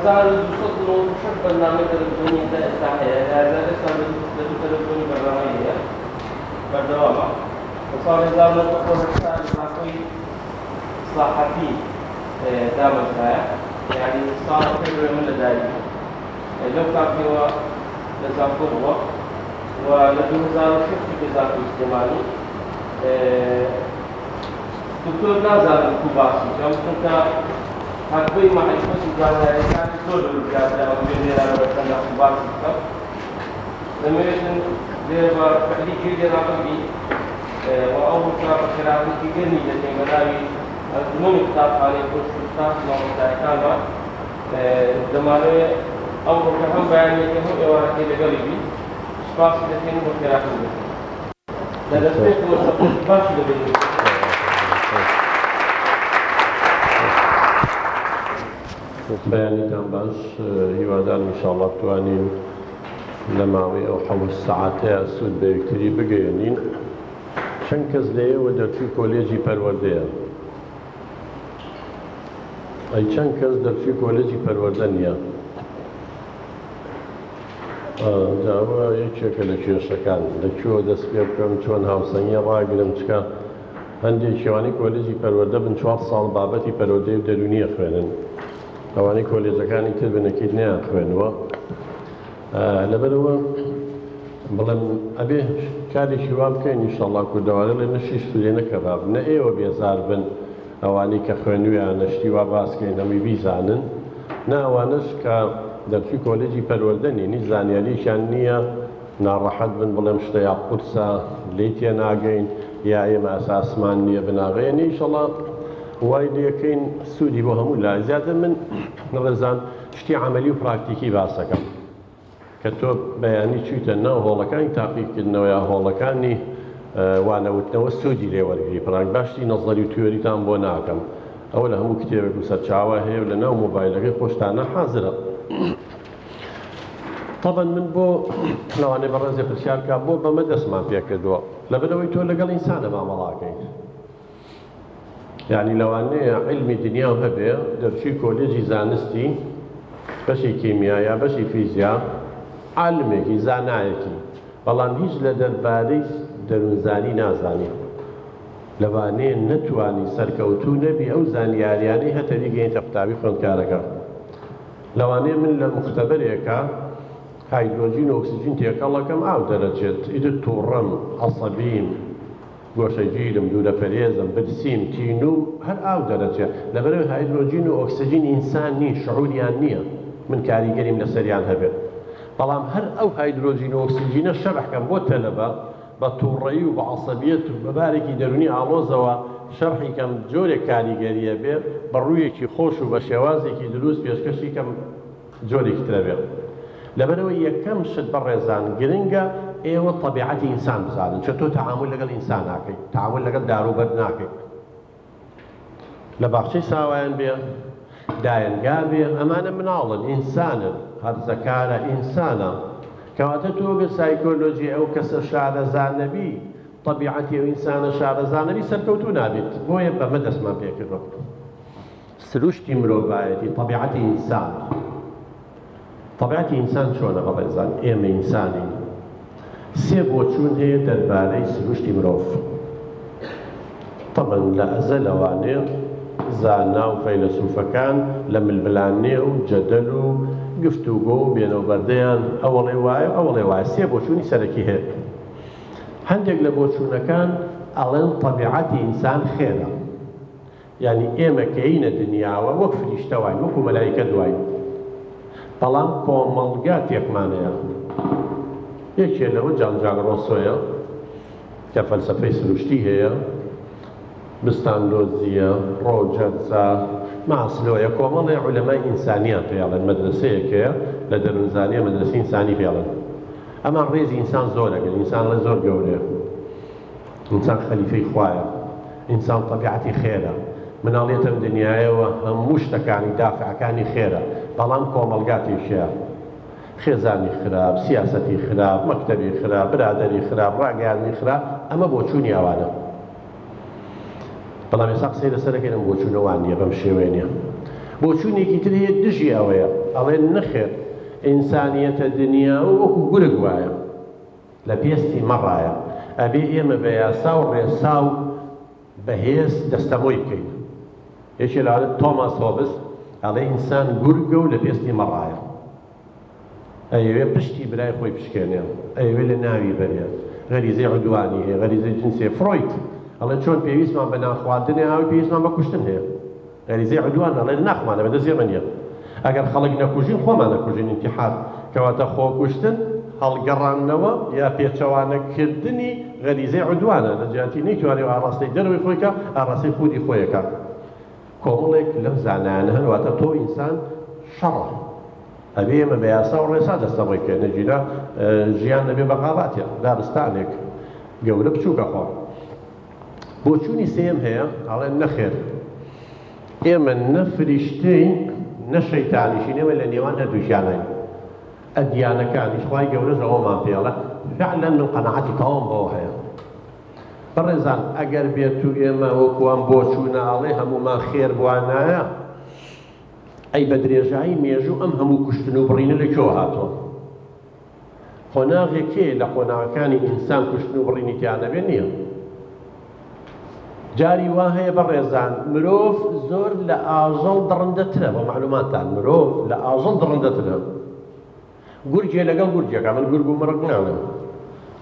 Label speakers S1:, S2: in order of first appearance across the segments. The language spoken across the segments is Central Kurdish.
S1: هزار دوست نوشت برنامه تلفنی داشته هزار سال دوست تلفنی برنامه بردوامه وصار هزار نوشت سال راكوي صلاحتي دامت يعني صار كبير من الداعي لو كان هو نظام قوة ولدو هزار شفت بزاف اجتماعي دكتور نازل كوباسي كم كنت هكوي ما يكون جاهز كان كل جاهز أو بيني أنا بتكلم كوباسي كم لما يكون ده فعلي كذي ناقصي وأول كلام كلامي كذي نيجي مداوي المهم كتاب عليه كل كتاب ما متأكد زمانه أول كلام بيان يكون إيوه كذا قلبي سباس لكن مكراهي ده دفعت وسط باش لبيني
S2: بياني كان باش هيوادان إن شاء الله توانين لماوي أو حول الساعات السود بيكتري بقيانين شنكز ليه ودرتي كوليجي پروردية أي شنكز درتي كوليجي پروردنيا جاوا يكشك لكيوشكان لكيو دس بيبكم چون هاوسنيا راقلم چكا هندي شواني كوليجي پرورده بن 4 سال بابتي پرورده درونية خوينن اواني كوليجكاني تر اكيد نيا خوينوا لبروا بلن ابي كاري شواب كاين ان شاء الله كدوار لان شي سولينا كباب نا ايو بيزار بن اواني كخوينوا نشتي واباس كاين امي بيزانن نا اوانش ك درتي كوليجي پروردني ني زانيالي شانيه ناراحت بن بلن مشتيا قدسا ليتيا ناقين يا إما أساس مانية بناغيني إن شاء الله وايد يكين سودي بهم لا زيادة من نغزان شتي عملي وبراكتيكي باسكا كتب بياني شوتنا هولا كان تحقيق كنا ويا هولا كاني وانا وتنو السودي لي ورقي فرانك باشتي نظري وتيوري تام بوناكم اولا هم كتير وساتشاوا هي ولا نو موبايل خوشتانا حاضره طبعا من بو لو انا برزي في الشاركه بو بمدس ما فيها كدوا لبدوي تقول لك الانسان ما ملاكين يعني لو انا علمي دنيا وهبه درشي كوليجي زانستي بشي كيمياء يا بشي فيزياء علمك زانايكي والله هیچ لدرباري درونزاني نازاني لباني نتواني سركوتو نبي او زانيارياني حتى ديجي انت قطابي خوندكاركا لو انا من المختبر هيدروجين واكسجين تيكالا كم او درجات اذا تورم عصبين گۆشەگیرم دوورە پەرێزم برسیم تین و هەر ئاو دەرەچێت لەبەرەوەی هایدرۆجین و ئۆکسجین ئینسان نی شعوریان نییە من کاریگەریم لەسەریان هەبێت بەڵام هەر ئەو هایدرۆجین و ئۆکسجینە شەرحکەم بۆ تەلەبە بە تووڕەیی و بە عەسەبیەت و بەبارێکی دەرونی ئاڵۆزەوە شەرحی کەم جۆرێک کاریگەریە بێ بە ڕوویەکی خۆش و بە شێوازێکی دروست پێشکەشی کەم جۆرێکی ترە بێت لەبەرەوەی یەکەم شت بەڕێزان گرنگە ئێوە طبیعەتی ئینسان بزانن چۆن تۆ تەعامل لەگەڵ ئینسان ناکەیت تەعامل لەگەڵ داروبەر ناکەیت لە باخچەی ساوایان بێ دایەنگا بێ ئەمانە مناڵن ئینسانن هەرزەکارە ئینسانە کەواتە تۆ گە سایکۆلۆجی ئەو کەسە شارەزانەبی طبیعەتی ئەو ئینسانە شارەزانەبی سەرکەوتوو نابێت بۆیە بەمە دەستمان پێکردوە سروشتی مرۆڤایەتی طبیعەتی ئینسان طبیعەتی ئینسان چۆنە بەڕێزان ئێمە ئینسانین سێ بۆچوون هەیە دەربارەی سروشتی مرۆڤ طبعا لە ئەزەلەوانێ زانا و فەیلسوفەکان لە ململانێ و جەدەل و گفتوگۆ و بێنەوبەردەیان ئەوەڵێ وایە ئەوەڵێ وایە سێ بۆچوونی سەرەکی هەیە هەندێک لە بۆچوونەکان ئەڵێن طبیعەتی ئینسان خێرە یعنی ئێمە کەینە دنیاوە وەک فریشتە واین وەکو مەلایکە دوین بەڵام کۆمەڵگا تێکمانەیە یەکێ لەوە جان ژاک ڕۆسۆیە کە فەلسەفەی سروشتی هەیە بستاندۆزیە ڕۆجەرزە ماسلۆیە کۆمەڵی عولەمای ئینسانیان پێڵێن مەدرسەیەکەیە لە دەروونزانیە مەدرسەی ئینسانی پێڵێن ئەمان ڕێزی ئینسان زۆرەگەن ئینسان لە زۆر گەورەیە ئینسان خەلیفەی خوایە ئینسان طبیعەتی خێرە مناڵێتم دنیایەوە هەموو شتەکانی دافعەکانی خێرە بەڵام کۆمەڵگاتیشیە خێزانی خراپ سیاسەتی خراپ مەکتەبی خراپ برادەری خراپ ڕاگەیاندنی خراپ ئەمە بۆچوونی ئەوانە بەڵام ئێستا قسەی لەسەر دەکەین ئەم بۆچوونەوان نییە بەم شێوەیە نییە بۆچوونێکی تر هەیە دژی ئەوەیە ئەڵێن نەخێر ئینسانیەتە دنیا و وەکو گورگ وایە لە پێستی مەڕایە ئەبێ ئێمە بە یاسا و ڕێسا و بەهێز دەستەمۆی بکەین یەکێ لەوانە تۆماس هۆبس ئەڵێ ئینسان گورگە و لە پێستی مەڕایە ئەیەوێ پشتی برای خۆی پشکێنێ ئەیەوێ لە ناوی بەرێ غەریزەی عودوانی هەیە غەریزەی جنسێ فڕۆید ئەڵێ چۆن پێویستمان بە ناخواردنێ هاوی پێویستمان بە کوشتن هەیە غەریزەی عودوان ئەڵێ ناخمانە بەدەستێمە نییە ئەگەر خەڵک نەکوژین خۆمان نەکوژین ئینتیحاد کەواتە خۆکوشتن هەڵگەڕانەوە یا پێچەوانەکردنی غەریزەی عودوانە لە جیاتی نەیتوانێت ئاڕاستەی دەرەوەی خۆیکە ئاڕاستەی خودی خۆیەکە کۆمەڵێک لەم زانایانە هەن واتە تۆ ئینسان شەڕە ئەبێ ئێمە بە یاسا و ڕێسا دەستەمۆی بکەین نەجیرە ژیان نەبێ بەقاواتێ دارستانێک گەورە بچووکە خۆ بۆچوونی سێم هەیە ئەڵێن نەخێر ئێمە نە فریشتەی نە شەیتانیشین ئێمە لە نێوان هەردووشیانین ئەدیانەکانیش خوای گەورەش ئەوەمان پێڵە فعلا من قەنەعەتی تەواوم بەوە هەیە بەڕێزان ئەگەر بێت و ئێمە وەکوان بۆ چوونە ئاڵێ هەمومان خێر بوانایە ئەی بە درێژایی مێژوو ئەم هەموو کوشتن و بڕینە لەکوێوە هاتووە قۆناغێکێ لە قۆناغەکانی ئینسان کوشتن و بڕینی تیانەبێ نییە جاری وا هەیە بەڕێزان مرۆڤ زۆر لە ئاژەڵ دڕندەترە بە معلوماتان مرۆڤ لە ئاژەڵ دڕندەترە گورجێ لەگەڵ گورجێکە من گورگ و مڕک ناڵێم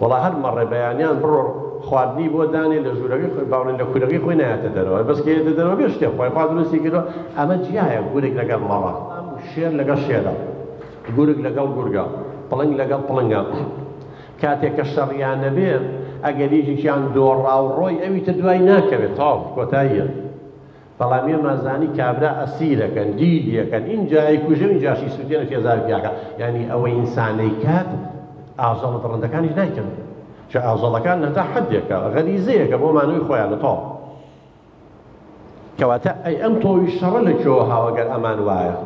S2: وەڵا هەر مەڕێ بەیانیان بڕۆ خواردنی بۆ دانێ لە ژوورەکەی خۆی باوڵێن لە کورەکەی خۆی نایەتە دەرەوە بەس کە هێتە دەرەوە بێ شتێک خۆی خوا دروستی کردووە ئەمە جیایە گورێک لەگەڵ مەڕە شێر لەگەڵ شێرە گورگ لەگەڵ گورگە پڵنگ لەگەڵ پڵنگە کاتێک کە شەڕیان نەبێ ئەگەر هیچیان دۆڕا و ڕۆی ئەویتە دوای ناکەوێت تاو کۆتاییە بەڵام ئێمەزانی کابرا ئەسیرەکەن دیدیەکەن اینجای کوژە و اینجاشی سوودێنە فێزاری پیاکە یعنی ئەوەی ئینسانەی کات ئاژەڵە دڕندەکانیش نایکەن چه ئاژەڵەکان هەتا حەدێکە غەریزەیەکە بۆ مانەوەی خۆیانە تاو کەواتە ئەی ئەم تۆوی شەڕە لەکوێوە هاوەگەر ئەمان وایە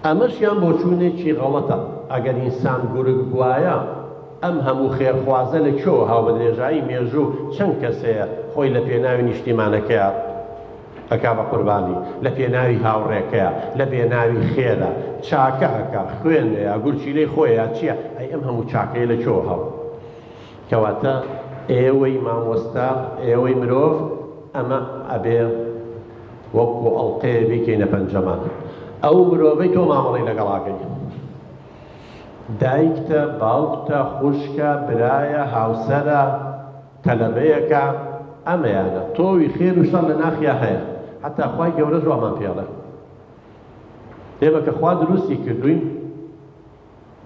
S2: ئەمەشیان بۆ چوونێکی غەڵەتە ئەگەر ئینسان گورگ بوایە ئەم هەموو خێرخوازە لەکوێوە هاو بە درێژایی مێژوو چەند کەسەیە خۆی لە پێناوی نیشتیمانەکەیە ئەکا بە قوربانی لە پێناوی هاوڕێکەیە لە پێناوی خێرە چاکە ئەکا خوێنەیە گورچیلەی خۆیە چییە ئەی ئەم هەموو چاکەیە لەکوێوە هاو کەواتە ئێوەی مامۆستا ئێوەی مرۆڤ ئەمە ئەبێ وەکو ئەڵقەیە بیکەینە پەنجەمان ئەو مرۆڤەی تۆ مامەڵەی لەگەڵاکەی دایکتە باوکتە خوشکە برایە هاوسەرە تەلەبەیەکە ئەمەیانە تۆوی خێر و شەڕ لە ناخیا هەیە حتا خوای گەورە جوابمان پێڵێ ئێمە کە خوا دروستی کردوین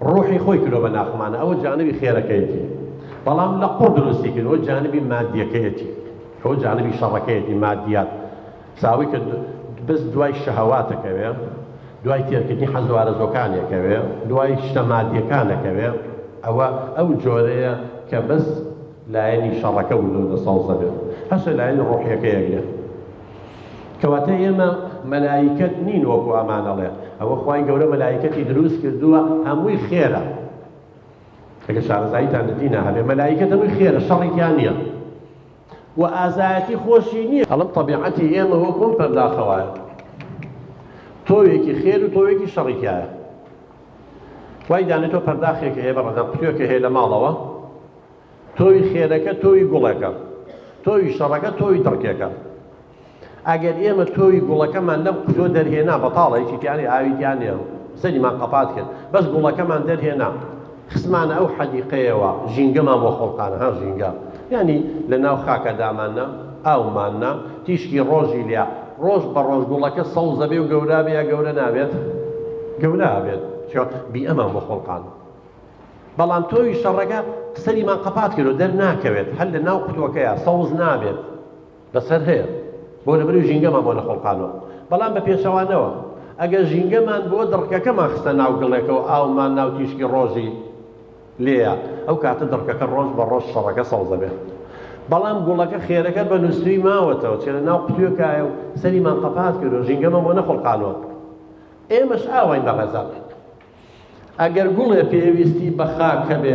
S2: ڕوحی خۆی کردۆ بە ناخمانە ئەوە جانبی خێرەکەیەتی بەڵام لە قوڕ دروستی کردەوە جانبی مادیەکەیەتی ئەوە جانبی شەڕەکەیەتی مادیات ساوی کە بەس دوای شەهەواتەکەوێ دوای تێرکردنی حەز و ئارەزۆکانێکەوێ دوای شتە مادیەکانەکەوێ ئەوە ئەو جۆرەیە کە بەس لایەنی شەڕەکە و دەسەڵزە بێت هەشە لایەنی ڕۆحیەکەیەکێ کەواتە ئێمە مەلایکەت نین وەکو ئەمانەڵێ ئەوە خوای گەورە مەلایکەتی دروست کردووە هەمووی خێرە ئەگەر شارەزاییتان لەدینە هەبێ مەلایکەت هەمووی خێرە شەڕێکیان نییە و ئازایەتی خۆشی نییە ئەڵم تەبیعەتی ئێمە وەکوم پەرداخەوایە تۆوێکی خێر و تۆوێکی شەڕێکیایە وای دانێت تۆ پەرداخێکە هەیە بەڕەدەم پتوێکە هەیە لە ماڵەوە تۆوی خێرەکە تۆوی گوڵەکە تۆوی شەڕەکە تۆوی دڕکێکە ئەگەر ئێمە تۆوی گوڵەکەمان لەم قوتۆ دەرهێنا بەتاڵە هیچی تیانی ئاویتیان نیە سەریمان قەپات کرد بەس گوڵەکەمان دەرهێنا خسمانە ئەو حەدیقەیەوە ژینگەمان بۆ خۆڵقانە ها ژینگە یعنی لە ناو خاکەدامانە ئاومانە تیشکی ڕۆژی لیا ڕۆژ بە ڕۆژ گوڵەکە سەوزە بێ و گەورە بێ یا گەورە نابێت گەورە بێت بی ئەمان بۆ خۆڵقان بەڵام تۆوی شەڕەکە سەریمان قەپات کرد و دەرناکەوێت هەر لە ناو قوتوەکەیە سەوز نابێت بەسەر هەیە بۆ لەبەری ژینگەمان بۆ نەخۆڵقانەوە بەڵام بە پێشەوانەوە ئەگەر ژینگەمان بۆ دڕکەکەمان خستە ناو گڵێکەوە ئاومان ناو تیشکی ڕۆژی لێیە ئەو کاتە دڕکەکە ڕۆژ بە ڕۆژ شەڕەکە سەوزە بێت بەڵام گوڵەکە خێرەکە بە نووسری ماوەتەوە چێ لە ناو قوتوێکایە و سەریمان قەپات کرد و ژینگەمان بۆ نەخۆڵقانەوە ئێمەش ئاوین بەڕێزان ئەگەر گوڵێ پێویستی بە خاک هەبێ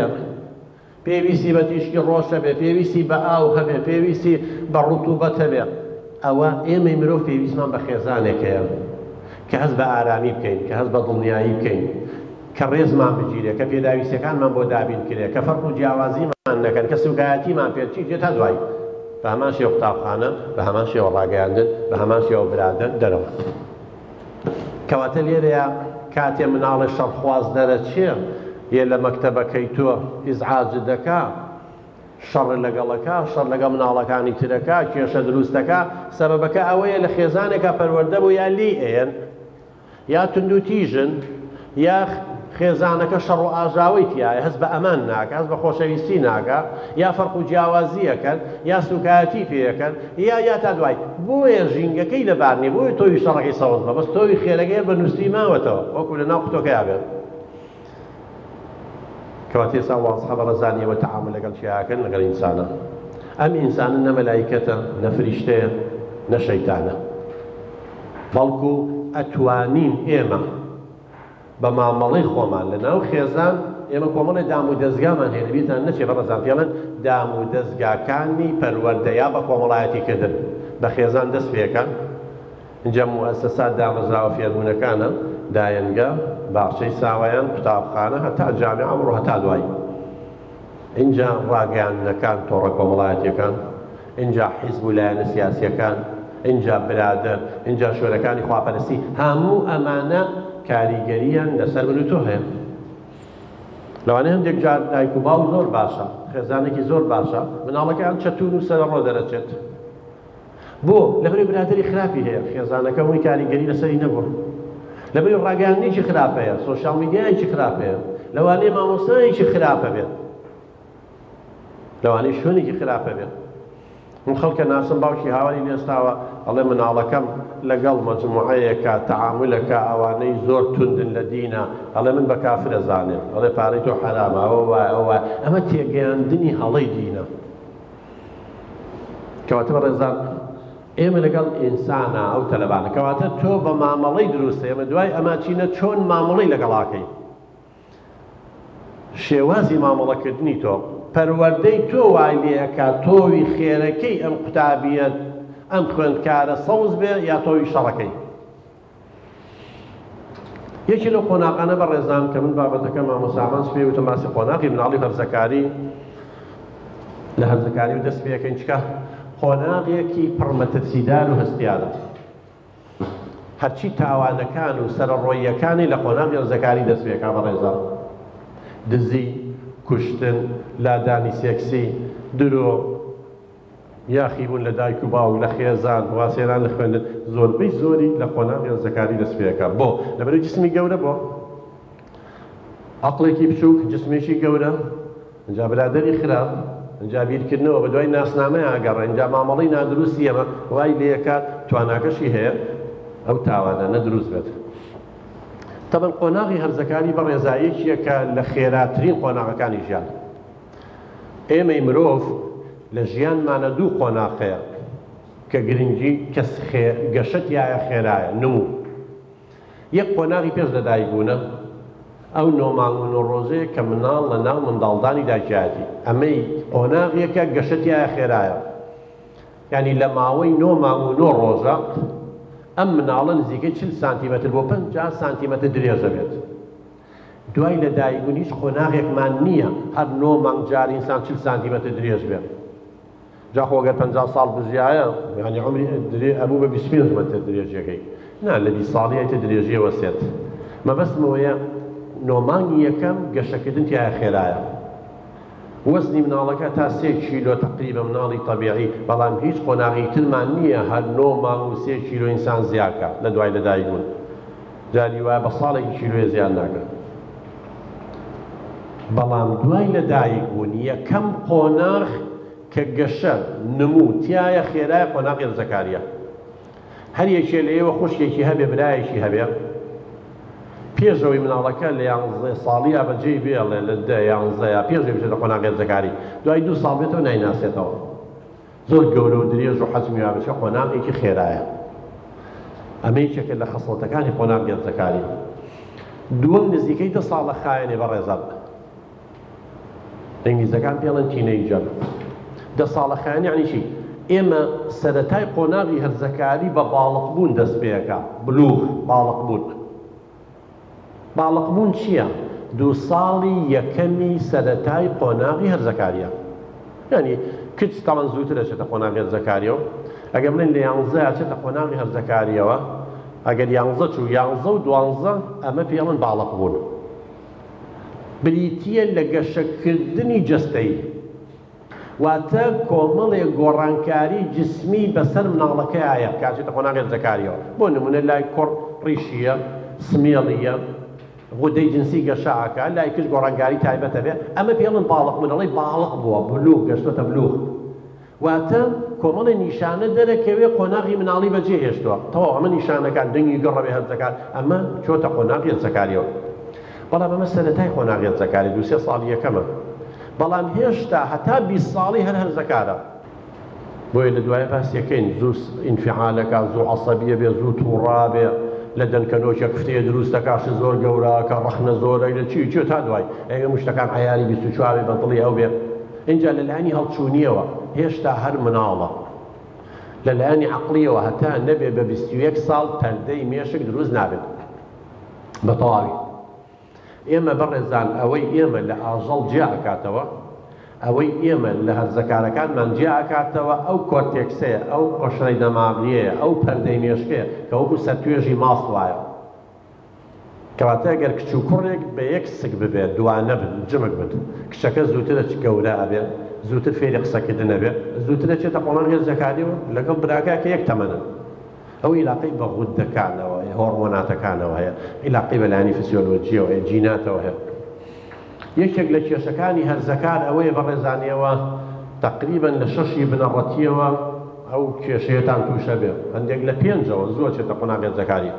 S2: پێویستی بە تیشکی ڕۆژ هەبێ پێویستی بە ئاو هەبێ پێویستی بە ڕوتوبەت هەبێ ئەوە ئێمەی مرۆڤ پێویستمان بە خێزانێک هەیە کە هەست بە ئارامی بکەین کە هەست بە دڵنیایی بکەین کە ڕێزمان بگیرێ کە پێداویستەکانمان بۆ دابین کرێ کە فەرق و جیاوازیمان نەکەن کە سوکایەتیمان پێچی دێت تا دوای بە هەمان شێوە قوتابخانە بە هەمان شێوە ڕاگەیاندن بە هەمان شێوە برادر دەرەوە کەواتە لێرەیە کاتێ مناڵی شەڕخواز دەرەچێ یە لە مەکتەبەکەی تۆ ئیزعاجت دەکا شەڕ لەگەڵەکە شەڕ لەگەڵ مناڵەکانی ترەکە کێشە دروستەکە سەبەبەکە ئەوەیە لە خێزانێکە پەروەردە بوو یا لی ئێن یا تند و تیژن یا خێزانەکە شەڕ و ئاژاوی تایە هەست بە ئەمان ناکە هەست بە خۆشەویستی ناکە یا فەرق و جیاوازیەکەن یا سوکایەتی پێەکەن یا تا دوای بۆیە ژینگەکەی لەبار نیە بۆیە تۆوی شەڕەکەی سەوز بە بەس تۆوی خێرەکەی بە نووسی ماوەتەوە وەکو لە ناو قوتۆکەیا بێت کەواتە ئێستا واسحە بە ڕەزانیەوە تەعامل لەگەڵ چیاکەن لەگەڵ ئینسانە ئەم ئینسانە نە مەلایکەتە نە فریشتەیە نە شەیتانە بەڵکو ئەتوانین ئێمە بە مامەڵەی خۆمان لە ناو خێزان ئێمە کۆمەڵی دام و دەستگامان هەیە لەبیرتان نەچێ بە ڕەزان پێڵێن دام و دەستگاکانی پەروەردەیا بە کۆمەڵایەتیکردن بە خێزان دەست پێکەن اینجا موەسسەسات دامەزراوە فێربوونەکانە دایەنگە باخچەی ساوایان قوتابخانە هەتا جامیع ئەمڕۆ هەتا دوایی اینجا ڕاگەیاندنەکان تۆڕە کۆمەڵایەتیەکان اینجا حیزب و لایەنە سیاسیەکان اینجا برادر اینجا شوێنەکانی خواپەرستی هەموو ئەمانە کاریگەریان لەسەر من و تۆ هەیە لەوانەیە هەندێک جار دایک و باو زۆر باشە خێزانێکی زۆر باشە مناڵەکەیان چەتون و سەرڕۆ دەرەچێت بۆ لەبەرەوەی برادری خراپی هەیە خێزانەکە هەمووی کاریگەری لەسەری نەبووە لەبەرەوەی ڕاگەیاندنێکی خراپ هەیە سۆشیال میدیایەکی خراپ هەیە لەوانەیە مامۆستایەکی خراپە بێت لەوانەیە شوێنێکی خراپە بێت من خەڵکە ناسم باوکی هاواری لێستاوە ئەڵێ مناڵەکەم لەگەڵ مەجموعەیەکە تەعاملەکە ئەوانەی زۆر توندن لە دینە ئەڵێ من بە کافر ئەزانێم ئەڵێ پارەی تۆ حەرامە ئەوە وایە ئەوە وایە ئەمە تێگەیاندنی هەڵەی دینە کەواتە بەڕێزان ئێمە لەگەڵ ئینسانە ئەو تەلەبانە کەواتە تۆ بە مامەڵەی دروستە ئێمە دوای ئەمە چینە چۆن مامەڵەی لەگەڵاکەی شێوازی مامەڵەکردنی تۆ پەروەردەی تۆ وای لێەکە تۆوی خێرەکەی ئەم قوتابیەت ئەم خوێندکارە سەوز بێ یا تۆوی شەڕەکەی یەکی لەو قۆناغانە بە ڕێزان کە من بابەتەکە مامۆسامان پێ وتم باسی قۆناغی مناڵی هەرزەکاری لە هەرزەکاری و دەست پێەکەین چکە قۆناغێکی پڕمەتەرسیدار و هەستیارە هەرچی تاوانەکان و سەرڕۆیەکانی لە قۆناغی هەرزەکاری دەست پێەکە بە ڕێزان دزی کوشتن لادانی سێکسی درۆ یاخیبوون لە دایک و باوک لە خێزان واسێران لە خوێندن زۆربەی زۆری لە قۆناغی هەرزەکاری دەست پێەکە بۆ لەبەرەوەی جسمی گەورە بۆ عەقڵێکی بچووک جسمێکی گەورە اینجا برادەری خراپ اینجا بیرکردنەوە بە دوای ناسنامەیە ئاگەڕێ اینجا مامەڵەی نادروستی ئەمە وای لێکات تواناکەشی هەیە ئەو تاوانە نەدروست بێت تەبەن قۆناغی هەرزەکاری بە ڕێزایەکیەکە لە خێراترین قۆناغەکانی ژیان ئێمەی مرۆڤ لە ژیانمانە دوو قۆناغەیە کە گرنگی کەس گەشەتیایە خێرایە نموو یەک قۆناغی پێش لەدایکبوونە ئەو نۆمانگ و نۆڕۆژەیە کە مناڵ لە ناو منداڵدانی داگیاتی ئەمەی قۆناغیەکە گەشەتیایە خێرایە یعنی لە ماوەی 9 مانگ و 9 ڕۆژە ئەم مناڵە نزیکەی 40 سانتیمەتر بۆ 50 سانتیمەتر درێژە بێت دوای لەدایکبوون هیچ قۆناغێکمان نییە هەر 9 مانگ جار ئینسان 40 سانتیمەتر درێژ بێت جا خۆ ئەگەر 50 ساڵ بژیایە یعنی عمری ئەبوو بە 25 مەتر درێژیەکەی نا لە 20 ساڵیەتی درێژیەوە سێت مەبەستمەوەیە 9 مانگی یەکەم گەشەکردن تایە خێرایە وەزنی مناڵەکە تا 3 کیلۆ تقریبا مناڵی طبیعی بەڵام هیچ قۆناغی ترمان نییە هەر 9 مانگ و 3 کیلۆ ئینسان زیادکە لە دوای لەدایکبوون جاری وایە بە ساڵێکی کیلۆیە زیاد ناکات بەڵام دوای لەدایکبوون یەکەم قۆناغ کە گەشە نموو تایە خێرایە قۆناغی هەرزەکاریە هەر یەکێ لە ئێوە خوشکێکی هەبێ برایەکی هەبێ پێشەوەی مناڵەکە لە 11 ساڵیە بەجێی بێڵێ لە 11 پێشەوەی بچێتە قۆناغی هەرزەکاری دوای 2 ساڵ بێتەوە نایناسێتەوە زۆر گەورە و درێژ و حەجمی وابچە قۆناغێکی خێرایە ئەمە یەکێکە لە خەسڵەتەکانی قۆناغی هەرزەکاری دووەم نزیکەی 10 ساڵە خایەنێ بە ڕێزان ئینگلیزەکان پێڵێن تینەیجەر 10 ساڵە خایەن یعنی چی؟ ئێمە سەرەتای قۆناغی هەرزەکاری بە باڵقبوون دەست پێەکە بلوغ باڵقبوون. باڵقبوون چییە؟ 2 ساڵی یەکەمی سەرەتای قۆناغی هەرزەکاریە. یعنی کچ تاوان زووتر دەچێتە قۆناغی هەرزەکاریەوە. ئەگەر بڵێن لە 11 چێتە قۆناغی هەرزەکاریەوە، ئەگەر 11 چوو 11 و 12 ئەمە پێڵن باڵقبوون. بریتیە لە گەشەکردنی جەستەیی، واتە کۆمەڵێک گۆڕانکاری جسمی بەسەر مناڵەکەیە کاتێتە قۆناغی هەرزەکاریەوە. بۆ نمونە لای کوڕ ڕیشیە، سمێڵیە، غودەی جنسی گەشەکە، لای کچ گۆڕانکاری تایبەتە بێ، ئەمە پێڵن باڵقبوون، دەڵێ باڵق بووە، بلوغ گەشتۆتە بلوغ. واتە کۆمەڵی نیشانە دەرەکەوێ قۆناغی مناڵی بەجێهێشتووە. تەواو ئەمە نیشانەکان دەنگی گەڕەبێ هەرزەکار، ئەمە چۆتە قۆناغی هەرزەکاریەوە. بەڵام ئەمە سەرەتای قۆناغی هەرزەکاری 2-3 ساڵی یەکەمە. بەڵام هێشتا هەتا 20 ساڵی هەر هەرزەکارە. بۆیە لە دوایە باسیەکەین زوو ئینفعالەکە، زوو عەسەبیە بێ، زوو تووڕا بێ، لە دەنکەنۆکێک کوفتەیە دروستەکەش زۆر گەوراکە، ڕەخنە زۆرە لە چی تا دوای ئەگە مشتەکان عەیاری 24 بە دڵی ئەو بێ. اینجا لەلایەنی هەڵچوونیەوە هێشتا هەر مناڵە. لەلایەنی عەقڵیەوە هەتا نەبێ بە 21 ساڵ پەردەی مێشک دروست نابێت بە تەواوی. ئێمە بەڕێزان ئەوەی ئێمە لە ئاژەڵ جیا ئەکاتەوە، ئەوەی ئێمە لە هەرزەکارەکانمان جیا ئەکاتەوە، ئەو کۆرتێکسەیە، ئەو قۆشرەی دەماغیەیە، ئەو پەردەی مێشکەیە کە وەکو سەرتوێژی ماست وایە. کەواتە ئەگەر کچ و کوڕێک بە یەک سک ببێت، دوانە بن، جمک بن، کچەکە زووتر گەورە ئەبێ، زووتر فێری قسەکردن ئەبێ، زووتر دەچێتە قۆناغی هەرزەکاریەوە لەگەڵ براکە کە یەک تەمەنن. ئەو عیلاقەی بە غودەکانەوە هەیە، هۆرمۆناتەکانەوە هەیە، عیلاقەی بەلایەنی فسیۆلۆجیەوە هەیە، جیناتەوە هەیە. یەکێک لە کێشەکانی هەرزەکار ئەوەیە بەڕێزانیەوە تقریبەن لە 6 بنەڕەتیەوە ئەو کێشەیەتان تووشە بێ، هەندێک لە 5ەوە زۆر چێتە قۆناغی هەرزەکاری.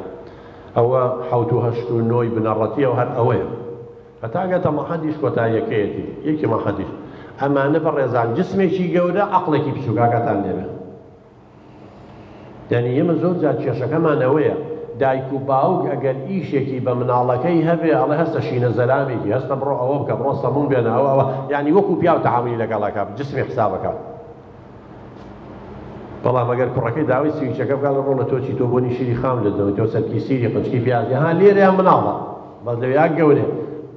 S2: ئەوە 7 و 8 و 9 بنەڕەتیەوە هەر ئەوەیە. هەتا گەتە مەحەدیش کۆتاییەکەیەتی، یەکی مەحەدیش. ئەمانە بەڕێزان جسمێکی گەورە عەقڵێکی بچووکاکەتان لێبێ. یعنی ئێمە زۆر جار کێشەکەمان ئەوەیە، دایک و باوک ئەگەر ئیشێکی بە مناڵەکەی هەبێ ئەڵێ هەستە شینە زەلامێکی، هەستە بڕۆ ئەوە بکە، بڕۆ سەمون بێنە، ئەوە یعنی وەکو پیاو تەعاملی لەگەڵەکە جسمی حسابەکە. بەڵام ئەگەر کوڕەکەی داوای سویچەکە بکات ڕۆ لە تۆچی تۆ بۆنی شیری خام لەدەوەی تۆ سەرکی سیری قنچکی پیازی ها لێرەیان مناڵە بەس لەوێیان گەورێ.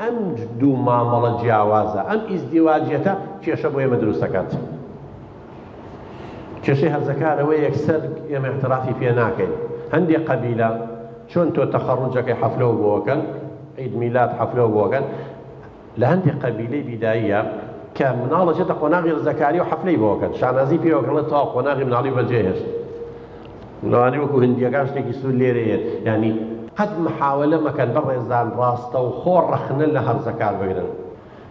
S2: ئەم دوو مامەڵە جیاوازە، ئەم ئیزدیواجیەتە کێشە بۆ ئێمە دروست دەکات. کێشەی هەرزەکارەوەی یەکسەر ئێمە اعترافی پێ ناکەین. هەندێک قەبیلە چۆن تۆ تەخەڕوجەکەی حەفلەوە بۆکەن، عید میلاد حەفلەوە بۆکەن، لە هەندێک قەبیلەی بیداییە کە مناڵە چێتە قۆناغی هەرزەکاری و حەفلەی بۆکەن، شانازی پێوەکەڵێت تا قۆناغی مناڵی بەجێهێشت. لەوانەیە وەکو هەندیەکان شتێکی سوور لێرەیە، یعنی قەت محاولە مەکەن بەڕێزان ڕاستەوخۆ ڕەخنە لە هەرزەکار بگرن.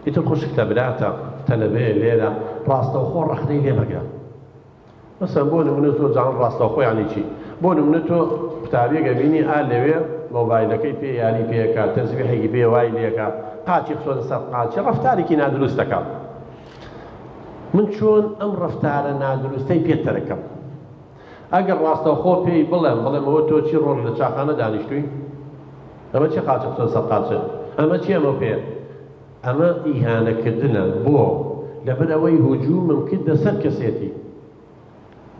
S2: ئیتر خوشکتە براتە تەلەبەیە لێرە ڕاستەوخۆ ڕەخنەی لێ مەگە. مەسەن بۆ نمونە زۆر جان ڕاستەوخۆ یعنی چی؟ بۆ نمونە تۆ قوتابیەکە بینی لەوێ مۆبایلەکەی پێ یاری پێکات، تەزبیحێکی پێ وای لێکە، قاچی قسۆدە سەر قاچی، ڕەفتارێکی نادروست دەکات. من چۆن ئەم ڕەفتارە نادروستەی پێتەرەکەم؟ ئەگەر ڕاستەوخۆ پێی بڵێم ئەوە تۆ چی ڕۆژ لە چاخانە دانیشتووی؟ ئەمە چی قاچی قسۆدە سەر قاچە؟ ئەمە چی ئەمە پێ؟ ئەمە ئیهانەکردنە بۆ لەبەر ئەوەی هجوومم کردە سەر کەسێتی.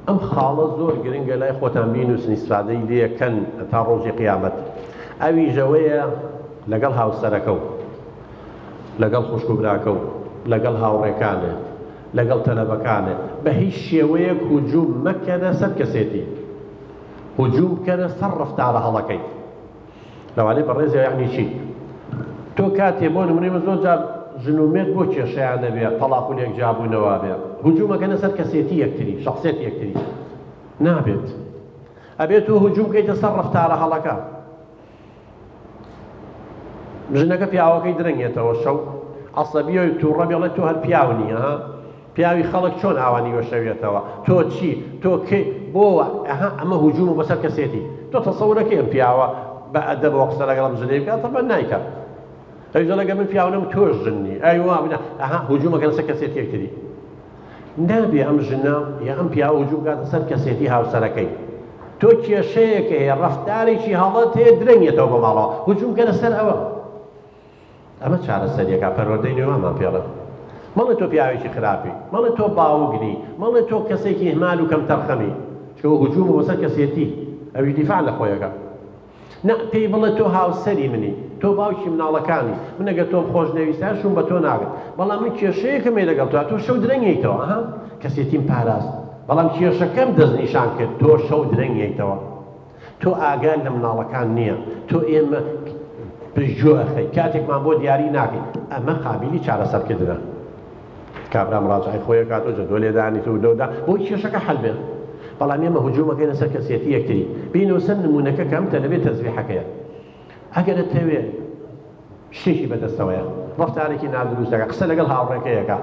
S2: ئەم خاڵە زۆر گرنگە لای خۆتان بینوسن ئیسفادەی لێکەن تا ڕۆژی قیامەت. ئەویژەوەیە لەگەڵ هاوسەرەکە و لەگەڵ خوشک و براکە و لەگەڵ هاوڕێکانە، لەگەڵ تەلەبەکانە، بە هیچ شێوەیەک هجووم مەکەنە سەر کەسێتی، هجووم بکەنە سەر ڕەفتارە هەڵەکەی. لەوانەیە بەڕێزە یعنی چی؟ تۆ کاتێ بۆ نمونەی زۆر جار ژنومێت بۆ کێشەیان نەبێ، تەلاق و لێکجابوونەوە بێ، هجوومەکەنە سەر کەسێتی یەکتری، شەخسێتی یەکتری نابێت. ئەبێت تۆ هجووم بکەیتە سەر ڕەفتارە هەڵەکە. ژنەکە پیاوەکەی درەنگێتەوە شەو عەسەبیە و تووڕە بێڵێت تۆ هەر پیاونی، پیاوی خەڵک چۆن ئاوانی وەشەوێتەوە، تۆ چی؟ تۆ کەی؟ بۆوە ئەمە هجووم بەسەر کەسێتی. تۆ تەسەوورەکەی ئەم پیاوە بە ئەدەبەوە قسە لەگەڵم ژنەی بکات تەبەن نایکات. ئەویژەڵەگە من پیاونم تۆش ژنی، ئەیوا بنە هجوومەکەن سەر کەسێتی یەکتری. نابێ ئەم ژنە یا ئەم پیاوە هجووم بکاتە سەر کەسێتی هاوسەرەکەی. تۆ کێشەیەکە هەیە، ڕەفتارێکی هەڵەت هەیە، درەنگێتەوە بە ماڵەوە، هجووم بکەنە سەر ئەوە. ئەمە چارەسەریەکە پەروەردەی نوێوامان پێڵێ. مەڵێ تۆ پیاوێکی خراپی، مەڵێ تۆ باوگری، مەڵێ تۆ کەسێکی هێمال و کەم تەرخەمی، چکە هجوومە بۆ سەر کەسێتی ئەوی دیفاع لە خۆیەکە. نا پێی بڵێ تۆ هاوسەری منی، تۆ باوکی مناڵەکانی، من ئەگەر تۆم خۆش نەویستە شوم بە تۆ ناگەت، بەڵام من کێشەیەکم هەیە لەگەڵ تۆ شەو درەنگێیتەوە، ئەها کەسێتیم پاراست، بەڵام کێشەکەم دەستنیشان کرد، تۆ شەو درەنگێیتەوە، تۆ ئاگان لە مناڵەکان نییە، تۆ ئێمە پژۆ ئەخەی کاتێکمان بۆ دیاری ناکەین، ئەمە قابلی چارەسەرکردنە. کابرا مراجعی خۆی کاتۆ جەدۆ لێدانی تۆ لەودا بۆی کێشەکە حەل بێت. بەڵام ئێمە هجوومەکەی لەسەر کەسێتی یەکتری بینەوە سەر نمونونەکە کەم تەلەبێت تەزبیحەکەیە. ئەگەر دەتەوێت شتێکی بەدەستەوەیە ڕەفتارێکی نادروستەکە قسە لەگەڵ هاوڕێکەیەکە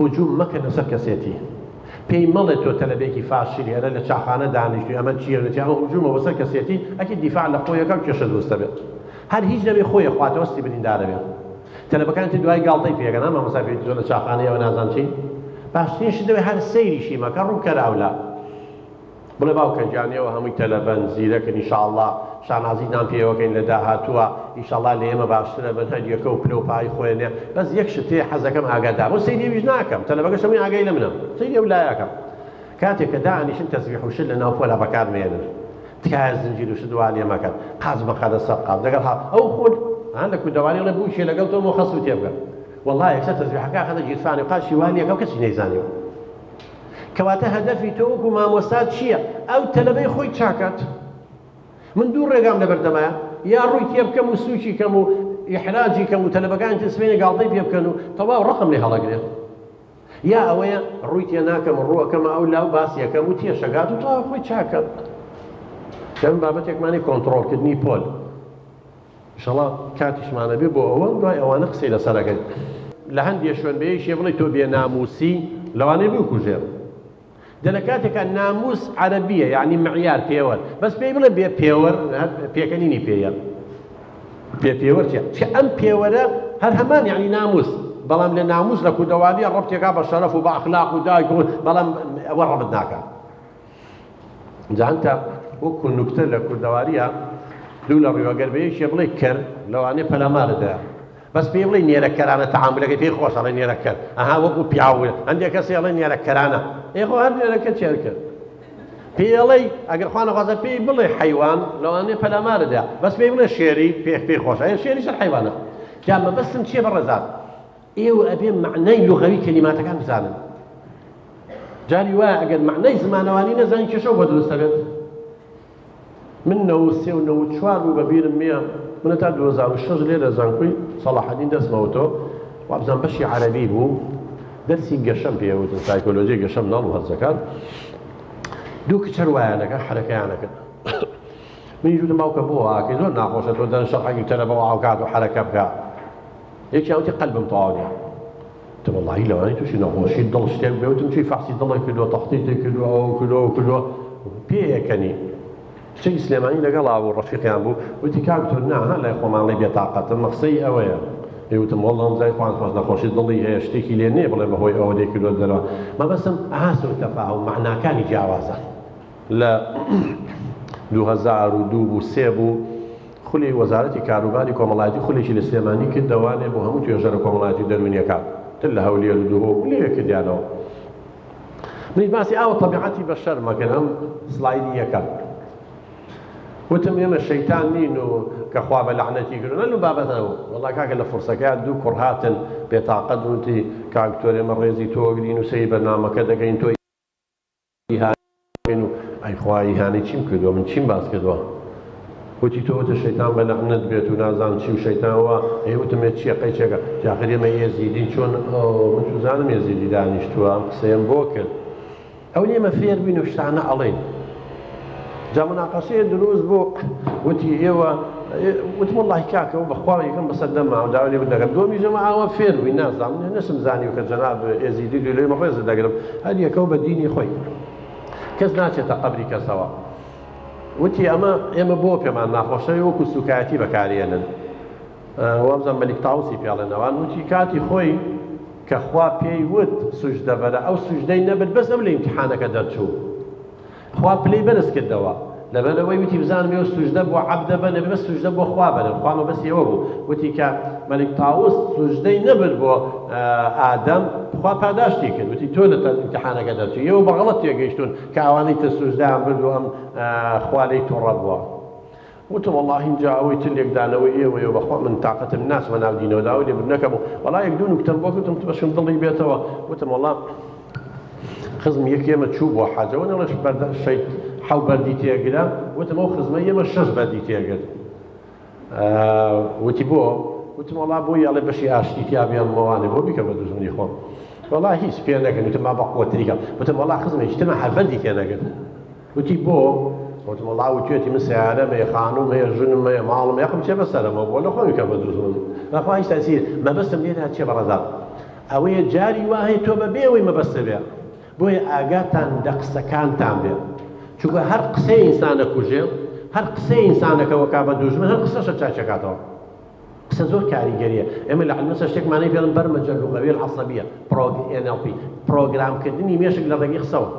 S2: هجووم مەکە لەسەر کەسێتی. پێی مەڵێت تۆ تەلەبێکی فاشیلی هەرە لە چاخانە دانیشتوی ئەمە چییە لەتی ئەمە هجوومە بەسەر کەسێتی ئەکی دیفاع لە خۆیەکە و کێشە دروستە بێت. هەر هیچ نەبێ خۆیە خواتەوەستی بریندارە بێت. تەلەبەکانتی دوای گاڵتەی پێگەنا مامۆستا پێی تۆ لە چاخانەیەوە نازان چی باشترینش دەوێت هەر سەیریشی مەکە ڕووکەراولا بڵێ باوکە گیانەوە هەمووی تەلەبەن زیرەکن ئینشاءڵڵا شانازیدان پێوەکەین لە داهاتووە ئینشاءڵڵا لە ئێمە باشترە بن هەریەکە و پلە و پای خۆیان بەس یەک شتێ حەزەکەم ئاگادار بۆ سەیریویش ناکەم تەلەبەکەش هەمووی ئاگای لە منە سەیری ئەو لایەکەم کاتێک کە دانیشن تەسبیح و شت لە ناو پۆلە بەکارمێنن تکایە زنجیر و شت وا لێ مەکەن قاز بەخەدە سەر قاز لەگەڵ ئەو خۆت لە کودەوانی لە بووشێ لەگەڵ تۆ خەس و تێ بگەن والله یەکسەر تەسبیحەکە خەدە گیرفانی و قاشی وا لێکە و کەسی نەیزانیەوە کەواتە هەدەفی تۆ وەکو مامۆستات چییە؟ ئەو تەلەبەی خۆی چاکات. من دوو ڕێگام لەبەردەمایە یا ڕووی تێ بکەم و سووکی کەم و ئیحراجی کەم و تەلەبەکانی تسبێنێ گاڵتەی پێ بکەن و تەواو ڕقم لێ هەڵەگرێت یا ئەوەیە ڕووی تێ ناکەم ڕووەکەمە ئەو لاو باسیەکەم و تێشەگات و تەواو خۆی چاکات. دەم بابەتێکمانی کۆنتڕۆڵکردنی پۆل ئینشەڵڵا کاتیشمانە بێ بۆ ئەوە دوای ئەوانە قسەی لەسەرەکەین لە هەندێک شوێن بەیەکێ بڵێ تۆ بێناموسی لەوانەیە بیکوژێن دەلە کاتێکە ناموس عەرەبیە یعنی معیار پێوەر بەس پێی بڵێ بێ پێوەر پێکەنینی پێیە پێوەر چیە ئەم پێوەرە هەر هەمان یعنی ناموس بەڵام لە ناموس لە کودەوالیە ڕەبتێکا بە شەرەف و بە ئەخلاق و دایک و بەڵام ئەوە ڕەبت ناکات. جانتە وەکو نوکتە لە کوردەواریە دوو لە ڕێوەگەر بەیەکێ بڵێ کەر لەوانەیە پەلەمارەدایە بەس پێی بڵێ نێرەکەرانە تەعاملەکەی پێی خۆش ئەڵێ نێرەکەر ئەها وەکو پیاوە هەندێک کەسی ئەڵێ نێرەکەرانە ئێخۆ هەر نێرەکە چێر کرد پێڵەی ئەگەر خوا نەخوازە پێی بڵێ حەیوان لەوانەیە پەلەمارەدایە بەس پێی بڵێ شێری پێی خۆشە شێریش حەیوانە جا مەبەستم چییە بەڕێزان ئێوە ئەبێ معنای لوغەوی کەلیماتەکان بزانن جاری وایە ئەگەر معنای زمانەوانی نەزانی کێشە بۆ دروستە بێت. من 93 و 94 بوو بەبیرم میە منە تا 2006 لێرە زانکۆی سەڵاحەدین دەستمەوتەوە وابزان بەشی عەرەبی بوو دەرسی گەشەم پێوتن سایکۆلۆژی گەشەم ناڵ و هەرزەکان دوو کچەر وایانەکە حرەکەیانەکە منی جوتم باوکە بۆ ئاکەی زۆر ناخۆشە تۆ دەن شەڕحەکی تەرە بەوە ئاوکات و حرەکە بکە یەکیان وتی قەلبم تەواو نییە تە وەڵڵاهی لەوانەیە تووشی نەخۆشی دڵ شتێک بێوتم چی فەحسی دڵی کردووە تەختی کردووە ئەو کردووە پێیەکەنی شتێکی سلێمانی لەگەڵا بوو ڕەفیقیان بوو وتی کاکتۆر نا لای خۆمان لێ بێتاقەتم مەقسەی ئەوەیە پێوتم وەڵڵا ئەمزای خوان خۆش نەخۆشی دڵی هەیە شتێکی لێ نێ بڵێ بەهۆی ئەوە دەی کردووە دەرەوە مەبەستم ئاهاس و تەفاهم معناکانی جیاوازە. لە 2002 بوو 3 بوو خولی وەزارەتی کاروباری کۆمەڵایەتی خولێکی لە سلێمانی کرد دەوانێ بۆ هەموو توێژەرە کۆمەڵایەتی دەرونیەکان تر لە هەولێر و دووهۆ لێوێ کردیانەوە منیش باسی ئاوە تەبیعەتی بەشەر مەکەن ئەم سلایدی یەکەم وتم ئێمە شەیتان نین و کە خوا بە لەعنەتی کردن لەو بابەتەوە وەڵڵا کاکە لە فورسەکەیان دوو کوڕ هاتن بێتاقەت وتی کاکتۆر ئێمە ڕێزی تۆگرین و سەی بەرنامەکە دەکەین تۆ ئیهانەکەین و ئەی خوا ئیهانەی چیم کردووە من چیم باس کردووە وتی تۆ وتە شەیتان بە لەعنەت بێت و نازان چی و شەیتانەوە ئەیوتمێت چییە قەیچێکە جاخر ئێمە یێزیدین چۆن من توزانم یێزیدی دانیشتووە قسەیەم بۆ کرد ئەو لێمە فێر بین و شتانە ئەڵێن جا مناقەشەیە دروست بۆ وتی ئێوە وتم وەڵڵاهی کاکەوە بەخوا یەکەم بەسەر دەما و داوا لێ بدەگەن دووەمیژەمە ئاوە فێر بووی نازانم نەسم زانی و کە جەناب ئێزیدی لێمە ڕێزە دەگرم هەر یەکەو بە دینی خۆی کەس ناچێتە قەبری کەسەوە وتی ئێمە بۆ پێمان ناخۆشەوی وەکو سوکایەتی بەکارێنن وابزان مەلیک تاوسی پێڵێنەوان وتی کاتی خۆی کە خوا پێی وت سوژدە بەرە ئەو سوژدەی نەبێت بەس ئەم لە ئیمتیحانەکە دەرچوو خوا پلەی بەرز کردەوە لەبەرەوەی وتی بزانم سوژدە بۆ عەبدە بە نەبێ سوژدە بۆ خوا بەنێ خوامە بەس ئێوە بوو وتی کە مەلک تاووس سوژدەی نەبرد بۆ ئادەم خوا پاداشتی کرد وتی تۆ لە ئیمتیحانەکە دەرچوو ئێوە بەغەڵەت تێگەیشتون کە ئەوانەی تر سوژدەیان برد و ئەم خوا لێی تووڕە بووە وتم والله اینجا ئەوەی تر لێکدانەوەی ئێوەیە بەخوا من تااقەتم ناچمە ناو دینەوەدا و لێبرنەکە بوو وەڵا یەک دوو نوکتەم بۆ کردم بەشم دڵی بێتەوە وتم والله خزم یەک ئێمە چوو بۆ حەجەوە نەڵێش شەیت حەو بەردی تێگرا وتم ئەو خزمە ئێمە 6 بەردی تێگرت وتی بۆ وتم والله بۆی ئەڵێ بەشی ئاشتی تیابیان مەوانێ بۆ بیکە بە دوژمنی خۆم والله هیچ پێ نەکەن وتم ما بەقوتریکە وتم والله خزمە هیچتمە حەبەردی تێ نەگرت وتی بۆ وتم والله وتێتی من سیارەم هەیە خانوم هەیە ژنم هەیە ماڵم یەقم چێ بەسەرەمەوە بۆ لە خۆمی کە بە دوژمن بەخوا هیچ تەسیر مەبەستم لێدا چێ بەڕەزا ئەوەیە جاری وا هەیە تۆ بە بێەوەی مەبەستە بێ بۆیە ئاگاتان لە قسەکانتان بێ چونکە هەر قسەی ئینسانە کوژێ هەر قسەی ئینسانەکەەوە کا بە دوژمن هەر قسەشە چاچەکاتەوە قسە زۆر کاریگەریە ئێمە لە علمەسە شتێکمانەی پێڵم بەرمەجە لوغەوی العەسەبیە NLP پرۆگرامکردنی مێشک لە ڕێگەی قسەوە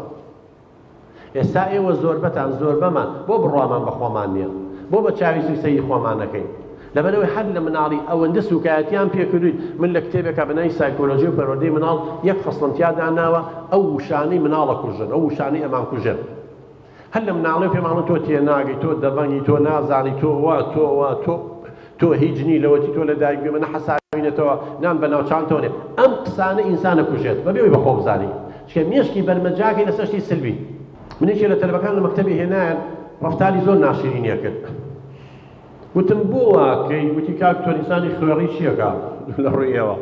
S2: ئێستا ئێوە زۆربەتان زۆربەمان بۆ بڕوامان بە خۆمان نییە بۆ بە چاوی سوکسەی خۆمان نەکەین لەبەرەوەی هەر لە مناڵی ئەوەندە سوکایەتیان پێکردوویت من لە کتێبێکە بنای سایکۆلۆژی و پەروەردەی مناڵ یەک فەسڵم تیادا ناوە ئەو وشانەی مناڵە کوژن ئەو وشانەی ئەمان کوژن هەر لە مناڵی پێماڵە تۆ تێناگەی تۆ دەبەنگی تۆ نازانی تۆ هیچ نی لەوەتی تۆ لە دایک منە حەسابینێتەوە نان بە ناوچانتەوە نێ ئەم قسانە ئینسانە کوژێت بەبێەوەی بەخۆ بزانی چکە مێشکی بەرمەجاکەی لەسەر شتی سلبی منێکی لە تەلەبەکان لە مەکتەبی هێنایان ڕەفتاری زۆر ناشرینیە کرد وتم بۆ واکەی وتی کاک تۆ ئینسانی خوێڕی چیەکە لە ڕوویەوە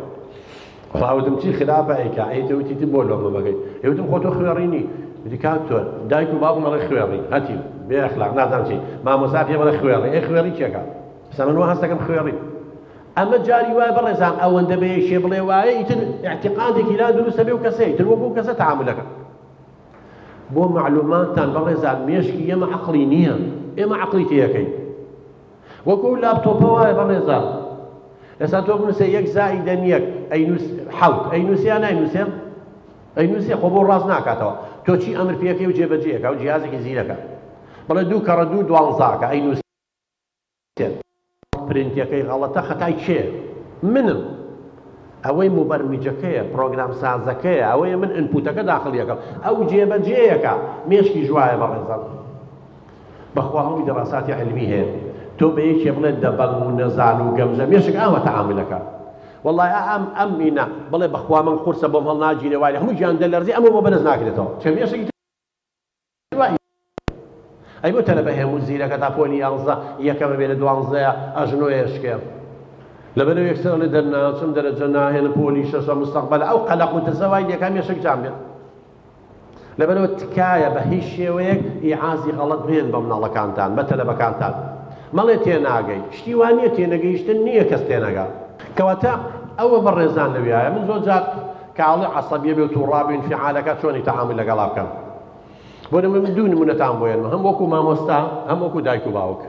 S2: وتم چی خراپە ئەیکا ئەیتە وتی بۆ لۆمە بەگەی ئێوتم خۆ تۆ خوێڕینی وتی کاک تۆ دایک و باوکم ئەڵێ خوێڕی هەتی بێ ئەخلاق نازانم چی مامۆستا پێم ئەڵێ خوێڕی ئەی خوێڕی چیەکە بەسە من وا هەست دەکەم خوێڕی ئەمە جاری وایە بەڕێزان ئەوەندە بە یەکشێ بڵێ وایە ئیتر اعتقادێکی لا دروستە بێ و کەسە ئیتر وەکو کەسە تەعاملەکە بۆ معلوماتان بەڕێزان مێشکی ئێمە عەقڵی نییە ئێمە عەقڵی تێیەکەین وەکو لاپتۆپە وایە بەڕێزان ئێستا تۆ بنووسێ 1 زائیدەن 1 حەوت ئەینووسیان ناینووسێ ئەینووسێ خۆ بۆ ڕاست ناکاتەوە تۆ چی ئەمر پێکەی و جێبەجێیەکە و جیهازێکی زیرەکە بەڵێ 2 کەڕە 2 12کە ئەینووسێ پرینتەکەی غەڵەتە خەتای کێ منم ئەوەی مبەرمیجەکەیە پرۆگرام سازەکەیە ئەوەیە من ئینپوتەکە داخڵیەکەم ئەو جێبەجێیەکە مێشکی جوایە بەڕێزان بەخوا هەمووی دەڕاساتی علمی هەیە تۆ بە یەکێ بڵێ دەبەڵ و نەزان و گەمژە مێشک ئاوە تەعاملەکە وەڵڵای ئەم مینە بڵێ بەخوا من قورسە بۆم هەڵناگیرێ وای هەموو گیان دەلەرزی ئەمە بۆ بەرز ناکرێتەوە چ مێشکی ئەی بۆ تەلە بە هێموو زیرەکە تا پۆلی 11 یەکەمە بێ لە 12 ئەژنۆ هێشکێ لەبەرەوە یەکسەر لێ دەرناچم دەرەجە ناهێنە پۆلی شەشە مستەقبەلە ئەو قەلەق و تەزەوای یەکەم مێشک جام بێت لەبەرەوە تکایە بە هیچ شێوەیەک ئیعازی غەڵەت بێن بە مناڵەکانتان بە تەلەبەکانتان مەڵێ تێناگەی شتی وان نییە تێنەگەیشتن نییە کەس تێنەگا کەواتە ئەوە بەڕێزان لەویایە من زۆر جار کاڵی عەسەبیە بێت و ڕابێ انفعالەکە چۆنی تەعامل لەگەڵا بکەم بۆ من دوو نمونەتان بۆیەنمە هەم وەکو مامۆستا هەم وەکو دایک و باوک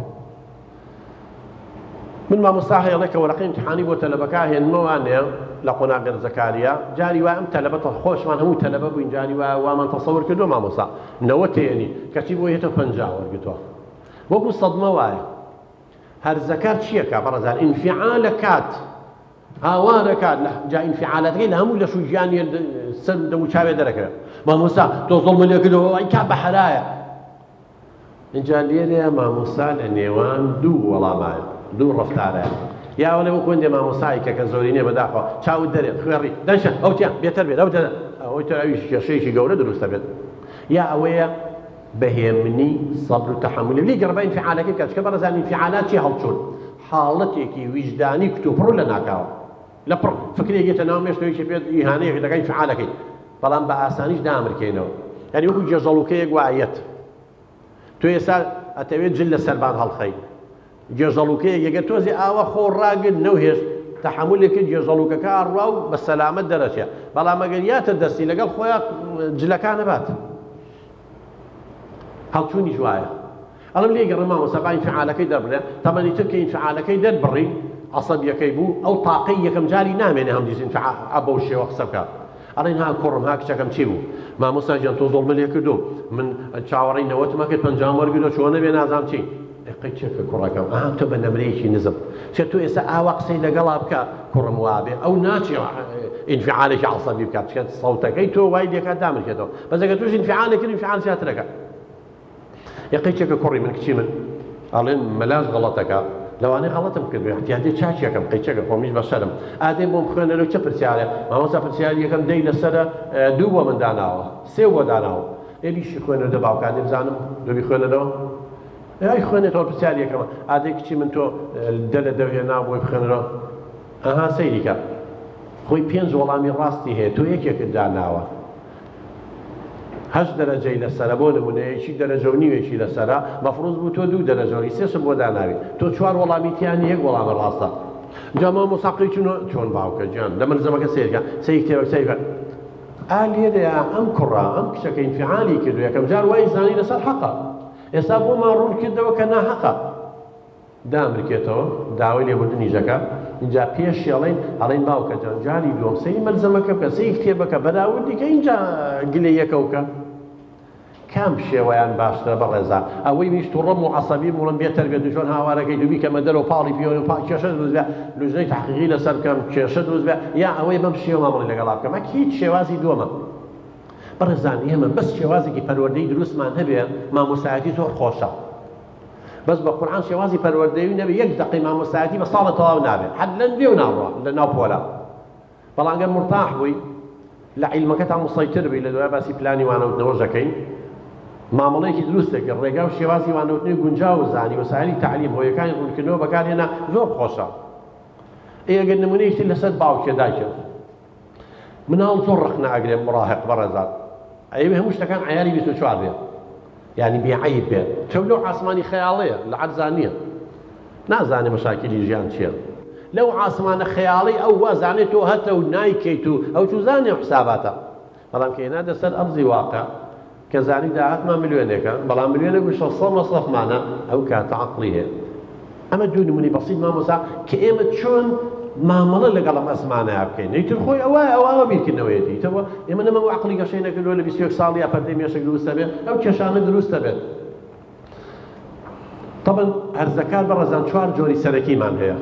S2: من مامۆستا هەیەڵێ کە وەرەقەی ئیمتیحانی بۆ تەلەبەکە هێنمەوانێ لە قۆناغێر زەکاریا جاری وای ئەم تەلەبەتە خۆشمان هەموو تەلەبە بووین جاری وای وامان تەسەوور کردو مامۆستا 90 تێنی کەچی بۆ هێتە 50 وەرگتووە وەکو سەدمە وایە هەر زەکار چیەکە بەڕێزان ئینفعالە کات هاوارە کات جا ئینفعالەتەکەی لە هەموو لە شوژیانی سەر دەمو چاوێ دەرەکەوێت مامۆستا تۆ زۆڵمە لێ کردەوە ئەی کا بە حەرایە اینجا لێرەیە مامۆستا لە نێوان دوو وەڵامایە دوو ڕەفتارەیە یا وەڵێ وەکو هەندێ مامۆستایەکە کە زۆری نییە بەداخەوە چاوت دەرێت خوێڕی دەنشە ئەو تیا بێتەر بێت ئەو ئەوەی تۆ ئەویش کێشەیەکی گەورە دروستە بێت یا ئەوەیە بەهێمنی سەبر و تەحەمولی لی گەڕبە ئینفعالەکەی بکات چکە بەڕێزان ئینفعالات چی هەڵچوون حاڵەتێکی ویجدانی کتوپڕ لە ناکاوە لە پڕ فکرێک یێتە ناو مێشتەوەیکی پێت ئیهانەیەک دەکەی ئینفعالەکەی بەڵام بە ئاسانیش دامرکەینەوە یعنی وەکو جێژەڵوکەیەک وایەت تۆ ئێستا ئەتەوێت جل لە سەربان هەڵخەی جێژەڵوکەیەک ئەگەر تۆزی ئاوە خۆڕاگرت نەوهێشت تەحەمولێکی جێژەڵوکەکە ئەڕوا و بە سەلامەت دەرەچێت بەڵام ئەگەر یاتە دەستی لەگەڵ خۆیان جلەکان نەبات هەڵچوونی جوایە ئەڵم لێ گەڕێ مامۆستا با ئینفعالەکەی دەربڕێ تەمەنی تر کە ئینفعالەکەی دەربڕی عەسەبیەکەی بوو ئەو تاقەی یەکەم جاری نامێنێ هەم دیز ئینفعال بەو شێوە قسە بکات ئەڵێن ها کوڕم ها کچەکەم چی بوو مامۆستا گیان تۆ زۆڵمە لێ کردوم من چاوەڕێی نەوەتمە کرد پەنجام وەرگرتەوە چۆنە بێ نازانم چی قەی چێکە کوڕەکەم تۆ بە نەمرەیەکی نزم چێ تۆ ئێستا ئاوا قسەی لەگەڵا بکە کوڕم وابێ ئەو ناچێ ئینفعالێکی عەسەبی بکات چکە سەوتەکەی تۆ وای لێکات دامرکێتەوە بەس ئەگەر توش ئینفعالێک کرد ئینفعال زیاترەکە قەی چێکە کوڕی من کچی من ئەڵێن مەلاش غەڵەتەکە لەوانەیە غەڵەتم کردوێ احتیاطی چاچیەکەم قەیچەکە خۆمیش بەشەرم ئادەی بۆم بخوێنەرەوە چه پرسیارێ مامۆستا پرسیاری یەکەم دەی لەسەرە دوو بۆ من داناوە سێ بۆ داناوە ئێبیشی خوێنەرە باوکانی بزانم دوبی خوێنەرەوە ئەی خوێنێتەوە پرسیاری یەکەمە ئادەی کچی من تۆ دە لە دەوێنا بۆی بخوێنەرەوە ئەها سەیریکە خۆی پێنج وەڵامی ڕاستی هەیە تۆ یەکێکت داناوە 8 دەرەجەی لەسەرە بۆ نمونەیەکی دەرەجە و نیوێکی لەسەرە مەفروض بوو تۆ 2 دەرەجەوەی سێشم بۆ داناوی تۆ 4 وەڵامی تیانی یەک وەڵامە ڕاستە جا مامۆساقی چۆن باوکە گیان لە مەلزەمەکە سیرکە سەی کتێوە سەیکە لێرەیە ئەم کوڕە ئەم کچەکە ئینفعالی کردو یەکەم جار وای زانی لەسەر حەقە ئێستا بۆمان ڕوون کردەوە کە ناحەقە دامرکێتەوە داوای لێبوردنی ژەکە اینجا پێشیاڵین ئەڵێن باوکە جان جاری دووەم سەی مەلزەمەکە بکە سەی کتێبەکە بەراوردی کە اینجا گلێ یەکەوکە کام شێوەیان باشترە بەڕێزان ئەوەی میشت و ڕەم و عەسەبی بڵم بێتەر بێت چۆن هاوارەکەی دووبی کە مەدەر و پاڵی پیۆن و کێشە دروست بێ لوژنەی تحقیقی لەسەر بکەم کێشە دروست بێ یا ئەوەی بەم شێوە مامەڵی لەگەڵا بکەم هیچ شێوازی دووەمە بەڕێزان ئێمە بەس شێوازێکی پەروەردەی دروستمان هەبێ مامۆسایەتی زۆر خۆشە بەس بە قورئان شێوازی پەروەردەیی نەبێ یەک دقی مامۆسایەتی بە ساڵە تەواو نابێت حەد لە نوێ و ناڕوا لە ناو پۆلە بەڵام ئەگەر مرتاح بووی لە عیلمەکەتان مسەیتر بی لە دوای باسی پلانی وانەوتنەوە ژەکەین مامەڵەیەکی دروستێکە ڕێگا و شێوازی وانەوتنی گونجاو و زانی وەسایلی تعلیم هۆیەکانی ڕوونکردنەوە بەکارهێنا زۆر خۆشە ئەگەر نمونەیەکی لەسەر باوکێ دایکە مناڵ زۆر ڕق ناگرێت مڕاهق بەڕێزان ئەوێ هەموو شتەکان عیاری 24 بێت یعنی بێعەیب بێت تۆ لەو عاسمانی خەیاڵەیە لە عەرزان نییە نازانێ مەشاکلی ژیان چییە لەو عاسمانە خەیاڵی ئەو وازانێت تۆ هەتە و نایکەیت و ئەو چوزانێ حساباتە بەڵام کە هێنادە سەر ئەرزی واقع کە زانی داهاتمان ملیۆنێکە بەڵام ملیۆنێک و 600 مەسەفمانە ئەو کاتە عەقڵی هەیە ئەمە دوو نمونەی بەسیط مامۆستا کە ئێمە چۆن مامەڵە لەگەڵ ئەم ئەزمانەیە بکەین ئیتر خۆی ئەوە بیرکردنەوەیەتی تەوە ئێمە نەمە و عەقڵی گەشەی نەکردووە لە 21 ساڵی یا پەردەی مێشک دروستە بێت ئەو کێشانە دروستە بێت طبعا هەرزەکار بەڕێزان 4 جۆری سەرەکیمان هەیە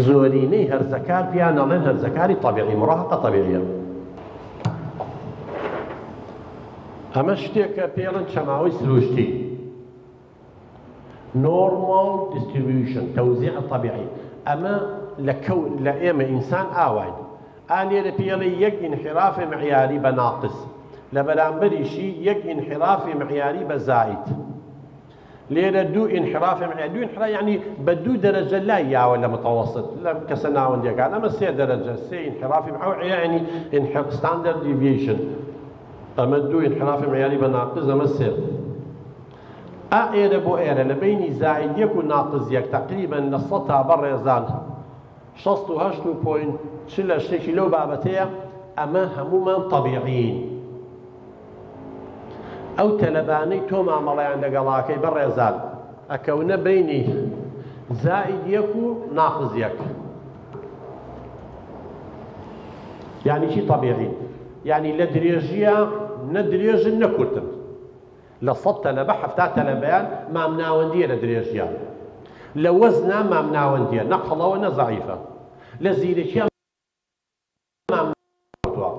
S2: زۆرینەی هەرزەکار پیان ئەڵێن هەرزەکاری طەبیعی مڕاهقە طەبیعیە ئەمە شتێکە پێڵن چەماوەی سروشتی normal distribution توزيع طبيعي أما لإيمة إنسان آوين لێرە پێڵێ یەک انحراف معیاری بە ناقص لە بەرامبەریشی یەک انحراف معیاری بە زائد لێرە دوو انحراف معیاری دوو انحراف يعني بە 2 دەرەجە لای یاوە لە متوسط لە کەسە ناوەندیەکان ئەمە 3 دەرەجە 3 انحراف معیاری يعني standard deviation ئەمە 2 انحراف معیاری بە ناقص ئەمە 3 ئێرە بۆ ئێرە لە بینی زائد یەک و ناقص یەک تقریبا لە 100 تا بەڕێزان 68.4 لە شتێکی لەو بابەتەیە ئەمە هەمومان طەبیعین ئەو تەلەبانەی تۆ مامەڵەیان لەگەڵاکەی بەڕێزان ئەکەونە بینی زائد یەک و ناقص یەک یعنی چی طەبیعین یعنی لە درێژیە نە درێژن نە کورتن لە 100 تەلەبە 70 تەلەبەیان مامناوەندیە لە درێژیان لە وەزنا مامناوەندیە نە قەڵەوە نە زەعیفە لە زیرەکیان مامناوەندوە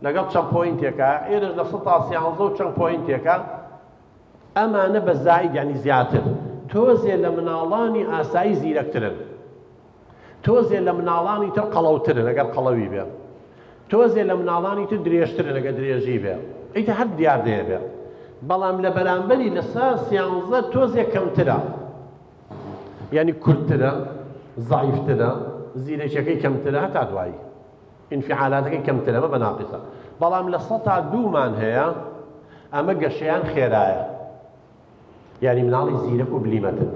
S2: لەگەڵ چەند پۆینتێکە ئێرەش لە 100 تا 13 و چەند پۆینتێکە ئەمانە بە زائد یعنی زیاتر تۆزێ لە مناڵانی ئاسایی زیرەکترن تۆزێ لە مناڵانی تر قەڵەوترن ئەگەر قەڵەوی بێ تۆزێ لە مناڵانی تر درێژترن ئەگەر درێژی بێ ئیتر هەر دیار دەیە بێ بەڵام لە بەرامبەری لەسەر 13 تۆزێ کەمترە یعنی کورتترە زەعیفترە زیرەکیەکەی کەمترە هەتا دوایی انفعالاتەکەی کەمترە ئەمە بە ناقیسە بەڵام لە 100 تا 2 مان هەیە ئەمە گەشەیان خێرایە یعنی مناڵی زیرەک و بلیمەتن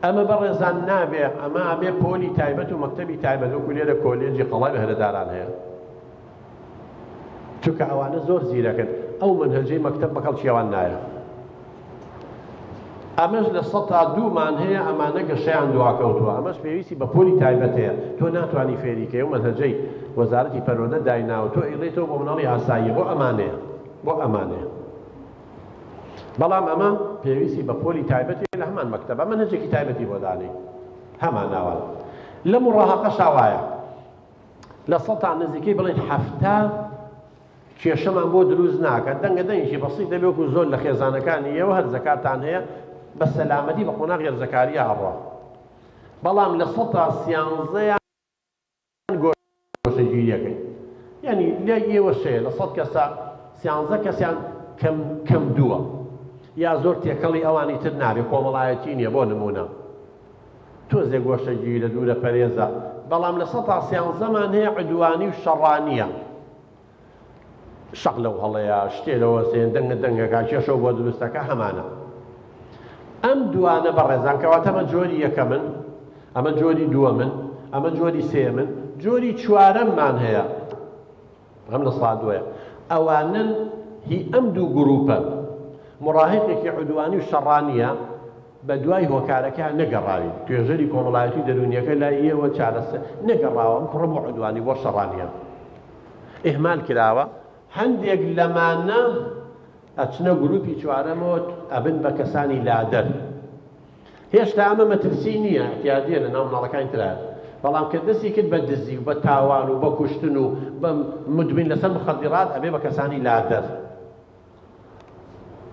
S2: ئەمە بەڕێزان نابێ ئەمە ئەبێ پۆلی تایبەت و مەکتەبی تایبەت وەکو لێرە کۆلێجی قەڵای بەهرەداران هەیە چونکە ئەوانە زۆر زیرەکن ئەو منهەجەی مەکتەب بەکەڵ چیاوان نایە ئەمەش لە 102مان هەیە ئەمانە گەشەیان دواکەوتووە ئەمەش پێویستی بە پۆلی تایبەت هەیە تۆ ناتوانانی فێریکەی و مەنهەجەی وەزارەتی پەروەردە دایناوە تۆ ئیڵێتەوە بۆ مناڵی ئاسایی بۆ ئەمانەیە بەڵام ئەمە پێویستی بە پۆلی تایبەتی لە هەمان مەکتەبە مەنهەجێکی تایبەتی بۆ دانێ هەمان ناوان لە مڕاهەقەشا وایە لە 100 نزیکەی بڵێن 70 کێشەمان بۆ دروست ناکات دەنگە دەنگیشی بەسیط دەبێت و زۆر لە خێزانەکانی ئێوە هەر زەکاتان هەیە بە سەلامەتی بە قۆناغ غێرزەکاریە هەڕوا بەڵام لە 113 گۆشەگیریەکەی یعنی لێ ئێوە شەیە لە 100 کەسە 13 کەسیان کەم دووە یا زۆر تێکەڵی ئەوانی تر نابێ کۆمەڵایەتی نییە بۆ نمونە تۆزێ گۆشەگیری لە دوورە پەرێزە بەڵام لە 113مان هەیە عدوانی و شەڕانیە شەق لەو هەڵەیە شتێ لەوە سێن دەنگەکە کێشەو بۆ دروستەکە هەمانە ئەم دوانە بەڕێزان کەواتە ئەمە جۆری یەکەمن ئەمە جۆری دووەمن ئەمە جۆری سێمن جۆری چوارەممان هەیە ئەم لە سادوەیە ئەوانن هی ئەم دوو گروپە مڕاهقێکی عدوانی و شەڕانیە بە دوای هۆکارەکە نەگەڕاوی توێژەری کۆمەڵایەتی دەرونیەکە لای ئێوە چارەسە نەگەڕاوە ئەم کوڕە بۆ عدوانی بۆ شەڕانیە ئیهمال کراوە هەندێک لەمانە ئەچنە گروپی چوارەمەوە ئەبن بە کەسانی لادەر هێشتا ئەمە مەترسی نییە احتیاجیە لە ناو منداڵەکانی ترە بەڵام کە دەستی کرد بە دزی و بە تاوان و بە کوشتن و بە مدمین لەسەر مخدرات ئەبێ بە کەسانی لادەر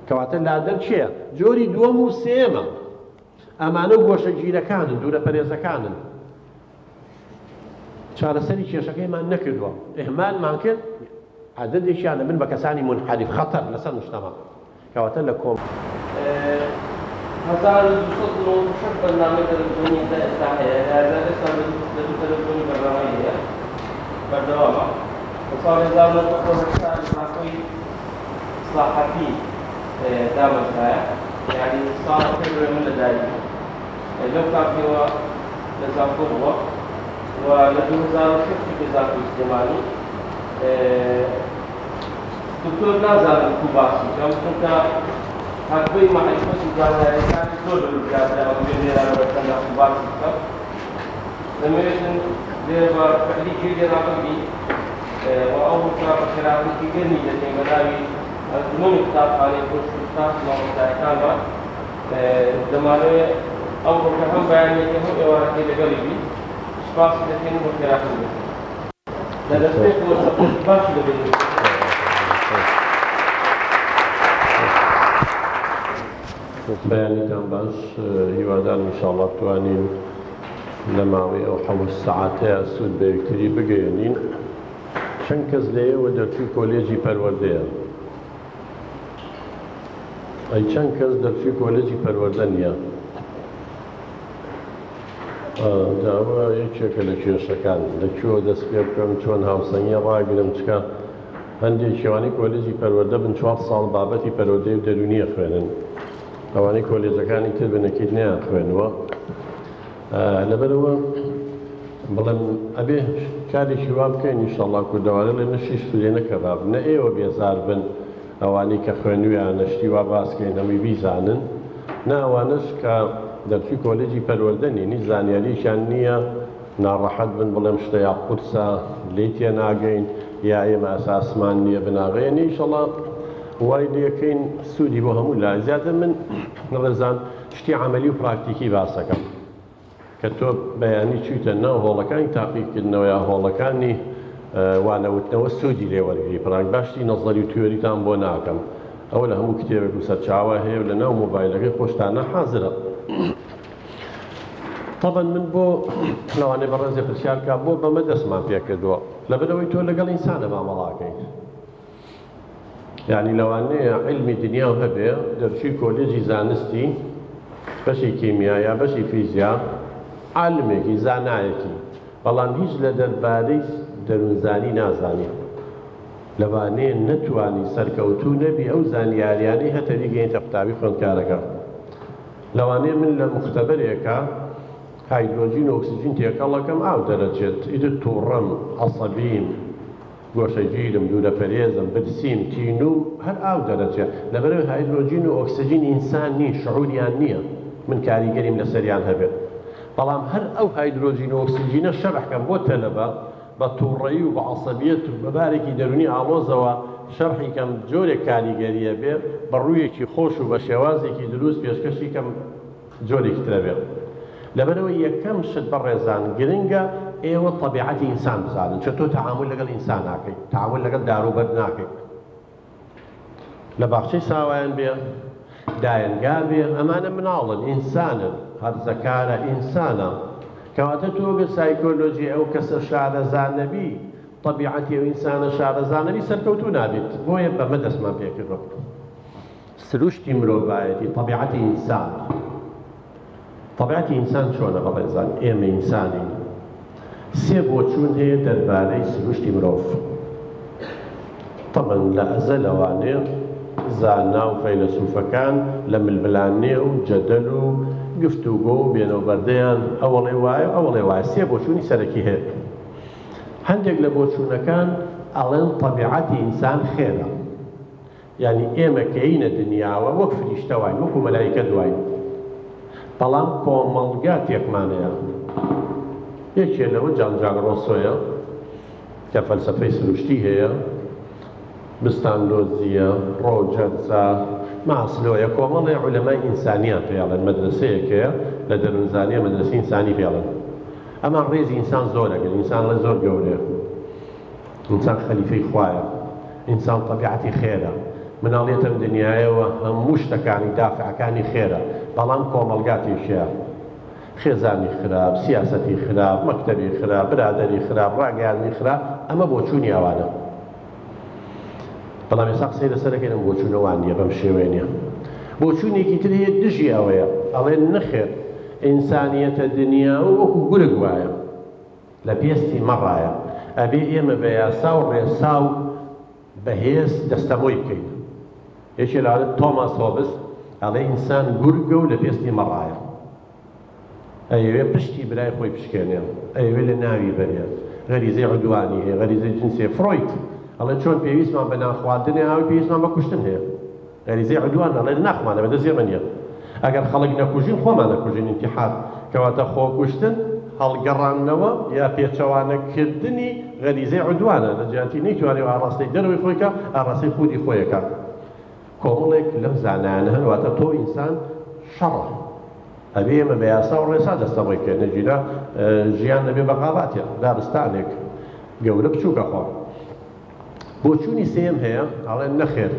S2: کەواتە لادەر چییە؟ جۆری دووەم و سێمە ئەمانە گۆشەگیرەکانن دوورە پەرێزەکانن چارەسەری کێشەکەیمان نەکردووە ئیهمالمان کرد عددێکیان دەبن بە کەسانی منحەریف خەتەر لەسەر مجتەمە کەواتە لە کۆم
S1: 1296 بەرنامەی تەلەڤیزیۆنی ئێستا هەیە ئێستا لە دوو تەلەڤیزیۆنی بەرنامەی هەیە بەردەوامە لە ساڵی 1980 لەساکۆی ئیسلاحاتی دامەزرایە یعنی ساڵەکەی دوێ من لەدایکی لەو کاتێوە لە زانکۆ بووە و لە 2006 بێزارکۆی سلێمانی دکتۆر نازانم کو باسی کەم چونکە هەربەی مەحیفەتی زانایەکانی زۆر دروستکرا ئەو وێنێرانە بەچەندە کو باسی بکەم دەمەوێتن لێ بە فەعلیکی لێراببی و ئەو خێراتێکی گەرمی دەدەین بە ناوی ئەنجومەنی قوتابخانەی کورسستان مامۆستایەکانمان دەمانەوێت ئەو ڕۆژە هەم بەیانیەکە هەم ئێوارەکەی لەگەڵی بین سوپاسی دەکەین بۆ خێراتی دەکەین لە دەستپێک وەسەپۆرتی باشی دەبێت
S2: بەیانیتان باش هیوادارم ئینشاڵڵا بتوانین لە ماوەی ئەو 7 سەعاتەیە سوود بە یەکتری بگەیەنین چەند کەس لێیەوە دەرچووی کۆلێجی پەروەردەیە ئەی چەند کەس دەرچووی کۆلێجی پەروەردە نییە داوە یەکێکە لە کێشەکان لەکوێوە دەست پێ بکەم چۆن هاوسەنگی ڕاگرم چکە هەندێک شێوانی کۆلێجی پەروەردە بن 4 ساڵ بابەتی پەروەردەی و دەرونیە خوێنن ئەوانەی کۆلێجەکانی تر بنەکەیت نیان خوێنوە لەبەرەوە بڵێم ئەبێ کارێکی وا بکەین ئینشاڵڵا کوردەوارە لە نەشی سوورێ نەکەباب نە ئێوە بێزار بن ئەوانەی کە خوێنویان نەشتی وا باسکەین ئەوەی بیزانن نا ئەوانەش کە دەرچووی کۆلێجی پەروەردە نینی زانیاریشان نییە ناڕەحەت بن بڵێم شتە یا قورسە لێی تێ ناگەین یا ئێمە ئەساسمان نییە بناغێنی ئینشاڵڵا وای لەکەین سوودی بۆ هەموو لای زیاتر من ڕێزان شتی عملی و پراکتیکی باسەکەم کە تۆ بەیانی چوویتە ناو هۆڵەکانی تاقیکردنەوە یا هۆڵەکانی وانەوتنەوە سوودی لێ وەرگری پڕنگ باشتی نەزەری و توێریتان بۆ ناکەم ئەوە لە هەموو کتێبێک و سەرچاوە هەیە و لە ناو مۆبایلەکەی خۆشتانە حازرە طبعا من بۆ لەوانەیە بەڕێزێ پرسیارکە بۆ بەمە دەستمان پێکردووە لەبەرەوەی تۆ لەگەڵ ئینسانە مامەڵاکەیت یعنی لەوانەیە علمی دنیا هەبێ دەرچووی کۆلێجی زانستی بەشی کیمیا یا بەشی فیزیا عالمێکی زانایەکی بەڵام هیچ لە دەربارەی دەروونزانی نازانی لەوانەیە نەتوانی سەرکەوتوو نەبی ئەو زانیاریانەی هەتەری گەیەنتە قوتابی خوێندکارەکە لەوانەیە من لە مختبەرێکە هایدرۆجین و ئۆکسیجین تێکەڵەکەم ئاو دەرەچێت ئیتر تووڕەم عەسەبیم گۆشەگیرم دوورە پەرێزم برسیم تین و هەر ئاو دەرەچێت لەبەرەوەی هایدرۆجین و ئۆکسجین ئینسان نین شعوریان نییە من کاریگەریم لەسەریان هەبێت بەڵام هەر ئەو هایدرۆجین و ئۆکسجینە شەرحکەم بۆ تەلەبە بە تووڕەیی و بە عەسەبیەت و بەبارێکی دەرونی ئاڵۆزەوە شەرحی کەم جۆرێک کاریگەریە بێ بە ڕوویەکی خۆش و بە شێوازێکی دروست پێشکەشی کەم جۆرێکی ترە بێت لەبەرەوە یەکەم شت بەڕێزان گرنگە ئێوە طبیعەتی ئینسان بزانن چۆن تۆ تەعامل لەگەڵ ئینسان ناکەیت تەعامل لەگەڵ داروبەر ناکەیت لە باخچەی ساوایان بێ دایەنگا بێ ئەمانە مناڵن ئینسانن هەرزەکارە ئینسانە کەواتە تۆ بە سایکۆلۆژی ئەو کەسە شارەزانەبی طبیعەتی ئەو ئینسانە شارەزانەبی سەرکەوتوو نابێت بۆیە بەمە دەستمان پێکردوە سروشتی مرۆڤایەتی طبیعەتی ئینسان طبیعەتی ئینسان چۆنە بەڕێزان ئێمە ئینسانین سێ بۆچوون هەیە دەربارەی سروشتی مرۆڤ طبعا لە ئەزەلەوانێ زانا و فەیلسوفەکان لە ململانێ و جەدەل و گفتوگۆ و بێنەوبەردەیان ئەوڵێ وایە سێ بۆچوونی سەرەکی هەیە هەندێک لە بۆچوونەکان ئەڵێن طبیعەتی ئینسان خێرە یعنی ئێمە کەینە دنیاوە وەک فریشتە واین وەکو مەلایکە دوایین بەڵام کۆمەڵگا تێکمانەیە یەکێ لەوە جان ژاک ڕۆسۆیە کە فەلسەفەی سروشتی هەیە بستاندۆزیە ڕۆجەرزە ماسلۆیە کۆمەڵی عولەمای ئینسانیان پێڵێن مەدرسەیەکەیە لە دەروونزانیە مەدرسەی ئینسانی پێڵێن ئەمان ڕێزی ئینسان زۆرەگەن ئینسان لە زۆر گەورەیە ئینسان خەلیفەی خوایە ئینسان طبیعەتی خێرە مناڵێتم دنیایەوە هەموو شتەکانی دافعەکانی خێرە بەڵام کۆمەڵگاتیشیە خێزانی خراپ سیاسەتی خراپ مەکتەبی خراپ برادەری خراپ ڕاگەیاندنی خراپ ئەمە بۆچوونی ئەوانە بەڵام ێستا قسەی لەسەرەکەین بۆچوونەوان نییە بەم شێوەیە نییە بۆچوونێکی تر هەیە دژی ئەوەیە ئەڵێن نەخێر ئینسانیەتە دنیاوە وەکو گورگ وایە لە پێستی مەڕایە ئەبێ ئێمە بە یاسا و ڕێسا و بەهێز دەستەمۆی بکەین یەکێ لەوانە تۆماس هۆبس ئەڵێ ئینسان گورگە و لە پێستی مەڕایە ئەیەوێ پشتی برای خۆی پشکێنێ ئەیەوێ لە ناوی بەرێ غەریزەی عودوانی هەیە غەریزەی جنسیە فڕۆید ئەڵێ چۆن پێویستمان بە ناخواردنێ ئاوی پێویستمان بە کوشتن هەیە غەریزەی عودوان ئەڵێ ناخمانە بە دەست ئێمە نییە ئەگەر خەڵک نەکوژین خۆمان نەکوژین ئینتیحار کەواتە خۆکوشتن هەڵگەڕانەوە یا پێچەوانەکردنی غەریزەی عودوانە لە جیاتی نەیتوانێت ئاڕاستەی دەرەوەی خۆیکە ئاڕاستەی خودی خۆیەکە کۆمەڵێک لەم زانانە هەن واتە تۆ ئینسان شەڕە ئەبێ ئێمە بە یاسا و ڕێسا دەستەمۆی بکەین نەجیرە ژیان نەبێ بەقاڵاتێ دارستانێک گەورە بچووکە خۆ بۆچوونی سێم هەیە ئەڵێن نەخێر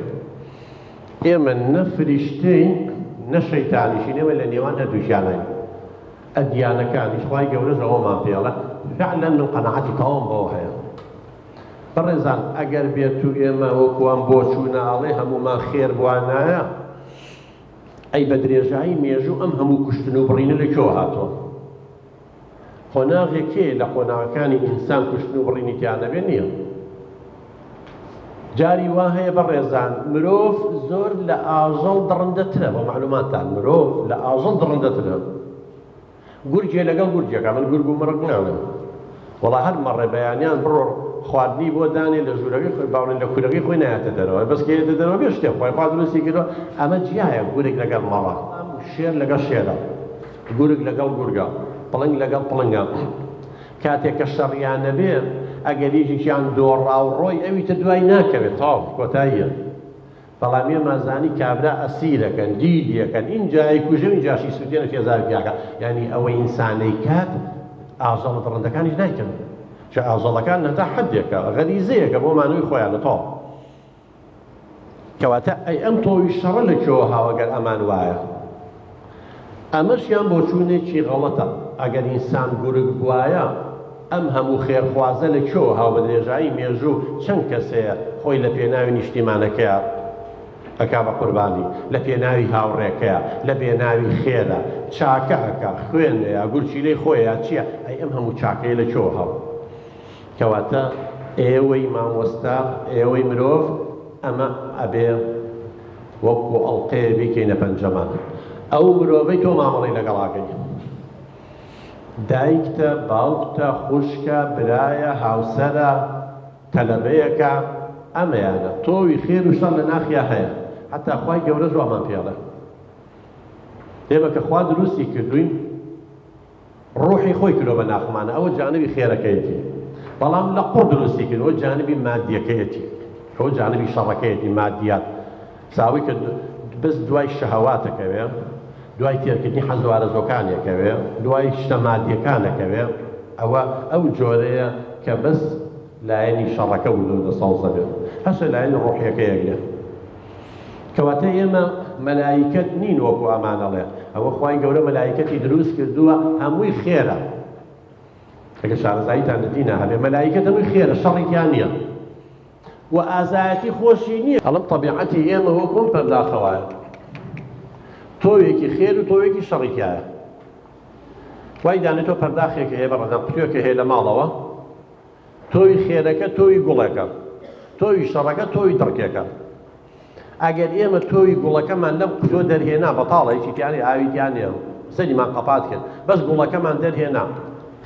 S2: ئێمە نە فریشتەی نە شەیتانیشین ئێمە لە نێوان هەردووشیانین ئەدیانەکانیش خوای گەورەش ئەوەمان پێڵە فعلا من قەنەعەتی تەواوم بەوە هەیە بەڕێزان ئەگەر بێت و ئێمە وەکوان بۆچوونە ئاڵێ هەمومان خێر بوانایە ئەی بە درێژایی مێژوو ئەم هەموو کوشتن و بڕینە لەکوێوە هاتووە قۆناغێکێ لە قۆناغەکانی ئینسان کوشتن و بڕینی تیانەبێ نییە جاری وا هەیە بەڕێزان مرۆڤ زۆر لە ئاژەڵ دڕندەترە بۆ معلوماتان مرۆڤ لە ئاژەڵ دڕندەترە گورجێ لەگەڵ گورجێکە من گورگ و مڕک ناوێم وەڵا هەر مەڕێ بەیانیان بڕۆ خواردنی بۆ دانێ لە ژوورەکەی خۆی باوڵێن لە کورەکەی خۆی نایەتە دەرەوە بەس کە هێتە دەرەوە بێ شتێک خۆی خوا دروستی کردەوە ئەمە جیایە گورێک لەگەڵ مەڕە شێر لەگەڵ شێرە گورگ لەگەڵ گورگە پڵنگ لەگەڵ پڵنگە کاتێک کە شەڕیان نەبێ ئەگەر هیچیان دۆڕا و ڕۆی ئەویتە دوای ناکەوێت تاو کۆتاییە بەڵام ئێمەزانی کابرا ئەسیرەکەن دیدیەکەن اینجای کوژە و اینجاشی سوودێنە فێزارگیاکە یعنی ئەوەی ئینسانەی کات ئاژەڵە دڕندەکانیش نایکەن چه ئاژەڵەکان نەتا حەدێکە غەریزەیەکە بۆ مانەوەی خۆیانە تاو کەواتە ئەی ئەم تۆوی شەڕە لەکوێوە هاوەگەر ئەمان وایە ئەمەشیان بۆچوونێکی غەڵەتە ئەگەر ئینسان گورگ بوایە ئەم هەموو خێرخوازە لەکوێوە هاو بە درێژایی مێژوو چەند کەسەیە خۆی لە پێناوی نیشتیمانەکەیە ئەکا بە قوربانی لە پێناوی هاوڕێکەیە لە پێناوی خێرە چاکە ئەکا خوێنەیە گورچیلەی خۆیە چییە ئەی ئەم هەموو چاکەیە لەکوێوە هاو کەواتە ئێوەی مامۆستا ئێوەی مرۆڤ ئەمە ئەبێ وەکو ئەڵقەیە بیکەینە پەنجەمان ئەو مرۆڤەی تۆ مامەڵەی لەگەڵاکەی دایکتە باوکتە خوشکە برایە هاوسەرە تەلەبەیەکە ئەمەیانە تۆوی خێر و شەڕ لە ناخیا هەیە حتا خوای گەورە جوابمان پێڵێ ئێمە کە خوا دروستی کردوین ڕوحی خۆی کردەوە بە ناخمانە ئەوە جانبی خێرەکەیەتی بەڵام لە قوڕ دروستی کردەوە جانبی مادیەکەیەتی ئەوە جانبی شەڕەکەیەتی مادیات ساوی کە بەس دوای شەهەواتەکەوێ دوای تێرکردنی حەز و ئارەزۆکانێکەوێ دوای شتە مادیەکانەکەوێ ئەوە ئەو جۆرەیە کە بەس لایەنی شەڕەکە و دەسەڵزە بێت هەسە لایەنی ڕوحیەکەیەکێ کەواتە ئێمە مەلایکەت نین وەکو ئەمانەڵێ ئەوە خوای گەورە مەلایکەتی دروست کردووە هەمووی خێرە ئەگە شارەزاییتان لەدینە هەبێ مەلایکەت هەمووی خێرە شەڕێکیان نییە و ئازایەتی خۆشی نییە ئەڵم طەبیعەتی ئێمە وەکوم پەرداخەوایە تۆوێکی خێر و تۆوێکی شەڕێکیایە وای دانێتەوە پەرداخێکە هەیە بەڕەدەم پتوێکە هەیە لە ماڵەوە تۆوی خێرەکە تۆوی گوڵەکە تۆوی شەڕەکە تۆوی دڕکێکە ئەگەر ئێمە تۆوی گوڵەکەمان لەم قوتۆ دەرهێنا بەتاڵە هیچی تیانی ئاویتیان نیە سەریمان قەپات کرد بەس گوڵەکەمان دەرهێنا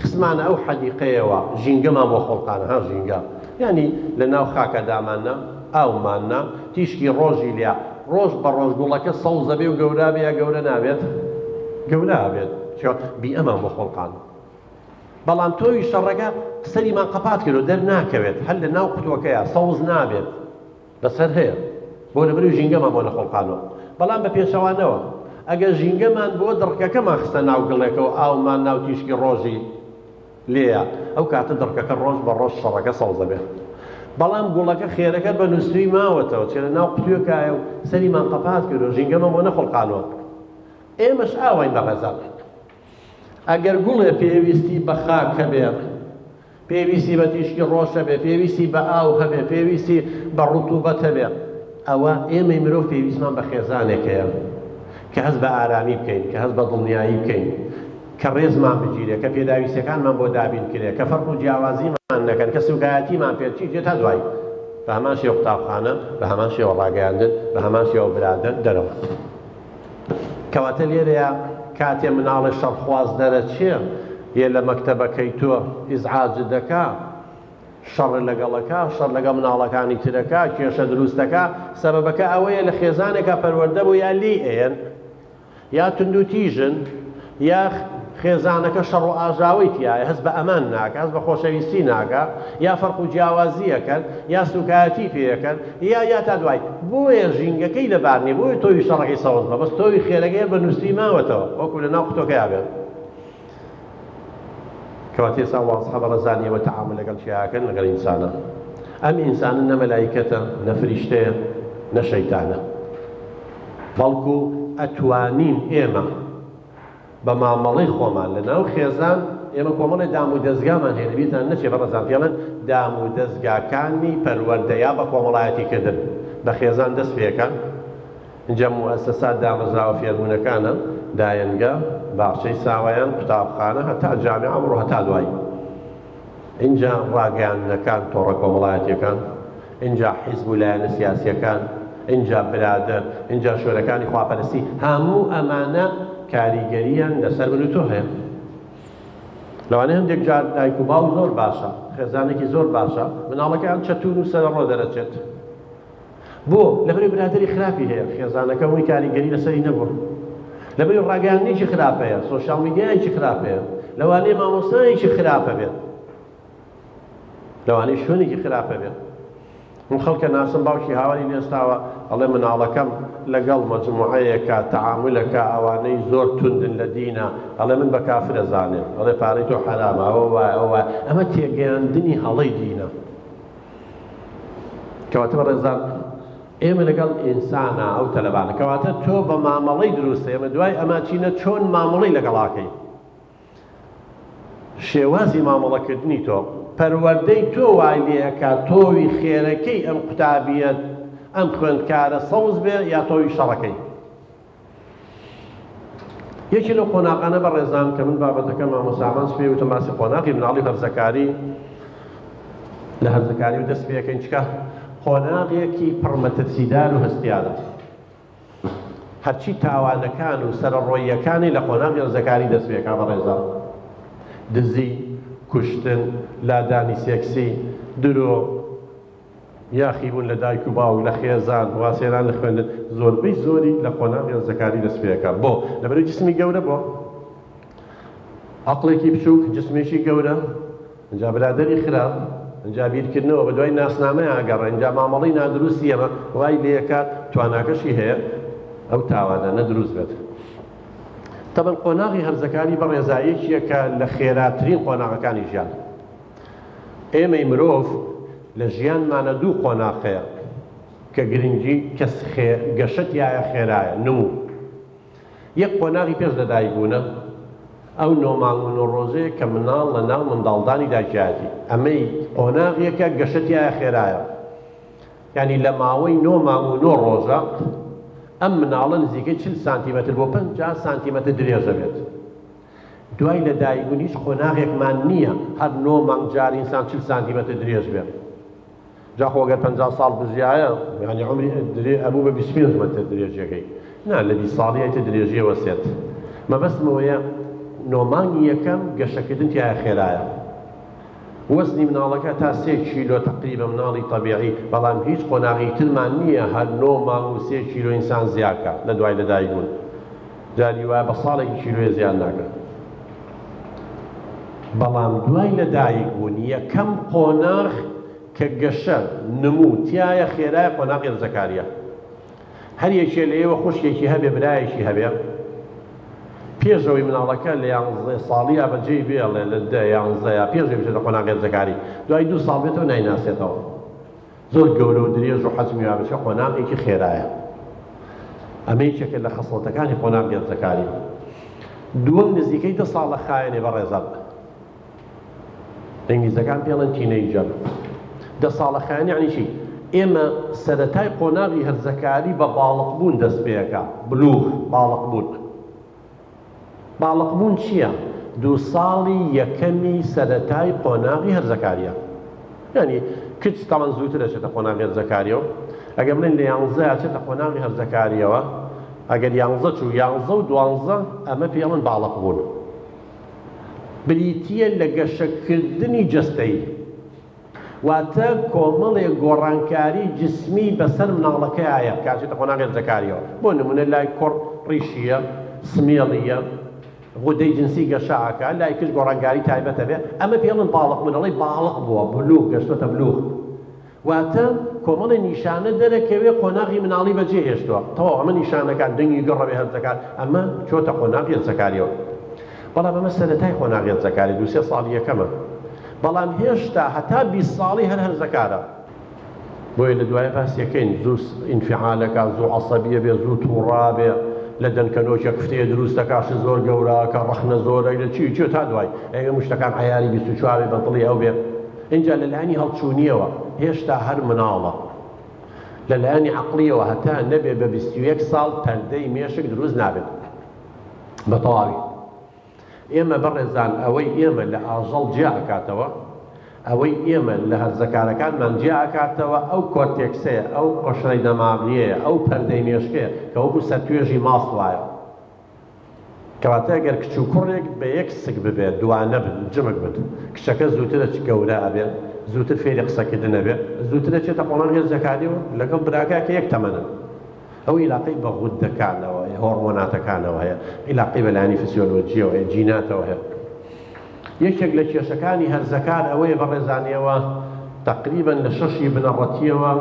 S2: خسمانە ئەو حەدیقەیەوە ژینگەمان بۆ خۆڵقانە ها ژینگە یعنی لە ناو خاکەدامانە ئاومانە تیشکی ڕۆژی لیا ڕۆژ بە ڕۆژ گوڵەکە سەوزە بێ و گەورە بێ یا گەورە نابێت گەورە بێت بی ئەمان بۆ خۆڵقان بەڵام تۆوی شەڕەکە سەریمان قەپات کرد و دەرناکەوێت هەر لە ناو قوتوەکەیە سەوز نابێت بەسەر هەیە بۆ لەبەری ژینگەمان بۆ نەخۆڵقانەوە بەڵام بە پێشەوانەوە ئەگەر ژینگەمان بۆ دڕکەکەمان خستە ناو گڵێکەوە ئاومان ناو تیشکی ڕۆژی لێیە ئەو کاتە دڕکەکە ڕۆژ بە ڕۆژ شەڕەکە سەوزە بێت بەڵام گوڵەکە خێرەکە بە نووسری ماوەتەوە چێ لە ناو قوتوەکایە و سەریمان قەپات کرد و ژینگەمان بۆ نەخۆڵقانەوە ئێمەش ئاوین بە ڕێزان ئەگەر گوڵێ پێویستی بە خاک هەبێ پێویستی بە تیشکی ڕۆژ هەبێ پێویستی بە ئاو هەبێ پێویستی بە ڕوتوبەت هەبێ ئەوە ئێمەی مرۆڤ پێویستمان بە خێزانێکەیە کە هەست بە ئارامی بکەین کە هەست بە دڵنیایی بکەین کە ڕێزمان بگیرێ کە پێداویستەکانمان بۆ دابین کرێ کە فەرق و جیاوازیمان نەکەن کە سوکایەتیمان پێچی دێت تا دوای بە هەمان شێوە قوتابخانە بە هەمان شێوە ڕاگەیاندن بە هەمان شێوە برادر دەرەوە کەواتە لێرەیە کاتێ مناڵی شەڕخواز دەرەچێ یە لە مەکتەبەکەی تۆ ئیزعاج دەکا شەڕ لەگەڵەکە شەڕ لەگەڵ مناڵەکانی ترەکە کێشە دروستەکە سەبەبەکە ئەوەیە لە خێزانێکە پەروەردە بوو یا لی ئێن یا تند و تیژن یا خێزانەکە شەڕ و ئاژاوی تایە هەست بە ئەمان ناکە هەست بە خۆشەویستی ناکە یا فەرق و جیاوازیەکەن یا سوکایەتی پێەکەن یا تا دوای بۆیە ژینگەکەی لەبارنی بۆی تۆوی شەڕەکەی سەوز بە بەس تۆوی خێرەکەی بە نووسری ماوەتەوە وەکو لە ناو قوتۆکەیا بێت کەواتە ئێستا واسحە بە ڕەزانیەوە تەعامل لەگەڵ چیاکەن لەگەڵ ئینسانە ئەم ئینسانە نە مەلایکەتە نە فریشتەیە نە شەیتانە بەڵکو ئەتوانین ئێمە بە مامەڵەی خۆمان لە ناو خێزان ئێمە کۆمەڵی دام و دەستگامان هەیە لەبیرتان نەچێ بە ڕەزان پێڵێن دام و دەستگاکانی پەروەردەیا بە کۆمەڵایەتیکردن بە خێزان دەست پێکەن اینجا موەسسەسات دامەزراوە فێربوونەکانە دایەنگە باخچەی ساوایان قوتابخانە هەتا جامیع ئەمڕۆ هەتا دوایی اینجا ڕاگەیاندنەکان تۆڕە کۆمەڵایەتیەکان اینجا حیزب و لایەنە سیاسیەکان اینجا برادر اینجا شوێنەکانی خواپەرستی هەموو ئەمانە کاریگەریان لەسەر من و تۆ هەیە لەوانەیە هەندێک جار دایک و باو زۆر باشە خێزانێکی زۆر باشە مناڵەکەیان چەتون و سەرڕۆ دەرەچێت بۆ لەبەری برادری خراپی هەیە خێزانەکە هەمووی کاریگەری لەسەری نەبوو لەبەری ڕاگەیاندنێکی خراپ هەیە سۆشیال میدیایەکی خراپ هەیە لەوانەیە مامۆستایەکی خراپە بێت لەوانەیە شوێنێکی خراپە بێت من خەڵکە ناسم باوکی هاواری لێستاوە ئەڵێ مناڵەکەم لەگەڵ مەجموعەیەکە تەعاملەکە ئەوانەی زۆر توندن لە دینە ئەڵێ من بە کافر ئەزانێم ئەڵێ پارەی تۆ حەرامە ئەوە وایە ئەوە وایە ئەمە تێگەیاندنی هەڵەی دینە کەواتە بەڕێزان ئێمە لەگەڵ ئینسانە ئەو تەلەبانە کەواتە تۆ بە مامەڵەی دروستە ئێمە دوای ئەمە چینە چۆن مامەڵەی لەگەڵاکەی شێوازی مامەڵەکردنی تۆ پەروەردەی تۆ وای لێەکە تۆوی خێرەکەی ئەم قوتابیەت ئەم خوێندکارە سەوز بێ یا تۆوی شەڕەکەی یەکی لەو قۆناغانە بە ڕێزان کە من بابەتەکە مامۆسامان سپێ وتە ماسی قۆناغی مناڵی هەرزەکاری لە هەرزەکاری و دەست پێەکەین چکە قۆناغێکی پڕمەترسیدار و هەستیارە هەرچی تاوانەکان و سەرڕۆیەکانی لە قۆناغی هەرزەکاری دەست پێەکە بە ڕێزان دزی کوشتن لادانی سێکسی درۆ یاخی بوون لە دایک و باوک لە خێزان واسێران لە خوێندن زۆربەی زۆری لە قۆناغی هەرزەکاری دەست پێەکە بۆ لەبەرەوەی جسمی گەورە بۆ عەقڵێکی بچووک جسمێکی گەورە ئەنجا برادەری خراپ ئەنجا بیرکردنەوە بە دوای ناسنامەیە ئاگەڕێ ئەنجا مامەڵەی نادروستی ئەمە وای لێکات تواناکەشی هەیە ئەو تاوانانە دروست بێت. تەبەن قۆناغی هەرزەکاری بە ڕێزاییەکیەکە لە خێراترین قۆناغەکانی ژیان. ئێمەی مرۆڤ لە ژیانمانە دوو قۆناغەیە کە گرنگی کەس گەشەتیایە خێرایە نموو. یەک قۆناغی پێش لە دایکبوونە ئەو نۆمانگ و ڕۆژەیە کە مناڵ لە ناو منداڵدانی دایکایەتی ئەمەی قۆناغیەکە گەشەتیایە خێرایە. یعنی لە ماوەی 9 مانگ و 9 ڕۆژە ئەم مناڵە نزیکەی 40 سانتیمەتر بۆ 50 سانتیمەتر درێژە بێت. دوای لە دایکبوون هیچ قۆناغێکمان نییە هەر 9 مانگ جار ئینسان 40 سانتیمەتر درێژ بێت. جا خۆ ئەگەر 50 ساڵ بژیایە یعنی عمری ئەبوو بە 25 مەتر درێژیەکەی نا لە 20 ساڵیەتی درێژیەوە سێت. مەبەستمەوەیە 9 مانگی یەکەم گەشەکردن تایە خێرایە. وەزنی مناڵەکە تا 3 کیلۆ تقریبا مناڵی طەبیعی بەڵام هیچ قۆناغی ترمان نییە هەر 9 مانگ و 3 کیلۆ ئینسان زیادکە لە دوای لە دایکبوون. جاری وایە بە ساڵێکی کیلۆیە زیاد ناکات. بەڵام دوای لە دایکبوون یەکەم قۆناغ کە گەشە نموو تایە خێرایە قۆناغی هەرزەکاریە. هەر یەکێ لە ئێوە خوشکێکی هەبێ برایەکی هەبێ پێشەوەی مناڵەکە لە 11 ساڵیە بەجێی بێڵێ لە 11 پێشەوەی بچێتە قۆناغی هەرزەکاری دوای 2 ساڵ بێتەوە نایناسێتەوە. زۆر گەورە و درێژ و حەجمی وا بچێ قۆناغێکی خێرایە. ئەمە یەکێکە لە خەسڵەتەکانی قۆناغی هەرزەکاری. دووەم نزیکەی 10 ساڵ لە خایەنێ بەڕێزان. ئینگلیزەکان پێڵێن تینەیجەر. 10 ساڵ لە خایەن یعنی چی؟ ئێمە سەرەتای قۆناغی هەرزەکاری بە باڵغبوون دەست پێەکە بلوغ باڵغبوون. باڵغبوون چییە؟ 2 ساڵی یەکەمی سەرەتای قۆناغی هەرزەکاریە. یعنی کچ تاوان زووتر دەچێتە قۆناغی هەرزەکاریەوە. ئەگەر بڵێن لە 11 چێتە قۆناغی هەرزەکاریەوە ئەگەر 11 چوو 11 و 12 ئەمە پێڵێن باڵغبوون. بریتیە لە گەشەکردنی جەستەیی واتە کۆمەڵێک گۆڕانکاری جسمی بەسەر مناڵەکەیە کاتێتە قۆناغی هەرزەکاریەوە. بۆ نمونە لای کوڕ ڕیشیە سمێڵیە غودەی جنسی گەشاکە لای کچ گۆڕانکاری تایبەتە بێ ئەمە پێڵێن باڵغ منەڵی باڵغ بووە بلوغ گەشتۆتە بلوغ. واتە کۆمەڵی نیشانە دەرەکەوێ قۆناغی مناڵی بەجێ هێشتووە تەواو ئەمە نیشانەکان دەنگی گەڕەبێ هەرزەکار ئەمە چۆتە قۆناغی هەرزەکاریەوە. بەڵام ئەمە سەرەتای قۆناغی هەرزەکاری 2-3 ساڵی یەکەمە. بەڵام هێشتا هەتا 20 ساڵی هەر هەرزەکارە. بۆیە لە دوایە باسیەکەین زوو ئینفعالەکە زوو عەسەبیە بێ زوو تووڕا بێ لە دەنکەنۆکێک فتەیە دروستەکەش زۆر گەوراکە ڕەخنە زۆرە لە چی تا دوای ئەگە مشتەکان عەیاری 24 بە دڵی ئەو بێ. اینجا لەلایەنی هەڵچوونیەوە هێشتا هەر مناڵە. لەلایەنی عەقڵیەوە هەتا نەبێ بە 21 ساڵ پەردەی مێشک دروست نابێت بە تەواوی. ئێمە بەڕێزان ئەوەی ئێمە لە ئاژەڵ جیا ئەکاتەوە ئەوەی ئێمە لە هەرزەکارەکانمان جیا ئەکاتەوە ئەو کۆرتێکسەیە ئەو قەشەی دەماغیەیە ئەو پەردەی مێشکەیە کە وەکو سەرتوێژی ماست وایە. کەواتە ئەگەر کچ و کوڕێک بە یەک سک ببێت دوانە بن جمک بن کچەکە زووترە گەورە ئەبێت زووتر فێری قسەکردن ئەبێت زووتر دەچێتە قۆناغی هەرزەکاریەوە لەگەڵ براکە کە یەک تەمەنن. ئەو عیلاقەی بە غودەکانەوە هۆرمۆناتەکانەوە هەیە عیلاقەی بەلایەنی فسیۆلۆجیەوە هەیە جیناتەوە هەیە. یەکێک لە کێشەکانی هەرزەکار ئەوەیە بەڕێزانیەوە تقریبا لە 6 بنەڕەتیەوە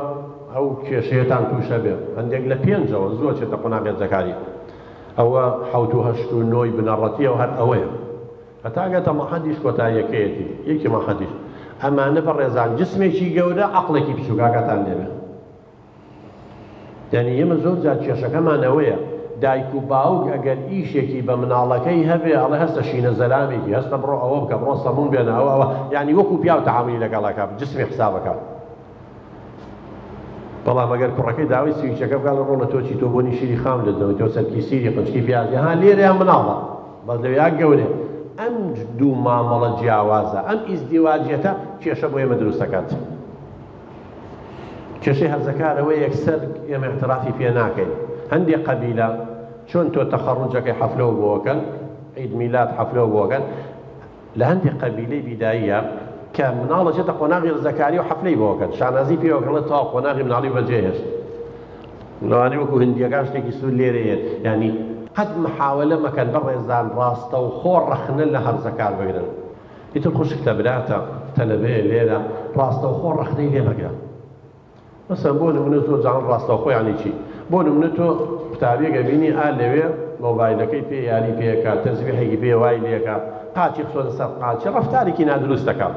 S2: ئەو کێشەیەتان تووشە بێ هەندێک لە 5ەوە زۆر چێتە قۆناغی هەرزەکاری ئەوە 7 و 8 و 9 بنەڕەتیەوە هەر ئەوەیە هەتا گەتە مەحەدیش کۆتاییەکەیەتی یەکی مەحەدیش ئەمانە بەڕێزان جسمێکی گەورە عەقڵێکی بچووکاکەتان لێبێ. یعنی ئێمە زۆر جار کێشەکەمان ئەوەیە دایک و باوک ئەگەر ئیشێکی بە مناڵەکەی هەبێ ئەڵێ هەستە شینە زەلامێکی هەستە بڕۆ ئەوە بکە بڕۆ سەمون بێنە ئەوە یعنی وەکو پیاو تەعاملی لەگەڵەکە جسمی حسابەکە. بەڵام ئەگەر کوڕەکەی داوای سویچەکە بکات ڕۆ لە تۆچی تۆ بۆنی شیری خام لەدەوە تۆ سەرکی سیری قنچکی پیازی ها لێرەیان مناڵە بەس لەوێ گەورێ. ئەم دوو مامەڵە جیاوازە ئەم ئیزدیواجیەتە کێشە بۆ ئێمە دروست دەکات. کێشەی هەرزەکارەوە یەکسەر ئێمە اعترافی پێ ناکەین. هەندێک قەبیلە چۆن تۆ تەخەڕوجەکەی حەفلەوە بۆکەن عید میلاد حەفلەوە بۆکەن لە هەندێک قەبیلەی بیداییە کە مناڵەچێتە قۆناغی ڕزەکاری و حەفلەی بۆکەن شانازی پێوەکەڵێت تا قۆناغی مناڵی بەجێهێشت لەوانەی وەکو هندیەکان شتێکی سوور لێرەیە یعنی قەت محاولە مەکەن بەڕێزان ڕاستە و خۆ ڕەخنە لە هەرزەکار بگرن ئیتر خوشکتە براتە تەلەبەیە لێرە ڕاستە و خۆ ڕەخنەی لێ مەگرە مەسەن بۆ نمونە زۆر جان ڕاستە و خۆ یانی چی بۆ نمونە تۆ قوتابیەکە بینی لەوێ مۆبایلەکەی پێ یاری پێکات تەزبیحێکی پێ وای لێکات قاچی خسۆتە سەر قاچی ڕەفتارێکی نادروست دەکات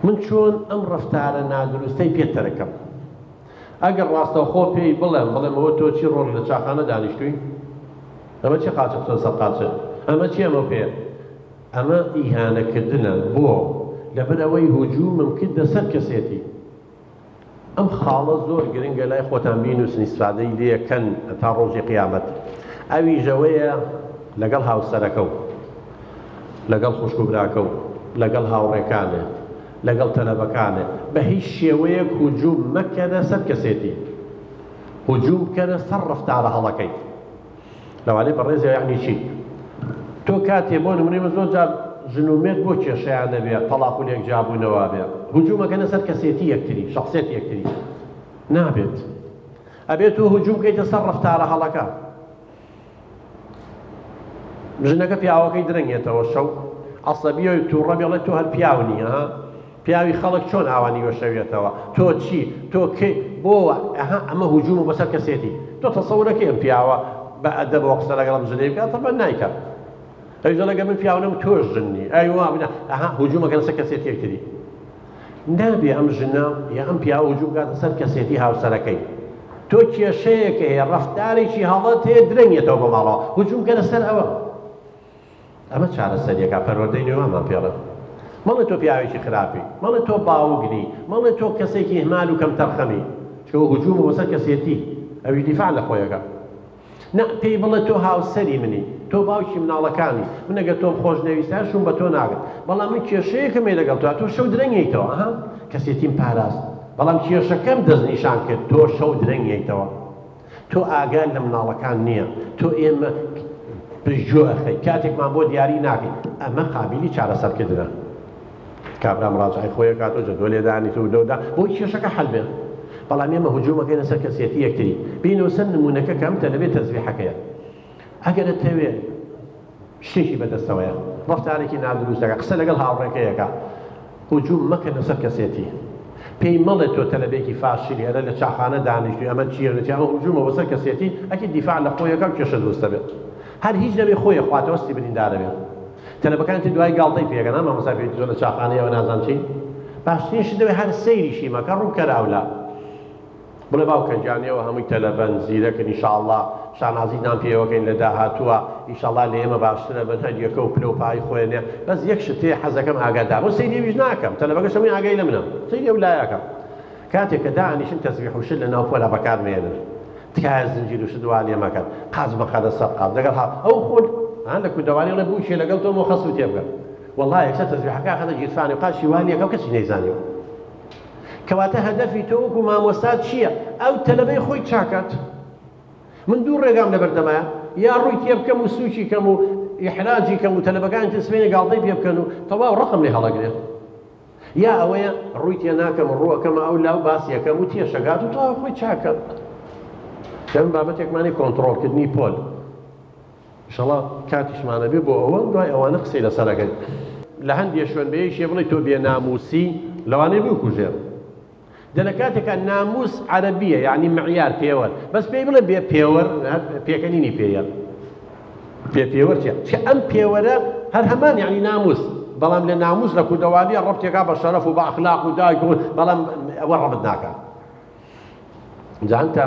S2: من چۆن ئەم ڕەفتارە نادروستەی پێتەرەکەم ئەگەر ڕاستەوخۆ پێی بڵێمەوە تۆ چی ڕۆژ لە چاخانە دانیشتووی ئەمە چی قاچە خسۆتە سەر قاچە ئەمە چی ئەمە پێ ئەمە ئیهانەکردنە بۆ لەبەر ئەوەی هجوومم کردە سەر کەسێتی ئەم خاڵە زۆر گرنگە لای خۆتان بینوسن ئیسفادەی لێکەن تا ڕۆژی قیامەت ئەویژەوەیە لەگەڵ هاوسەرەکە و لەگەڵ خوشک و براکە و لەگەڵ هاوڕێکانە لەگەڵ تەلەبەکانە بە هیچ شێوەیەک هجووم مەکەنە سەر کەسێتی هجووم بکەنە سەر ڕەفتارە هەڵەکەی لەوانەیە بەڕێزە یعنی چی تۆ کاتێ بۆ نمونەی زۆر جار ژنومێت بۆ کێشەیان نەبێت تەلاق و لێکجابوونەوە بێت هجوومەکەنە سەر کەسێتی یەکتری شەخسێتی یەکتری نابێت ئەبێت تۆ هجووم بکەیتە سەر ڕەفتارە هەڵەکە ژنەکە پیاوەکەی درەنگێتەوە شەو عەسەبیە و تووڕە بێڵێت تۆ هەر پیاونی پیاوی خەڵک چۆن ئاوانی وێشەوێتەوە تۆ چی تۆ کەی بۆ ئەمە هجووم بەسەر کەسێتی تۆ تەسەورەکەی ئەم پیاوە بە ئەدەبەوە قسە لەگەڵم ژنەی بکات تەبەن نایکات ئەویژەڵەگە من پیاونەم تۆش ژنی ئەیوا بنە هجوومەکەن سەر کەسێتی یەکتری نابێ ئەم ژنە یا ئەم پیاوە هجووم بکاتە سەر کەسێتی هاوسەرەکەی تۆ کێشەیەکە هەیە ڕەفتارێکی هەڵەت هەیە درەنگێتەوە بە ماڵەوە هجووم بکەنە سەر ئەوە ئەمە چارەسەریەکە پەروەردەی نوێوانمان پێڵێ مەڵێ تۆ پیاوێکی خراپی مەڵێ تۆ باوگنی مەڵێ تۆ کەسێکی هەمال و کەم تەرخەمی چکە هجوومە بەسەر کەسێتی ئەوی دیفاع لە خۆیەکە نا پێی بڵێ تۆ هاوسەری منی تۆ باوکی مناڵەکانی من ئەگەر تۆم خۆش نەویستە شوم بە تۆ ناگەم بەڵام من کێشەیەکم هەیە لەگەڵ تۆ شەو درەنگیتەوە کەسێتیم پاراست بەڵام کێشەکەم دەستنیشان کرد تۆ شەو درەنگیتەوە تۆ ئاگار لە مناڵەکان نییە تۆ ئێمە پژۆ ئەخەی کاتێکمان بۆ دیاری ناکەین ئەمە قابلی چارەسەرکردنە کابرا مراجعی خۆی کاتۆ جدۆ لێدانی تو لەودا بۆی کێشەکە حەل بێت بەڵام ئێمە هجوومەکەی لەسەر کەسێتی یەکتری بینەوە سەر نمونەکە کەم تەلەبێت تەزبیحەکەیە ئەگەر دەتەوێت شتێکی بەدەستەوەیە ڕەفتارێکی نادروستەکە قسە لەگەڵ هاوڕێکەیەکە هجووم مەکە لەسەر کەسێتی پێی مەڵێ تۆ تەلەبێکی فاشلی هەرە لە چاخانە دانیشتوی ئەمە چیە نەچی ئەمە هجوومە بەسەر کەسێتی ئەکی دیفاع لە خۆیەکە و کێشە دروستە بێت هەر هیچ نەبێ خۆیە خواتەوەستی بریندارە بێت تەلەبەکانی دوای گاڵتەی پێگەن ئەمە مەسافێتی زۆر لە چاخانەیەوە نازان چی باشترین شت دەوێت هەر سەیریشی مەکە ڕووکەراولا بڵێ باوکە گیانیەوە هەمووی تەلەبەن زیرەکن ئینشاءڵڵا شانازیدان پێوەکەین لە داهاتووە ئینشاءڵڵا لە ئێمە باشترە بن هەریەکە و پلە و پای خۆیانێ بەس یەک شتێ حەزەکەم ئاگادار بۆ سەیریویش ناکەم تەلەبەکەش هەمووی ئاگای لە منە سەیری ویلایەکەم کاتێک کە دانیشن تەسبیح و شت لە ناو پۆلا بەکارمێنن تکایە زنجیر و شت دوانێ مەکەن قاز مەخەدە سەر قاز لەگەڵ ئەو خۆ لە کودەوانی لە بووشێ لەگەڵ تۆ خەس و تێبگەن والله یەکسەر تەسبیحەکە خەدە گیرفانی و قاشی وانیەکە و کەسی نەیزانیەوە کەواتە هەدەفی تۆ وەکو مامۆستات چییە ئەو تەلەبەی خۆی چاکات من دوو ڕێگام لەبەردەمایە یا ڕووی تێ بکەم و سوچی کەم و ئیحراجی کەم و تەلەبەکانی تسبێنە گاڵتەی پێ بکەن و تەواو ڕقم لێ هەڵەگرێت یا ئەوەیە ڕووی تێ ناکەم و ڕووەکەمە ئەو لاو باسیەکەم و تێشەگات و تەواو خۆی چاکە دەم بابەتێکمانی کۆنتڕۆڵکردنی پۆل ئینشەڵڵا کاتیشمانە بێ بۆ ئەوە دوای ئەوانە قسەی لەسەرەکەین لە هەندێک شوێن بەیەکێ بڵێ تۆ بێناموسی لەوانەیە بکوژێ دەلە کاتێکە ناموس عەرەبیە یعنی معیار پێوەر بەس پێی بڵێ بێ پێوەر پێکەنینی پێیە پێوەر چیە ئەم پێوەرە هەر هەمان یعنی ناموس بەڵام لە ناموس لە کودەوالیە ڕەبتێکا بە شەرەف و بە ئەخلاق و دایک و بەڵام ئەوە ڕەبت ناکات جانتە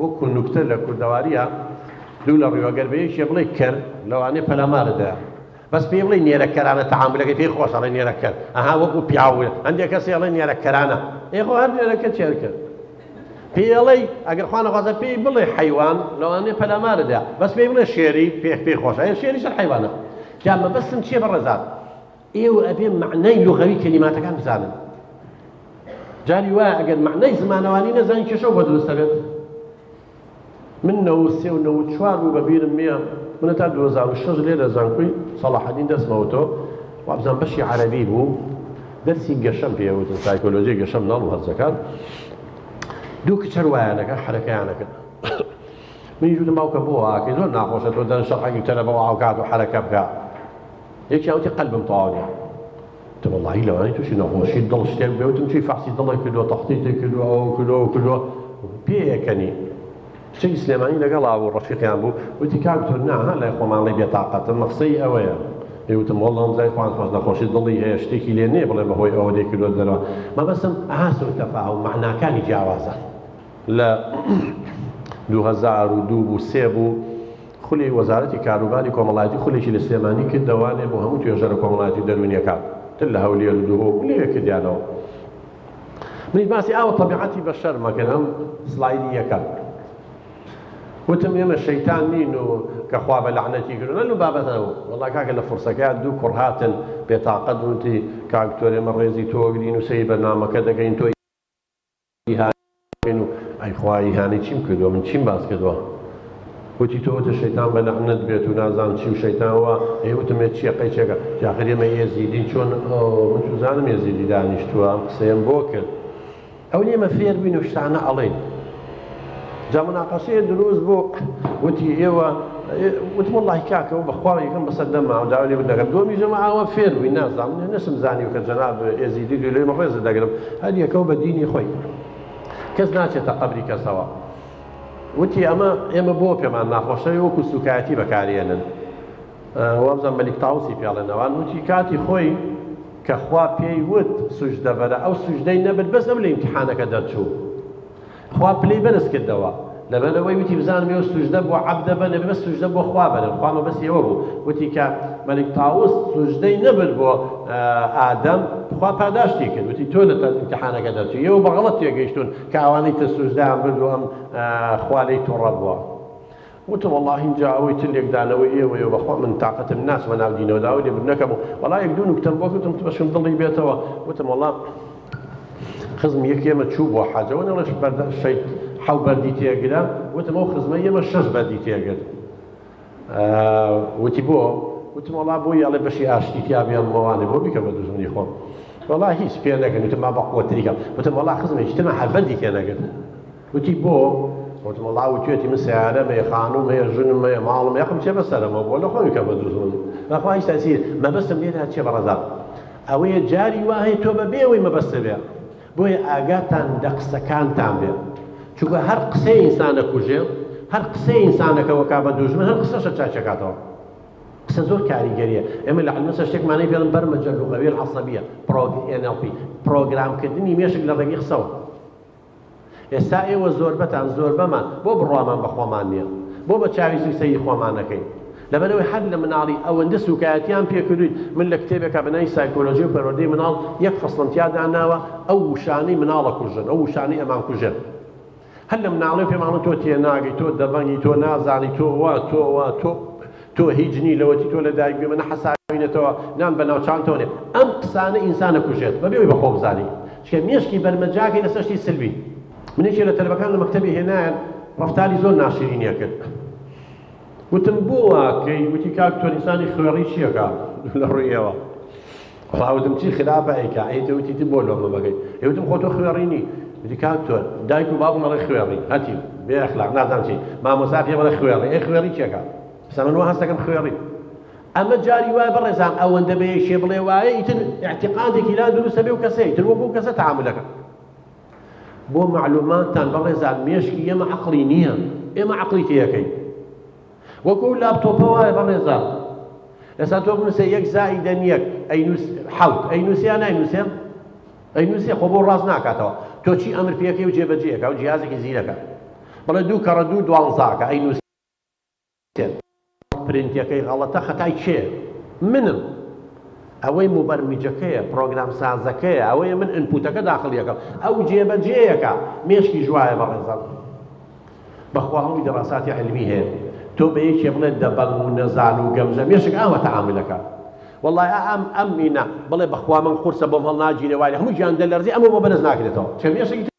S2: وەکو نوکتە لە کوردەواریە دوو لە ڕێوەگەر بەیەکێ بڵێ کەر لەوانەیە پەلەمارەدایە بەس پێی بڵێ نێرەکەرانە تەعاملەکەی پێی خۆش ئەڵێ نێرەکەر وەکو پیاوە هەندێک کەسی ئەڵێ نێرەکەرانە ئێخۆ هەر نێرەکە چێرکە پێی ئەڵێ ئەگەر خوا نەخوازە پێی بڵێ حەیوان لەوانەیە پەلەمارەدایە بەس پێی بڵێ شێری پێی خۆشە شێریش حەیوانە جا مەبەستم چییە بەڕێزان ئێوە ئەبێ معنای لوغەوی کەلیماتەکان بزانن جاری وایە ئەگەر معنای زمانەوانی نەزانی کێشە بۆ دروستە بێت من 93 و 94 بوو بەبیرم میە منە تا 2006 لێ لە زانکۆی سەڵاحەدین دەستمەوتۆ وابزان بەشی عەرەبی بوو دەرسی گەشەم پێوتن سایکۆلۆژی گەشەم ناڵ و هەرزەکان دوو کچەر وایانەکە حرەکەیانەکە منیش وتم باوکە بۆ ئاکەی زۆر ناخۆشە تۆ دەن شەقێکی تەرە بەوە ئاوکات و حرەکە بکە یەکیان وتی قەلبم تەواو نییە وتم وەڵڵاهی لەوانەی تووشی نەخۆشی دڵ شتێک بێ وتم چی فەحسی دڵی کردووە تەختی کردووە ئەو کردووە پێیەکەنی شتێکی سلێمانی لەگەڵا بوو ڕەفیقیان بوو وتی کاکتۆر نا لای خۆمان لێ بێتاقەتە مەقسەی ئەوەیە وتم وەڵڵا ئەمزای خوان خۆش نەخۆشی دڵی هەیە شتێکی لێ نییە بڵێ بەهۆی ئەوە لێ کردووە دەرەوە مەبەستم ئاهاس و تەفاهم معناکانی جیاوازە لە 2002 بوو 3 بوو خولی وەزارەتی کاروباری کۆمەڵایەتی خولێکی لە سلێمانی کردەوانێ بۆ هەموو توێژەرە کۆمەڵایەتی دەرونیەکان تر لە هەولێر و دووهۆ لێوێ کردیانەوە منیش باسی ئاوە تەبیعەتی بەشەر مەکەن ئەم سلایدی یەکەم وتم ئێمە شەیتان نین و کە خوا بە لەعنەتی کردن و بابەتەوە وەڵڵا کاکە لە فورسەکەیان دوو کوڕ هاتن بێتاقەت وتی کاکتۆر ئێمە ڕێزی تۆگرین و سەی بەرنامەکە دەگەین تۆ ئیهانەکەین و ئەی خوا ئیهانەی چیم کردووە من چیم باس کردووە وتی تۆ وتە شەیتان بە لەعنەت بێت و نازانم چی و شەیتانەوە وتمێت چییە قەیچێکە جاخر ئێمە ئێزیدین چۆن من توزانم ئێزیدی دانیشتووە ئەم قسەیەم بۆ کرد ئەو ئێمە فێر بین و شتانە ئەڵێن جا مناقەشەیە دروست بوو وتی ئێوە وتم وەڵڵاهی کاکەوە بەخوا یەکەم بەسەر دەما و داوای لێ بدەکەم دووەمیژەمە ئاوە فێر بووی نازانم نەسم زانی و کە جەناب ئێزیدی لێ لێمە ڕێزت دەگرم هەر یەکەو بە دینی خۆی کەس ناچێتە قەبری کەسەوە وتی ئێمە بۆ پێمان ناخۆشەوی وەکو سوکایەتی بەکارهێنن وابزان مەلیک تاوسی پێڵێنەوان وتی کاتی خۆی کە خوا پێی وت سوژدە بەرە ئەو سوژدەی نەبێت بەس ئەو لە ئیمتیحانەکە دەرچوو خوا پلەی بەرز کردەوە لەبەرەوەی وتی بزانم ئێوە سوژدە بۆ عەبدە بەنێ بەس سوژدە بۆ خوا بەرن خوامە بەس ئێوە بوو وتی کە مەلیک تاوس سوژدەی نەبرد بۆ ئادەم خوا پاداشتی کرد وتی تۆ لە ئیمتیحانەکە دەرچوو ئێوە بەغەڵەت تێگەیشتون کە ئەوانەی تر سوژدەیان برد و ئەم خوا لێی تووڕەت بووە وتم وەڵڵاهی اینجا ئەوەی تر لێکدانەوەی ئێوەیە بەخوا من تااقەتم ناچمە ناو دینەوە داوای لێ بردنەکەم و وەڵا یەک دوو نوکتەم بۆ کردم بەشم دڵی بێتەوە وتم وەڵا خزم یەک ئێمە چوو بۆ حەجەوە نەڵێش شەیت حەو بەردی تێگرا وتم ئەو خزمە ئێمە 6 بەردی تێگرت وتی بۆ وتم وەڵا بۆی ئەڵێ بەشی ئاشتی تیابیان مەوانێ بۆ بیکە بە دوژمنی خۆم وەڵا هیچ پێ نەکەن وتم ما بەقوتریکە وتم وەڵا خزمە هیچتمە هەر بەردی تێ نەگرت وتی بۆ وتم وەڵا وتوێتی من سیارەم هەیە خانوم هەیە ژنم هەیە ماڵم یەقم چێ بەسەرەمە بۆ لە خۆمی کە بە دوژمن بەخوا هیچ تەسیر مەبەستم لێدا چێ بەڕەزا ئەوەیە جاری وا هەیە تۆ بە بێەوەی مەبەستە بێ بۆیە ئاگاتان لە قسەکانتان بێ چونکە هەر قسەی ئینسانە کوژێ هەر قسەی ئینسانەکەەوە کا بە دوژمن هەر قسەشە چاچەکاتەوە قسە زۆر کاریگەریە ئێمە لە علمەسە شتێکمانەی پێڵم بەرمەجە لوغەوی العەسەبیە NLP پرۆگرامکردنی مێشک لە ڕێگەی قسەوە ئێستا ئێوە زۆربەتان زۆربەمان بۆ بڕوامان بە خۆمان نییە بۆ بە چاوی سوکسەی خۆمان نەکەین لەبەرەوەی هەر لە مناڵی ئەوەندە سوکایەتیان پێکردوین من لە کتێبێکە بەناوی سایکۆلۆژی و پەروەردەی مناڵ یەک فەسڵم تیادا ناوە ئەو وشانەی مناڵە کوژن ئەو وشانەی ئەمان کوژن هەر لە مناڵی پێماڵە تۆ تێناگەی تۆ دەبەنگی تۆ نازانی تۆ هیچ نی لەوەتی تۆ لە دایک بێ منە حەسابینێتەوە نان بە ناوچانتەوە نێ ئەم قسانە ئینسانە کوژێت بەبێەوەی بە خۆ بزانی چکە مێشکی بەرمەجاکەی لەسەر شتی سلبی منێکی لە تەلەبەکان لە مەکتەبی هێنایان ڕەفتاری زۆر ناشرینیە کرد وتم بۆ واکەی وتی کاکتۆر ئینسانی خوێڕی چیەکە لە ڕوویەوە وتم چی خراپە ئەیکا ئەیتە وتی بۆ لۆمە بەگەی وتم خۆ تۆ خوێڕینی وتی کاکتۆر دایک و باوکم ئەڵێ خوێڕی هەتی بێ ئەخلاق نازانم چی مامۆستا پێم ئەڵێ خوێڕی ئەی خوێڕی چیەکە سەمن وە هەست دەکەم خوێڕی ئەمە جاری وایە بەڕێزان ئەوەندە بە یەکشێ بڵێ وایە ئیتر اعتیقادێکی لا دروستە بێ و کەسەی تر وەکو کەسە تەعاملەکە بۆ معلوماتان بەڕێزان مێشکی ئێمە عەقڵی نییە ئێمە عەقڵی تێیەکەین وەکو لاپتۆپە وایە بەڕێزان ئێستا تۆ بنووسێ 1 زائیدە 1 حەوت ئەینووسێ یان ناینووسێ ئەینووسێ خۆ بۆ ڕاست ناکاتەوە تۆ چی ئەمر پێکەی و جێبەجێیەکە و جیهازێکی زیرەکە بەڵێ 2 کەڕە 2 12کە ئەینووسێ پرینتەکەی غەڵەتە خەتای کێ منم ئەوەی مبەرمیجەکەیە پرۆگرام سازەکەیە ئەوەیە من ئینپوتەکە داخڵیەکە ئەو جێبەجێیەکە مێشکی جوایە بەڕێزان بەخوا هەمووی دەڕاساتی علمی هەیە تۆ بە یەکێ بڵێ دەبەڵ و نەزان و گەمژە مێشک ئاوە تەعاملەکە وەڵڵای ئەم مینە بڵێ بەخوا من قورسە بۆم هەڵناگیرێ وایە هەموو گیان دەلەرزی ئەمە بۆ بەرز ناکرێتەوە چ مێشکی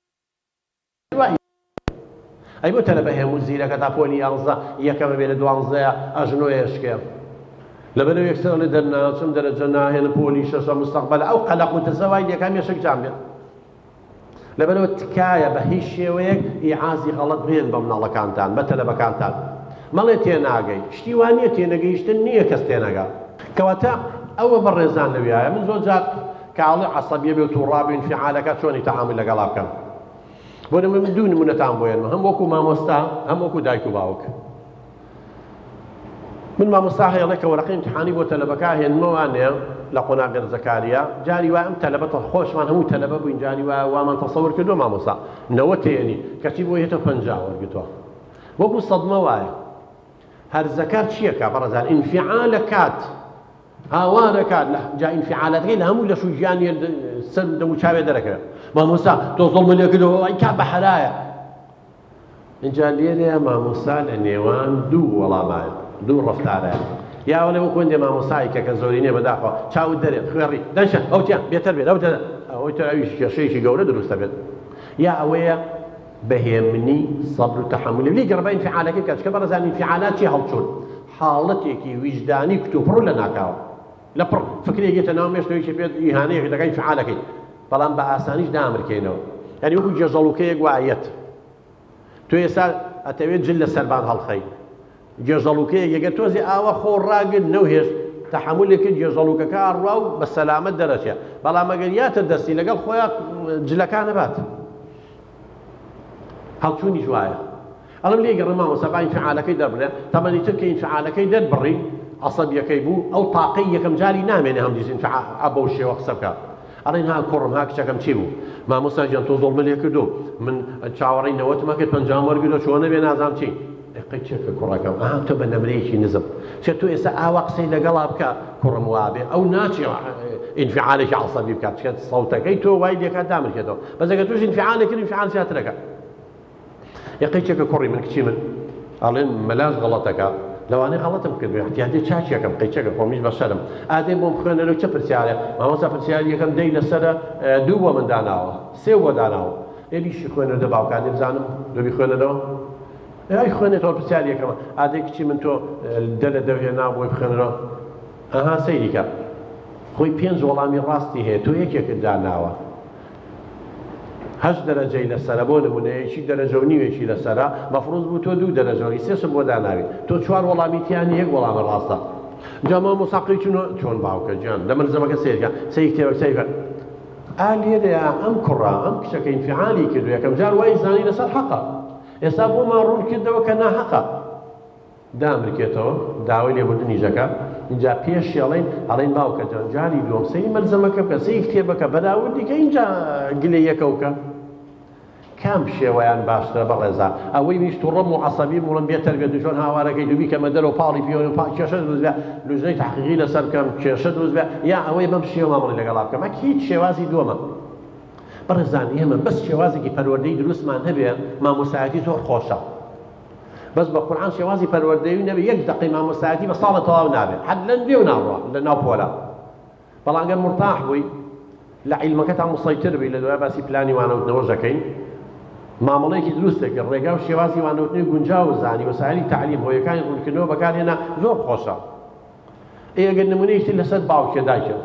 S2: ئەی بۆ تەلە بە هێموو زیرەکە تا پۆلی 11 یەکەمە بێنە 12 ئەژنۆ هێشکێ لەبەرەوە یەکسەر لە دەرناچم دەرەجە ناهێنم پۆلیشەشە مستەقبەل ئەو قەلەق و تەسەوای یەکەم یەشێک جام بێت لەبەرەوە تکایە بە هیچ شێوەیەک ئیعازی غەڵەت بێن بە مناڵەکانتان بە تەلەبەکانتان مەڵێ تێناگەی شتی وانە تێنەگەیشتن نییە کەس تێنەگا کەواتە ئەوە بە ڕێزان لەویایە من زۆر جار کاڵی عەسەبیە بێت و ڕابین فیعالەکە چۆنی تەعامل لەگەڵا بکەم بۆ من دوو نمونەتان بۆێنمە هەم وەکو مامۆستا هەم وەکو دایک و باوک من مامۆستا هەیەڵێ کە وەرەقەی ئیمتیحانی بۆ تەلەبەکە هێنمەوانەیە لە قۆناغێر زەکاریا جاری وای ئەم تەلەبەتە خۆشمان هەموو تەلەبە بووین جاری وای وامان تەسەوور کردو مامۆستا 90 تێنی کەچی بۆ هێتە 50 وەرگتووە وەکو سەدمە وایە هەر زەکار چییە کا بەڕێزان ئینفیعالە کات هاوارە کات جا ئینفیعالەتەکەی لە هەموو لە شوژیانی سەر دەم و چاوێ دەرەکەوێت مامۆستا تۆ زۆڵمە لێ کردەوە ئەی کا بە حەلایە اینجا لێرەیە مامۆستا لە نێوان دوو وەڵامایە دوو ڕەفتارەیە یا وەڵێ وەکو هەندێک مامۆستایەکە کە زۆرینێ بەداخەوە چاوت دەرێ خوێڕی دەنشە ئەوتیان بێتەر بێت ئەوەی تر ئەویش کێشەیەکی گەورە دروستە بێت یا ئەوەیە بەهێمنی سەبر و تەحەمولی لی گەڕبە ئینفیعالەکەی کات کە بەڕێزان ئینفیعالات چی هەڵچوون حاڵەتێکی ویجدانی کتوپڕ لە ناکاوە لە پڕ فکرێکێتە ناو مێشتەوەیکی پێت ئیهانەیەکی دەکەی ئینفیعالەکەی بەڵام بە ئاسانیش دامرکێنەوە یعنی وەکو جێژەڵوکەیەک وایەت تۆ ئێستا ئەتەوێت جل لە سەربان هەڵخەی جێژەڵوکەیەک ئەگەر تۆزی ئاوە خۆڕاگرت نەوهێشت تەحەمولێکی جێژەڵوکەکە ئەڕوا و بە سەلامەت دەرەچێت بەڵام ئەگەر یاتە دەستی لەگەڵ خۆیان جلەکان نەبات هەڵچوونی جوایە ئەڵم لێ گەڕێ مامۆستا با ئینفیعالەکەی دەبڕێ تەمەنی تر کە ئینفیعالەکەی دەربڕی عەسەبیەکەی بوو ئەو تاقەی یەکەم جاری نامێنێ هەم دیز بەو شێوە قسە بکە ئەڵێن ها کوڕم ها کچەکەم چی بوو مامۆستا گیان تۆ زۆڵمە لێ کردو من چاوەڕێی 90 مەکرد 50 وەرگرتەوە چۆن نەبێ نازانم چی دقیق چێکە کوڕەکەم ئەها تۆ بە نەمرەیەکی نزم چێت تۆ ئێستا ئاوا قسەی لەگەڵا بکە کوڕم وابێ ئەو ناچێ ئینفیعالێکی عەسەبی بکات چکە سەوتەکەی تۆ وای لێکات دامرکێتەوە بەس ئەگەر توش ئینفیعالێک کرد ئینفیعال زیاترەکە یەقەی چێکە کوڕی من کچی من ئەڵێن مەلاش غەڵەتەکە لەوانەیە غەڵەتم کردوێ احتیاجی چاچیەکەم قەیچەکە خۆمیش بەشەرم ئادەی بۆم بخوێنەرەوە چه پرسیارێ مامۆستا پرسیاری یەکەم دەی لەسەرە دوو بۆ من داناوە سێ بۆ داناوە ئێلیشی خوێنەوە باوکانی بزانم دوبی خوێنەرەوە ئەی خوێنێتەوە پرسیاری یەکەمە ئادەی کچی من تۆ دە لە دەوهێنا بۆی بخوێنەرەوە ئەها سەیریکە خۆی 5 وەڵامی ڕاستی هەیە تۆ یەکێکت داناوە 8 دەرەجەی لەسەرە بۆ نمونەیەکی دەرەجە و نیوێکی لەسەرە مەفروض بوو تۆ 2 دەرەجەوەی سێشم بۆ داناوی تۆ 4 وەڵامی تیانی یەک وەڵامە ڕاستە جا مامۆستاقی چۆن باوکە گیان لەمە زەمەکە سیرکە سەی کتێوە سەیکە ئالێرەیە ئەم کوڕە ئەم کچەکە ئینفیعالی کردو یەکەم جار وای زانی لەسەر حەقە ئێستا بۆمان ڕوون کردەوە کە ناحەقە دامرکێتەوە داوای لێبوردنی ژەکە اینجا پێشی ئەڵێن باوکە جاری دووەم سەی مەرزەمەکە بکە سەی کتێبەکە بەراوردی کە اینجا گلێ یەکەوکە کام شێوەیان باشترە بەڕێزان ئەوەی ویشت و ڕەم و عەسەبی بوڵم بێتەر بێت دوژۆن هاوارەکەی دووبی کە مەدەر و پاڵی پیۆن و کێشە دروست بێ لوژنەی تەحقیقی لەسەر بکەم کێشە دروست بێ یا ئەوەی بەم شێوە مامەڵی لەگەڵا بکەم هیچ شێوازی دووەمە بەڕێزان ئێمە بەس شێوازێکی پەروەردەی دروستمان هەبێ مامۆستایەتی زۆر خۆشە بەس بە قورئان شێوازی پەروەردەیی نەبێ یەک دقی مامۆستایەتی بە ساڵە تەواو نابێت حەد لەندێ و ناڕوا لە ناو پۆلە بەڵام ئەگەر مرتاح بووی لە عیلمەکەتان مسەیتر بی لە دوای باسی پلانی وانەوتنەوە ژەکەین مامەڵەیەکی دروستێکە ڕێگا و شێوازی وانەوتنی گونجاو و زانی وەسایلی تعلیم هۆیەکانی ڕوونکردنەوە بەکارهێنا زۆر خۆشە ئەگەر نمونەیەکی لەسەر باوکێ دایکە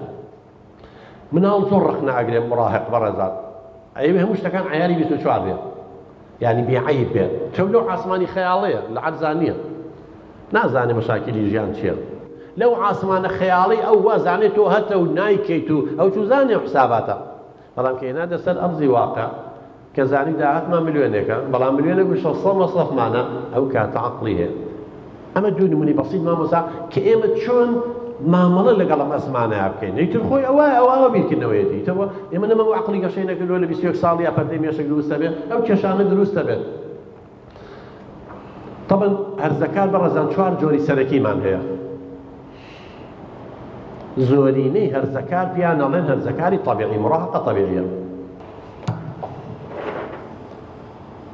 S2: مناڵ زۆر ڕق ناگرێت مڕاهق بەڕێزان ئەوێ هەموو شتەکان عەیاری 24 بێت یعنی بێعەیب بێت چەو لەو عاسمانی خەیاڵەیە لە عەرزان نییە نازانێ مەشاکلی ژیان چییە لەو عاسمانە خەیاڵی ئەو وازانێت تۆ هەتە و نایکەیت و ئەو چوزانێ حساباتە بەڵام کە هێنادە سەر ئەرزی واقع کە زانی داهاتمان ملیۆنێکە بەڵام ملیۆنێک و 600 مەصرفمانە ئەو کاتە عەقڵی هەیە ئەمە دوو نمونەی بەسیط مامۆستا کە ئێمە چۆن مامەڵە لەگەڵ ئەم ئەسمانەیە بکەین ئیتر خۆی ئەوە بیرکردنەوەیەتی ئیترەوە ئێمە نەمە عەقڵی گەشەی نەکردووە لە 21 ساڵی یا پەردەی مێشک دروستە بێت ئەو کێشانە دروستە بێت طبعا هەرزەکار بەڕێزان 4 جۆری سەرەکیمان هەیە زۆرینەی هەرزەکار پیان ئەڵێن هەرزەکاری طەبیعی مڕاهقە طەبیعیە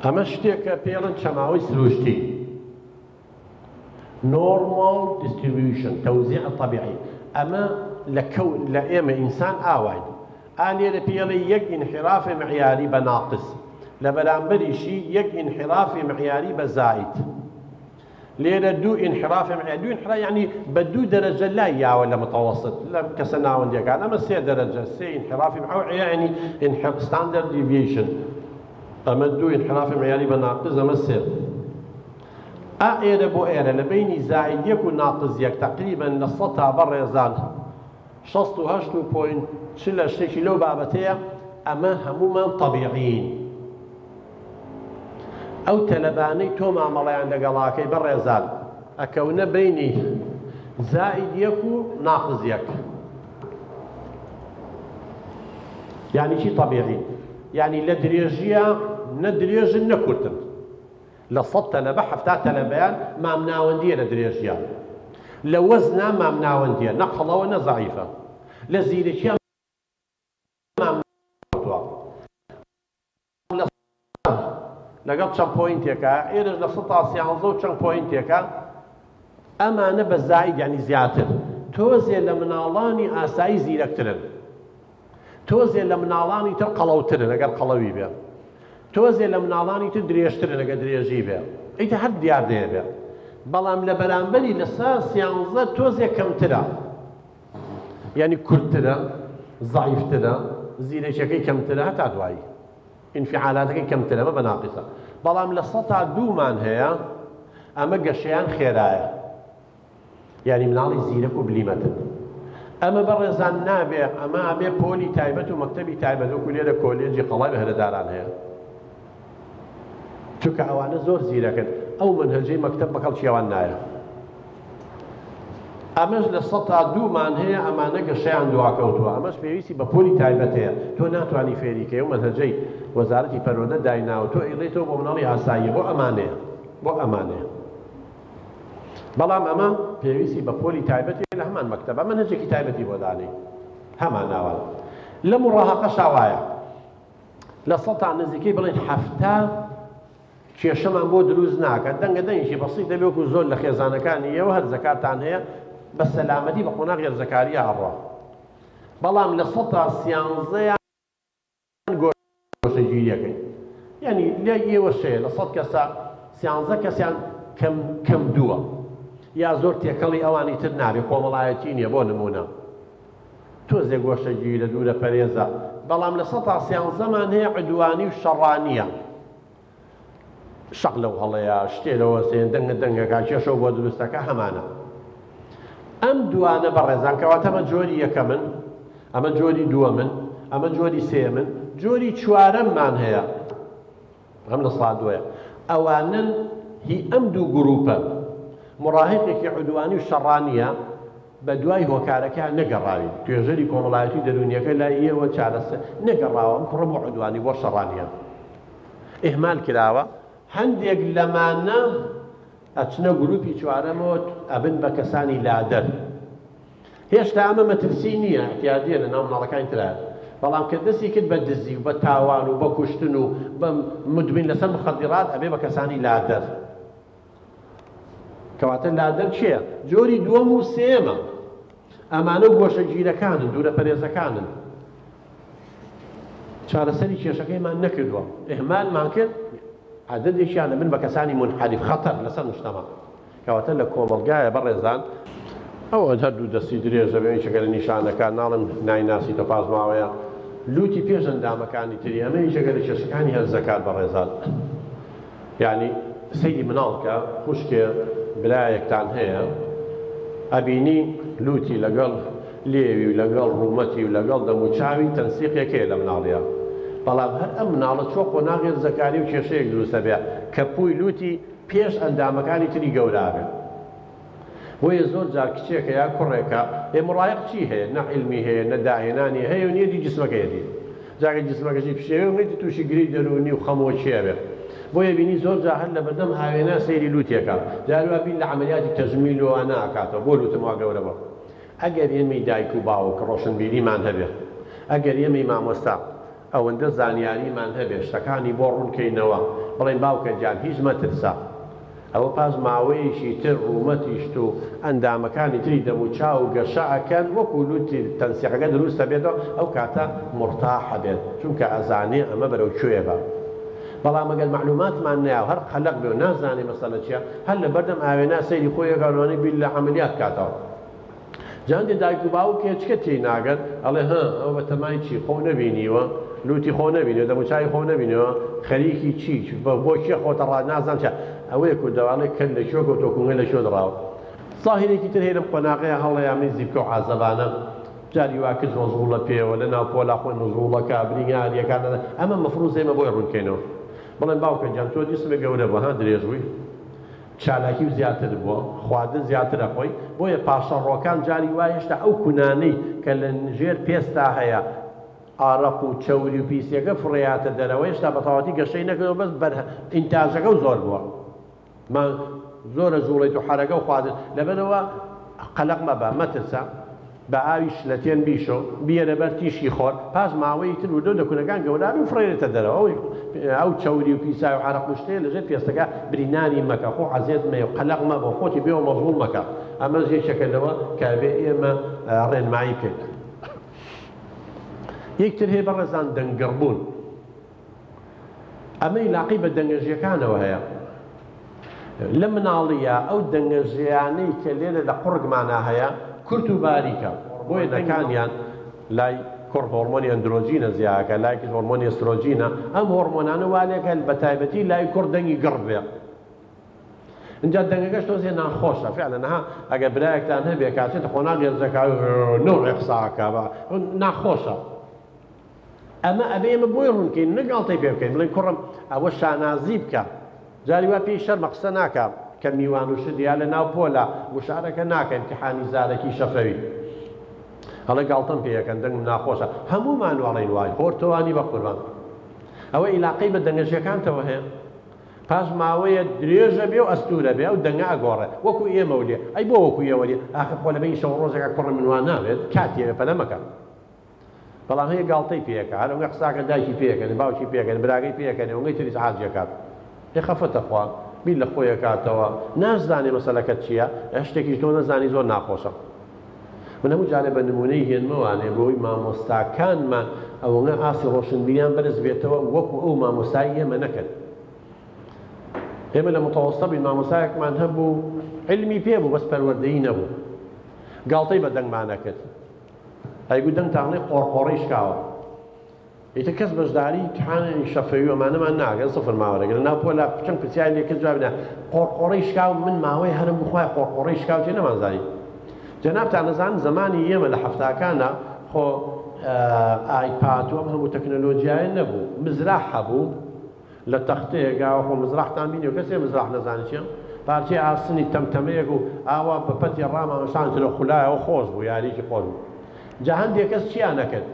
S2: ئەمە شتێکە پێڵن چەماوەی سروشتی normal distribution توزيع طبيعي أما لإما إنسان آوين آلية لبيالي يك انحراف معياري بناقص لبلانبري شي يك انحراف معياري بزايد ليرة دو انحراف معياري، دو انحراف يعني بدو درجة لا يا ولا متوسط لا كسنا وندي كان أما سي درجة سي انحراف معياري يعني ستاندرد ديفيشن، أما دو انحراف معياري بناقص أما سير أئر بو إير لبين زائد يك وناقص يك تقريبا للسطح بريزان 68.6 كيلو بابتيه أما هموما طبيعيين أو تلباني توما ملايان لقلاكي بريزان أكون بيني زائد يكو ناقص يك يعني شي طبيعي يعني لدريجيا ندريج نكوتن لصدت لبحف تلبان ما مناوندية لدريجيا لوزنا ما مناوندية نقلة ونا ضعيفة لزيلشيا ما لقد شن بوينتيكا إيرج لسطا سيانزو شن بوينتيكا أما أنا بزايد يعني زياتر توزي لمنالاني آساي زيركترن توزي لمنالاني ترقلوترن أقل قلوي بها توزي لمنالاني تدريشترن أقل دريجي بها إيتا حد ديار دي بها بلام لبرانبري لسا سيانزا توزي كمترا يعني كرترا ضعيفترا زيرشكي كمترا حتى دواي انفعالاتك كمترا ما بناقصة بلام لسطا دومان هي أما قشيان خيرايا يعني مناڵی زیرەک و بلیمەتن ئەمە بەڕێزان نابێ ئەمە ئەبێ پۆلی تایبەت و مەکتەبی تایبەت وەکو لێرە کۆلێجی قەڵای بەهرەداران هەیە چونکە ئەوانە زۆر زیرەکن ئەو منهەجەی مەکتەب بەکەڵ چیاوان نایە ئەمەش لە سەتا دوومان هەیە ئەمانە گەشەیان دواکەوتووە ئەمەش پێویستی بە پۆلی تایبەت هەیە تۆ ناتوانی فێریکەی و منهەجەی وەزارەتی پەروەردە دایناوە تۆ ئیڵێتەوە بۆ مناڵی ئاسایی بۆ ئەمانەیە بەڵام ئەمە پێویستی بە پۆلی تایبەتی لە هەمان مەکتەبە منهەجێکی تایبەتی بۆ دانێ هەمان ناوان لە مڕاهەقەشا وایە لە سەتا نزیکەی بڵێن هەفتە کێشەمان بۆ دروست ناکات دەنگە دەنگیشی بەسیط دەبێ وەکو زۆر لە خێزانەکانی ئێوە هەر زەکاتان هەیە بە سەلامەتی بە قۆناغ غێرزەکاریە ئەڕوا بەڵام لە سەتا سیانزەیان گۆشەگیریەکەی یعنی لە ئێوە شەیە لە سەد کەسە سیانزە کەسیان کەم دووە یا زۆر تێکەڵی ئەوانی تر نابێ کۆمەڵایەتی نییە بۆ نمونە تۆزێ گۆشەگیری لە دوورە پەرێزە بەڵام لە سەتا سیانزەمان هەیە عدوانی و شەڕانیە شەق لەو هەڵەیە شتێ لەوە سێن دەنگەکە کێشەو بۆ دروستەکە هەمانە ئەم دوانە بەڕێزان کەواتە ئەمە جۆری یەکەمن ئەمە جۆری دووەمن ئەمە جۆری سێمن جۆری چوارەممان هەیە ئەم لە سادوەیە ئەوانن هی ئەم دوو گروپە مڕاهقێکی عدوانی و شەڕانیە بە دوای هۆکارەکە نەگەڕاوی توێژەری کۆمەڵایەتی دەرونیەکە لای ئێوە چارەسە نەگەڕاوە ئەم پڕە بۆ عدوانی بۆ شەڕانیە ئیهمال کراوە هەندێک لەمانە ئەچنە گروپی چوارەمەوە ئەبن بە کەسانی لادەر هێشتا ئەمە مەترسی نییە احتیاجیە لە ناو منداڵەکانی ترە بەڵام کە دەستی کرد بە دزی و بە تاوان و بە کوشتن و بە مدمین لەسەر مخدرات ئەبێ بە کەسانی لادەر کەواتە لادەر چییە؟ جۆری دووەم و سێمە ئەمانە گۆشەگیرەکانن دوورە پەرێزەکانن چارەسەری کێشەکەیمان نەکردووە ئیهمالمان کرد عەدەدێکیان ئەبن بە کەسانی منحەریف خەتەر لەسەر مجتەمە کەواتە لە کۆمەڵگایە بەڕێزان ئەوە هەردوو دەستی درێژە بێ یەکێکە لە نیشانەکان ناڵم نایناسیتە پازماوەیە لوتی پێش ئەندامەکانی تری ئەمە یەکێکە لە کێشەکانی هەرزەکات بەڕێزان یعنی سەیری مناڵکە خوشکێ برایەکتان هەیە ئەبینی لوتی لەگەڵ لێوی و لەگەڵ ڕوومەتی و لەگەڵ دەموچاوی تەنسیقێکەیە لە مناڵەیە بەڵام هەر ئەم مناڵە چۆ قۆناغی هەرزەکاری و کێشەیەک دروستە بێ کە پووی لوتی پێش ئەندامەکانی تری گەورابێ بۆیە زۆر جار کچێکە یا کوڕێکە مڕایق چی هەیە نە عیلمی هەیە نە داهێنانی هەیە و نیەتی جسمەکەیەتی جاگە جسمەکەشی پشێوێ و نێتی تووشی گری دەرونی و خەمەوە چیە بێ بۆیە بینی زۆر جار هەر لە بەردەم هاوێنە سەیری لوتێکە جاروە بین لە عەمەلیاتی تەژمیل و ئەنا ئەکاتەوە بۆ لوتم وا گەورە بە ئەگەر ئێمەی دایک و باوک ڕۆشنبیریمان هەبێ ئەگەر ئێمەی مامۆستا ئەوەندە زانیاریمان هەبێ شتەکانی بۆ ڕوونکەینەوە بڵێن باوکە جان هیچ مەترسە ئەوە پاش ماوەیەکی تر ڕوومەتیشت و ئەندامەکانی تری دەموچا و گەشە ئەکەن وەکو لوتی تەنسیقەکە دروستە بێتەوە ئەو کاتە مرتاحە بێت چونکە ئەزانێ ئەمە بەرەو کوێ بە بەڵام ئەگەر معلوماتمان نیا و هەر خەلق بێ و نازانێ مەسەلە چییە هەر لە بەردەم ئاوێنا سەیری خۆیەکانوانەی بیل لە عەمەلیات کاتەوە جان دێ دایک و باوکێ چکە تێی ناگەن ئەڵێ ئەو بە تەمای چی خۆ نەبینیوە لوتی خۆ نەبینێ دەموچای خۆ نەبینەوە خەریکی چی بۆ کێ خۆتە ڕا نازان چە ئەوەیە کوردەوانێک کەن لە شۆک و تۆکوونگە لە شۆ دڕاوە زاهیرێکی تر هەیە لەم قۆناغەیە هەڵەیامی زیبکە و عازەبانە جاری وا کرد مەزغوڵە پێوە لە ناو پۆلا خۆی مەزغوڵەکە بریگاریەکان ئەمە مەفروض ئێمە بۆی ڕوونکەینەوە بڵێن باوکە جان تۆ جسمێک گەورە بووە درێژ بووی چالاکی و زیاتر بووە خواردن زیاترە خۆی بۆیە پاشەڕۆکان جاری وای هێشتا ئەو کونانەی کە لە ژێر پێستا هەیە ئارەق و چەوری و پیسەکە فڕێاتە دەرەوە هێشتا بە تەواوەتی گەشەی نەکردەوە بەس ئینتاژەکە و زۆر بووە زۆرە زوڵیت و حرەکە و خواردن لەبەرەوە قەلەق مەبە مەترسە بە ئاوی شلەتێن بیشۆ بیەرە بەر تیشی خۆر پاش ماوەی تر و دەکونەکان گەورانی و فڕێنێتە دەرەوە ئەو چەوری و پیسای و عەرەق و شتەیە لەژێر پێستەکە برینانی مەکە خۆ عەزیێت مێ و قەلەق مەبە خۆتی بێەوە مەزغوڵ مەکە ئەمە یەکێکەوە کە بێ ئێمە ڕێنمایی بکەین یەکتر هەیە بەڕێزان دەنگەڕبوون ئەمە علاقەی بە دەنگەژیەکانەوە هەیە لە مناڵیە ئەو دەنگەژیانەی کە لێرە لە قوڕگمانە هەیە کورت و باریکە بۆیە دەکانیان لای کوڕ هۆرمۆنی ئەندرۆجینە زیاکە لای هۆرمۆنی ئەسترۆجینە ئەم هۆرمۆنانە وانێکە بە تایبەتی لای کوڕ دەنگی گڕ بێ اینجا دەنگەکەش تۆزێ ناخۆشە فعلا ئەگەر برایەکتان هەبێ کاتێتە خۆناغ ێرزەکە نۆ قساکە ناخۆشە ئەمە ئەبێ ئێمە بۆی ڕوونکەین نەگاڵتەی پێ بکەین بڵێن کوڕم ئەوە شانازی بکە جاری وا پێی شەرمە قسە ناکە کە میوان و شدیا لە ناو پۆلە وشارەکە ناکە امتحانی زارێکی شەفەوی هەڵە گاڵتەم پێیەکەن دەنگم ناخۆشە هەموومان وەڵێن وای خۆرتەوانی بە قوربان ئەوە عیلاقەی بە دەنگەژیەکانتەوە هەیە پاش ماوەیە درێژە بێ و ئەستورە بێ ئەو دەنگە ئەگۆڕێ وەکو ئێمە ولێ ئەی بۆ وەکو ئێوە لێ ئاخر خۆ لەبەی شەو ڕۆژێکە کوڕم منوان نابێت کاتێ پەلەمەکە بەڵام هەیە گاڵتەی پێیەکە هەرەوەی قساکە دایکی پێیەکەن باوکی پێیەکەن براگەی پێیەکەن ئەوەی تری سەعاتێکات خەفەتە خوا بیل لە خۆی کاتەوە نازانێ مەسەلەکەت چییە شتێکی تۆ نەزانی زۆر ناخۆشە من هەموو جارێ بە نمونەی هێنمەوانێ بۆی مامۆستاکانمان ئەوەنە ئاسی ڕۆشنبیریان بەرز بێتەوە وەکو ئەو مامۆستای ئێمە نەکرد ئێمە لە متەوەسطە بین مامۆستایەکمان هەبوو علمی پێ بوو بەس پەروەردەیی نەبوو گاڵتەی بە دەنگمانە کرد ئەیگو دەنگتانڵێ قۆڕقۆڕەی شکاوە ئیتر کەس بەشداری امتحانی شەفەوی ئەمانەمان ناگەن سفر ماوەرەگە لە ناو پۆلا چەند پرسیاری لێ کرد جواب بدە قۆڕقۆڕەی شکاو من ماوەی هەرم بخوای قۆڕقۆڕەی شکاو تێ نەمانزانی جەنابتان نەزانن زمانی ئێمە لە حەفتاکانە خۆ ئایپاد و ئەم هەموو تەکنۆلۆجیایە نەبوو مزراح هەبوو لە تەختەیەکەوە خۆ مزراحتان بینی و کەسێ مزراح نەزانی چییە پارچەی ئاسنی تەمتەمەیەک و ئاوا بە پەتی ڕامەشانتە لە خولایەوە خۆش بوو یاریکی خۆش بوو جا هەندێک کەس چیان نەکرد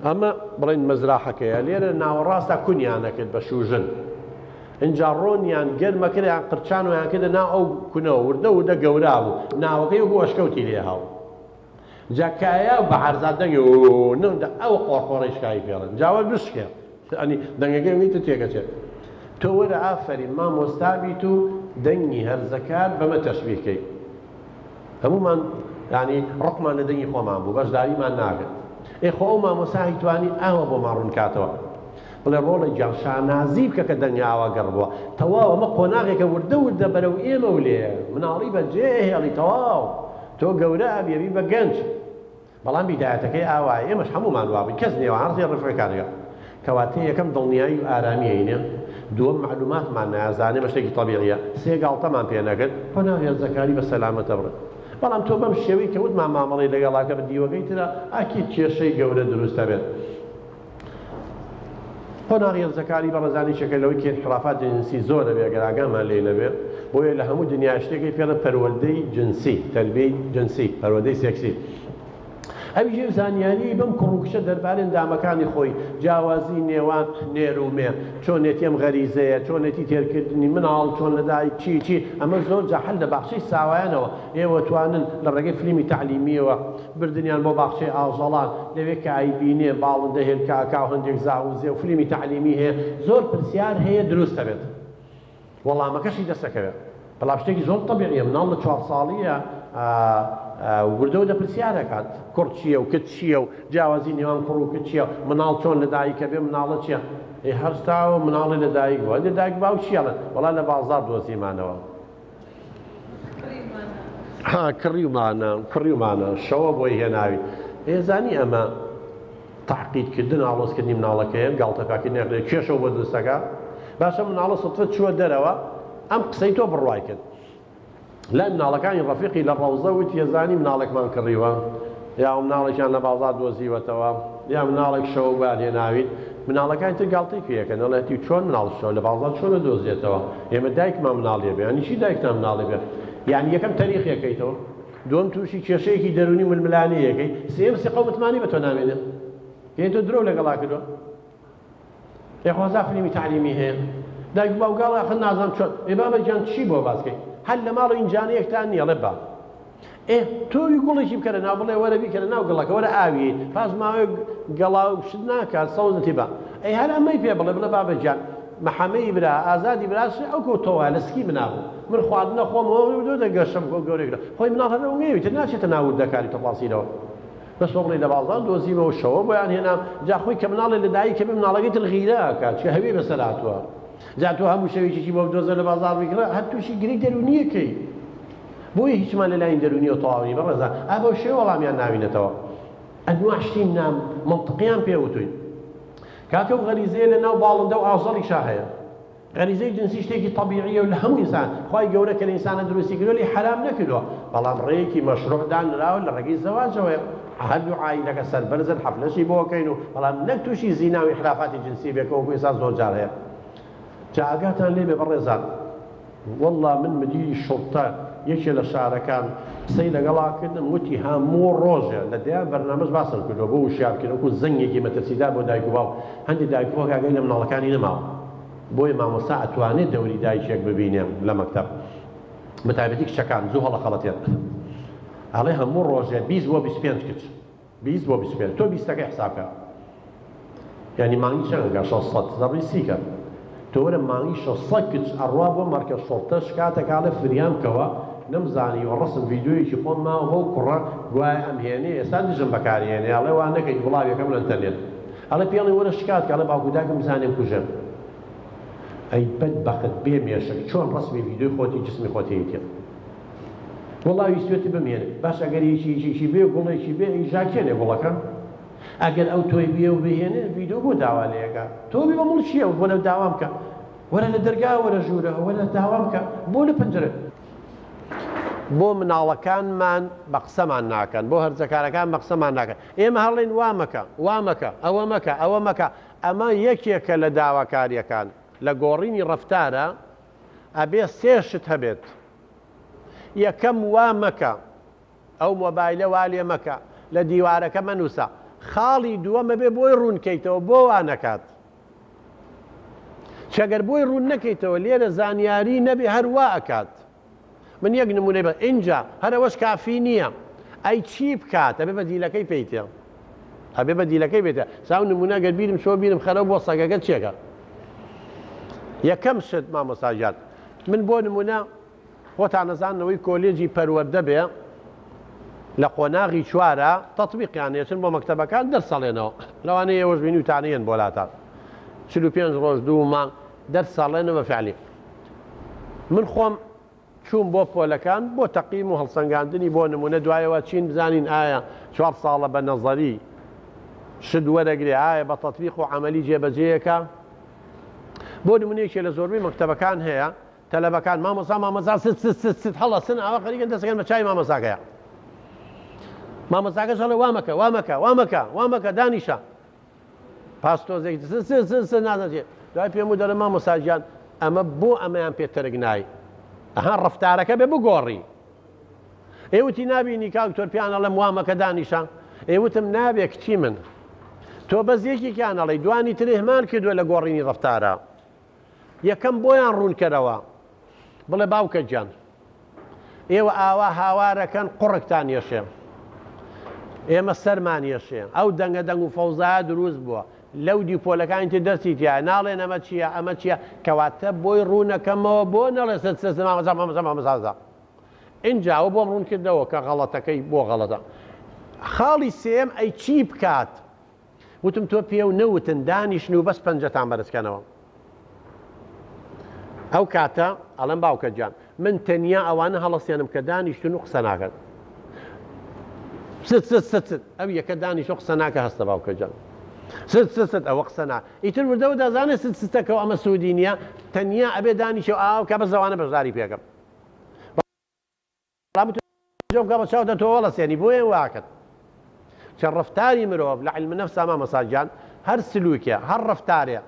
S2: ئەمە بڵێن مەزراحەکەیە لێرە ناوەڕاستە کونیان نەکرد بە شوژن اینجا ڕۆنیان گەرمەکرد یان قرچان ویان کردە ناو ئەو کونەوە وردە وردە گەورا بوو ناوەکەی و گۆشکەوتی لێ هاو جا کایە بە عەرزات دەنگی ئەو قۆڕقۆڕەی شکایی پێڵێن جاوە بشکێ ئەنی دەنگەکەی ویتە تێکەچێت تۆ وەرە ئافەرین مامۆستا بیت و دەنگی هەرزەکان بەمە تەشبیهکەی هەموومان ینی ڕقمان لە دەنگی خۆمان بوو بەشداریمان ناگرت خۆ ئەو مامۆسای توانی ئاوە بۆ ماڕوون کاتەوە بڵێ ڕۆڵە جان شانازی بکە کە دەنگی ئاوا گەڕ بووە تەواو ئەمە قۆناغێکە وردە وردە بەرەو ئێمە و لێ مناڵی بەجێ هێڵی تەواو تۆ گەورە ئەبێبی بە گەنج بەڵام بیدایەتەکەی ئاوایە ئێمەش هەمومان وابووین کەس نێوە هەرزێ ڕفەکانەکە کەواتە یەکەم دڵنیایی و ئارامی هەینێ دووەم معلوماتمان نازانێ بە شتێکی تەبیعیە سێ گاڵتەمان پێ نەکرد قۆناغی هەرزەکاری بە سەلامەتە بڕێت بەڵام تۆ بەم شێوەی کە وتمان مامەڵی لەگەڵاکە بە دیوەکەی ترە ئاکی کێشەی گەورە دروستە بێت قۆناغی هەرزەکاری بە ڕێزانیشەکە لەوەی کە انحرافات جنسی زۆرە بێ ئەگەر ئاگامان لێ نەبێ بۆیە لە هەموو دنیا شتێکی پێڵە پەروەردەی جنسی تەربیەی جنسی پەروەردەی سێکسی ئەویژێ زانیاری بەم کوڕوکشە دەربارەی ئەندامەکانی خۆی جیاوازی نێوان نێر و مێ چۆنێتی ئەم غەریزەیە چۆنێتی تێرکردنی مناڵ چۆن لەدایک چی ئەمە زۆر جاحەل لە باخچەی ساوایانەوە ئێوە توانن لە ڕێگەی فلیمی تعلیمیەوە بردنیان بۆ باخچەی ئاژەڵان لەوێ کە ئایبینێ باڵندە هێل کاکاو هەندێک زاوزێ و فلیمی تعلیمی هەیە زۆر پرسیار هەیە دروستە بێت وەڵامەکەشی دەستەکەوێت بەڵام شتێکی زۆر تەبیعیە مناڵ لە 4 ساڵیە وردە و دەپرسیارەکات کوڕ چییە و کت چییە و جیاوازی نێوان کوڕ و کت چییە مناڵ چۆن لە دایکە بێ مناڵە چییە هەرستاوە مناڵی لە دایک بووە لە دایک باو چییەڵێن وەڵام لە بازار دۆزیمانەوە کڕیومانە شەوە بۆی هێناوی ئێزانی ئەمە تاقیدکردن ئاڵۆزکردنی مناڵەکەیە گاڵتەکاکردنی نێڕێ کێشەوە بۆ دەستەکە باشە مناڵە سەتفت چووە دەرەوە ئەم قسەی تۆ بڕوای کرد لای مناڵەکانی ڕەفیقی لە ڕەوزە وتی ێزانی مناڵێکمان کڕیوە یا مناڵێکیان لە بازار دۆزیوەتەوە یا مناڵێک شەوە بان هێناویت مناڵەکانی تر گاڵتەی پێەکەن دەڵێتی چۆن مناڵ شەوە لە بازار چۆن دۆزیێتەوە ئێمە دایکمان مناڵێ بێ ینی چی دایکتان مناڵێ بێت یعنی یەکەم تەریخەکەیتەوە دووەم تووشی کێشەیەکی دەرونی ململانەیەکەی سێم قەومتمانی بە تۆ نامێنێت تۆ درۆ لەگەڵا کردووە یخوازا فیلمی تعلیمی هەیە دایک باوگاڵ ئاخر نازانم چۆن بابەجان چی بۆ باسکەی هەر لە ماڵ ئینجانەیەکتان نییە لە با تۆوی گوڵێکی بکەرە ناو بڵێ وەرە بیکەرە ناو گەڵەکە وەرە ئاوی پاش ماوەیە گەڵا و شت ناکات سەوزەتی بە هەر ئەمەی پێ بڵێ بابەجان محەمەی برا ئازادی براش ئەو کۆتەوە لەسکی منابوو من خواردنە خۆمەوە دۆ دەگەشتم گەورێکرا خۆی مناڵ هەر ئەومێویتر ناچێتە ناوردەکاری تەپاسیرەوە بەس بڵێ لە بازار دۆزیمەوە شەوە بۆیان هێنام جا خۆی کە مناڵێ لە دایکە بێ مناڵەکەی تر غیرە ئاکات چکە هەوێ بەسەر هاتووە جا تۆ هەموو شەوێکێکی بۆ دۆزە لە بازار بکرا هەر تووشی گرەی دەرونیەکەی بۆیە هیچمان لە لایەن دەرونیەوە تەواوی بەڕێزە بۆ شێوە وەڵامیان ناوینێتەوە ئەنواع شتین نام منطقیان پێوتوین کاکە و غەریزەیە لە ناو باڵندە و ئاژەڵیشا هەیە غەریزەی جنسی شتێکی طەبیعیە و لە هەموو ئینسان خوای گەورە کە لە ئینسانە دروستی کردووە لێی حرام نەکردووە بەڵام ڕێیەکی مەشروع دانراوە لە ڕێگەی زەواجەوەیە هەردوو عایلەکە سەربەرزن حەفلەشی بۆ ئەکەین و بەڵام نەک تووشی زینا و ئیخلافاتی جنسی بێکەوە ئێستا زۆر جار هەیە جا ئاگاتان لێ بێ بەڕێزان وەڵڵا من مدیری شوڕتە یەکێ لە شارەکان قسەی لەگەڵاکردم وتی هەموو ڕۆژێ لە دەیان بەرنامەش باسم کردووە بۆ وشیارکردن وەکو زەنگێکی مەترسیدار بۆ دایک و باو هەندێک دایک و باوک ئاگای لە مناڵەکانی نەماوە بۆیە مامۆستا ئەتوانێت دەوری دایکێک ببینێ لە مەکتەب بەتایبەتی کچەکان زوو هەڵەخەڵەتێت ئەڵێ هەموو ڕۆژێ 20 بۆ 25 کچ 20 بۆ 25 تۆ 20ەکەی حسابکە یعنی مانگی چەندگە 600 زەڕی سیکە تۆ وەرە مانگی 600 کچ ئەڕوا بۆ مەرکە شۆڕتە شکاتێکا لە فریان بکەوە نەمزانی و ڕسم ڤیدیۆیەکی خۆم ماوە بۆ کوڕە گوایە ئەم هێنێ ئێستا دژم بەکارهێنێ ئەڵێ وان نەکەیت وڵاویەکەم لە ئینتەرنێت ئەڵێ پێڵی وەرە شکات کە ئەڵێ باوکو دایکم بزانێم کوژێم ئەی بەدبەخت بێمێشک چۆن ڕسمی ڤیدیۆی خۆتی جسمی خۆتی هەیتێ وڵاوی سوێتی بمێنێ باش ئەگەر هیچی بێ گوڵێکی بێ ئیژاکێنێ گوڵەکە ئەگەر ئەو تۆی بێ و بهێنێ ڤیدیۆ بۆ داوا لێەکە تۆ بێ بە مڵ چییە بۆ لە داوام بکە وەرە لە دەرگا وەرە ژوورە وەرە داوام بکە بۆ لە پەنجەرە بۆ مناڵەکانمان بە قسەمان ناکەن بۆ هەرجەکارەکان بە قسەمان ناکەن ئێمە هەڵێن وامەکە ئەوە مەکە ئەوە مەکە ئەمە یەکێکە لە داواکاریەکان لە گۆڕینی ڕەفتارە ئەبێ سێشت هەبێت یەکەم وامەکە ئەو مۆبایلە والێ مەکە لە دیوارەکە مەنووسە خاڵی دووەمە بێ بۆی ڕوونکەیتەوە بۆ وانەکات چەگەر بۆی ڕوون نەکەیتەوە لێرە زانیاری نەبێ هەروە ئەکات من یەک نمونەی بە ئینجا هەرەوەش کافی نییە ئەی چی بکات ئەبێ بە دیلەکەی پێیتێ ئەبێ بە دیلەکەی بێتە ساو نمونە گەر بیرم شۆ بیرم خەرە بۆ سەگەکە چێکە یەکەم شت مامۆستاجان من بۆ نمونە خۆتان نەزانەوەی کۆلێجی پەروەردە بێ لە قۆناغی چوارە تەطبیقیان هێشن بۆ مەکتەبەکان دەرسەڵێنەوە لەوانەیە ئێوەش بینی وتانەیەن بۆ لاتان 45 ڕۆژ 2 مانگ دەرسەڵێنەوە فعلی من خۆم چوون بۆ پۆلەکان بۆ تەقیم و هەڵسەنگاندنی بۆ نمونە دوایەوە چین بزانین ئایا 4 ساڵە بە نەزەری شت وەرەگرێ ئایا بە تەطبیق و عەمەلی جێبەجێیەکە بۆ نمونەیەکێ لە زۆربەی مەکتەبەکان هەیە تەلەبەکان مامۆستا ست هەڵەسن ئاوا خەریکن دەستەکەن بە چای مامۆستاکەیە مامۆستاکەش هەڵێ وامەکە دانیشە پاستۆزێک نازانێت دوای پێم و دەڵێ مامۆستاجیان ئەمە بۆ ئەمەیان پێتەرگنای ئەها ڕەفتارەکە بێ بگۆڕی ئێوتی نابینی کاکتۆر پیان ئەڵێم وامەکە دانیشە ئێوتم نابێ کچی من تۆ بەس یەکێکیان ئەڵێ دوانی تر ئێهمال کردووە لە گۆڕینی ڕەفتارە یەکەم بۆیان ڕوونکەرەوە بڵێ باوکە گیان ئێوە ئاوا هاوارەکەن قوڕێکتان یێشێ ئێمە سەرمان یێشێ ئەو دەنگە دەنگ و فەوزایە دروست بووە لەو دیپۆلەکانی تر دەستی تیا ناڵێن ئەمە چییە ئەمە چییە کەواتە بۆی ڕوونەکەمەوە بۆ نەڵێ مامۆستا اینجاوە بۆم ڕوون کردەوە کە غەڵەتەکەی بۆ غەڵەتە. خاڵی سێم ئەی چی بکات؟ وتم تۆ پێ و نەوتن دانیشن و بەس پەنجەتان بەرزکەنەوە. ئەو کاتە ئەڵەم باوکە جان من تەنیا ئەوانە هەڵەسێنم کە دانیشتن و قسە ناکەن. ست ئەو یەکە دانیش و قسە ناکە هەستە باوکە جان. ست ئەوە قسە نا. ئیتر وردەوە دەزانێت ستەکە ئەمە سوودی نییە تەنیا ئەبێ دانیشە ئاو کە بە زەوانە بەشداری پێکەم. بە چاوتە تۆ وەڵەسێنی بۆیە واکەت. چەند ڕەفتاری مرۆڤ لە عیلمە نەفس مامەساجان هەر سلووکە هەر ڕەفتارێ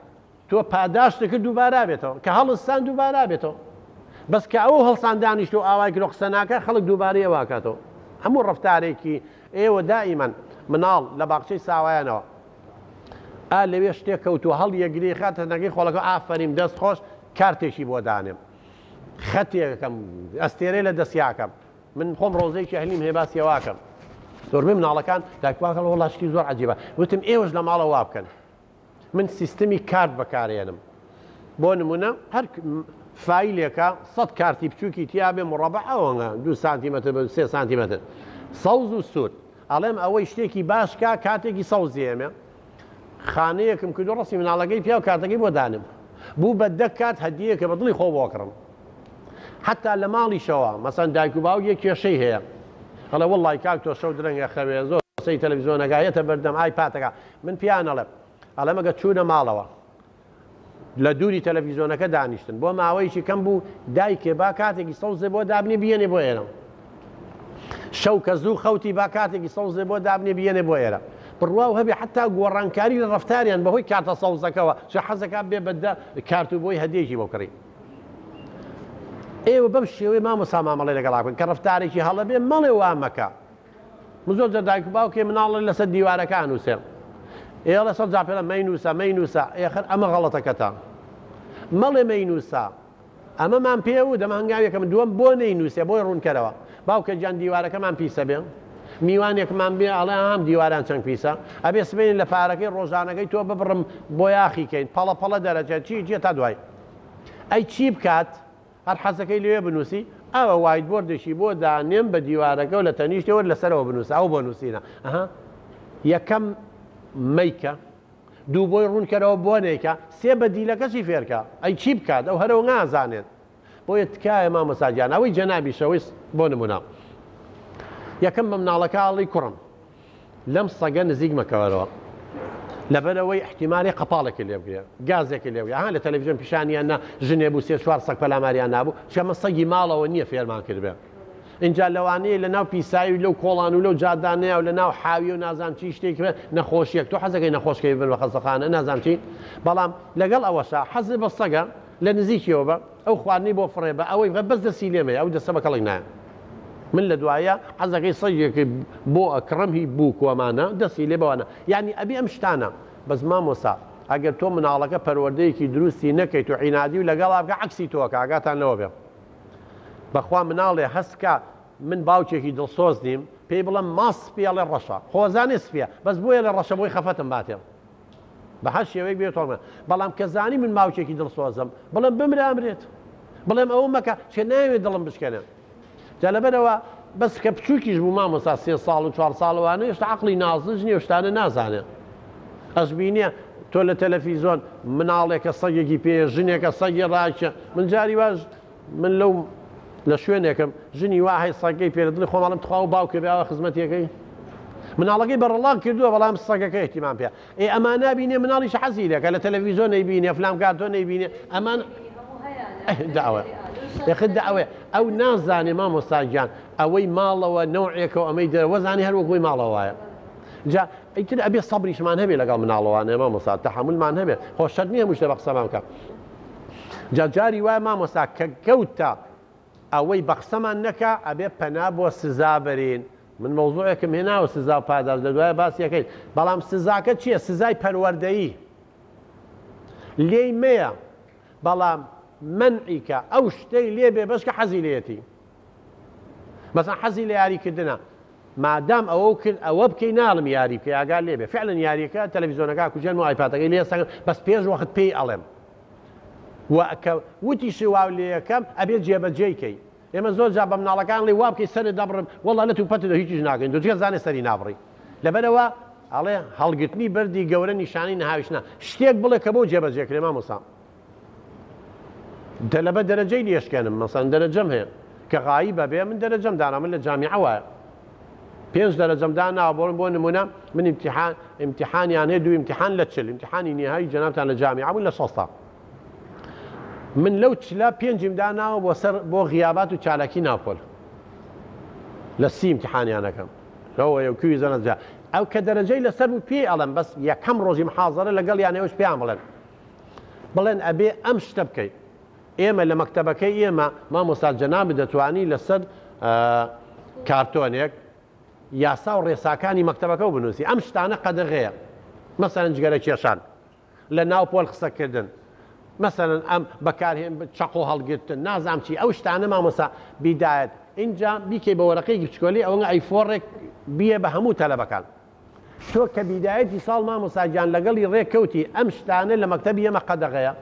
S2: تۆ پاداشت کرد دووبارا بێتەوە کە هەڵستان دووبارا بێتەوە. بەس کە ئەو هەڵسان دانیشت و ئاوای کرۆ قسە ناکە خەڵک دووبارەیە واکاتەوە. هەموو ڕەفتارێکی ئێوە دائیمەن مناڵ لە باخچەی ساوایانەوە لەوێ شتێک کەوتووە هەڵ یەگری خاتە نەگەی خۆڵەکە ئافرین دەست خۆش کارتێکی بۆ دانێم خەتێکەکەم ئەستێرەی لە دەستیاکەم من خۆم ڕۆزەیەکی هەلیم هێباسیەواکەم زۆربەی مناڵەکان داکواکە وڵاشتی زۆر عەجیبە وتم ئێوەش لە ماڵە وا بکەن من سیستەمی کارت بەکارێنم بۆ نمونە هەر فایلێکە 100 کارتی بچووکی تیا بێ مڕەبع ئەوەنە 2 سانتیمەتر بە 3 سانتیمەتر سەوز و سوود ئەڵێم ئەوەی شتێکی باشکە کاتێکی سەوزیێمێ خانەیەکم کردو ڕستی مناڵەکەی پیا و کارتەکەی بۆ دانم بوو بە دە کات هەدیەکە بە دڵی خۆ بۆکڕم حتا لە ماڵیشەوە مەسەن دایک و باوک یەک کێشەی هەیە هەڵە وەڵڵای کاک تۆ شەو درەنگە خەوێ زۆر قسەی تەلەڤیزۆنەکایەتە بەردەم ئای پاتەکە من پیان ئەڵێم ئەڵێ مەگە چوونە ماڵەوە لە دووری تەلەڤیزۆنەکە دانیشتن بۆ ماوەیەکی کەم بوو دایکێ با کاتێکی سەوزێ بۆ دابنێ بێنێ بۆ ئێرە شەو کە زوو خەوتی با کاتێکی سەوزێ بۆ دابنێ بێنێ بۆ ئێرە بڕوا و هەبێ حتا گۆڕانکاری لە ڕەفتاریان بەهۆی کاتە سەوزەکەەوە چ حەزەکە بێ بەدە کارت و بۆی هەدیەکی بۆ کڕی ئێوە بەم شێوەی مامۆستا مامەڵێ لەگەڵا بکەن کە ڕەفتارێکی هەڵە بێ مەڵێ وا مەکە من زۆر جار دایک و باوکێ مناڵە لەسەر دیوارەکان نووسێ ئێڵە سەد جا پێڵە مەینووسە ئێخر ئەمە غەڵەتەکەتە مەڵێ مەینووسە ئەمەمان پێ و دەمە هەنگاوێکم دووەم بۆ نەینووسێ بۆی ڕوونکەرەوە باوکە گیان دیوارەکەمان پیسە بێ میوانێکمان بێ ئەڵێ ئەم دیواران چەند پیسە ئەبێ سبێنین لە پارەکەی ڕۆژانەکەی تۆ ببڕم بۆ یاخیکەین پەڵە دەرەچێت چی جێ تا دوای ئەی چی بکات هەر حەزەکەی لێوێ بنووسی ئەوە وایت بۆردێکی بۆ دانێم بە دیوارەکە و لە تەنیشتەوە لەسەرەوە بنووسە ئەو بۆ نووسینە یەکەم مەیکە دوو بۆی ڕوونکەرەوە بۆ نێکە سێ بە دیلەکەشی فێرکە ئەی چی بکات ئەو هەرەوە نازانێت بۆیە تکایە مامۆستاجان ئەوەی جەنابی شەوەی بۆ نمونە یەکەم بە مناڵەکە ئاڵی کوڕم لەم سەگە نزیک مەکەوەرەوە لەبەرەوەی احتیمالی قەپاڵێکی لێ بگرێ گازێکی لێ بگرێ لە تەلەڤیزیۆن پیشانیان ژنێ بوو 3-4 سەگ پەلاماریان نابوو چەمە سەگی ماڵەوە نییە فێرمان کردبێ اینجا لەوانەیە لە ناو پیساوی لەو کۆڵان و لەو جادانەیە و لە ناو حاوی و نازان چی شتێک بێت نەخۆشیەک تۆ حەزەکەی نەخۆشکەی بن بە خەستەخانە نازان چی بەڵام لەگەڵ ئەوەشا حەزی بە سەگە لە نزیکیەوە بە ئەو خواردنی بۆ فڕێ بە ئەوەی بەس دەسی لێمەیە ئەو دەستە بە کەڵک نایە من لە دوایە حەزەکەی سەگێکی بۆ ئەکڕم هی بوو کۆمانە دەستی لێ بەوانە یعنی ئەبی ئەم شتانە بەس مامۆستا ئەگەر تۆ مناڵەکە پەروەردەیەکی دروستی نەکەیت و عینادی و لەگەڵا بکە عەکسی تۆکە ئاگاتان لەوە بێ بەخوا مناڵێ هەستکە من باوکێکی دڵسۆز نیم پێی بڵم ماس سپیاڵێ ڕەشە خۆزانێ سپیە بەس بۆیە لە ڕەشە بۆی خەفەتم باتێ بە هەر شێوەیەک بێتۆمە بەڵام کە زانی من باوکێکی دڵسۆزم بڵم بمرە ئەمرێت بڵێم ئەوە مەکە چێ ناوێت دڵم بشکێنێ جا لەبەرەوە بەس کە بچووکیش بوو مامۆستا 3 ساڵ و 4 ساڵەوانە هێشتا عەقڵی نازنج نیە شتانە نازانێت ئەش بینیە تۆ لە تەلەڤیزۆن مناڵێکە سەگێکی پێ ژنێکە سەگی ڕاکە من جاری واش من لەو لە شوێنێکم ژنی وا هەی سەگەی پێ دڵی خۆماڵم تخوا و باوکە بێەوە خزمەتیەکەی مناڵەکەی بەڕەڵام کردووە بەڵام سەگەکە احتیمام پێ ئەمە نابینێ مناڵیش حەزی لێکە لە تەلەڤیزۆن نەیبینێ فلان کاتۆ نەیبینێ ئەمان داوە یەخت داوێ ئەو نازانێ مامۆستاگیان ئەوەی ماڵەوە نەوعێکەوە ئەمەی دەوەزانی هەر وەکوی ماڵەوە وایە جا ئەیتر ئەبێ سەبریشمان هەبێ لەگەڵ مناڵەوانێ مامۆستا تەحملمان هەبێ خۆشەت نییە موشتە بە قسەمان بکە جا جاری وایە مامۆستا کە کەوتە ئەوەی بە قسەمان نەکە ئەبێ پەنا بۆ سزا بەرین من مەوزوعێکم هێناوە سزا و پاداش لە دوایە باسیەکەی بەڵام سزاکە چییە سزای پەروەردەیی لێی مەیە بەڵام منعیکە ئەو شتەی لێ بێ بەشکە حەزی لێتی مەسەڵەن حەزی لە یاریکردنە مادام ئەوە کرد ئەوە بکەی ناڵم یاری بکە ئاگا لێ بێ فعلەن یاریەکە تەلەڤیزۆنەکە کوژێن و ئایپاتەکەی لێ سەنگ بەس پێش وەخت پێی ئەڵێم وەکە وتی شواو لێ یەکەم ئەبێت جێبەجێیکەی ئێمە زۆر جا بە مناڵەکان لێ وا بکەی سەرت دەبڕم وەڵا لە تو پەتت هیچیش ناکەین دوجێ زانێ سەری نابڕی لەبەرەوە ئەڵێ هەڵگرتنی بەردی گەورە نیشانەی نەهاویشتە شتێک بڵێ کە بۆ جێبەجێکرێ مامۆستا لەبە دەرەجەی لێشکێنم مەسەن دەرەجەم هەیە کە غایبە بێ من دەرەجەم دانا من لە جامیعە وایە 5 دەرەجەم دانا بۆ نمونە من امتحانیان هەیە 2 امتحان لە چل امتحانی نهایی جەنابتان لە جامیعە بوون لە 6 من لەو چلا 5 داناوە بۆ غیابات و چالاکی ناپۆل لە 30 امتحانیانەکەم لەوە یەکوی زەنەجا ئەو کە دەرەجەی لەسەر بوو پێی ئەڵم بەس یەکەم ڕۆژی محاضرە لەگەڵ یانەوەش پێیان بڵێن ئەبێ ئەم شتە بکەیت ئێمە لە مەکتەبەکەی ئێمە مامۆستا جەنابی دەتوانی لەسەر کارتۆنێک یاسا و ڕێساکانی مەکتەبەکە و بنووسی ئەم شتانە قەدەغەیە مەسەرەن جگەرە کێشان لە ناو پۆل قسەکردن مەسەرەن ئەم بەکارهێن چەق و هەڵگرتن نازام چی ئەو شتانە مامۆستا بیدایەت اینجا بیکەی بە وەرەقەیەکی بچکۆلی ئەوە ئایفۆڕێک بیە بە هەموو تەلەبەکان تۆ کە بیدایەتی ساڵ مامۆستاگیان لەگەڵی ڕێککەوتی ئەم شتانە لە مەکتەبی ئێمە قەدەغەیە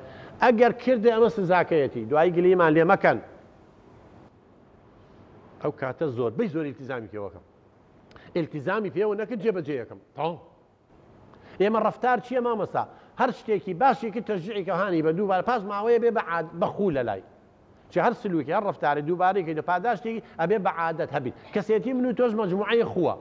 S2: ئەگەر کردێ ئەمە سزاکەیەتی دوایی گلیمان لێ مەکەن ئەو کاتە زۆربەی زۆر ئیلتیزامی پێوەکەم ئیلتیزامی پێوە نەکرد جێبەجێیەکەم تاڵ ئێمە ڕەفتار چییە مامۆستا هەر شتێکی باشێکی تەشجیعی کەهانی بە دووبارە پاس ماوەیە بێ بەخوو لە لای چ هەر سلووکی هەر ڕەفتاری دووبارەیەکی لە پاداشتێکی ئەبێ بە عادەت هەبیت کەسێتی من و تۆش مەجموعەیە خووە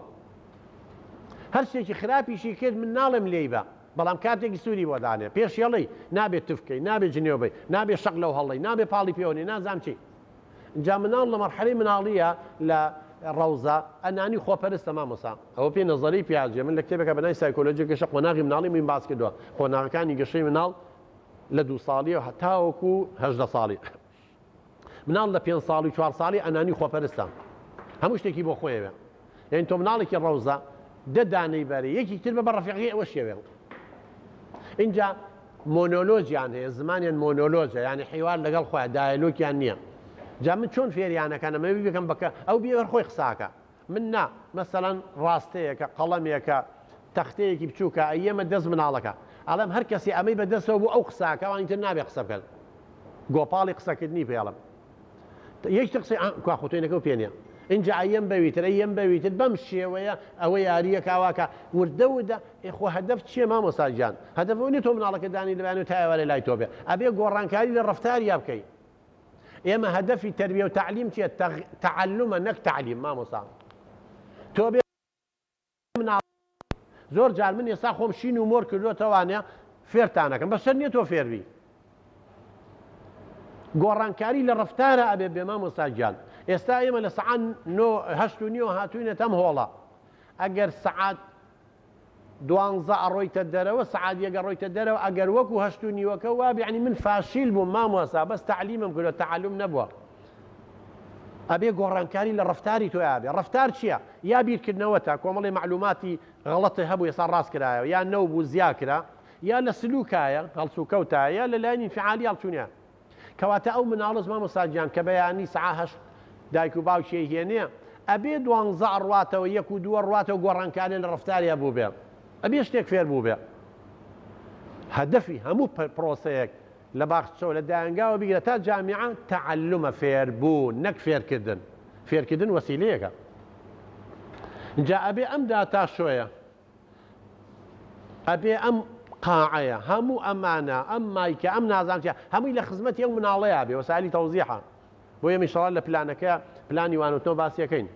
S2: هەر شتێکی خراپیشی کرد من ناڵێم لێی بە بەڵام کاتێکی سووری بۆ دانێ پێشێڵی نابێت تفکەی نابێت جنێوبەی نابێت شەق لەو هەڵی نابێت پاڵی پێوەنی نازام چی جا مناڵ لە مەرحەلەی مناڵیە لە ڕەوزە ئەنانی خۆپەرستە مامۆستا ئەوە پێی نەزەری پیاجێ من لە کتێبێکە بەنای سایکۆلۆجی گەشە قۆناغی مناڵی من باس کردووە قۆناغەکانی گەشەی مناڵ لە 2 ساڵی و هەتاوەکو 18 ساڵی مناڵ لە 5 ساڵی 4 ساڵی ئەنانی خۆپەرستە هەموو شتێکی بۆ خۆیەوێ یعنی تۆ مناڵێکی ڕەوزە دەدانەی بەرێ یەکی تر بە ڕەفیقی ئەوە شێوێ اینجا مۆنۆلۆژیان هەیە زمانیان مۆنۆلۆژە یعنی حیوار لەگەڵ خۆیان دایلۆکیان نییە جا من چۆن فێریانەکەن ئەمە بکەم بکە ئەو بێوە خۆی قساکە من نا مەسەڵەن ڕاستەیەکە قەڵەمێکە تەختەیەکی بچووکە ئەمە دەست مناڵەکە ئەڵم هەر کەسی ئەمەی بەدەستەوە بوو ئەو قساکە ئەوانی تر نابێ قسە بکەن گۆپاڵی قسەکردنی پێڵم یەک قسەی کا خوتێنەکە و پێنیە اینجا ئەم بەویتر ئەم بەویتر بەم شێوەیە ئەوە یاریە کاواکە وردە ودا خۆ هەدەف چییە مامۆستاجیان هەدەفەوە تۆ مناڵەکە دانی لەبیان و تایوارە لای تۆ بێ ئەبێ گۆڕانکاری لە ڕەفتاریا بکەیت ئێمە هەدەفی تەربیە و تعلیم چییە تعلمە نەک تعلیم مامۆستا تۆ بێ زۆر جار من ئێستا خۆم شین و مۆر کردوتەوانێ فێرتانەکەم بەسەر نییە تۆ فێربی گۆڕانکاری لە ڕەفتارە ئەبێ بێ مامۆستاجیان ئێستا ئێمە لە سەعات 8:30 هاتووینە تەم هۆڵە ئەگەر سەعات 12 ئەڕۆیتە دەرەوە سەعات 1 ڕۆیتە دەرەوە ئەگەر وەکو 8:30 وابێ یعنی من فاشیل بووم مامۆستا بەس تعلیمم کردووە تعلم نەبووە ئەبێ گۆڕانکاری لە ڕەفتاری تۆ یابێ ڕەفتار چییە یا بیرکردنەوەتە کۆمەڵی معلوماتی غەڵەتی هەبوو ئێستا ڕاست کرایەوە یا نەو بوو زیا کرا یا لە سلوکایە هەڵسوکەوتایە یا لە لایەنی انفعالی هەڵچوونیە کەواتە ئەو مناڵز مامۆستاجیان کە بەیانی سەعات 8 دایک و باوکی هێنێ ئەبێ 12 ڕواتەوە 1 و 2 ڕواتەوە گۆڕانکاری لە ڕەفتاریا بوو بێ ئەبێ شتێک فێر بوو بێ هەدەفی هەموو پرۆسەیەک لە باخچەوە لە دایانگاوە بیگرە تا جامیعە تعلمە فێربوو نەک فێرکردن فێرکردن وەسیلەیەکە اینجا ئەبێ ئەم داتا شۆیە ئەبێ ئەم قاعەیە هەموو ئەمانە ئەم مایکە ئەم نازانچە هەمووی لە خزمەتی ئەو مناڵەیە بێ وەسایلی تەوزیحە بۆ ئێمە ئینشاڵڵا لە پلانەکە پلانی وانەوتنەوە باسیەکەین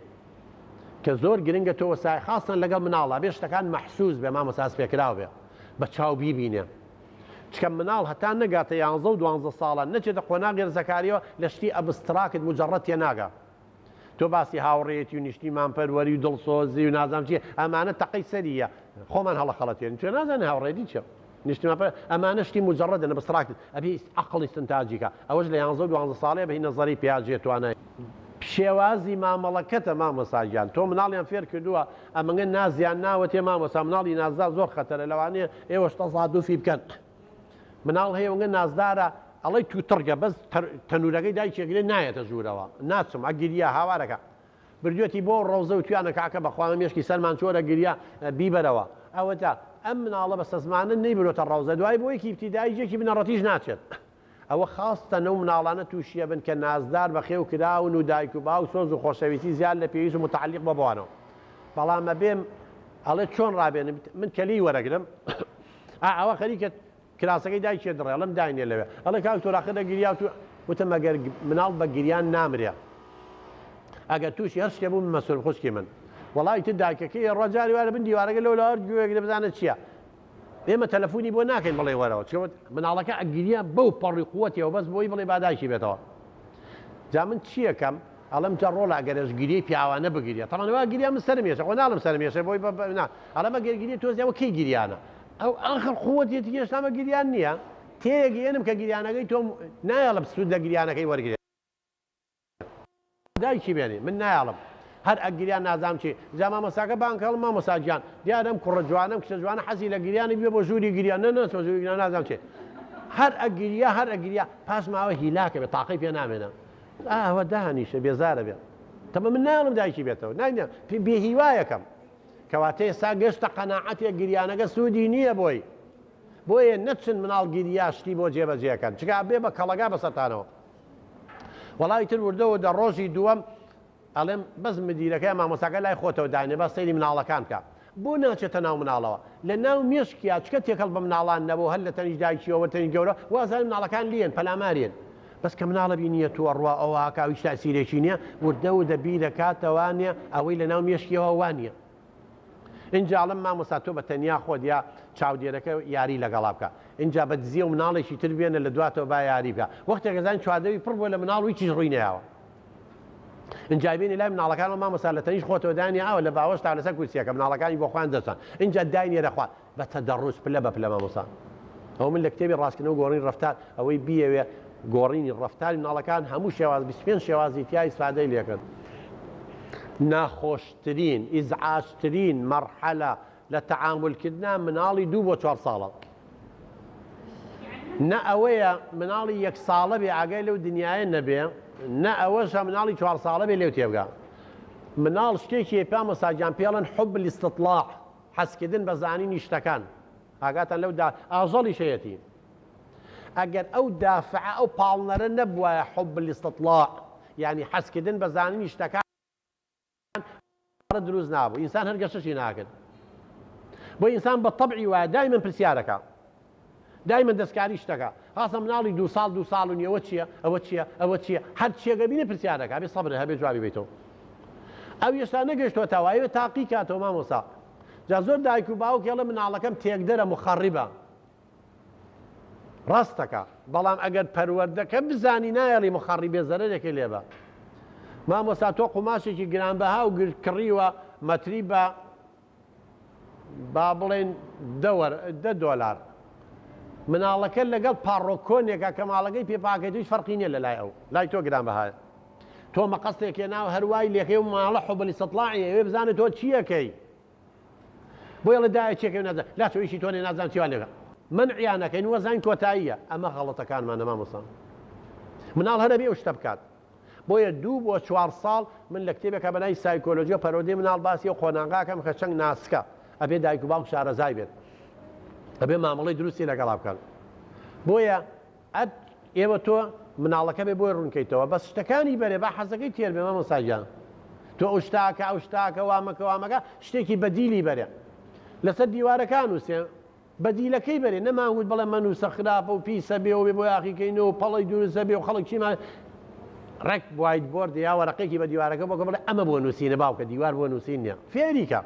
S2: کە زۆر گرنگە تۆ وەسای خاستن لەگەڵ مناڵە بێ شتەکان مەحسوس بێ مامۆستا پێکراو بێ بە چاو بیبینێ چکە مناڵ هەتا نەگاتە 11 و 12 ساڵان نەچێتە قۆناغی ڕزەکاریەوە لە شتی ئەبستراکت مجەڕەت تێ ناگا تۆ باسی هاوڕێتی و نیشتیمان پەروەری و دڵسۆزی و نازانم چیە ئەمانە تەقەی سەریە خۆمان هەڵە خەڵەتێن چێ نازانێ هاوڕێتی چێ نیشتیمان پەر ئەمانە شتی مجەڕەدە ئەبستراکت ئەبێ عەقڵی استنتاجیکە ئەوەش لە 11 و 12 ساڵەیە بە هی نەزەری پیاجێ توانای شێوازی مامەڵەکەتە مامۆستاجیان تۆ مناڵیان فێر کردووە ئەمەگە نازیان ناوەتێ مامۆستا مناڵی نازدار زۆر خەتەرە لەوانەیە ئێوەش تەزادوفی بکەن مناڵ هەیە وەنگە نازدارە ئەڵەی تووتڕگە بەس تەنورەکەی دایکێگرێ نایەتە ژوورەوە ناچم ئەگیریا هاوارەکە بردوێتی بۆ ڕەوزە و توانە کاکە بەخواە مێشکی سەرمان چۆرە گریا بیبەرەوە ئەوە تا ئەم مناڵە بە سەزمانە نەیبرۆتە ڕەوزە دوای بۆ یەکی ابتیدایی جێکی بنەڕەتیش ناچێت ئەوە خاستە نەو مناڵانە تووشیە بن کە نازدار بە خێو کراون و دایک و باو سۆز و خۆشەویستی زیاد لە پێویست و متعلق بە بوانەوە بەڵام ئەبێم ئەڵێ چۆن ڕابێنم من کەلی وەرەگرم ئەوە خەریکە کراسەکەی دایکێ دڕێ ئەڵم داینێ لەوێ ئەڵێ کاک تۆ ڕاخەدە گریا و وتم ئەگەر مناڵ بە گریان نامرێ ئەگەر تووشی هەر شتێ بوو مەسول خوشکی من وڵی تر دایکەکەی ڕۆژاری وارە بن دیوارەکە لەو لەوە گوێگرە بزانە چییە ئێمە تەلەفۆنی بۆ ناکەین بڵێ وەرەوە چۆت مناڵەکە ئەگیریە بەو پەڕی قووەتیەوە بەس بۆی بڵێ بادایکی بێتەوە جا من چیەکەم ئەڵم جا ڕۆڵ ئەگەرش گیری پیاوانە بگیریە تەمانەوە گیریە من سەرمێشە خۆ ناڵم سەرمێشە بۆی ئەڵەمە گەرگیری تۆزیەوە کەی گیریانە ئەو ئاخر قووەتێتی هێشتامە گیریان نییە تێگەێنم کە گیریانەکەی تۆم نایڵم سوود لە گیریانەکەی وەرگێ دایکی بێنێ من نایڵم هەر ئەگریان نازام چی جا مامۆساکە بانکەڵ مامۆساجیان دیارم کوڕە جوانم کچە جوانە حەزی لە گریانی بێ بۆ ژووری گریان نەنەسمە ژووری گریان نازام چێ هەر ئەگریا پاش ماوە هیلاکە بێت تاقی پێ نامێنە ئەوە داهانیشە بێزارە بێت تەمە من ناڵم دایکی بێتەوە ناینە بێهیوایەکەم کەواتە ئێستا گەشتە قەناعەتێک گریانەکە سوودی نییە بۆیە نەچن مناڵ گیریا شتی بۆ جێبەجێەکەن چکا بێ بە کەڵەگا بەسەرتانەوە وەڵی تر وردەوە دە ڕۆژی دووەم ئەڵێم بەس مدیرەکەی مامۆساکە لای خۆتەوە داینێ بە سەیری مناڵەکان بکە بۆ ناچێتە ناو مناڵەوە لە ناو مێشکیا چکە تێکەڵ بە مناڵان نەبوو هەر لە تەنیش دایکیەوە تەنی گەورە وازانین مناڵەکان لێن پەلامارێن بەس کە مناڵە بینیە تووە ڕوا ئەوە کاویش تاسیرێکی نییە وردە و دەبی دەکاتەوانە ئەوەی لە ناو مێشکیەوە وانە اینجاڵم مامۆستا تۆ بە تەنیا خۆت یا چاودێرەکە یاری لەگەڵا بکە اینجا بە دزیە و مناڵێکی تر بێنە لە دواتەوە با یاری بکە وەختێک گەزان چواردەوی پڕ بۆ لە مناڵ و هیچیش ڕووی نەیاوە اینجابینی لای مناڵەکانەوە مامۆستا لە تەنیش خۆتەوە دانی ئاوە لە باوەش تا لەسەر کورسیەکە مناڵەکانی بۆ خۆیان دەچن اینجا داینێ دەخوات بە تەدەڕوس پلە بە پلە مامۆستا ئەو من لە کتێبی ڕاستکردنەوە گۆڕین ڕەفتار ئەوەی بیەوێ گۆڕینی ڕەفتاری مناڵەکان هەموو شێواز 25 شێوازی تیای ئیسفادەی لێکرد ناخۆشترین ئیزعاجترین مەرحەلە لە تەعاملکردنا مناڵی 2 بۆ 4 ساڵە نە ئەوەیە مناڵی 1 ساڵە بێ ئاگای لەو دنیاە نەبێ نە ئەوەشە مناڵی 4 ساڵە بێ لێو تێبگا مناڵ شتێکی پێ مەساجان پێڵن حب الاستطلاع حەزکردن بە زانینی شتەکان ئاگاتان لەو ئاژەڵی شەیەتی ئەگەر ئەو دافعە ئەو پاڵنەرە نەبووایە حب الاستطلاع یعنی حەزکردن بە زانینی شتەکان دروست نابوو ئینسان هەر گەشەشی ناکرد بۆ ئینسان بە تەبعی وایە دایمەن پرسیارەکە دایمەن دەستکاری شتەکە خاصە مناڵی 2 ساڵ 2 ساڵ و نیەوە چییە ئەوە چییە هەر چیەگە بینێ پرسیارەکە هەبێ سەبرە هەبێ جوابی بێتەوە ئەو هێشتا نەگەشتوە تاوایە تاقی کاتەوە مامۆستا جا زۆر دایک و باوک هێڵە مناڵەکەم تێکدەرە مخەڕیبە ڕاستەکە بەڵام ئەگەر پەروەردەکە بزانی نایەڵی مخەڕی بێزەرێکی لێبە مامۆستا تۆ قوماشێکی گرانبەها و کڕیوە مەتری بە با بڵێن $10 مناڵەکە لەگەڵ پاڕۆکۆنێکە کە ماڵەکەی پێپاکەیتویش فەرقی نییە لە لای ئەو لای تۆ گرانبەهایە تۆ مەقەستێکی ناو هەروای لێکەی و ماڵە حب الاستطلاعی ئەوێ بزانێت تۆ چیەکەی بۆیە لە دایەکێکی نازان لا تۆ ئیشی تۆ نازان چیوان لێگە منعیانەکەین وەزان کۆتاییە ئەمە غەڵەتەکانمانە مامۆستا مناڵ هەرە بێ و شتە بکات بۆیە 2 بۆ 4 ساڵ من لە کتێبێکە بەلای سایکۆلۆژی و پەرۆدی مناڵ باسی و خۆناغاکەم کە چەند ناسکە ئەبێ دایک و باوک شارەزای بێت ئەبێ مامەڵەی دروستی لەگەڵا بکەن بۆیە ئێوە تۆ مناڵەکە بێ بۆی ڕوونکەیتەوە بەس شتەکانی بەرێ با حەزەکەی تێر بێ مامۆستاجان تۆ ئەو شتاکە وامەکە شتێکی بەدیلی بەرێ لەسەر دیوارەکان نووسێ بەدیلەکەی بەرێ نەماوت بڵێ مەنووسە خراپە و پیسە بێ و بێ بۆ یاقیکەینەوە پەڵی دوورزە بێ و خەڵک چیمان ڕێک وایت بۆرد یا وەرەقێکی بە دیوارەکە بۆکە بڵێ ئەمە بۆ نووسینە باوکە دیوار بۆ نووسین نییە فێریکە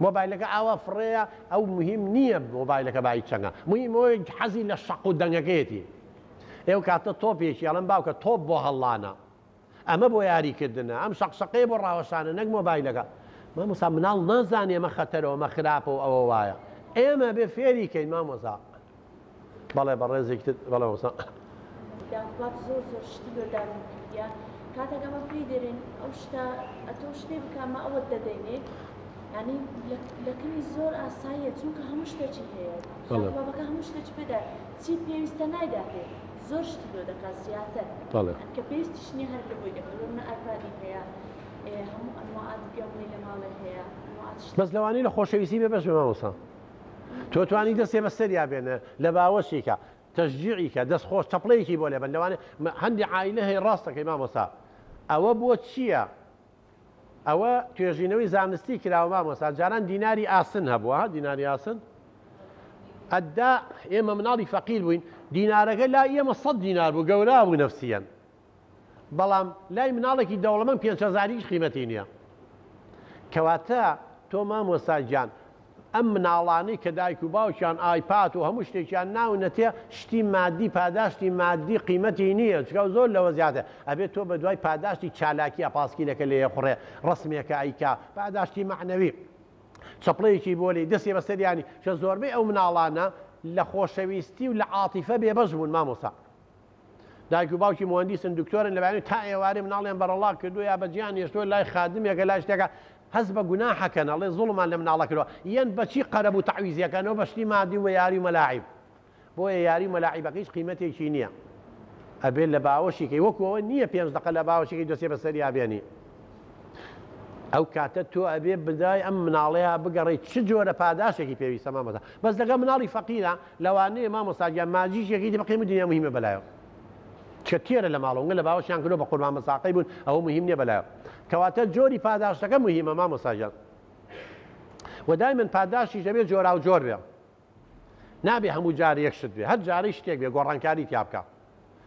S2: مۆبایلەکە ئاوا فڕەیە ئەو مهم نییە مۆبایلەکە بای چەنگە مهمەوەی حەزی لە شەق و دەنگەکەیەتی ئێو کاتە تۆپێکی ئەڵم باوکە تۆپ بۆ هەڵانە ئەمە بۆ یاریکردنە ئەم شەقشەقەیە بۆ ڕاوەشانە نەک مۆبایلەکە مامۆستا مناڵ نازانێ ئەمە خەتەرەوە ئەمە خراپە و ئەوە وایە ئێمە بێ فێریکەین مامۆستا بەڵێ بە ڕێزێکی بەڵێ مۆستا
S3: زۆر شتی بەدایا کاتێکەمە پێی دەرێن ئەو شتا ئەتۆ شتێ بکەمە ئەوەت دەدەینێت ینی لەکەنی زۆر ئاساییە چونکە هەموو شتێکی هەیە بابەکە هەموو شتێک پێدا چی پێویستە نایداتێ زۆر شتی بۆ دەکات زیاتر کە پێویستیش نیە هەر لە بۆی دەکەن منە ئایپادی هەیە هەموو ئەنواعات گەمەی لە ماڵێ هەیە
S2: بەس لەوانەیە لە خۆشەویستی بێ بەش مامۆستا تۆ توانی دەستێ بەسەریا بێنە لە باوەشێکە تشجيعی کە دەستخۆش چەپڵەیەکی بۆ لێبن لەوانێ هەندی عایلە هەیە ڕاستەکەی مامۆستا ئەوە بۆ چییە؟ ئەوە توێژینەوەی زانستی کراوە مامۆستا جاران دیناری ئاسن هەبووە دیناری ئاسن ئەدا ئێمە مناڵی فەقیر بووین دینارەکە لا ئێمە 100 دینار بوو گەورە بوو نەفسیەن بەڵام لای مناڵێکی دەوڵەمەند 5,000 قیمەتی نییە کەواتە تۆ مامۆستا گیان ئەم مناڵانەی کە دایک و باوکیان ئایپات و هەموو شتێکیان ناونەتێ شتی مادی پاداشتی مادی قیمەتی نییە چکە زۆر لەوە زیاتر ئەبێت تۆ بە دوای پاداشتی چالاکی ئەپاسکیلەکە لێ خوڕێ ڕسمێکە ئایکا پاداشتی معنەوی چەپڵەیەکی بۆ لێ دەستێ بەسەریانی کە زۆربەی ئەو مناڵانە لە خۆشەویستی و لە عاتیفە بێبەش بوون مامۆستا دایک و باوکی مهندسن دکتۆرن لەبارەی تا ئێوارێ مناڵیان بەرەڵا کردو یا بەجیان هێشتۆ لای خادمێکە لای شتێکە هەست بە گوناحەکەن ئەڵێ زوڵمان لە مناڵە کردەوە یەن بەچی قەرەب و تەعویزیەکانەوە بەشتی مادی و یاری و مەلاعیب بۆیە یاری و مەلاعیبەکە هیچ قیمەتێکی نییە ئەبێت لە باوەشێکی وەکوەوە نییە 5 دقە لە باوەشێکی دۆسێ بەسەری یابێنی ئەو کاتە تۆ ئەبێ بدای ئەم مناڵەیە بگەڕی چ جۆرە پاداشێکی پێویستە مامۆستا بەس لەگە مناڵی فەقیرە لەوانەیە مامۆستاگیان ماجیشێکی دی بەقیمە دنیا مهمە بەلایەوە چە تێرە لە ماڵەوە لە باوەشیان کردو بە قوربان مەساقەی بوون ئەوە مهم نییە بەلایەوە کەواتە جۆری پاداشتەکە مهمە مامۆستاگیان و دایمەن پاداشیش دەبێت جۆرا و جۆر بێ نابێ هەموو جارە یەک شت بێ هەر جارەی شتێک بێ گۆڕانکاری تیا بکە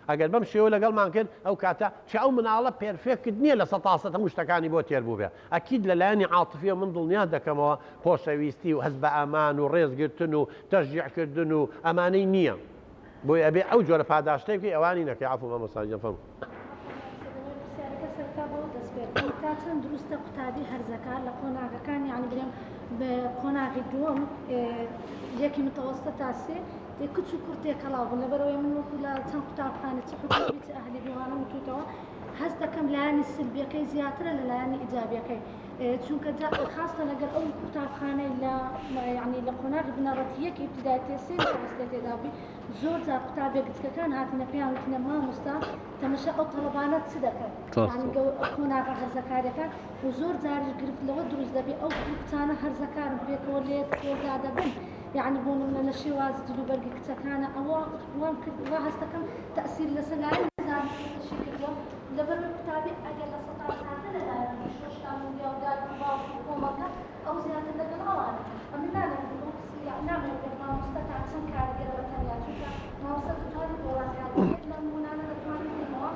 S2: ئەگەر بەم شێوە لەگەڵمان کرد ئەو کاتە چ ئەو مناڵە پێرفێکت نییە لە 100% هەموو شتەکانی بۆ تێر بوو بێ ئەکید لەلایەنی عاتیفی من دڵنیا دەکەمەوە خۆشەویستی و هەست بە ئامان و ڕێزگرتن و تەشجیعکردن و ئەمانەی نییە بۆی ئەبێ ئەو جۆرە پاداشتێک بکەی ئەوانی نەکەی عەفو مامۆستا فەرموو
S4: تا چەند دروستە قوتابی هەرزەکە لە قۆناغەکان یعنی برێم بە قۆناغی دووەم یەکی متەوەسطە تا سێ کچ و کورتێک کەڵاو بوون لەبەرەوەی من وەکو لە چەند قوتابخانە چ حکومەتی ئەهلی دیوانە وتوتەوە هەست دەکەم لایەنی سلبیەکەی زیاترە لە لایەنی ئیجابیەکەی چونکە خاستە لەگەر ئەو قوتابخانەی لە یعنی لە قۆناغی بنەڕەتی یەک ئیبتیدای تێ متەوەسطە تێدا بووی زۆر جار قوتابێک کچکەکان هاتنە پێیان وتنە مامۆستا تەمەشا ئەو تەڵەبانە چ دەکەن یعنی قۆناغە هەرزەکارەکان و زۆر جاریش گرفت لەوە دروست دەبێ ئەو کچانە هەرزەکارن پێکەوە لێ تۆزا دەبن يعني بون من الشواز دلوبرجي كتكانا أو واحد تكم تأثير لسلام زاد شيء كده لبر كتابي أجل لسطع ساعة لا مش تعمل يا وداد باو ومكة أو زيادة للغوان أمنا نقول يعني نعمل كنا مستطاع سنكار جرا تانية شوفا ما وصلت تاني ولا كذا لما منا نتمنى في الموا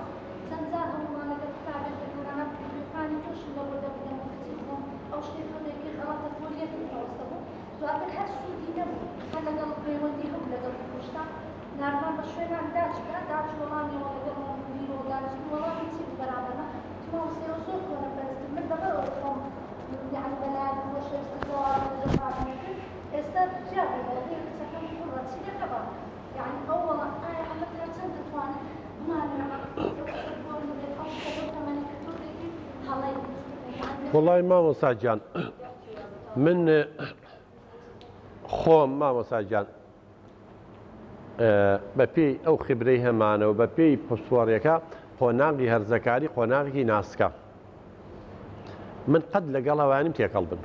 S4: سنزار هم ما نقدر كتابي كنا نبي فاني توش لو وده بدنا نكتبهم أو شيء فده كي غلط تقولي في المستوى سؤال الحس دينا هلا قال بيودي هم لقى المشتاق نعم بشوينا عنداش داش والله ولا قبل مدير ولا والله بنسيب برابرنا ثم وصير سوق ولا بس من بقى يعني بلاد وش استقرار الجماعة ممكن استرجع بلدي سكن كل شيء كبار يعني أول أنا ترسلت توان ما أنا
S2: والله مامۆستا گیان من خۆم مامۆستا گیان بە پێی ئەو خبرەی هەمانەوە بە پێی پسووەڕیەکە قۆناغی هەرزەکاری قۆناغی ناسکە من قەت لەگەڵەوانیم تێکەڵ بن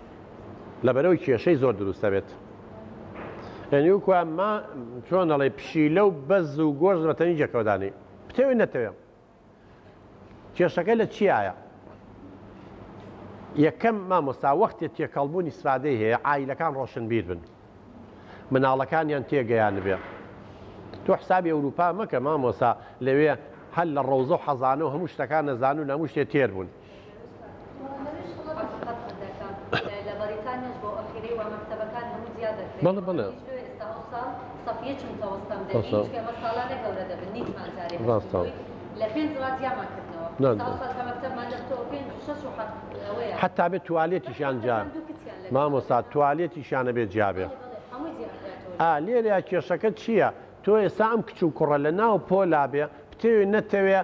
S2: لەبەرەوەی کێشەی زۆر دروستە بێت یعنی وەکوە ما چۆن دەڵێ پشیلە و بەز و گۆشت بەتەنی جێکەوەدانی بتەوێت نەتەوێ کێشەکە لە چیایە یەکەم مامۆستا وەختێک تێکەڵبوونی سفادەی هەیە عایلەکان ڕۆشنبیر بن مناڵەکانیان تێگەیان بێ تۆ حسابی ئەوروپا مەکە مامۆستا لەوێ هەل لە ڕەوزە و حەزانە و هەموو شتەکان نەزان و هەموو شتێ تێر بوون بەڵێ بەڵێ
S5: صفية متوسطة مدنية كما صالة جورة دبني كمان تاريخ لفين زرات ياما كتنوا توصل كمكتب ما نبتو فين شو حط
S2: حتى بيت تواليتشان جاب مامۆستا توالێتیشانە بێت جیابێ لێرە کێشەکە چییە تۆ ئێستا ئەم کچ و کوڕە لە ناو پۆلا بێ بتەوێت نەتەوێ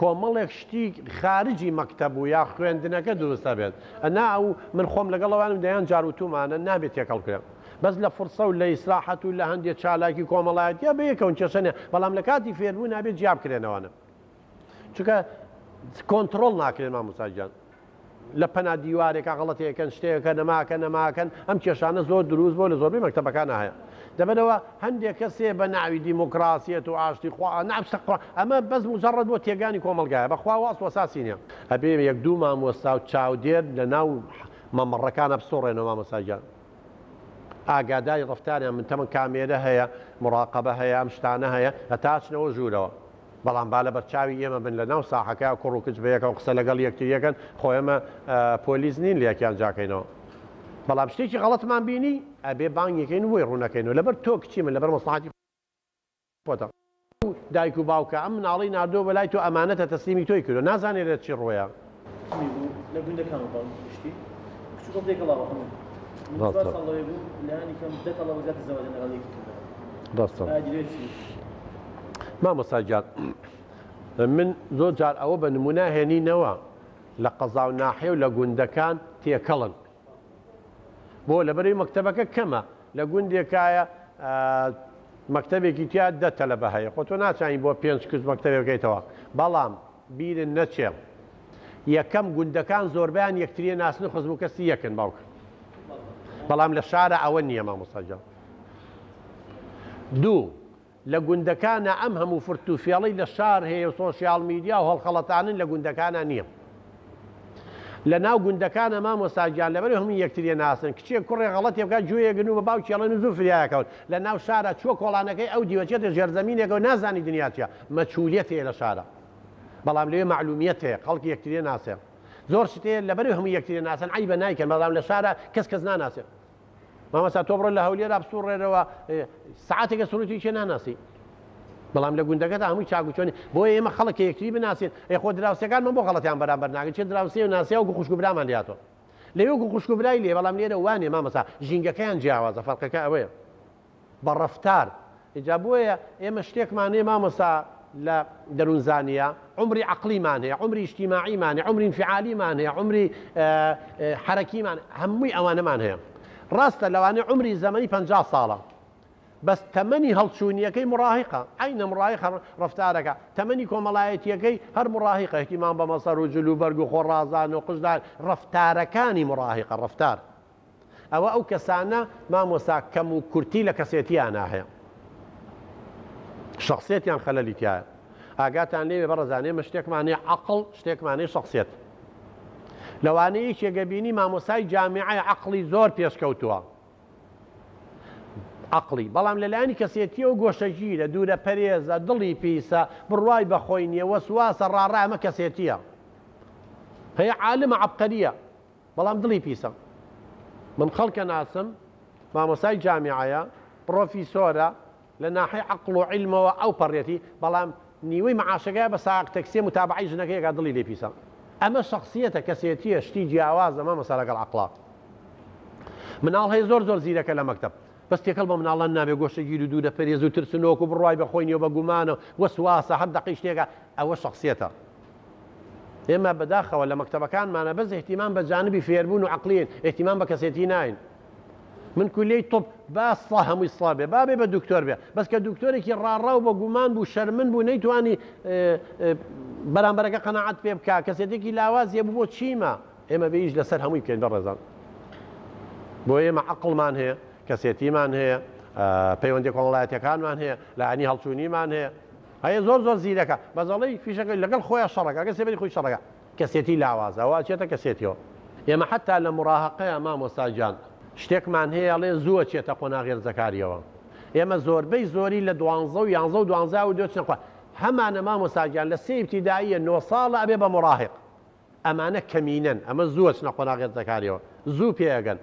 S2: کۆمەڵێک شتی خارجی مەکتەب و یا خوێندنەکە دروستە بێت ئەنا ئەو من خۆم لەگەڵەوانم دەیان جاروتومانە نابێت تێکەڵکرێن بەس لە فرسە و لە ئیسراحەت و لە هەندێک چالاکی کۆمەڵایەت یا بە یەکەون کێشەنێ بەڵام لە کاتی فێربوو نابێت جیاب کرێنەوەنە چونکە کۆنتڕۆڵ ناکرێن مامۆستا گیان لە پەنا دیوارێکە غەڵەتێکەکەن شتێکەکە نەماکەن ئەم کێشانە زۆر دروست بۆ لە زۆربەی مەکتەبەکانە هەیە دەبنەوە هەندێک کەسێ بە ناوی دیموکراسیەت و ئاشتی خوا نابستەخوا ئەمە بەس مجرد بۆ تێگانی کۆمەلگایە بەخوا واست وەساسی نییە ئەبێ یەک دوو مامۆستا و چاودێر لە ناو مەمەڕەکانە بسۆڕێنەوە مامۆستاجان ئاگاداری ڕفتاریان من تەمەن کامێرە هەیە مراقبە هەیە ئەم شتانە هەیە لە تاچنەوە ژوورەوە بەڵام با لە بەرچاوی ئێمە بن لە ناو ساحەکە کوڕ و کچ بەیەکەوە قسە لەگەڵ یەکتریەکەن خۆ ئێمە پۆلیس نین لە یەکیان جاکەینەوە بەڵام شتێکی غەڵەتمان بینی ئەبێ بانگێکەکەین وەی ڕوونەکەینەوە لەبەر تۆ کچی من لەبەر مەسڵحەتی خۆتە دایک و باوکە ئەم مناڵی ناردۆ بەلای تۆ ئەمانەتە تەسلیمی تۆی کردو نازانێت لە چی ڕۆیە
S6: لە گوندەکان شتی کچووکە دێکەڵاوە هەموو من 4 ساڵەوەی بوو لایانی کەم 10 ساڵە وەزارەتی زەواج لەگەڵ یەکی
S2: مامۆستاجان من زۆر جار ئەوە بە نمونە هێنینەوە لە قەزا و ناحیە و لە گوندەکان تێکەڵن بۆ لەبەرەوەی مەکتەبەکە کەمە لە گوندێکایە مەکتەبێکی تیا 10 تەلەبە هەیە خۆ تۆ ناچانی بۆ 5 کچ مەکتەبێک بکەیتەوە بەڵام بیرن نەچێ یەکەم گوندەکان زۆربیان یەکتریە ناسن و خزم و کەسی یەکن باوکە بەڵام لە شارە ئەوە نییە مامۆستاجان دوو لە گوندەکانە ئەم هەموو فرتوفێڵی لە شار هەیە و سۆشیال میدیا و هەڵخەڵەتانن لە گوندەکانە نییە لە ناو گوندەکانە مامۆستاجان لەبەر هەموو یەکتریە ناسن کچێک کوڕێ غەڵەتی بکات گوێیەگەن و بە باوکی ئەڵێن و زوو فریایەکەون لە ناو شارە چوە کۆڵانەکەی ئەو دیوەچێتە ژێرزەمینێکەوە نازانی دنیا چیە مەچولیەت هەیە لە شارە بەڵام لێ معلومیەت هەیە خەڵکی یەکتریە ناسێ زۆر شتێ لەبەر هەموو یەکتریە ناسن عیبە نایکەن بەڵام لە شارە کەس ناناسێ مامۆستا تۆ بڕۆ لە هەولێرا بسوڕێنەوە سعاتێکە سروتی چێ ناناسی بەڵام لە گوندەکەدا هەمووی چاکوچۆنی بۆیە ئێمە خەڵک یەکتری بناسیێن خۆ دراوسەکان من بۆ غەڵەتیان بەرامبەر ناکەن چێ دراوسێ و ناسیا و خوشکوبرامان لێاتەوە لەوێ خوشکوبرای لێ بەڵام لێرە وانێ مامۆستا ژینگەکەیان جیاوازە فەرقەکە ئەوەیە بە ڕەفتار ئینجا بۆیە ئێمە شتێکمانێ مامۆستا لە دەروونزانیە عمری عەقلیمان هەیە عمری ئیجتیماعیمان هەیە عمری انفعالیمان هەیە عمری حەرەکیمان هەمووی ئەوانەمان هەیە ڕاستە لەوانەیە عمری زەمەنی 50 ساڵە بەس تەمەنی هەڵچوونیەکەی مڕاهقە عینە مڕاهق ڕەفتارەکە تەمەنی کۆمەڵایەتیەکەی هەر مڕاهقە احتیمام بە مەسەر و جلوبەرگ و خۆڕازان و قژدان ڕەفتارەکانی مڕاهقە ڕەفتار ئەوە ئەو کەسانە مامۆستا کەم و کورتی لە کەسێتیانە هەیە شخصیەتیان خەلەلی تایە ئاگاتان لێوێ بەڕێزانێ شتێکمانێ عەقڵ شتێکمانێ شخصیەت لەوانەیە کێگەبینی مامۆستای جامیعە عەقڵی زۆر پێشکەوتووە عەقڵی بەڵام لەلایەنی کەسێتیە و گۆشەگیرە دوورە پەرێزە دڵی پیسە بڕوای بەخۆی نییە وەسواسە ڕاڕای ئەمە کەسێتیە هەیە عالمە عەبقەریە بەڵام دڵی پیسە من خەڵکە ناسم مامۆستای جامیعەیە پرۆفیسۆرە لە ناحەی عەقڵ و عیلمەوە ئەو پەڕێتی بەڵام نیوەی مەعاشەکەیە بە ساق تەکسێ متابعەی ژنەکەیەکە دڵی لێ پیسە ئەمە شخصیەتە کەسێتیە شتی جیاوازە مامۆستا لەگەڵ عەقڵا مناڵ هەیە زۆر زیرەکە لە مەکتەب بەس تێکەڵ بە مناڵان نابێ گۆشەگیر و دوورە پەرێز و ترسنۆک و بڕوای بەخۆینەوە بە گومانە وەسواسە هەر دەقی شتێکە ئەوە شخصیەتە ئێمە بەداخەوە لە مەکتەبەکانمانە بەس احتیمام بە جانبی فێربوون و عەقڵین احتیمام بە کەسێتی ناین من کولەی تۆپ باسڵ هەمووی سڵا بێ بابێ بە دکتۆر بێ بەس کە دکتۆرێکی ڕاڕا و بە گومان بوو شەرمن بوو نەیتوانی بەرامبەرەکە قەناعەت پێ بکە کەسێتێکی لاوازیە بوو بۆ چیمە ئێمە بەیش لەسەر هەمووی بکەین بەڕێزان بۆ ئێمە عەقڵمان هەیە کەسێتیمان هەیە پەیوەندی کۆمەڵایەتیەکانمان هەیە لایەنی هەڵچوونیمان هەیە زۆر زیرەکە بەزەڵی فیشەکە لەگەڵ خۆیان شەڕەکە کە سێبەری خۆی شەڕەکە کەسێتی لاوازە ئەوە چێتە کەسێتیەوە ئێمە حتا لە مڕاهەقەیە مامۆستاجان شتێکمان هەیە ئەڵێ زووە چێتە قۆناغ ڕێزەکاریەوە ئێمە زۆربەی زۆری لە 12 و 11 و 12 و 12 هەمانە مامۆستاجان لە سێ ابتیداییە 9 ساڵە ئەبێ بە مڕاهق ئەمانە کەمینەن ئەمە زووە چنە قۆناغ ڕێزەکاریەوە زوو پێگەن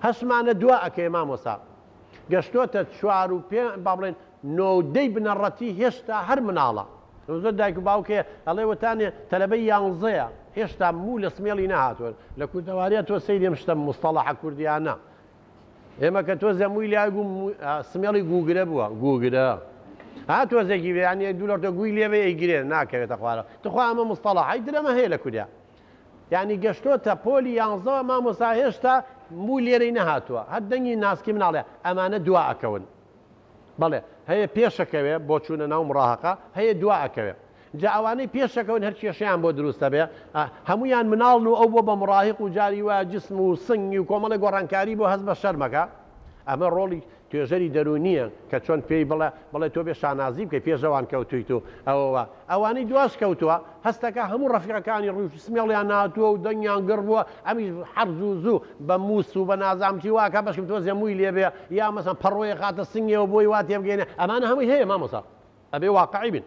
S2: هەشمانە دوا ئەەکەی مامۆستا گەشتۆتە 4 و 5 با بڵێن 9 بنەڕەتی هێشتا هەر مناڵە زۆر دایک و باوکێ ئەڵێ وەتانێ تەلەبەی 11 هێشتا مو لە سمێڵی نەهاتوە لە کوردەواریە تۆ سەیرێم شتە مستەڵەحە کوردیانە ئێمە کە تۆ زەمووی لای سمێڵی گوگرە بووە گوگرە تۆزێکی بێیانە دوولەردە گووی لێبێ ئەیگرێن ناکەوێتە خوارە تخوا ئەمە مستەڵەحی درەمە هەیە لە کوریا یعنی گەشتۆتە پۆلی 11 مامۆستا هێشتا مو لێرەی نەهاتووە هەر دەنگی ناسکی مناڵێ ئەمانە دوا ئەکەون بەڵێ هەیە پێشەکەوێ بۆ چوونە ناو مڕاهەقە هەیە دوا ئەکەوێ جا ئەوانەی پێشەکەون هەر کێشەیان بۆ دروستە بێ هەمویان مناڵن و ئەو بۆ بە مڕاهق و جاری وە جسم و سنگی و کۆمەڵی گۆڕانکاری بۆ هەست بە شەرمەکە ئەمە ڕۆڵی توێژەری دەرونیە کە چۆن پێی بڵێ تۆ بێ شانازی بکەی پێشەوان کەوتویت و ئەوەوە ئەوانەی دواش کەوتووە هەستەکە هەموو ڕەفیقەکانی ڕووی سمێڵیان ناتووە و دەنگیان گڕبووە ئەمیش حەرز و زوو بە مووس و بە نازامتی واکە بەشم تۆ زێمووی لێبێ یا مەسەن پەڕۆیە خاتە سنگێەوە بۆی وا تێبگەێنێ ئەمانە هەمووی هەیە مامۆستا ئەبێ واقعی بن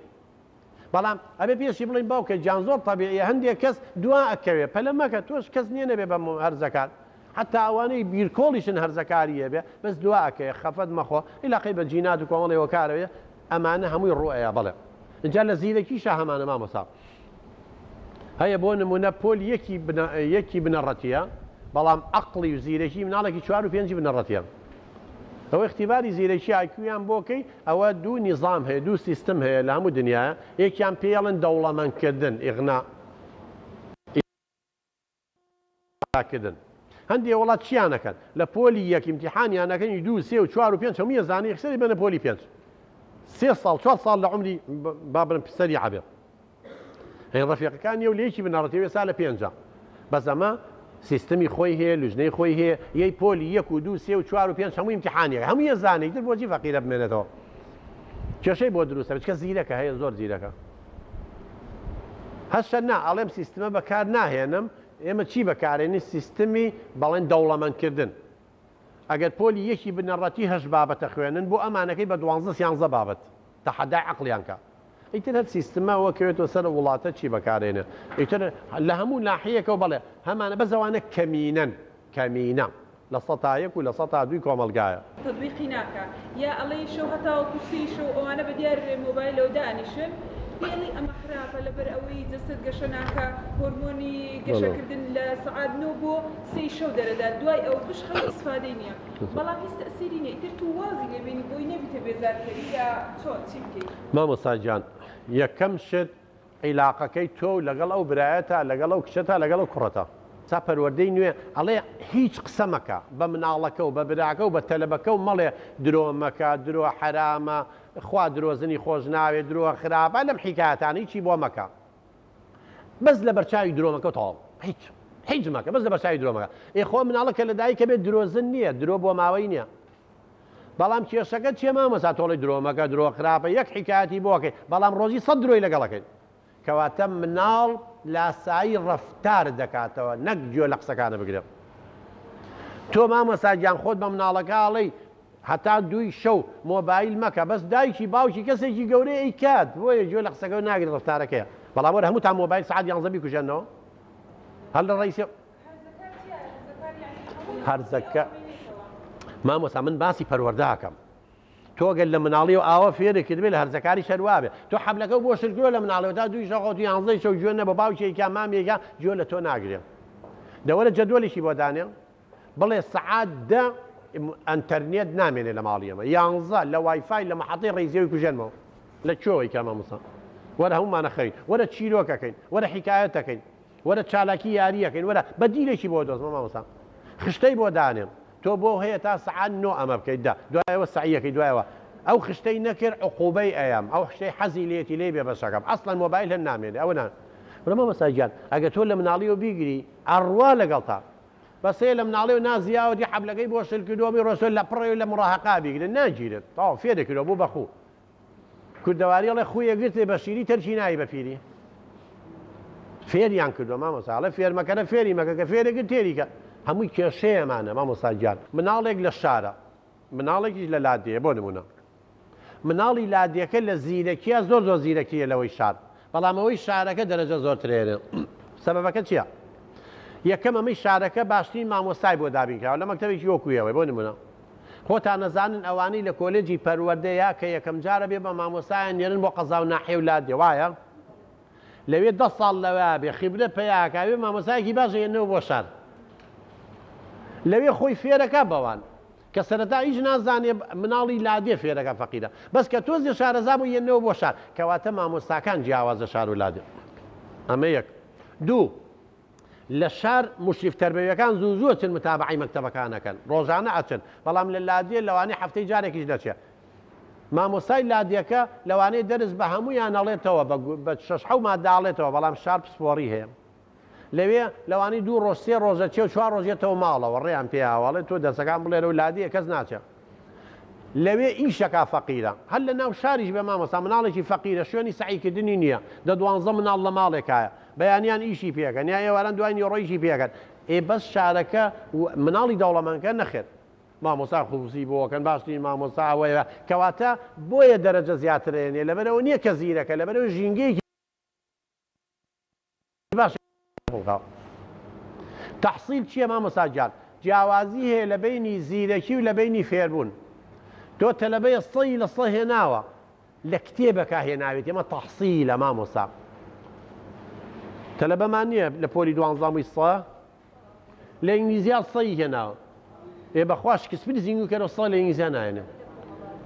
S2: بەڵام ئەبێ پێشی بڵین باوکە جان زۆر تەبیعیە هەندێک کەس دوا ئەکەوێ پەلە مەکە تۆش کەس نییە نەبێ بە هەرزەکان حتى ئەوانەی بیرکۆڵیشن هەرزەکاریە بێ بەس دواکەیە خەفەت مەخۆ ئیلاقی بە جینات و کۆمەڵی وەکارەوێ ئەمانە هەمووی ڕوئەیە بڵێ اینجا لە زیرەکیشە هەمانە مامۆستا هەیە بۆ نمونە پۆل یەکی بنەڕەتیە بەڵام عەقڵی و زیرەکی مناڵێکی 4 و 5 بنەڕەتیە ئەوە اختیباری زیرەکی ئایکویان بۆکەی ئەوە دوو نیزام هەیە دوو سیستم هەیە لە هەموو دنیاە یەکیان پێڵن دەوڵەمەندکردن ئیغناکردن هەندێک وڵات چیانەکەن لە پۆلی یەک ئیمتیحانیانەکەنی 2 3 و 4 و 5 هەمووی زانانی یەکسەری بنە پۆلی 5 3 ساڵ 4 ساڵ لە عمری بابن پسەری عەبێ هەین ڕەفیقەکانی و لێکی بنەڕەتیەوە سا لە 5 بەس ئەمە سیستمی خۆی هەیە لوژنەی خۆی هەیە یەی پۆلی 1 و 2 3 و 4 و 5 هەمووی ئیمتیحانیەکە هەمووی زانانی تر بۆچی فەقیرە بمێنێتەوە کێشەی بۆ دروستە بچکە زیرەکە هەیە زۆر زیرەکە هەشە نا ئەڵێم سیستمە بەکار ناهێنم ئێمە چی بەکارێنی سیستمی بەڵێن دەوڵەمەندکردن ئەگەر پۆلی یەکی بنەڕەتی هەش بابەتە خوێنن بۆ ئەمانەکەی بە 12 بابەت تەحەدای عەقڵیانکە ئیتر هەر سیستمەوە کەوێتەوە سەر وڵاتە چی بەکارێنێ ئیتر لە هەموو ناحیەکەوە بڵێ هەمانە بەزەوانە کەمینە لە 100 و لە 102 کۆمەلگایە
S7: تطبیقی ناکە یا ئەڵێ شەو هەتاوە کوسی شەو ئەوانە بە دیار مۆبایلەوە دانیشن پێڵی ئەمە خراپە لەبەر ئەوەی جەسەد گەشە ناکە هۆرمۆنی گەشەکردن لە سەعات 9 بۆ 3 شەو دەرەدا دوای ئەو پش خەڵک ئیسفادەی نییە بەڵام هیچ تەئسیری نییە ئیتر تو وازی لێبێنی بۆی نەبیتە بێزارکەری یا چۆن چی بکەیت
S2: مامۆستا گیان یەکەم شت عیلاقەکەی تۆ لەگەڵ ئەو برایەتە لەگەڵ ئەو کچەتە لەگەڵ ئەو کوڕەتە چا پەروەردەی نوێ ئەڵێ هیچ قسە مەکە بە مناڵەکە و بە براکە و بە تەلەبەکە و مەڵێ درۆ مەکە درۆ حرامە خوا درۆزنی خۆش ناوێت درۆ خراپە لەم حیکایەتانە هیچی بۆ مەکە بەس لە بەرچاوی درۆمەکە تەواو هیچ مەکە بەس لە بەرچاوی درۆمەکە خۆ مناڵەکە لە دایکە بێت درۆزن نییە درۆ بۆ ماوەی نییە بەڵام کێشەکە چێ مامەسا تۆڵی درۆمەکە درۆ خراپە یەک حیکایەتی بۆکەی بەڵام ڕۆژی 100 درۆی لەگەڵەکەین کەواتە مناڵ لاسایی ڕەفتار دەکاتەوە نەک گوێ لە قسەکانە بگرێت تۆ مامەسا گیان خۆت بە مناڵەکەڵی هەتا 2 شەو مۆبایل مەکە بەس دایکی باوکی کەسێکی گەورەی ئەیکات بۆیە گوێ لە قسەکە ناگرێت ڕەفتارەکەیە بەڵام وەرە هەموو تا مۆبایل سعات 11 بیکوژێنەوە هەر لە ڕیسی هەرزەکە مامۆستا من باسی پەروەردەکەم تۆگەل لە مناڵی و ئاوە فێرێکی دەبێت لە هەرزەکاری شەروابێ تۆ حەبلەکە بۆ شلگوێ لە مناڵەوە تا 2 شەو 11 شەو گوێ نە بە باوکێکیان مامێکە گوێ لە تۆ ناگرێت دەوەرە جەدوەڵێکی بۆ دانێ بڵێ سعات 10 ئەنتەرنێت نامێنێ لە ماڵی ئەمە 11 لە وایفای لە مەحەطەی ڕێزیەوەی کوژێنمەوە لە کوێوەی کە مامۆستا وەرە هەمومانە خەین وەرە چیرۆکەکەین وەرە حیکایەتەکەین وەرە چالاکی یاریەکەین وەرە بەدیلێکی بۆ دۆزمە مامۆستا خشتەی بۆ دانێم تۆ بۆ هەیە تا سعات 9 ئەمە بکەیت دا دوایەوە سعیەکەی دوایەوە ئەو خشتەی نەکرد عقوبەی ئەیام ئەو خشتەی حەزی لێتی لێ بێ بەشەکەم ئەسڵەن مۆبایل هەن نامێنێ ئەوە نان مامۆستا گیان ئەگە تۆ لە مناڵیەوە بیگری ئەڕوا لەگەڵ تا بەسێ لە مناڵی و نازیاوەتی حەبلەکەی بۆ شلکردومی ڕۆسۆل لە پڕێ لە مڕاهقا بیگرن ناگیرێت تاو فێرێکردەوە بوو بەخوو کوردەواری ئەڵێ خویە گرتێ بە شیری تەرکی نایی بە پیری فێریان کردووە مامۆستا ئەڵێ فێرمەکەنە فێری مەکە کە فێرێکرد تێریکە هەمووی کێشەیەمانە مامۆستا گیان مناڵێک لە شارە مناڵێکیش لە لادێیە بۆ نمونە مناڵی لادیەکە لە زیرەکیە زۆر زیرەکیە لەوەی شار بەڵام ئەوەی شارەکە دەرەجە زۆرترێنێ سەبەبەکە چییە؟ یەکەم ئەمەی شارەکە باشترین مامۆستای بۆ دابینکراوە لە مەکتەبێکی وەکویەوەی بۆ نمونە خۆتان نەزانن ئەوانەی لە کۆلێجی پەروەردەیە کە یەکەم جارە بێ بە مامۆستایان نێرن بۆ قەزا و ناحیە و لادێ وایە لەوێ 10 ساڵ لەوە بێ خیبرە پێیاکاوێ مامۆستایەکی باشە هێنەوە بۆ شار لەوێ خۆی فێرەکە بەوان کە سەرەتا هیچ نازانێ مناڵی لادێ فێرەکە فەقیرە بەس کە تۆزی شارەزا بوو یەنەوە بۆ شار کەواتە مامۆستاکان جیاوازە شار و لادێ ئەمە یەک دوو لە شار مشریف تەربەویەکان زوو چن متابعی مەکتەبەکانەکەن ڕۆژانە ئەچن بەڵام لە لادێ لەوانەیە هەفتەی جارێکیش دەچێت مامۆستای لادیەکە لەوانەیە دەرس بە هەموویان نەڵێتەوە بە شەش حەو ماداڵێتەوە بەڵام شار پسپۆڕی هەیە لەوێ لەوانی 2 ڕۆژ 3 ڕۆژە چێ و 4 ڕۆژێتەوە ماڵەوە ڕێیان پێیاوەڵێ تۆ دەسەکان بڵێرە و لادیە کەس ناچێت لەوێ ئیشەکە فەقیرە هەر لە ناو شاریش بە مامۆستا مناڵێکی فەقیرە شوێنی سعیکردنی نییە دە 12 مناڵ لە ماڵێکایە بەیانیان ئیشی پێکەن یا ئێواران دوای نیۆڕۆیشی پێکەن بەس شارەکە مناڵی دەوڵەمەندکە نەخێت مامۆستا خوسی بۆکەن باشترین مامۆستا ئەوەیە کەواتە بۆیە دەرەجە زیاترێنێ لەبەرەوە نییە کە زیرەکە لەبەرەوە ژینگەیەکی باش تەحسیل چییە مامۆستا جان جیاوازی هەیە لە بینی زیرەکی و لە بینی فێربوون تۆ تەلەبەیە 100 لە 100 هێناوە لە کتێبەکە هێناوێت ئێمە تەحسیلە مامۆستا تەلەبەمان نییە لە پۆلی 12 100 لە ئینگلیزیان 100 هێناوە بەخوا شکسپری زیینگو کەرەوە 100 لە ئینگلیزیان نایەنێ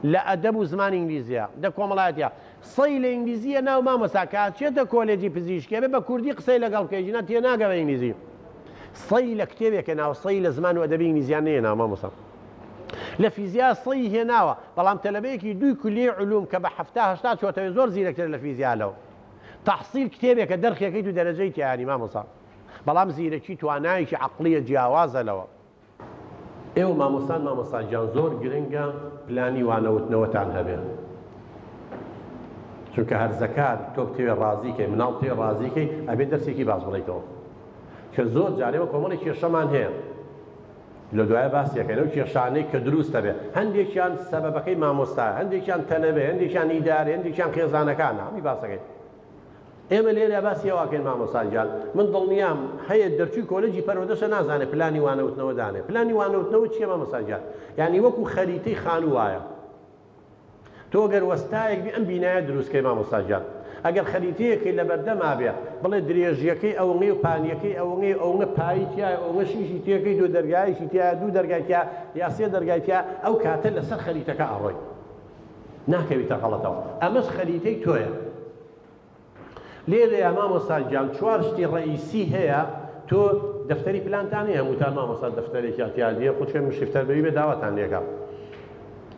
S2: لە ئەدەب و زمانی ئینگلیزیە دە کۆمەڵایەتە 100 لە ئینگلیزیە ناو مامۆستا کاتچێتە کۆلێجی پزیشکی بێ بە کوردی قسەی لەگەڵ بکەیت تێناگە بە ئینگلیزی 100 لە کتێبێکە ناو 100 لە زمان و ئەدەبی ئینگلیزیان نێناوە مامۆستا لە فیزیا 100 هێناوە بەڵام تەلەبەیەکی 2 کولیە علوم کە بە 70 چۆتەوە زۆر زیرەکتر لە فیزیالەوە تەحسیل کتێبێکە دەرخێکەی و دەرەجەی تیانی مامۆستا بەڵام زیرەکی توانایەکی عەقلیە جیاوازە لەوە ئێوە مامۆستان مامۆستا گیان زۆر گرنگە پلانی وانەوتنەوەتان هەبێ چونکە هەرزەکار تۆ بتێوێ ڕازیکەی مناڵ تێ ڕازیکەی ئەبێ دەرسێکی باش بڵیتەوە کە زۆر جارێەوە کۆمەڵی کێشەمان هەیە لە دوایە باسیەکەن ئەو کێشانەی کە دروستە بێ هەندێکیان سەبەبەکەی مامۆستایە هەندێکیان تەلەبێ هەندێکیان ئیدارێ هەندێکیان خێزانەکانە هەمی باسەکەی ئێمە لێرە باسی ئەوواکەین مامۆستا گیان من دڵنیام هەیە دەرچووی کۆلێجی پەروەردەشە نازانێت پلانی وانەوتنەوە دانێ پلانی وانەوتنەوە چییە مامۆستا گیان یعنی وەکو خەریتەی خانووایە تۆ گەر وەستایەک بێ ئەم بینایە دروستکەی مامۆستا گیان ئەگەر خەریتەیەکی لە بەردەما بێ بڵێ درێژیەکەی ئەوەی و پانیەکەی ئەوەی پایی تایە ئەوە شیشی تێکەی دو دەرگایشی تیا 2 دەرگای تیا یا 3 دەرگای تیا ئەو کاتە لەسەر خەریتەکە ئەڕۆی ناکەویتە غەڵەتەوە ئەمەش خەریتەی تۆیە لێرە مامۆستا گیان 4 شتی ڕئیسی هەیە تۆ دەفتەری پلانتان هەیە هەمووتان مامۆستا دەفتەرێکی ئەتیادیە خۆشێ شفتەر بەوی بێ داواتان لێکە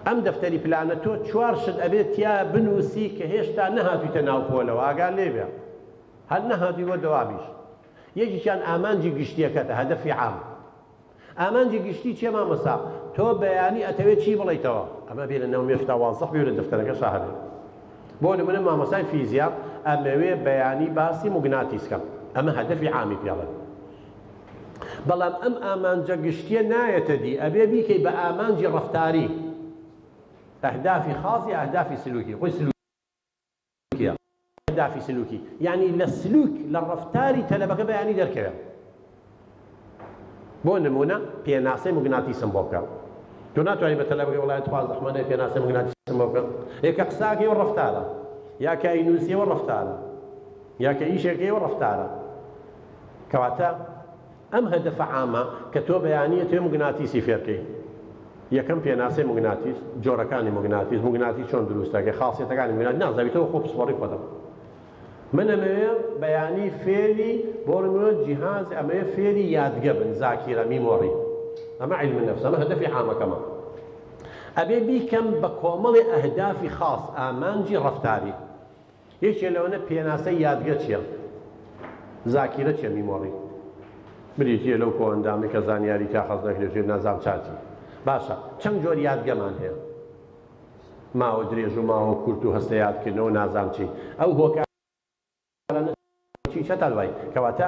S2: ئەم دەفتەری پلانە تۆ 4 شت ئەبێت تیا بنووسی کە هێشتا نەهاتوویتە ناو پۆلەوە ئاگار لێبێ هەر نەهاتوویوە دەوابیش یەکیشیان ئامانجی گشتیەکەتە هەدەفی عام ئامانجی گشتی چیە مامۆستا تۆ بەیانی ئەتەوێت چی بڵیتەوە ئەمە بێ لە ناو مێشتا 12 بێ لە دەفتەرەکە شاهدێ بۆ نمونە مامۆستای فیزیا ئەمەوێ بەیانی باسی موگناتیسکە ئەمە هەدەفی عامی پێڵێ بەڵام ئەم ئامانجە گشتیە نایەتە دی ئەبێ بیکەی بە ئامانجی ڕەفتاری ئەهدافی خاصی ئەهدافی سلوکی خۆی سلوکیە ئەهدافی سلوکی یعنی لە سلوک لە ڕەفتاری تەلەبەکە بەیانی دەرکەوێت بۆ نمونە پێناسەی موگناتیسم بۆ بکە تۆ ناتوانانی بە تەلەبەکە وڵای تواز دەحمەنێ پێناسەی موگناتیسم بۆ بکە یەکە قساکەیەوە ڕەفتارە یا کە ئینووسیەوە ڕەفتارە یا کە ئیشێکەوە ڕەفتارە کەواتە ئەم هەدەفە عامە کە تۆ بەیانیە توێ موگناتیسی فێرکەی یەکەم پێناسەی موگناتیس جۆرەکانی موگناتیس چۆن دروستەکە خاصیەتەکانی موگناتیس نازانیتەوە خۆ پسپۆڕی خۆدەم من ئەمەوێ بەیانی فێری بۆ نمونە جیهاز ئەمەیە فێری یادگە بن زاکیرە میمۆری ئەمە عیلم النەفس ئەمە هەدەفی عامەکەمە ئەبێ بیکەم بە کۆمەڵی ئەهدافی خاص ئامانجی ڕەفتاری یەکێ لەوەنە پێناسەی یادگە چییە زاکیرە چیە میمۆری بریتیە لەو کۆئەندامی کە زانیاری تا خەز نەکرێت نازام چاتی باشە چەند جۆر یادگەمان هەیە ماوە درێژ و ماوە کورت و هەستە یادکردنەوە نازام چی ئەو هۆکارە چی چەتە دوای کەواتە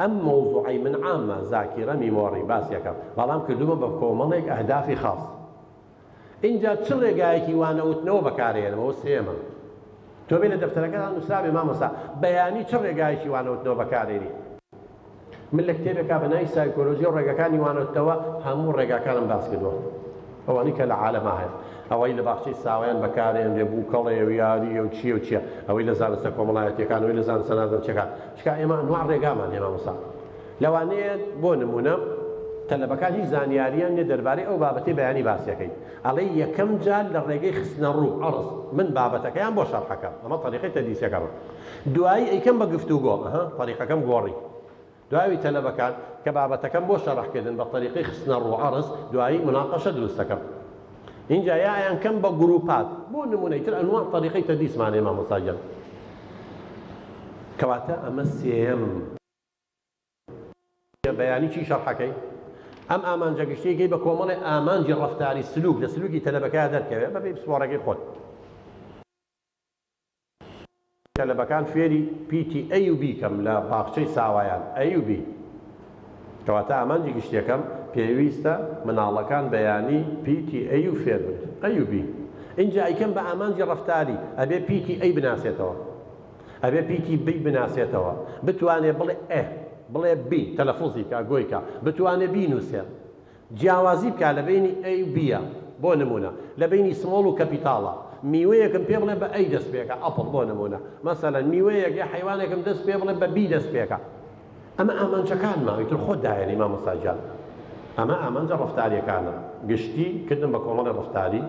S2: ئەم مەوزوعی من عامە زاکیرە میمۆری باسیەکەم بەڵام کردومە بە کۆمەڵێک ئەهدافی خاص اینجا چ ڕێگایەکی وانەوتنەوە بەکارهێنمەوە سێمە تۆ بێ لە دەفتەرەکەتان نووسرابێ مامۆستا بەیانی چ ڕێگایەکی وانەوتنەوە بەکارهێنی من لە کتێبێکا بەناوی سایکۆلۆژی و ڕێگەکانی وانەوتنەوە هەموو ڕێگاکانم باس کردووە ئەوانی کە لە عالەما هەیە ئەوەی لە باخچەی ساوایان بەکارێن لێبوو کەڵێ و یاری و چیە و چییە ئەوەی لە زانستە کۆمەڵایەتیەکان ئەوەی لە زانستە نازانچەکان چکا ئێمە ئەنواع ڕێگامان هەیە مامۆستا لەوانەیە بۆ نمونە تەلەبەکان هیچ زانیاریان لێ دەربارەی ئەو بابەتی بەیانی باسیەکەی ئەڵێ یەکەم جار لە ڕێگەی خستنە ڕوو عەرز من بابەتەکەیان بۆ شەرحەکەم ئەمە طریقەی تەدریسیەکەمە دوایی ئەیکەم بە گفتوگۆ طریقەکەم گۆڕی دوایی تەلەبەکان کە بابەتەکەم بۆ شەرحکردن بە طریقەی خستنە ڕوو عەرز دوایی مناقەشە دروست دەکەم اینجا یایان کەم بە گروپات بۆ نمونەی تر ئەنواع طریقەی تەدریسمانەیە مامۆستاجان کەواتە ئەمە سێەم بەیانی چی شەرحەکەی ئەم ئامانجە گشتیەکەی بە کۆمەڵی ئامانجی ڕەفتاری سلوک لە سلوکی تەلەبەکە دەرکەوێت بەبێ پسپۆڕەکەی خۆت تەلەبەکان فێری PTA و B کەم لە باخچەی ساوایان A و B کەواتە ئامانجی گشتیەکەم پێویستە مناڵەکان بەیانی PTA و فێر بن A و B اینجا ئەیکەم بە ئامانجی ڕەفتاری ئەبێ PTA بناسێتەوە ئەبێ PTB بناسێتەوە بتوانێت بڵێ بڵێ B تەلەفۆزی کە گۆیکە بتوانێت بینووسێ جیاوازی بکە لە بینی A و B بۆ نمونە لە بینی سمۆڵ و کەپیتاڵە میوەیەکم پێ بڵێ بە A دەست پێکە ئەپڵ بۆ نمونە مەسەلەن میوەیەک یا حیوانێکم دەست پێ بڵێ بە B دەست پێکە ئەمە ئامانجەکان ماوەیتر خۆت دایەنی مامۆستاجان ئەمە ئامانجە ڕەفتاریەکانە گشتی کردن بە کۆمەڵی ڕەفتاری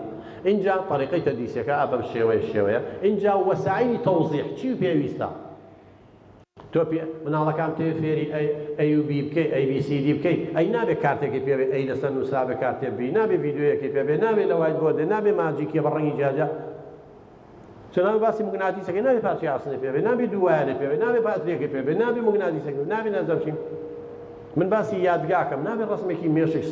S2: اینجا طریقەی تەدریسەکە ئەبەم شێوەیە اینجا وەسایلی تەوزیح چی پێویستە تۆ مناڵەکان تێ فێری A و B بکەی ABCD بکەی ئەی نابێت کارتێکی پێ بێ ئەی لەسەر نووسا بێ کارتێ B نابێت ڤیدیۆیەکی پێ بێ نابێت لە وایت بۆردێ نابێت ماجیکێ بە ڕەنگی جیاجا چۆن باسی موگناتیسەکەی نابێت پارچەی ئاسنێ پێ بێ نابێت دووایانێ پێ بێ نابێت پاترێکی پێ بێ نابێت موگناتیسەکە نابێت نەزەمچین من باسی یادگاکەم نابێت ڕسمێکی مێشێک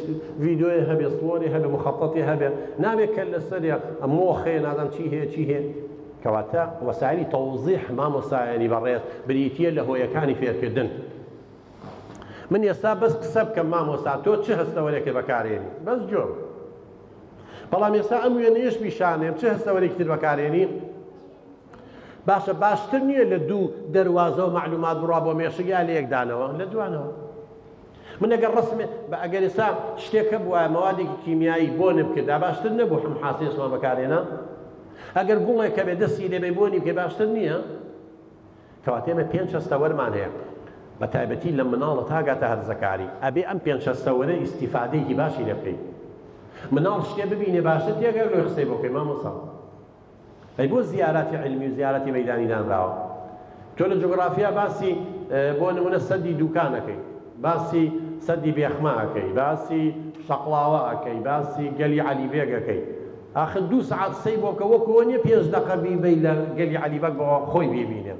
S2: ڤیدیۆی هەبێ سڵۆری هەبێ مخەطەتی هەبێ نابێت کە لەسەرێ مۆخێ نازانم چی هەیە کەواتە وەسایلی تەوزیح مامۆستایانی بەڕێز بریتیە لە هۆیەکانی فێرکردن من ئێستا بەس قسە بکەم مامۆستا تۆ چه هەستەوەرێکی بەکارێنی بەس جۆم بەڵام ئێستا ئەم وێنەیەش پیشانێم چه هەستەوەرێکی تر بەکارێنی باشە باشتر نییە لە دوو دەواازە و معلومات بڕوا بۆ مێشگیا لە یەکدانەوە لە دوانەوە من ئەگەر ڕسمێ بە ئەگەر ئێستا شتێکە بووە مەوادێکی کیمیایی بۆ نبکردا باشتر نەبوو هەم حاسێسمان بەکارێنە ئەگەر گوڵێکە بێ دەستی لێبێ بۆنی بکە باشتر نییە کەواتە ئێمە 5 هەستەوەرمان هەیە بە تایبەتی لە مناڵە تاگاتە هەرزەکاری ئەبێ ئەم 5 هەستەوەرە ئیستیفادەیەکی باشی لێ بکەیت مناڵ شتێ ببینێ باشتر تێگەر لۆی قسەی بۆ بکەی مامۆستا ئەی بۆ زیارەتی علمی و زیارەتی مەیدانی دانراوە تۆ لە جوگرافیا باسی بۆ نمونە سەدی دووکانەکەی باسی سەدی بێخماکەی باسی شەقڵاوە ئەەکەی باسی گەلی عەلیبێگەکەی آخر 2 ساعت سەی بۆ بکە وەکو وەنیە 5 دقە بیبەی لە گەلی عەلیبەگ بەوە خۆی ببینێ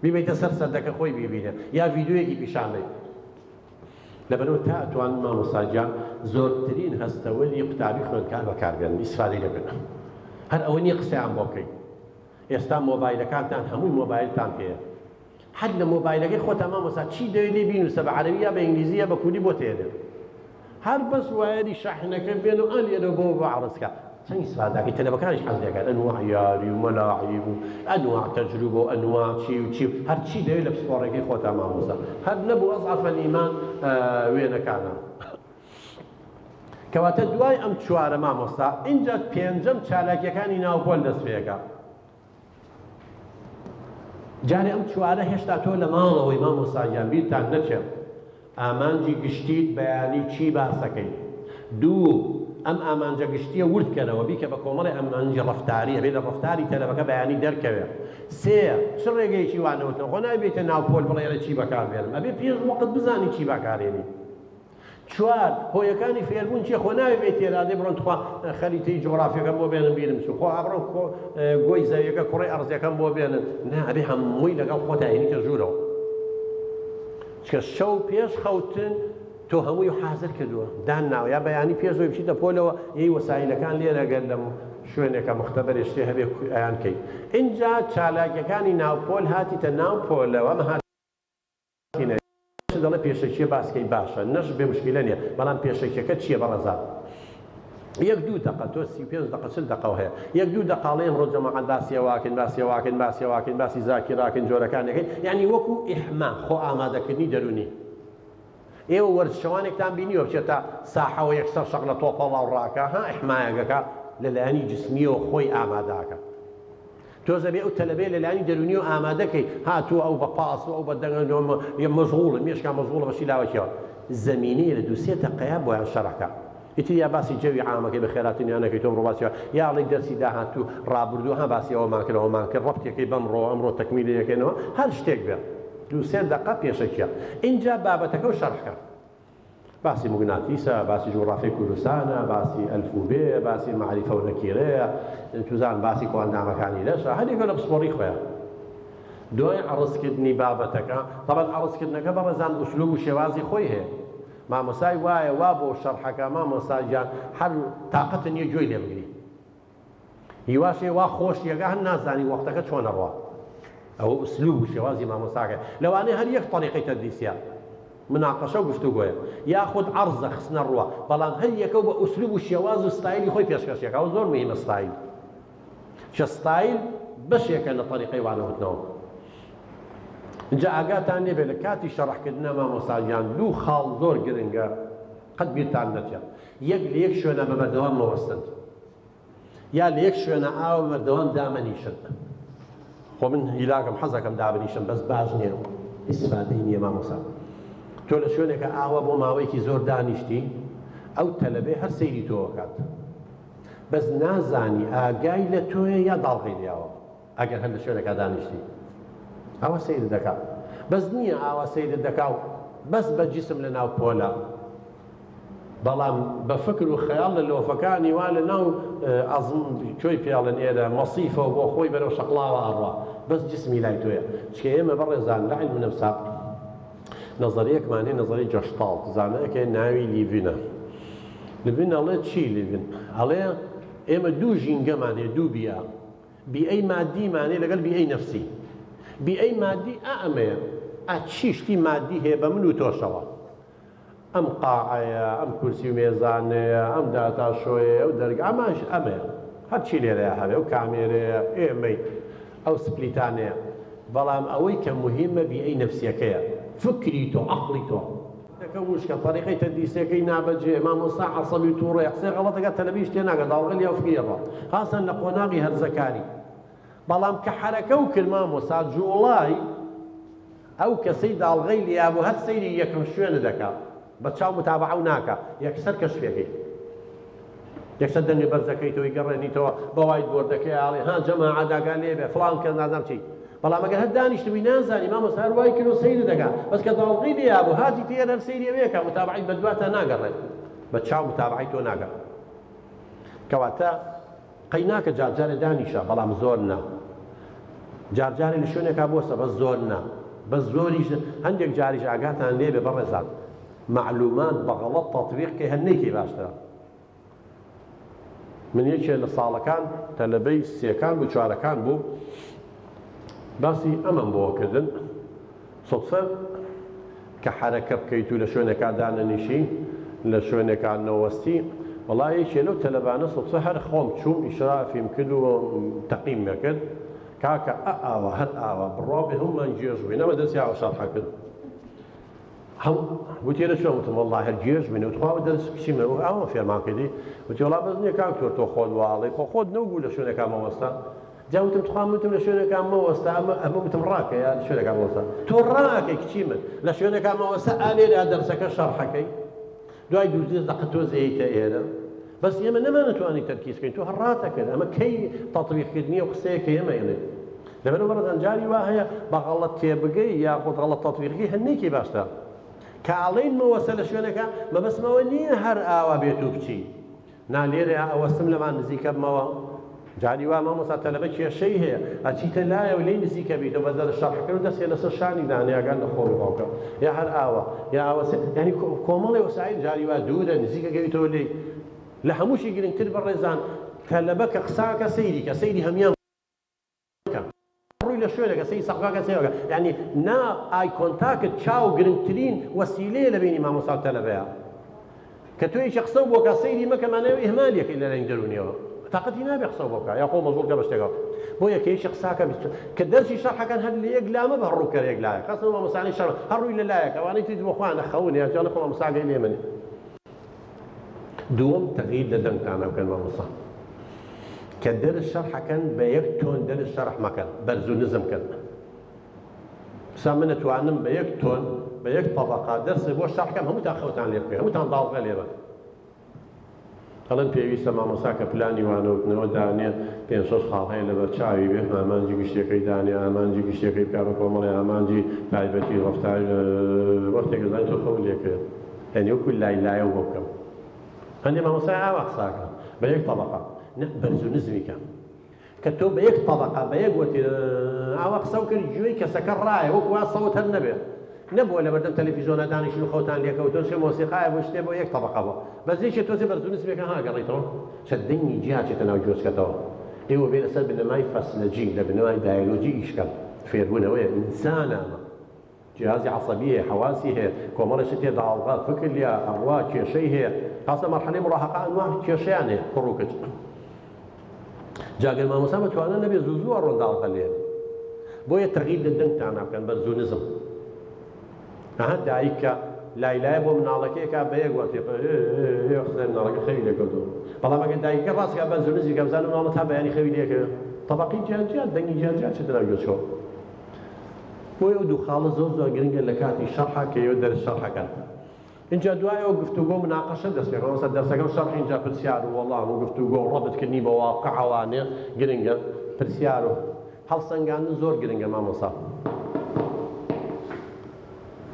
S2: بیبەیتە سەر سەردەکە خۆی ببینێ یا ڤیدیۆیەکی پیشانەی لەبەرەوە تا ئەتوانن مامۆستاجان زۆرترین هەستەوەری قوتابی خوێندکار بەکاربێنن ئیسفادەی لێ بکەن هەر ئەوە نییە قسەیان بۆ بکەین ئێستا مۆبایلەکانتان هەمووی مۆبایلتان هەیە حد لە مۆبایلەکەی خۆتان مامۆستا چی دەوێت لێ بینووسە بە عەرەبی یا بە ئینگلیزی یا بە کوردی بۆ تێنێ هەر بەس وایەری شاحنەکە بێن و ئەن لێرە بۆ عەرزکە چەند ئیسفادەکەی تەلەبەکانیش حەز دەکەن ئەنواع یاری و مەلاعیب و ئەنواع تەجروبە و ئەنواع چی و چی هەر چی دەوێت لە پسپۆڕەکەی خۆتان مامۆستا هەر نەبوو ئەضعەف الئیمان وێنەکانە کەواتە دوای ئەم چوارە مامۆستا ئینجا پێنجەم چالاکیەکانی ناوپۆل دەست پێەکە جارێ ئەم چوارە هێشتا تۆ لە ماڵەوەی مامۆستاگیان بیرتان نەچێت ئامانجی گشتیت بەیانی چی باسەکەی دوو ئەم ئامانجە گشتیە وردکەرەوە بیکە بە کۆمەڵی ئەمانجی ڕەفتاریە بێت لە ڕەفتاری تەلەبەکە بەیانی دەرکەوێت سێ چ ڕێگەیەکی وانەوتن خۆ نابێتە ناوپۆل بڵێ چی بەکاربێنم ئەبێ پێش وەقت بزانی چی بەکارێنی چوار هۆیەکانی فێربوون چیە خۆ ناوێت تێرادێ بڕۆن تخوا خەریتەی جوغرافیەکەم بۆ بێنن بیرم چوو خۆ ئابڕۆن گۆی زەویەکە کوڕی ئەرزیەکەم بۆ بێنن نا ئەبێ هەمووی لەگەڵ خۆتا هێنیتە ژوورەوە چکە شەو پێش خەوتن تۆ هەمووی حازر کردووە دان ناوە یا بەیانی پێشەوەی بچیتە پۆلەوە یەی وەسایلەکان لێرەگەر لە شوێنێکە مختبەرێ شتێ هەبێ ئەیان کەی اینجا چالاکیەکانی ناوپۆل هاتیتە ناو پۆلەوە دەڵێ پێشەکیە باسکەی باشە نەش بێ مشکلە نییە بەڵام پێشەکیەکە چییە بەڕەزان یەک دوو دقە تۆ 35 دقە 40 دقە هەیە یەک دوو دقاڵێ ئەمڕۆ جەماعەت باسیەواکن باسی زاکیراکن جۆرەکانەکەی یعنی وەکو ئیحما خۆ ئامادەکردنی دەرونی ئێوە وەرزشەوانێکتان بینیوە بچێتە ساحەوە یەکسەر شەق لە تۆپەڵاو ڕاکە ها ئیحمایەکەکە لەلایەنی جسمیەوە خۆی ئاماداکە تۆزە بێ ئەو تەلەبێ لەلایەنی دەرونی و ئامادەکەی هاتووە ئەو بە پاس و ئەو بە دەنگەوە مەشغوڵن مێشکان مەشغوڵە بەشی لاوەکیەوە زەمینەیە لە 2-3 دقەیە بۆیان شەڕەکە ئیتر یا باسی جەوی عامەکەی بە خێراتنیانەکەی تۆم ڕۆباسیەوە یا ئەڵێ دەرسی داهاتوو ڕابردوو ها باسی ئەوەمان کرد ڕەبتێکەکەی بەمڕۆ ئەمڕۆ تەکمیلەکەنەوە هەر شتێک بێ 2-3 دقە پێشەکیە اینجا بابەتەکە و شەڕەکە باسی مغناطیسە، باسی جغرافیای کوردستانە، باسی ئەلفوبێ، باسی معریفە و نەکیرەیە، توزان باسی کۆندامەکانی لەشە، هەرێکە لە پسپۆڕی خۆیان. دوای عڕزکردنی بابەتەکە، طبعا عڕزکردنەکە بەڕێزان ئوسلوب و شێوازی خۆی هەیە. مامۆسای وایە وا بۆ شەرحەکە مامۆساجان هەر تااقەتە نییە گوێی لێ بگری. هیواشێ وا خۆشیەکە هەر نازانی وەختەکە چۆنە ڕوا. ئەوە ئوسلوب و شێوازی مامۆساکە. لەوانەیە هەر یەک طریقەی تەدریسیە. مناقەشە و گفتوگۆیە یاخود عەرزە خستنە ڕوە، بەڵام هەر یەکە بە ئوسلوب و شێواز و ستایلی خۆی پێشکەشێکە. ئەو زۆر مهمە ستایل. چە ستایل بەشێکە لە طریقەی وانەوتنەوە. اینجا ئاگاتان لێبێ لە کاتی شەڕحکردنە مامۆساجان دوو خاڵ زۆر گرنگە قەت بیرتان نەچێت. یەک لە یەک شوێنە بە بەردەوام مەوەستن، یا لە یەک شوێنە ئاوە بەردەوام دامەنیشن. خۆ من هیلاکەم حەزەکەم دابنیشم بەس باش نییە، ئیسفادەی نییە مامۆسا. تۆ لە شوێنێکە ئاوە بۆ ماوەیەکی زۆر دانیشتی، ئەو تەلەبێ هەر سەیری تۆکات. بەس نازانی ئاگای لە تۆیە یا داڵغی لێەوە ئەگەر هەر لە شوێنێکە دانیشتی. ئەوە سەیر دەکات. بەس نییە ئاوە سەیر دەکاو بەس بە جیسم لە ناو پۆلە، بەڵام بە فکر و خەیاڵ لە لۆفەکانی وا لە ناو ئەزم کوێی پێڵن ئێرە مەسیفەوە بۆ خۆی بەرەو شەقڵاوە ئەڕوا، بەس جسمی لای تۆیە. چکە ئێمە بەڕێزان لە عیلم نەفسا نەزەریەکمانێ نەزەری جەشتاڵ زانایەکە ناوی لیڤینە. لیڤین ئەڵێ چی لیڤین؟ ئەڵێ ئێمە دوو ژینگەمان هەیە، دوو بیە. بیئەی مادیمانێ لەگەڵ بیئەی نەفسی. بیئەی مادی ئەمەیە، چی شتی مادی هەیە بە من و تۆشەوە. ئەم قاعەیە، ئەم کورسی و مێزانەیە، ئەم داتاشۆیە، ئەو دەرگا ئەماش ئەمەیە. هەرچی لێرەیە هەبێ، ئەو کامێرەیە، ئێمەی ئەو سپلیتانەیە. بەڵام ئەوەی کە مهمە بیئەی نەفسیەکەیە، فکری تۆ، عەقڵی تۆ. دەکە وشکە طریقەی تەدریسەکەی نابەجێ، مامۆستا عەسەبی و تووڕەیە قسەی غەڵەتەکە تەلەبی شتێ ناکات، داڵغەلی ئەو فکریە ڕوا، خاسەن لە قۆناغی هەرزەکاری. بەڵام کە حەرەکە و کرد مامۆستا جوڵای ئەو کەسەی داڵغەی لێیابوو هەر سەیری یەکەم شوێنە دەکات، بە چاو متابعە و ناکە، یەکسەر کەشفێکەی. یەکسەر دەنگی بەرزەکەیتەوەی گەڕێنیتەوە بە وایت بۆردەکەی ئاڵێ ها جەماعە داگا لێبێ فڵان کەس نازانم چی. بەڵام ئەگەر هەر دانیشتبووی نازانی مامۆستا هەر وای کرد و سەیری دەکات، بەس کە داڵغەی لێیابوو هاتی تێر هەر سەیری ئەوەیەکە، متابعەی بە دواتە ناگەڕێت، بە چاو متابعەی تۆ ناگات. کەواتە قەیناکە جارجارێ دانیشە، بەڵام زۆر نا. جارجارێ لە شوێنێکا بۆسە، بەس زۆر نا. بەس زۆریش هەندێک جاریش ئاگاتان لێبێ بەڕێزان معلومات بەغەڵەت تەطبیقکەی هەندێکی باشترە. من یەکێ لە ساڵەکان تەلەبەی سێکان بوو چوارەکان بوو باسی ئەمەم بۆ کردن سەدفە کە حەرەکە بکەیت و لە شوێنێکا دانەنیشی لە شوێنێکا نەوەستی وەڵای یەکێ لەو تەلەبانە سەدفە هەر خۆم چووم ئیشرافیم کرد و تەقیم مەکرد کاکە ئاوە هەر ئاوە بڕوا بێ هەمومان گێژ بووین ئەمە دەستی ئاوە شەرحە کرد وتی لە چۆن وتم وەڵڵا هەر گێژ بووین وتخوا دەرس بچینە و ئەوە فێرمان کردی وتی وەڵا بەس نییە کاک تۆ خۆت واڵی خۆت نەبوو لە شوێنێکا مەوەستا جا وتم تخوام وتم لە شوێنێکا مەوەستا ئەمە وتم ڕاکە یا شوێنێکا مەوەستا تۆ ڕاکەی کچی من لە شوێنێکا مەوەستا ئالێرا دەرسەکە شەرحەکەی دوای دوو دەقە تۆ زەیتە ئێرە بەس ئێمە نەمانەتوانی تەرکیزکەین تۆ هەڕاتە کرد ئەمە کەی تەطبیقکردنی و قسەیەکە ئێمە ئێنێ لەبەرەوە بەڕێزان جاری وا هەیە بە غەڵەت تێبگەی یاخود غەڵەت تەطبیقی هەندێکی باشتر کە ئاڵێن مەوەسە لە شوێنەکە مەبەسمەوە نییە هەر ئاوا بێت و بچی نالێرە ئەوەستم لەمان نزیکە بمەوە جاری وا مامۆستا تەلەبە کێشەی هەیە ئەچیتە لایە و لێی نزیکە بیتەوە بە دەر شەرحەکە و دەستێ لەسەر شانی دانیاگان لە خۆڵی باوکە یا هەر ئاوە یا ئاوە یعنی کۆمەڵی وەسایل جاری وا دوورە نزیکە گەویتەوە لێی لە هەمووشی گرنگتر بەڕێزان تەلەبە کە قساکە سەیریکە سەیری هەمیان ڕووی لە شوێنەکە سەیری سەقفاکە سەیرەکە یعنی نا ئای کۆنتاکت چاو گرنگترین وەسیلەیە لە بینی مامۆستا و تەلەبەیە کە تۆ هیچ قسە بۆ کە سەیری مەکەمانەوە ئیهمالیەکەی لە رەنگ دەرونیەوە تاقەتی نابێ قسە بۆکە یا خۆ مەزوڵکە بە شتێکەوە بۆ یەکەیشی قساکە کە دەرسی شەرحەکان هەر لە یەک لامە بە ڕووکەر یەک لایە قەسەم مامۆستانی شەرح هەر ڕووی لە لایەکە ئەوانەی تریت بۆ خوا نەخەون یا جانە خۆ مامۆستاگەی لێ منێ دووەم تەغییر لە دەنگتانە بکەن مامۆستا کە دەرس شەرحەکەن بە یەک تۆن دەرس شەرح مەکەن بەرز و نزمکەن سا من ئەتوانم بە یەک تۆن بە یەک تەبەقە دەرسێ بۆ شەرحەکەم هەمووتان خەوتان لێ بکەن هەمووتان داڵغە لێ بن هەڵەن پێویستە مامۆستا کە پلانی وانەوتنەوە دانێ 5-6 خاڵ هەیە لەبەر چاوی بێ ئامانجی گشتەکەی دانێ ئامانجی گشتەکەی بکا بە کۆمەڵی ئامانجی تایبەتی ڕەفتار وەختێک دەزانێت تۆ خەو لێکرێت يعني وكل لا يوبكم هني ما مساعة وأخساك بيك طبقة برزو نزمك كتب بيك طبقة بيك وتي أو أخساك الجوي كسكر راي وكوا صوت النبي نبو ولا بدم تلفزيون داني شنو خوتان ليك وتنشي موسيقى واشتي بيك طبقة بس زي شتوزي برزو نزمك ها قريتهم شدني جاتي تناوجوز كتو هو بين السبب إنه ما يفصل جيل لأنه ما يدايلوجي إشكال فيربونه وين إنسان جهازي عصبية حواسي هي كومرة شتى ضغط فكر يا أرواح شيء هي خاصة مرحلة مراهقة أنواع شيء يعني خروج جاء ما مسامة وأنا نبي زوزو أرون خليه بويا ترغيب للدنك تاعنا كان بزونيزم أهد دايك لا إله من الله كي كابيك وتي يخزن نارك خيلك كدو والله ما قد دايك راسك بزونيزم كابزان من الله تابع يعني خيلك طبقي جال دني جال شتنا يوسف ويودو خالص زوز وقرنجة لكاتي شرحة كي يودر الشرحة كان إن جا دواء وقفتو جو مناقشة درس كمان مثلا درس كم شرح إن جا برسيارو والله وقفتو جو ربط كني بواقع واني قرنجة برسيارو هل سنجان زور قرنجة ما مصاب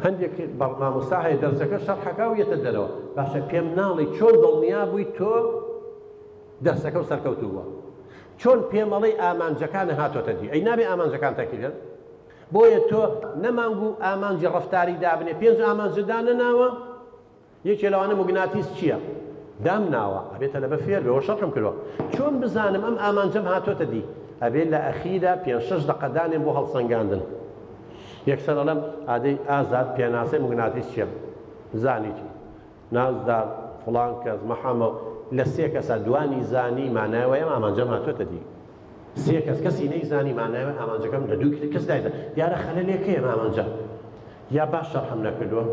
S2: هنديك ما مصاحي درس كم شرحة كاو يتدلوا باشا بيم نالي شون ضلنيا بوي تو درس كم سركوتوا شون بيم علي آمان جكان هاتو تدي أي نبي آمان جكان تكيل بۆیە تۆ نەمانگو ئامانجی ڕەفتاری دابنێ پێنج ئامانج دانەناوە یەکێ لەوانە موگناتیس چییە؟ دامناوە ئەبێتە لە بە فێر بێەوە شەڕم کردووە چۆن بزانم ئەم ئامانجەم هاتۆتە دی ئەبێت لە ئەخیرە 5-6 دقە دانێن بۆ هەڵسەنگاندن یەکسەر ئەڵەم ئادەی ئازاد پێناسەی موگناتیس چییە؟ زانیتی نازدار فڵان کەس مەحەمە لە سێ کەسە دوانی زانی مانایەوە ئەم ئامانجەم هاتۆتە دی سێ کەس کەسی نەیزانی مانایەوە ئامانجەکەم لە دوو کەس دایدا دیارە خەلەلێکەیە ئامانجە یا باش شەرحم نەکردووە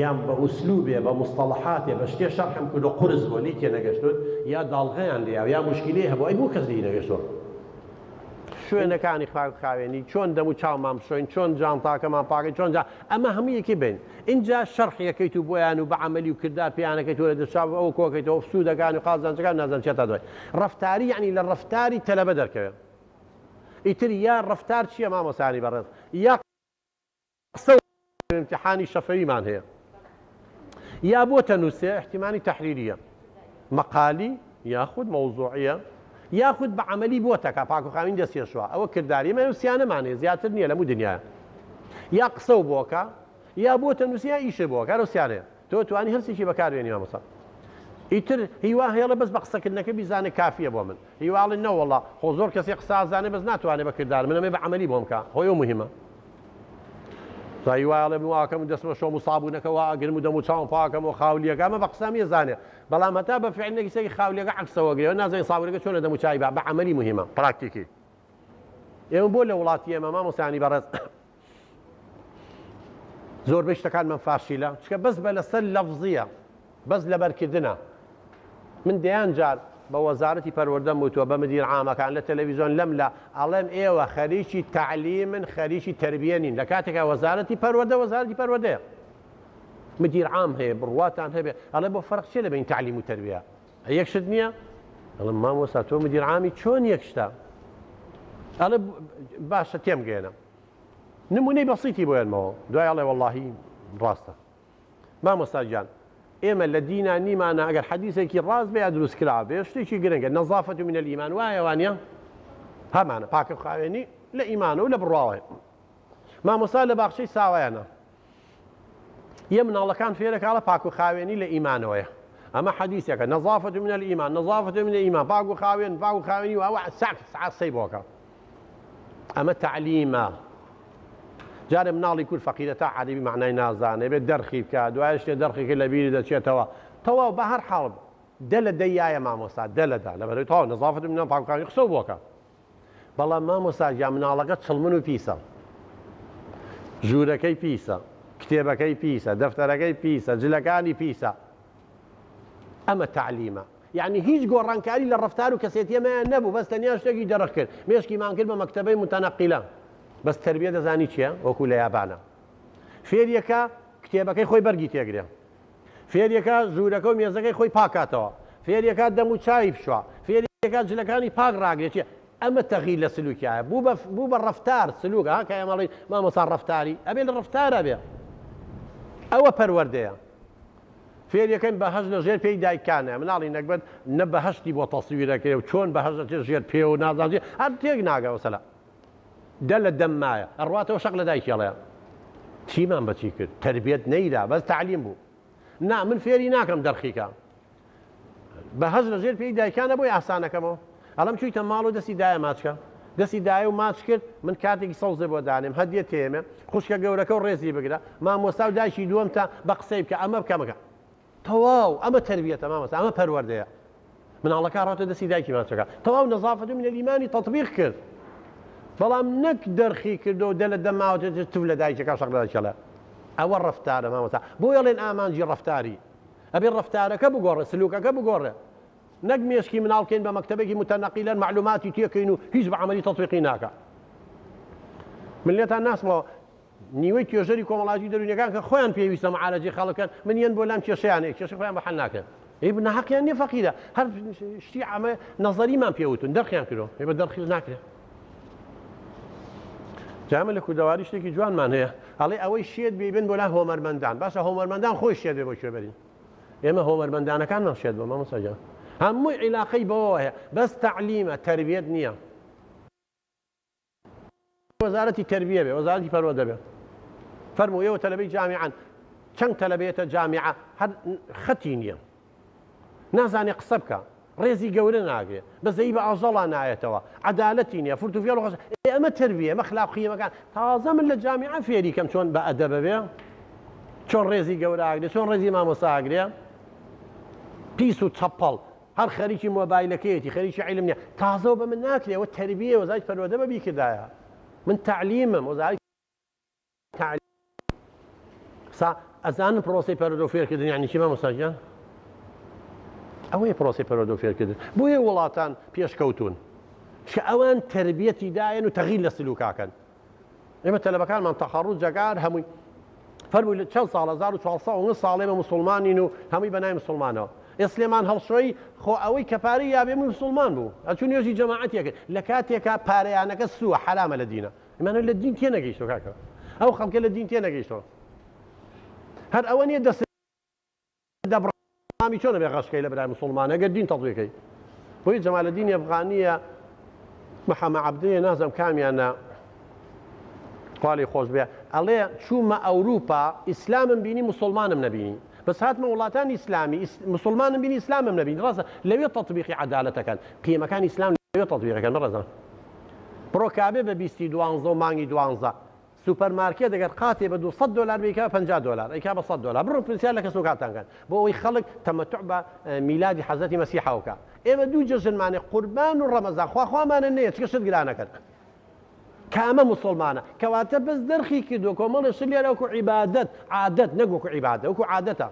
S2: یان بە ئوسلوبێ بە مستەڵەحاتێ بە شتێ شەرحم کردو قورس بۆ لی تێ نەگەشتوت یا داڵغەیان لێیاوە یا موشکیلەیە هەبوو ئەی بۆ کەس لی نەگەشتووە شوێنەکانی خاوێنی چۆن دەم و چاومان بشۆین چۆن جانتاکەمان پاکەی چۆن جا ئەمە هەموو یەکی بین اینجا شەرحیەکەیت و بۆیان و بە عەمەلی و کردار پێیانەکەیت وەرە دەرچاو ئەو کۆکەیتەوە سوودەکان و قازانجەکان نازانم چێتە دوای ڕەفتاری یعنی لە ڕەفتاری تەلەبە دەرکەوێت ئیتر یا ڕەفتار چییە مامۆسانی بەڕێز یا قسە امتحانی شەفەویمان هەیە یا بۆ تەنووسێ احتیمانی تەحریریە مەقالی یاخود مەوزوعیە یاخود بە عەمەلی بۆ تەکا پاک و خاوین دەستێشوە ئەوە کردداری مە وسیانەمان هەیە زیاتر نییە لەموو دنیاە یا قسە و بۆکە یا بۆ تەنووسی یا ئیشە بۆ کارە وسیانەیە تۆ توانی هەرسێکی بەکاربێنی مامۆستا ئیتر هیوا هێڵە بەس بە قسەکردنەکە بیزانێ کافیە بۆ من هیواڵی نەوەڵا خۆ زۆر کەسی قسازانێ بەس ناتوانێت بەکردار منەمێ بە عەمەلی بۆم کە هۆی و مهمە هیواڵێ واکەم و دەستمە شۆم و سابوونەکەەوە ئەگرم و دەم و چاوم پاکەم و خاولیەکە ئەمە بە قسەم ێزانێ بەڵام هەتا بە فعلێکی سەری خاولیەکە عەکسەوە گرێەوە نازانین سابوونەکە چۆنە دەم و چای بە عەمەلی مهمە پراکتیکی ئێمە بۆ لە وڵاتی ئێمە مامۆستانی بەڕێز زۆربەی شتەکانمان فاشیلە چکە بەس بە لەسەر لەفزیە بەس لەبەرکردنە من دەیان جار بە وەزارەتی پەروەردەم وتووە بە مدیر عامەکان لە تەلەڤیزیۆن لەم لە ئەڵێم ئێوە خەریکی تعلیمن خەریکی تەربیە نین لە کاتێکە وەزارەتی پەروەردەیە مدیر عام هەیە بڕواتان هەبێ ئەڵێ بۆ فەرق چێ لە بین تعلیم و تەربیە یەک شت نییە ئەڵێم مامۆستا تۆ مدیر عامی چۆن یەک شتە ئەڵێ باشە تێمگەێنە نمونەی بەسیتی بۆیانمەوە دوای ئەڵێ وەڵڵاهی ڕاستە مامۆستا گیان ئێمە لە دینا نیمانە ئەگەر حەدیثێکی ڕاست بێ یا دروست کرا بێ شتێکی گرنگە نەزافەت من الئیمان وایە وانە هەمانە پاکە خاوێنی لە ئیمانە و لە بڕواوەیە مامۆستا لە باخچەی ساوایانە یە مناڵەکان فێرەکاڵە پاک و خاوێنی لە ئیمانەوەیە ئەمە حەدیثێکە نەزافەت من الئیمان نەزافەت من الئیمان پاک و خاوێنی و ئەوە ساعت سەی بۆکە ئەمە تعلیمە جارێ مناڵی کورد فەقیرە تا عەرەبی معنای نازانێ بێت دەرخی بکە دوای شتێ دەرخێکی لە بیری دەچێتەوە تەواو بە هەر حاڵ دە لە دەیایە مامۆستا دە لەدا لەبەرەوەی تەواو نەزافەت منە پاکوخاوێنی قسە بۆکە بەڵام مامۆستا جا مناڵەکە چڵمن و پیسە ژوورەکەی پیسە کتێبەکەی پیسە دەفتەرەکەی پیسە جلەکانی پیسە ئەمە تعلیمە یعنی هیچ گۆڕانکاری لە ڕەفتار و کەسێتیەمەیان نەبوو بەس تەنیا شتێکی دەرەخ کرد مێشکیمان کرد بە مەکتەبەی متەنەقیلە بەس تەربیە دەزانی چییە وەکو لە یابانە فێریەکە کتێبەکەی خۆی بەرگی تێگرێ فێریەکە ژوورەکە و مێزەکەی خۆی پاکاتەوە فێریەکە دەم و چای بشوە فێریەکە جلەکانی پاک ڕاگرێت ئەمە تەغییر لە سلوکیایە بوو بە ڕەفتار سلوک ها کە ئەمەڵی مامۆستا ڕەفتاری ئەبێ لە ڕەفتارە بێ ئەوە پەروەردەیە فێریەکەم بەهەش لە ژێر پێی دایکانە مناڵی نەکبەت نە بەهشتی بۆ تەسویرەکەی و چۆن بەهەش ژێر پێ و نازانجی هەر تێک ناگەوە سەلا دە لە دەممایە ئەڕواتەوە شەق لە دایکێڵەیە چیمان بەچی کرد تربیەت نەیدا بەس تعلیم بوو نا من فێری ناکەم دەرخیکە بەهەش لە ژێر پێی دایکانە بۆی ئاسانەکەمەوە ئەڵم چوویتە ماڵ و دەستی دایە ماچکە دەستی دایە و ماچ کرد من کاتێکی سەوزە بۆ دانێم هەدیە تێمێ خوشکە گەورەکە و ڕێزی بگرە مامۆستا و دایکی دووەم تا بە قسەی بکە ئەمە بکەمەکە تەواو ئەمە تربیەتە مامۆستا ئەمە پەروەردەیە مناڵەکە ڕاتە دەستی دایکی ماچەکە تەواو نەزافەت و منە ئیمانی تەطبیق کرد بەڵام نەک دەرخی کردو دە لە دەماوە تو لە دایکەکە شەق لە دایکەڵە ئەوە ڕەفتارە مامۆستا بۆ ئەڵێن ئامانجی ڕەفتاری ئەبێ ڕەفتارەکە بگۆڕێ سلوکەکە بگۆڕێ نەک مێشکی مناڵکەین بە مەکتەبێکی متەنەقیلەن معلوماتی تێکەین و هیچ بە عەمەلی تەطبیقی ناکە من لێتان ناسمەوە نیوەی توێژەری کۆمەڵایەتی دەرونیەکان کە خۆیان پێویستە مەعالەجەی خەڵکەن منیان بۆ لام کێشەیانەیە کێشەی خۆیان بەحەل ناکەن نەحەقیان نییە فەقیرە هەر شتی ئەمە نەزەریمان پێوتون دەرخیان کردەوە بە دەرخیز ناکرێت جامە لە کوردەواری شتێکی جوانمان هەیە ئەڵێ ئەوەی شێت بێبن بۆ لا هۆمەرمەندان باشە هۆمەرمەندان خۆی شێت بێ بۆ کوێبەرین ئێمە هۆمەرمەندانەکانمان شێت بۆ مامۆستاجان هەمووی عیلاقەی بەوە هەیە بەس تەعلیمە تەربیەت نییە وەزارەتی تەربیە بێ وەزارەتی پەروەردە بێ فەرموو ئێوە تەلەبەی جامیعان چەند تەلەبەیەتە جامیعە هەر خەتی نییە نازانێ قسە بکە ڕێزی گەورە ناگرێ بەزەی بە ئاژەڵا نایەتەوە عەدالەتی نییە فورتوفێڵ خۆش ئەمە تەربیە ئەمە خلاق قیمەکان تازە من لە جامیعە فێری کەم چۆن بە ئەدەبە بێ چۆن ڕێزی گەورە ئاگرێ چۆن ڕێزی مامۆستا ئاگرێ پیس و چەپەڵ هەر خەریکی مۆبایلەکەیەتی خەریکی عیلم نییە تازەوە بە من ناکرێەوە تەربیە وەزارەتی پەروەردە بە بیکردایە من تعلیمم وەزارەتی تعلیم ئەزانم پرۆسەی پەروەردە و فێرکردن یعنی چی مامۆستاجان ئەوەیە پرۆسەی پەروەردە و فێرکردن بۆیە وڵاتان پێشکەوتون کە ئەوان تربیەتی دایەن و تەغییر لە سلوکاکەن ئێمە تەلەبەکانمان تەخەڕوج جەگار هەمووی فەرمووی لە چەند ساڵ 1400 ساڵێ بە موسڵمانین و هەمووی بەنای موسڵمانەوە ئێسلێمان هەڵسۆی خۆ ئەوەی کە پارەی یابێ موسڵمان بوو ئەچوو نوێژی جەماعەتێکە لە کاتێکە پارەیانەکە سووە حرامە لە دینە ئێمانە لە دین تێ نەگەیشتەوە کاکەوە ئەو خەڵکە لە دین تێ نەگەیشتەوە هەر ئەوە نیە دەست دەبڕامی چۆنە بێ غەشکەی لە برای موسڵمانە ئەگەر دین تەطبیقەکەی بۆی جەمالەدین ئەفغانیە محەممەد عەبدەیە نازەم کامیانە خوالی خۆش بێ ئەڵێ چوومە ئەوروپا ئیسلامم بینی موسڵمانم نەبینی بەس هاتمە وڵاتانی ئیسلامی موسڵمانم بینی ئیسلامم نەبینی ڕاستە لەوێ تەطبیقی عەدالەتەکەن قیمەکانی ئیسلام لەوێ تەطبیقەکەن بەڕێزان بڕۆ کابێ بە 2012 و مانگی 12 سوپەرمارکێت دەگەر قاتێ بە $200 بیکا $50 ئەیکا بە $100 بڕۆ پرسیار لە کەسوکاتانکەن بۆ ئەوەی خەڵک تەمەتوع بە میلادی حەزەتی مەسیحاوکە ئێمە دوو جەژنمانێ قوربان و ڕەمەزان خواخوامانە نەیە چ کەشت گرانەکەن کە ئەمە موسڵمانە کەواتە بەس دەرخی کردو کۆمەڵی شلیێرە وەکو عیبادەت عادەت نەگوکو عیبادە وەکو عادەتە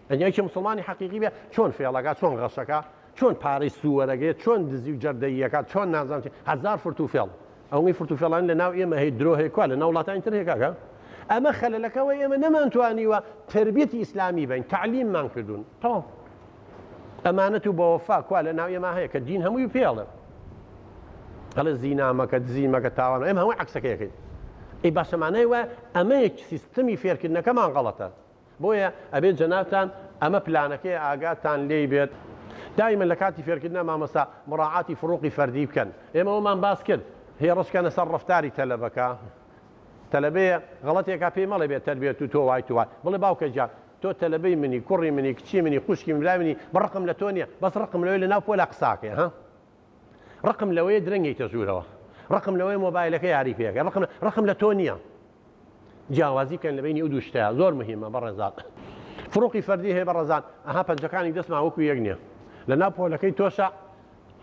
S2: ئەنیەکی مسلمانی حەقیقی بێ چۆن فێڵەکە چۆن غەشەکە چۆن پارەی سووەرەگەێت چۆن دزی و جەردەییەکە چۆن نازانم هەزار فرتوفێڵ ئەوەی فرتوفێڵان لە ناو ئێمە هەیە درۆ هەیە کوا لە ناو وڵاتانی تر هەیە کاکە ئەمە خەلەلەکەوەی ئێمە نەمانتوانیوە تربیەتی ئیسلامی بین تعلیممان کردوون تەواو ئەمانەت و بەوەفا کوا لە ناو ئێمە هەیە کە دین هەمووی پێڵێ هەڵێ زینامەکە دزیمەکە تاوانە ئێمە هەمووی عەکسەکەیەکەین ئەی باشەمانەی وایە ئەمە یەک سیستەمی فێرکردنەکەمان غەڵەتە بۆیە ئەبێت جەنابتان ئەمە پلانەکەی ئاگاتان لێی بێت دائما لە کاتی فێرکردنە مامۆستا مراعاتی فروقی فەردی بکەن ئێمە ئەومان باس کرد هێڕشکەنە سەر ڕەفتاری تەلەبەکە تەلەبەیە غەڵەتێکا پێی مەڵێ بێت تەربیەت و تۆ وای تو وای بڵێ باوکە جان تۆ تەلەبەی منی کوڕی منی کچی منی خوشکی برای منی بەڕقم لە تۆ نییە بەس ڕقم لەوەی لە ناو پۆلا قساکێ ها ڕقم لەوەی درەنگی تەژوورەوە ڕقم لەوەی مۆبایلەکە یاری پێەکە ڕقم لە تۆ نییە جیاوازی بکەن لەبینی ئەو دوو شتەیە زۆر مهمە بەڕێزان فروقی فەردی هەیە بەڕێزان ئەها پەنجەکانی دەستمان وەکو یەک نییە لە ناو پۆلەکەی تۆشە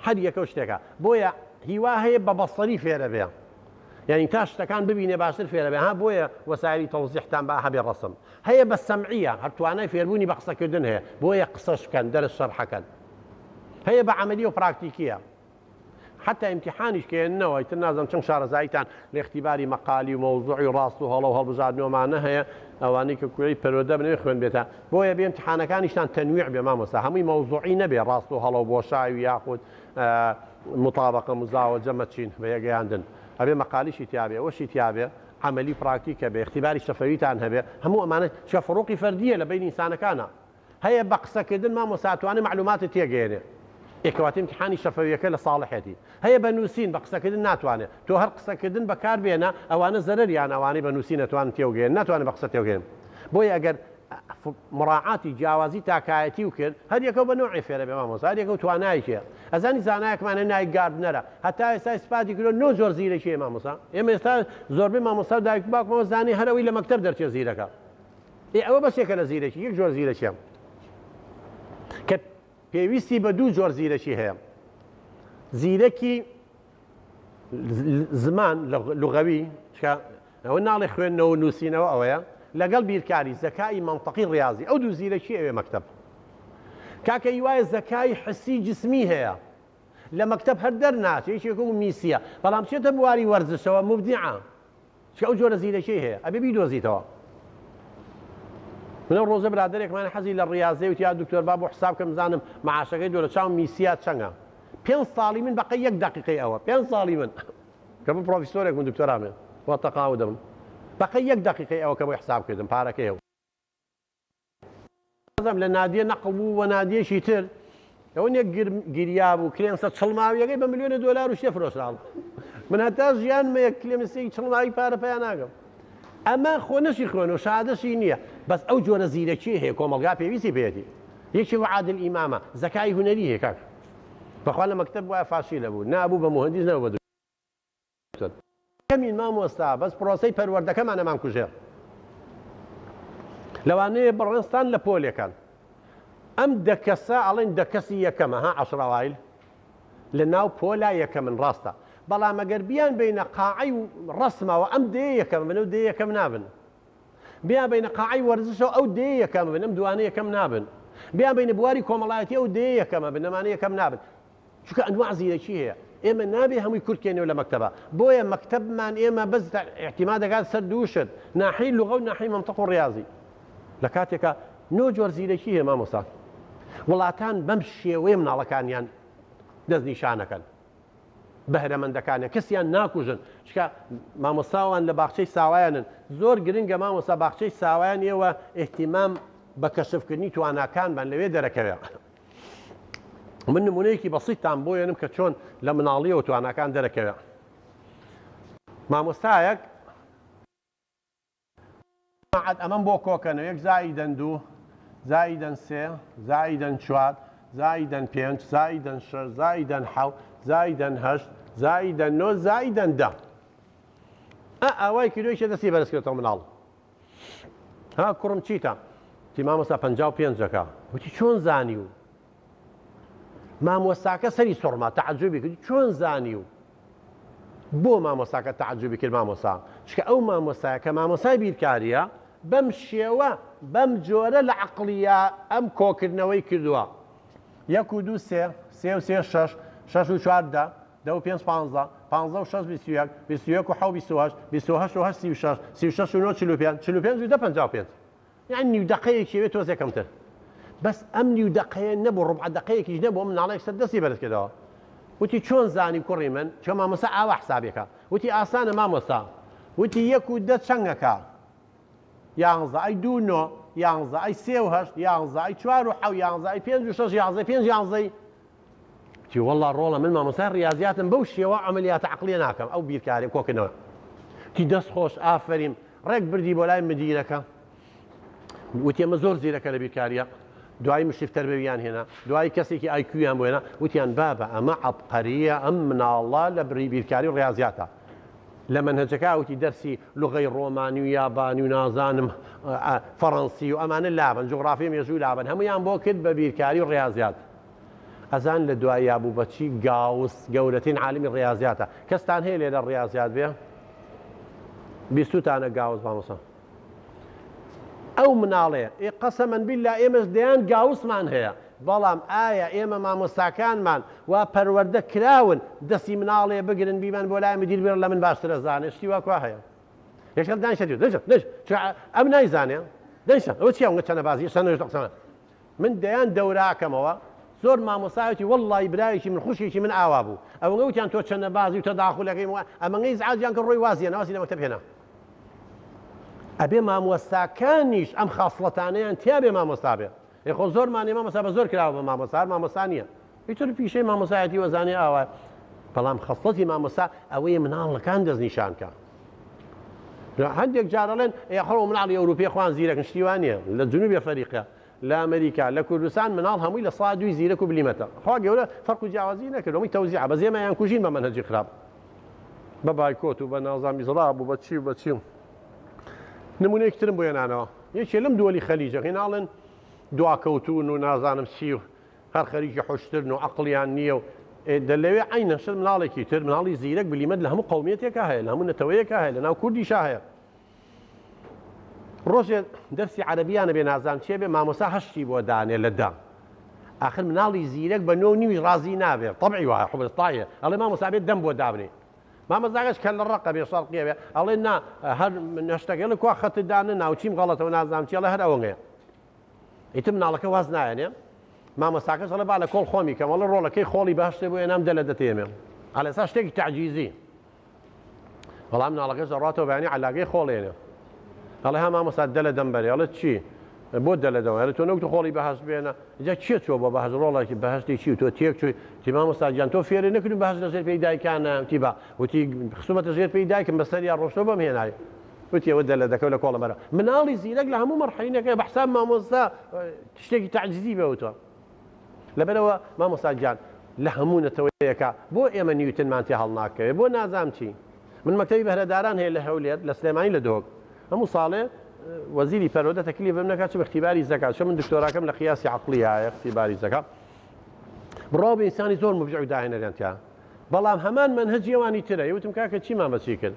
S2: هەر یەکە شتێکە بۆیە هیوا هەیە بە بەسەری فێرە بێ یعنی تا شتەکان ببینێ باشتر فێرە بێ ها بۆیە وەسایلی تەوزیحتان با هەبێ ڕەسم هەیە بە سەمعیە هەر توانای فێربوونی بە قسەکردن هەیە بۆیە قسەش بکەن دەرس شەرحەکەن هەیە بە عەمەلی و پراکتیکیە حتى امتحانش كأنه يتنازم شن شهر زايتان لاختباري مقالي وموضوعي وراس وهلا وهالبزاد نوع معناها هي أوانيك كوي برودة من يخون بيتها بويا بامتحان كانشتان تنويع بماموسا همي موضوعي نبي راس وهلا وبوشاي وياخذ مطابقة مزاوجة متشين بيجي عندنا أبي مقالي شيء تيابي وش تيابي عملي براكتيكا باختباري الشفويت عنها به هم أمانة شوف فروقي فردية لبين إنسان كان هەیە بە قسەکردن مامۆستاتوانێ معلوماتت تێگەێنێ ئێکەواتی امتحانی شەفەویەکە لە ساڵحێتی هەیە بە نووسین بە قسەکردن ناتوانێت تۆ هەر قسەکردن بەکار بێنە ئەوانە زەرەریان ئەوانەی بە نووسین نەتوانن تێوگەێن ناتوانێت بە قسە تێوگەێن بۆیە ئەگەر مراعاتی جیاوازی تاکایەتی و کرد هەر یەکەو بە نوعی فێرە بێ مامۆستا هەر یەکەو توانایەکێ ئەزانی زانایەکمانە نای گاردنەرە هەتا ئێستا سپاتی کردو نۆ زۆر زیرەکیە مامۆستا ئێمە ئێستا زۆربەی مامۆستا و دایک و باوکمەوە زانی هەرەوەی لە مەکتەب دەرچێت زیرەکە ئەوە بەسێکە لە زیرەکی یەک جۆر زیرەکیە کە پێویستی بە دوو جۆر زیرەکی هەیە زیرەکی زمان لوغەوی ئەوە ناڵێ خوێندنەوە نووسینەوە ئەوەیە لەگەڵ بیرکاری زەکای منطقی ڕاضی ئەو دوو زیرەکی ئەوێ مەکتەب کاکە وایە زەکای حسی جسمی هەیە لە مەکتەب هەر دەرناچێت یەکێکم میسیە بەڵام چێتە بواری وەرزشەوە مبدیعە چکە ئەو جۆرە زیرەکی هەیە ئەبێ بیدۆزیتەوە منە ڕۆژە برادێکمان حەزی لە ڕاضی وتیا دکتۆر با بۆ حساب کەم بزانم معاشەکەی دۆ لە چاو میسیات چەندە 5 ساڵی من بەقە 1 دقیقەی ئەوە 5 ساڵی من کە بۆ پرۆفیسۆرێک من دکتۆرامێ بۆ تەقاو دەبم بەقە 1 دقیقەی ئەوە کە بۆی حساب کردم پارەکەی لە نادیە نەقڵ بوو و نادیەشی تر ئەوە نێک گریا بوو کلێنسە چڵماویەکەی بە ملیۆنە دۆلار و شتێ فرۆشراڵ من هەتا ژیانمە یەک کلێنسێکی چڵماوی پارە پێیان ناگەم ئەمە خۆنەشی خوێن و شادەشی نییە بەس ئەو جۆرە زیرەکی هەیە کۆمەڵگا پێویستی پێێتی یەکی عادل ئیمامە زەکای هونەری هەیە کاک بەخوا لە مەکتەب وایە فاشیلە بوو نابوو بە مهندیس نەبوو بە کەمین مامۆستا بەس پرۆسەی پەروەردەکەمانەمان کوژێر لەوانەیە بەڕێستان لە پۆلێکان ئەم دەکەسە ئەڵێن دەکەسی یەکەمە ها عەشراوایل لە ناو پۆلا یەکەمن ڕاستە بەڵام ئەگەر بیان بینە قاعەی و ڕەسمەوە ئەم دێ یەکەم بن و دێ یەکەم نابن بیان بینە قاعەی وەرزشەوە ئەو دێ یەکەم بن ئەم دوانە یەکەم نابن بیان بینە بواری کۆمەڵایەتی ئەو دێ یەکەمە بن ئەمانە یەکەم نابن چونکە ئەنواع زیرەکی هەیە ئێمە نابێ هەمووی کورتکێنەوە لە مەکتەبە بۆیە مەکتەبمان ئێمە بەس احتیما دەکات سەر دووشت ناحی لوغە و ناحی منطق و ڕاضی لە کاتێکە نۆ جۆر زیرەکی هەیە مامۆستا وڵاتان بەم شێوەیە مناڵەکانیان دەستنیشانەکەن بەهرەمەندەکانە کەسیان ناکوژن چکە مامۆستاوان لە باخچەی ساوایانن زۆر گرنگە مامۆستا باخچەی ساوایان ئێوە احتیمام بە کەشفکردنی تواناکانمان لەوێ دەرەکەوێت من نمونەیەکی بەسیتان بۆیەنم کە چۆن لە مناڵیەوە تواناکان دەرەکەوێت مامۆستایەک ئەمەم بۆ کۆکەنەوە 1 زائیدەن 2 زائیدەن 3 زائیدەن 4 زائیدەن 5 زائیدەن 6 زائیدەن 7 زائیدەن 8 زائیدەن 9 زائیدەن 10 ئەوای کیلۆیشە دەستی بەرزکردەوە مناڵ ها کوڕم چیتە تی مامۆستا 55ەکە وتی چۆن زانی و مامۆستاکە سەری سوڕما تەعەجوبی کرد چۆن زانی و بۆ مامۆستاکە تەعەجوبی کرد مامۆستا چکە ئەو مامۆستایە کە مامۆستای بیرکاریە بەم شێوە بەم جۆرە لە عەقلیە ئەم کۆکردنەوەی کردووە 1 و 2 3 3 و 3 6 6 و 4 10 10 و 5 15 15 و 6 21 21 و 7 28 28 و 8 36 36 و 9 45 45 و 10 55 یعنی نیو دقەیەکی وێ تۆزێ کەمتر بەس ئەم نیو دقەیە نەبوو ڕوبع دقەیەکیش نەبوو مناڵێک سەر دەستی بەرزکردەوە وتی چۆن زانی کوڕی من چکە مامۆستا ئاوا حسابێکە وتی ئاسانە مامۆستا وتی 1 و 10 چەندەکە 11 ئەی 2 9 11 ئەی 3 و 8 11 ئەی 4 و 7 11 ئەی 5 و 6 11 5 11 تی وەڵڵا ڕۆڵە من مامۆستای ڕاضیاتم بەو شێوە عەمەلیاتە عەقلیە ناکەم ئەو بیرکاری کۆکردنەوە تی دەست خۆش ئافەریم ڕێک بردی بۆ لای مدیرەکە وتی ئەمە زۆر زیرەکە لە بیرکاریە دوای مشتتر بەویان هێنا دوای کەسێکی ئایکویان بۆێنە وتیان بابە ئەمە عەبقەریە ئەم مناڵە لە بری بیرکاری و ڕاضیاتە لە منهەجەکە وتی دەرسی لوغەی ڕۆمانی و یابانی و نازانم فەڕەنسی و ئەمانە لابن جوغرافی مێژووی لابن هەمویان بۆ کرد بە بیرکاری و ڕاضیات ئەزان لە دوای یابوو بەچی گاوس گەورەترین عالمی ڕاضیاتە کەستان هەیە لێرە ڕاضیات بێ 20تانە گاوس مامۆستا ئەو مناڵێ قەسەمەن بیللا ئێمەش دەیان گاوسمان هەیە بەڵام ئایا ئێمە مامۆستاکانمان وا پەروەردە کراون دەستی مناڵێ بگرن بیمان بۆ لای مدیر بێن لە من باشترە زانێ شتی وا هەیە یەکەم دانیشە ئەم نایزانێ دەیشە ئەوە چی ئەوە چەنە بازی قسەمە من دەیان دەوراکەمەوە زۆر مامۆستایەتی وەڵڵی برایەکی من خوشێکی من ئاوا بوو ئەوە وتیان تۆ چەنە بازی و تەداخولەکەی ئەمەی زعاجیان کە ڕۆی وازیە ناواسی لە مەکتەب هێنا ئەبێ مامۆستاکانیش ئەم خاصڵەتانەیان تیا بێ مامۆستا بێ خۆ زۆرمانێ مامۆستا بە زۆر کراوە بە مامۆستا نییە ئیتر پیشەی مامۆسایەتی وەزانێ ئاوا بەڵام خەسڵەتی مامۆستا ئەوەیە مناڵەکان دەستنیشانکە هەندێک جارەڵێن خەڵ مناڵی ئەوروپی خوان زیرەکن شتیوانە لە جنوبی ئەفریقا لە ئەمریکا لە کوردستان مناڵ هەمووی لە ساڵ 2 زیرەک و بلیمەتە خوا گەورە فەرق و جیاوازی نەکردەوەی تەوزیع بە زێمایان کوژین بە مەنهەجی خراپ بە بایکۆت و بە نازامی زڵاب و بەچی و بەچی نمونەیەکترم بۆ هێنانەوە یەکێ لەم دووەلی خەلیجە هێناڵن دواکەوتون و نازانم چی و هەر خەریکی حوشترن و عەقڵیان نییە و دەلەوێ عینە شت مناڵێکی تر مناڵی زیرەک بلیمەت لە هەموو قەومیەتێکە هەیە لە هەموو نەتەوەیەکە هەیە لە ناو کوردیشا هەیە ڕۆژێ دەرسی عەرەبیانە بێ نازانم چێ بێ مامۆستا هەشتی بۆ دانێ لە دا ئاخر مناڵی زیرەک بە 9:30 ڕازی نابێت تەبعی وایە حوبستایە ئەڵێ مامۆستا بێت دەم بۆ دابنێ مامۆستاکەش کە لە ڕقە بێ شەرقیە بێ ئەڵێ نا هەر هەشتەکە لە کوا خەتت دانە ناوچیم غەڵەتەوە نازانم چی ئەڵێ هەر ئەوەیە ئیتر مناڵەکە واز نایەنێ مامۆستاکەش ئەڵێ با لە کۆڵ خۆمی کەم ئەڵێ ڕۆڵەکەی خۆڵی بەهەشتێ بۆ هێنام دە لە دەتێمێ ئەڵێ ئێستا شتێکی تەعجیزی بەڵام مناڵەکەش دەڕاتەوە بەیانی عەلاقەی خۆڵێنێ ئەڵێ ها مامۆستا دە لە دەمبەرێ ئەڵێ چی بۆ دە لە دەوە ئەڵێ تۆ نەوتە خۆڵی بەهەشت بێنە جا چیە چۆ بۆ بەهەشت ڕۆڵێکی بەهەشتی چی و تۆ تێک چووی تی مامۆستا گیان تۆ فێری نەکردن بەهەشت لەژێر پێی دایکانە تی با وتی خسومەتە ژێر پێی دایکم بەسەریان ڕۆشتەوە بەم هێنایی وتی ئەوە دە لە دەکەوت لە کۆڵە مەرە مناڵی زیرەک لە هەموو مەرحەلینەکە بە حساب مامۆستا شتێکی تەعجیزی بێوتەوە لەبەرەوە مامۆستا گیان لە هەموو نەتەوەیەکە بۆ ئێمە نیوتنمان تێ هەڵناکەوێت بۆ نازام چی من مەکتەبی بەهرەداران هەیە لە هەولێر لە سلێمانی لە دۆک هەموو ساڵێ وەزیری پەرۆدە تەکلیف بم نەکات چ بە اختیباری زەکات چۆن من دکتۆراکەم لە قیاسی عەقڵیایە اختیباری زەکات بڕاو بە ئینسانی زۆر مبدع و داهێنەریان تیا بەڵام هەمان مەنهەجی ئەوانی ترە یوتم کاکە چیمان بەچی کرد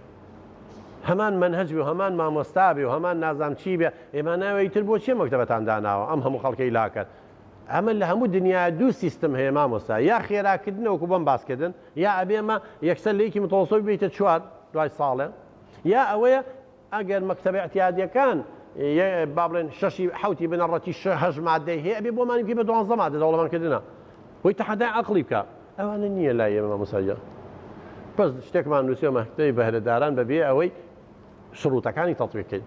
S2: هەمان مەنهەج بێ و هەمان مامۆستا بێ و هەمان نازام چی بێ ئێمە ناوەی تر بۆ چیە مەکتەبەتان داناوە ئەم هەموو خەڵکەی لاکرد ئەمە لە هەموو دنیا دوو سیستم هەیە مامۆستا یا خێراکردنەوەکو بۆم باسکردن یا ئەبێمە یەکسەر لەیەکی متەوەسڵی بێتە 4 دوای ساڵێ یا ئەوەیە ئەگەر مەکتەبە احتیاجیەکان با بڵێن 6 حوتی بنەڕەتی 8 مادەی هەیە ئەبێ بۆمانی پێ بە 12 مادە دەوڵەمانکردنە بۆی تەحەدای عەقڵی بکە ئەوانە نییە لای ئێمە مامۆستاجە بەس شتێکمان نووسیوە مەکتەبی بەهرەداران بەبێ ئەوەی شروطەکانی تەطبیقکەین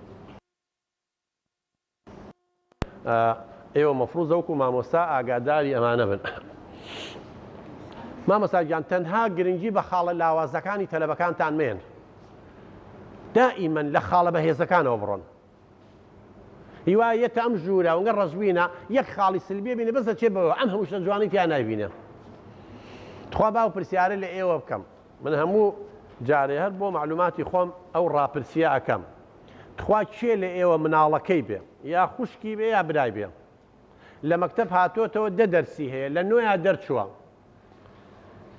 S2: ئێوە مەفروضە وەکو مامۆستا ئاگاداری ئەمانە بن مامۆستا گیان تەنها گرنگی بە خاڵە لاوازەکانی تەلەبەکانتان مێن دائیمەن لە خاڵە بەهێزەکانەوە بڕۆن هیوایەتە ئەم ژوورە وەنگە ڕەشبوینە یەک خاڵی سلبیە بینە بەسە چێ بەوە ئەم هەموو شتە جوانی تیا نابینێ تخوا باو پرسیارە لە ئێوە بکەم من هەموو جارێ هەر بۆ معلوماتی خۆم ئەو ڕاپرسیە ئەەکەم تخوا کێ لە ئێوە مناڵەکەی بێ یا خوشکی بێ یا برای بێ لە مەکتەب هاتۆتەوە دەرسی هەیە لە نوێیا دەرچووە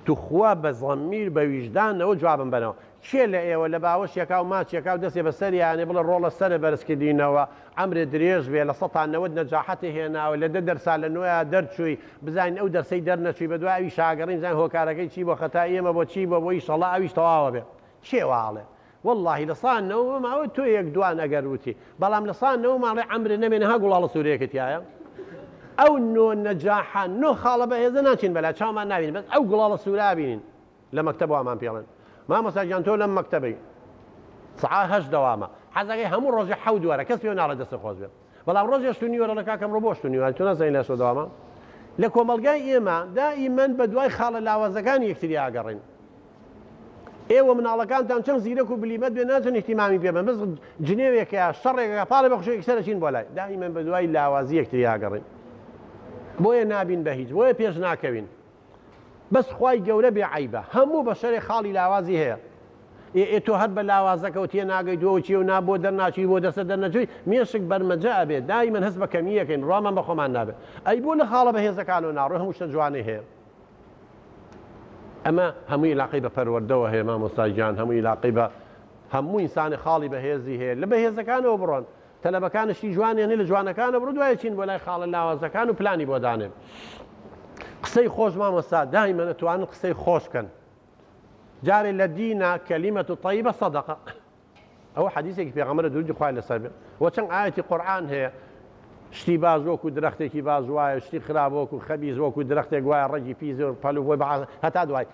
S2: توخوا بە زەمیر بە ویژدانەوە جوابم بنەوە کێ لە ئێوە لە باوەشێکا و ماچێکا و دەستێ بەسەریانێ بڵێ ڕۆڵە سەرە بەرزکردینەوە ئەمرێ درێژ بێ لە 190 نەجاحەتی هێناوە لە دەرسا لە نوێیا دەرچووی بزانین ئەو دەرسەی دەرنەچووی بە دوای ئەوی شاگەڕین زان هۆکارەکەی چی بۆ خەتا ئێمە بۆ چی بۆ بۆی شەڵا ئەویش تەواوە بێ کێواڵێ واللهی لە سانەوە ماوە تۆ یەک دوان ئەگەر وتی بەڵام لە سانەوە ماڵێ ئەمرێ نەمێنە ها گوڵاڵە سوورەیەکەتیایە ئەو نۆ نەجاحە نۆ خاڵە بەهێزە ناچین بەلا چاومان نبینین بەس ئەو گوڵاڵە سوورا بینین لە مەکتەب وامان پێڵێن مامۆستا گیان تۆ لەم مەکتەبەی سەعات 8 دەوامە حەزەکەی هەموو ڕۆژێ 7 دووەرە کەس پێ ناڵێ دەستە خۆش بێت بەڵام ڕۆژێ 8 نیوەرە لە کاکەم ڕۆ بۆ 8 نیوەرە تۆ نازانین لە 8 دەوامە لە کۆمەڵگای ئێمە دائیمەن بە دوای خاڵە لاوازەکانی یەکتری ئاگەڕین ئێوە مناڵەکانتان چەند زیرەک و بلیمەت بێ ناچەند ئیحتیمامی پێ بن بەس جنێوێکە شەڕێکە پاڵێ بە خوشێکی سەرەچین بۆ لای دائیمەن بە دوای لاوازی یەکتری ئاگەڕین بۆیە نابین بە هیچ بۆیە پێش ناکەوین بەس خوای گەورە بێ عیبە هەموو بەشەرێ خاڵی لاوازی هەیە تۆ هەر بە لاوازەکەەوە تێ ناگەیت دۆ چی و نا بۆ دەرناچی بۆ دەسە دەرنەچووی مێشک بەرمەجە ئەبێت دایمەن هەست بە کەمیەکەین ڕامان بە خۆمان نابێت ئەی بۆ لە خاڵە بەهێزەکانەوە ناڕۆی هەموو شتە جوانەی هەیە ئەمە هەمووی علاقەی بە پەروەردەوە هەیە مامۆستای گیان هەمووی علاقەی بە هەموو ئینسانی خاڵی بەهێزی هەیە لە بەهێزەکانەوە بڕۆن تەلەبەکانشتی جوانیان لە جوانەکانە بڕۆ دوای چین بۆ لای خاڵە لاوازەکان و پلانی بۆ دانێن قسەی خۆش مامۆستا دائیمەن ئەتوانن قسەی خۆش بکەن جارێ لە دینە کەلیمەت طەیبە سەدەقە ئەوە حەدیثێکی پێغەمبەرە درودی خوای لەسەر بێ وە چەند ئایەتی قورئان هەیە شتی باش وەکو درەختێکی باش وایە شتی خراپ وەکو خەبیز وەکو درەختێک وایە ڕەگی پیز و پەلو بۆی بەعاز هەتا دوای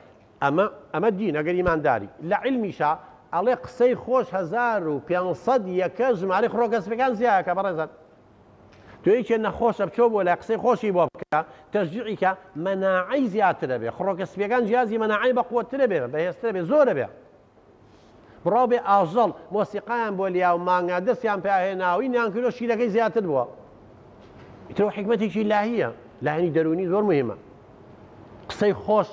S2: ئەمە دین ئەگەر ئیمانداری لە عیلمیشا ئەڵێ قسەی خۆش 1500 یەکە ژمارەی خڕۆکەسبەکان زیایەکە بەڕێزان تو یەکێ نەخۆشە بچۆ بۆ لای قسەی خۆشی بۆ بکە تەشجیعی کە مەناعەی زیاترە بێ خڕۆکەسپیەکان جیازی مەناعەی بەقووەترە بێ بەهێزترە بێ زۆرە بێ بڕاو بێ ئاژەڵ مۆسیقایان بۆ لیاو مانگا دەستیان پێهێناوی نیان کردۆ شیرەکەی زیاتر بووە ئیترەوە حکمەتێکی لاهیە لاهێنی دەرونی زۆر مهمە قسەی خۆش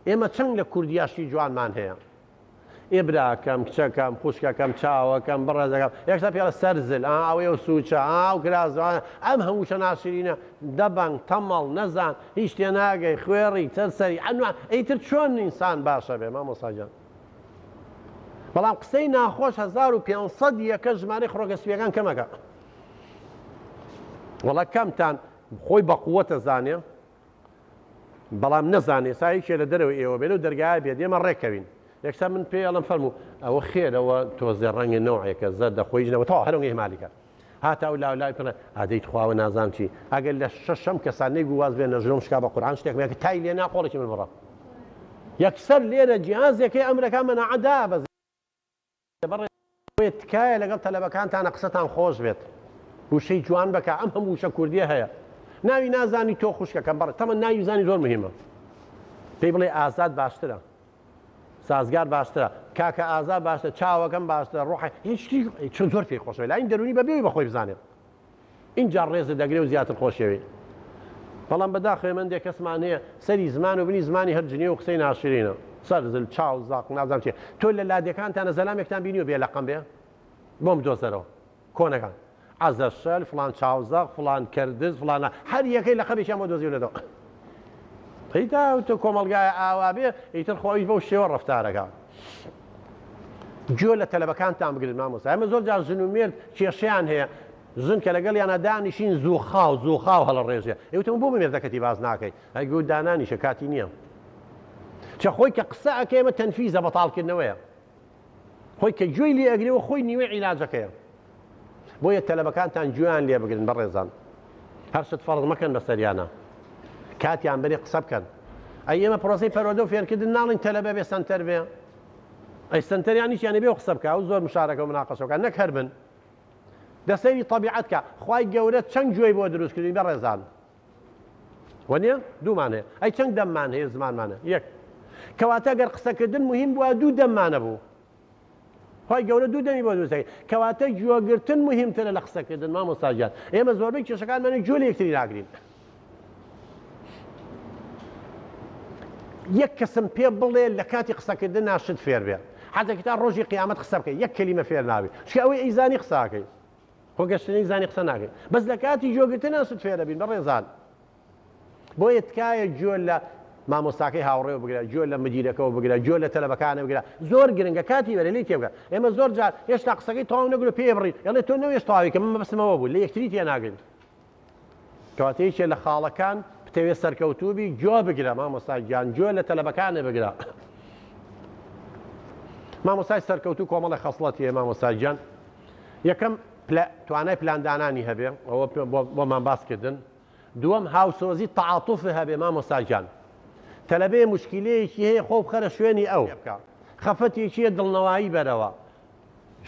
S2: ئێمە چەند لە کوردیاشی جوانمان هەیە ئێبراکەم کچەکەم خوشکەکەم چاوەکەم بڕێزەکەم یەکسا پێڵە سەرزل ئەوەیە و سوچە ئاو کرازوانە ئەم هەموو شەناسیرینە دەبنگ تەمەڵ نەزان هیچ تێ ناگەی خوێڕی تەرسەری ئەنوان ئەیتر چۆن ئینسان باشە بێ مامۆستاجان بەڵام قسەی ناخۆش 1500 یەکە ژمارەی خڕۆگەسپیەکان کەمەکە وەڵا کەمتان خۆی بە قووەتە زانێ بەڵام نەزانێ سایەکێ لە دەرەوە ئێوە بێن و دەرگایە بێت ئێمە ڕێکەوین یەکسا من پێ ئەڵم فەرموو ئەوە خێرەوە تۆزێ ڕەنگە نەوعێکە زەردە خۆیژنەوە تا هەرۆنگی هێمالیکە هاتا و لاولای پڕە ئادەیت خواوە نازام چی ئەگەر لە شەشەم کەسانەی گوواز بێنە ژۆم شکا بە قورآن شتێکمەکە تای لێ ناقۆڵێکی من بڕە یەکسەر لێرە جیهازێکی ئەمرەکان مەناعەدا بەز بۆیە تکایە لەگەڵ تەلەبەکانتانە قسەتان خۆش بێت وشەی جوان بکە ئەم هەموو وشە کوردیە هەیە ناوی نازانی تۆ خوشکەکەم بڕێ تەمە ناوی زانی زۆر مهمە پێی بڵێ ئازاد باشترە سازگار باشترە کاکە ئازاد باشترە چاوەکەم باشترە ڕۆحی هیچی چون زۆر پێی خۆشەوێت لاین دەرونی بەبێ بەخۆی بزانێت اینجا ڕێزە دەگرێ و زیاتر خۆشەوێت بەڵام بەداخێ من دێ کەسمان هەیە سەری زمان و بنی زمانی هەرجنی و قسەی ناشرینە سەرزل چاو زاق نازام چێ تۆ لە لادەکانتانە زەلامێکتان بینی و بێ لەقەم بێ بۆم دۆزەرەوە کۆنەکان عەزەشەل فڵان چاوزاق فڵان کردز فڵانە هەر یەکەی لە خەبێکیان بۆ دۆزیو لەدەوە هیتا تۆ کۆمەڵگای ئاوا بێ ئیتر خۆی بەو شێوە ڕەفتارەکە گوێ لە تەلەبەکانتان بگرن مامۆستا ئەمە زۆر جار ژن و مێرد کێشەیان هەیە ژن کە لەگەڵیانە دانیشین زووخاو هەڵە ڕێژێ ئێوتم بۆ مێردەکەتی باز ناکەی ئەی گوت دانانیشە کاتی نییە چە خۆی کە قسە ئەکە ئێمە تەنفیزە بەتاڵکردنەوەیە خۆی کە گوێی لێ ئەگرێەوە خۆی نیوەی عیلاجەکەیە بۆیە تەلەبەکانتان گوێیان لێ بگرن بەڕێزان هەر شت فەرض مەکەن بە سەریانە کاتیان بەرێ قسە بکەن ئەی ئێمە پرۆسەی پەروەردە و فێرکردن ناڵین تەلەبە بێ سەنتەر بێ ئەی سەنتەریان هیچیانە بێ و قسە بکە و زۆر مشارەکە و مناقەشەکە نەک هەر بن دەسەیری طەبیعەت کە خوای گەورە چەند گوێی بۆ دروستکردنی بەڕێزان وەنیە دوومان هەیە ئەی چەند دەممان هەیە زمانمانە یەک کەواتە گەر قسەکردن مهم بووە دوو دەممانە بوو خی گەورە دوو دەمی بۆ دروستەکەی کەواتە گوێگرتن مهمترە لە قسەکردن مامۆستاجان ئێمە زۆربەی کێشەکانمانە گوێ لە یەکتری ناگرین یەک کەسم پێ بڵێ لە کاتی قسەکردن ناشت فێر بێ حەزێکی تا ڕۆژی قیامەت قسە بکەی یەک کەلیمە فێر ناوی چکە ئەوەی ئەیزانی قساکەی خۆگەشتنی زانی قسە ناکەی بەس لە کاتی گوێگرتن ناشت فێرە بین بەڕێزان بۆیە تکایە گوێ لە مامۆستاکەی هاوڕێوە بگرە گوێ لە مدیرەکەەوە بگرە گوێ لە تەلەبەکانە بگرە زۆر گرنگە کاتی وەرە لێ تێبگە ئێمە زۆر جار هێشتا قسەکەی تەواو نەگرێ پێ بڕین یاڵێ تۆ نەوێش تەواوی کە من بەسمەوە بوو لە یەکتری تێ ناگرین کەواتە هیچێ لە خاڵەکان بتەوێت سەرکەوتوبی گوێ بگرە مامۆستا گیان گوێ لە تەلەبەکانە بگرە مامۆستای سەرکەوتوو کۆمەڵی خەسڵەتیە مامۆستا گیان یەکەم توانای پلاندانانی هەبێ ئەوە بۆمان باسکردن دووەم هاوسۆزی تەعاتوف هەبێ مامۆستا گیان تەلەبێ موشکیلەیەکی هەیە خۆ بخەرە شوێنی ئەو خەفەتێکیە دڵنەوایی بەرەوە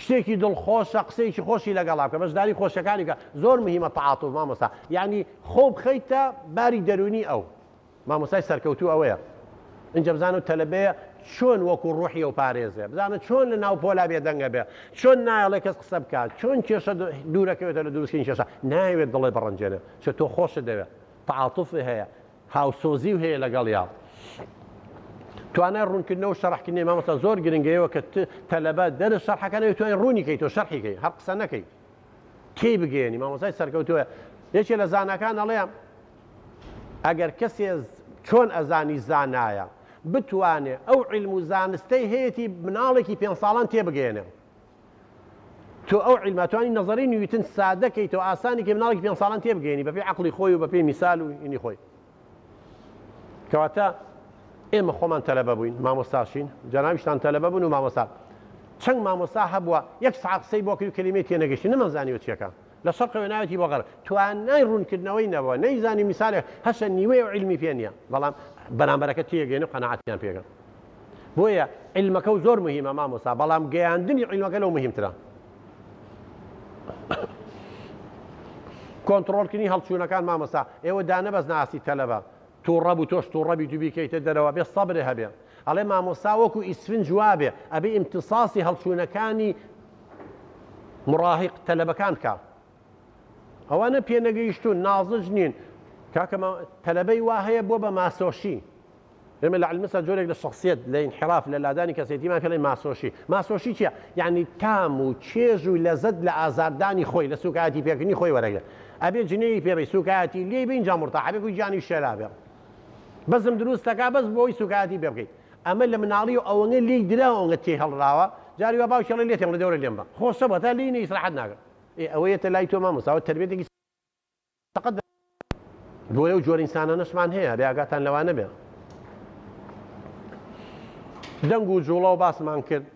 S2: شتێکی دڵخۆشە قسەیەکی خۆشی لەگەڵا بکە بەشداری خۆشەکانی کە زۆر مهمە تەعاتوف مامۆستا یعنی خۆ بخەیتە باری دەرونی ئەو مامۆستای سەرکەوتوو ئەوەیە اینجا بزانە تەلەبەیە چۆن وەکو ڕوحی و پارێزێ بزانە چۆن لە ناو پۆلا بێدەنگە بێ چۆن نایڵێ کەس قسە بکات چۆن کێشە دوورەکەوێتە لە دروستکردنی کێشە ناوێت دڵێ بەڕەنجێنێ چ تۆ خۆشت دەوێت تەعاتوفی هەیە هاوسۆزی و هەیە لەگەڵ یا توانای ڕوونکردنەوە و شەڕحکردنی مامۆستا زۆر گرنگەیەوە کە تەلەبە دەرە شەڕحەکانەوە توانای ڕوونی کەیت و شەڕحیکەی هەر قسە نەکەی تێی بگەێنی مامۆستای سەرکەوتووە یەکێ لە زانەکان ئەڵێ ئەگەر کەسێ چۆن ئەزانی زانایە بتوانێ ئەو عیلم و زانستەی هەیەی مناڵێکی 5 ساڵان تێبگەێنێ تۆ ئەو عیلماتوانی نەزەری نوویتن سادەکەیت و ئاسانی کە مناڵێکی 5 ساڵان تێبگەێنی بەپێی عەقڵی خۆی و بەپێی میسال و ئینی خۆی کەواتە ئێمە خۆمان تەلەبە بووین مامۆستاشین جەنابیشتان تەلەبە بوون و مامۆستا چەند مامۆستا هەبووە یەک سەعات قسەی بۆ کرد و کەلیمەی تێ نەگەیشتی نەمەزانیوە چیەکە لە شەرقەوە ناوێتی بۆ غەرب توانای ڕوونکردنەوەی نەبووە نەیزانی میسالێک هەشە نیوەی و عیلمی پێ نییە بەڵام بەرامبەرەکە تێگەێنێ و قەناعەتیان پێگەن بۆیە عیلمەکە و زۆر مهمە مامۆستا بەڵام گەیاندنی عیلمەکە لەو مهمترە کۆنتڕۆڵکردنی هەڵچوونەکان مامۆستا ئێوە دانەبەست ناسی تەلەبە تووڕە بوو تۆش تووڕەبی دوو بیکەیتە دەرەوە بێ سەبرێ هەبێ ئەڵێ مامۆستا وەکو ئیسفنج وابێ ئەبێ ئیمتیساسی هەڵچوونەکانی مڕاهق تەلەبەکان بکە ئەوانە پێنەگەیشتون نازج نین کاکە تەلەبەی وا هەیە بۆ بە ماسۆشی ئێمە لە علمسا جۆرێک لە شخصیت لە انحراف لە لادانی کەسێتیمان پێڵێن ماسۆشی چییە؟ یعنی تام و چێژ و لەزەت لە ئازاردانی خۆی لە سوکایەتی پێکردنی خۆی وەرەگرێت ئەبێ جنێی پێبێ سوکایەتی لێ بە اینجا مرتاحەبێ و گیانی شێرابێ بەزم دروستەکە بەس بۆی سوکایەتی پێ بکەیت ئەمە لە مناڵی و ئەوەنە لێی درراوەنگە تێ هەڵراوە جاری وە باوشەڵی لێتێم لە دەورە لێم بە خۆشە بە تا لی نەیسراحەت ناکەم ئەوەیەتە لای تۆ مامۆستا تربێتێکی تەقەت بۆ ئەو جۆرە ئینسانانەشمان هەیە بێ ئاگاتان لەوانە بێ دەنگ و جوڵە و باسمان کرد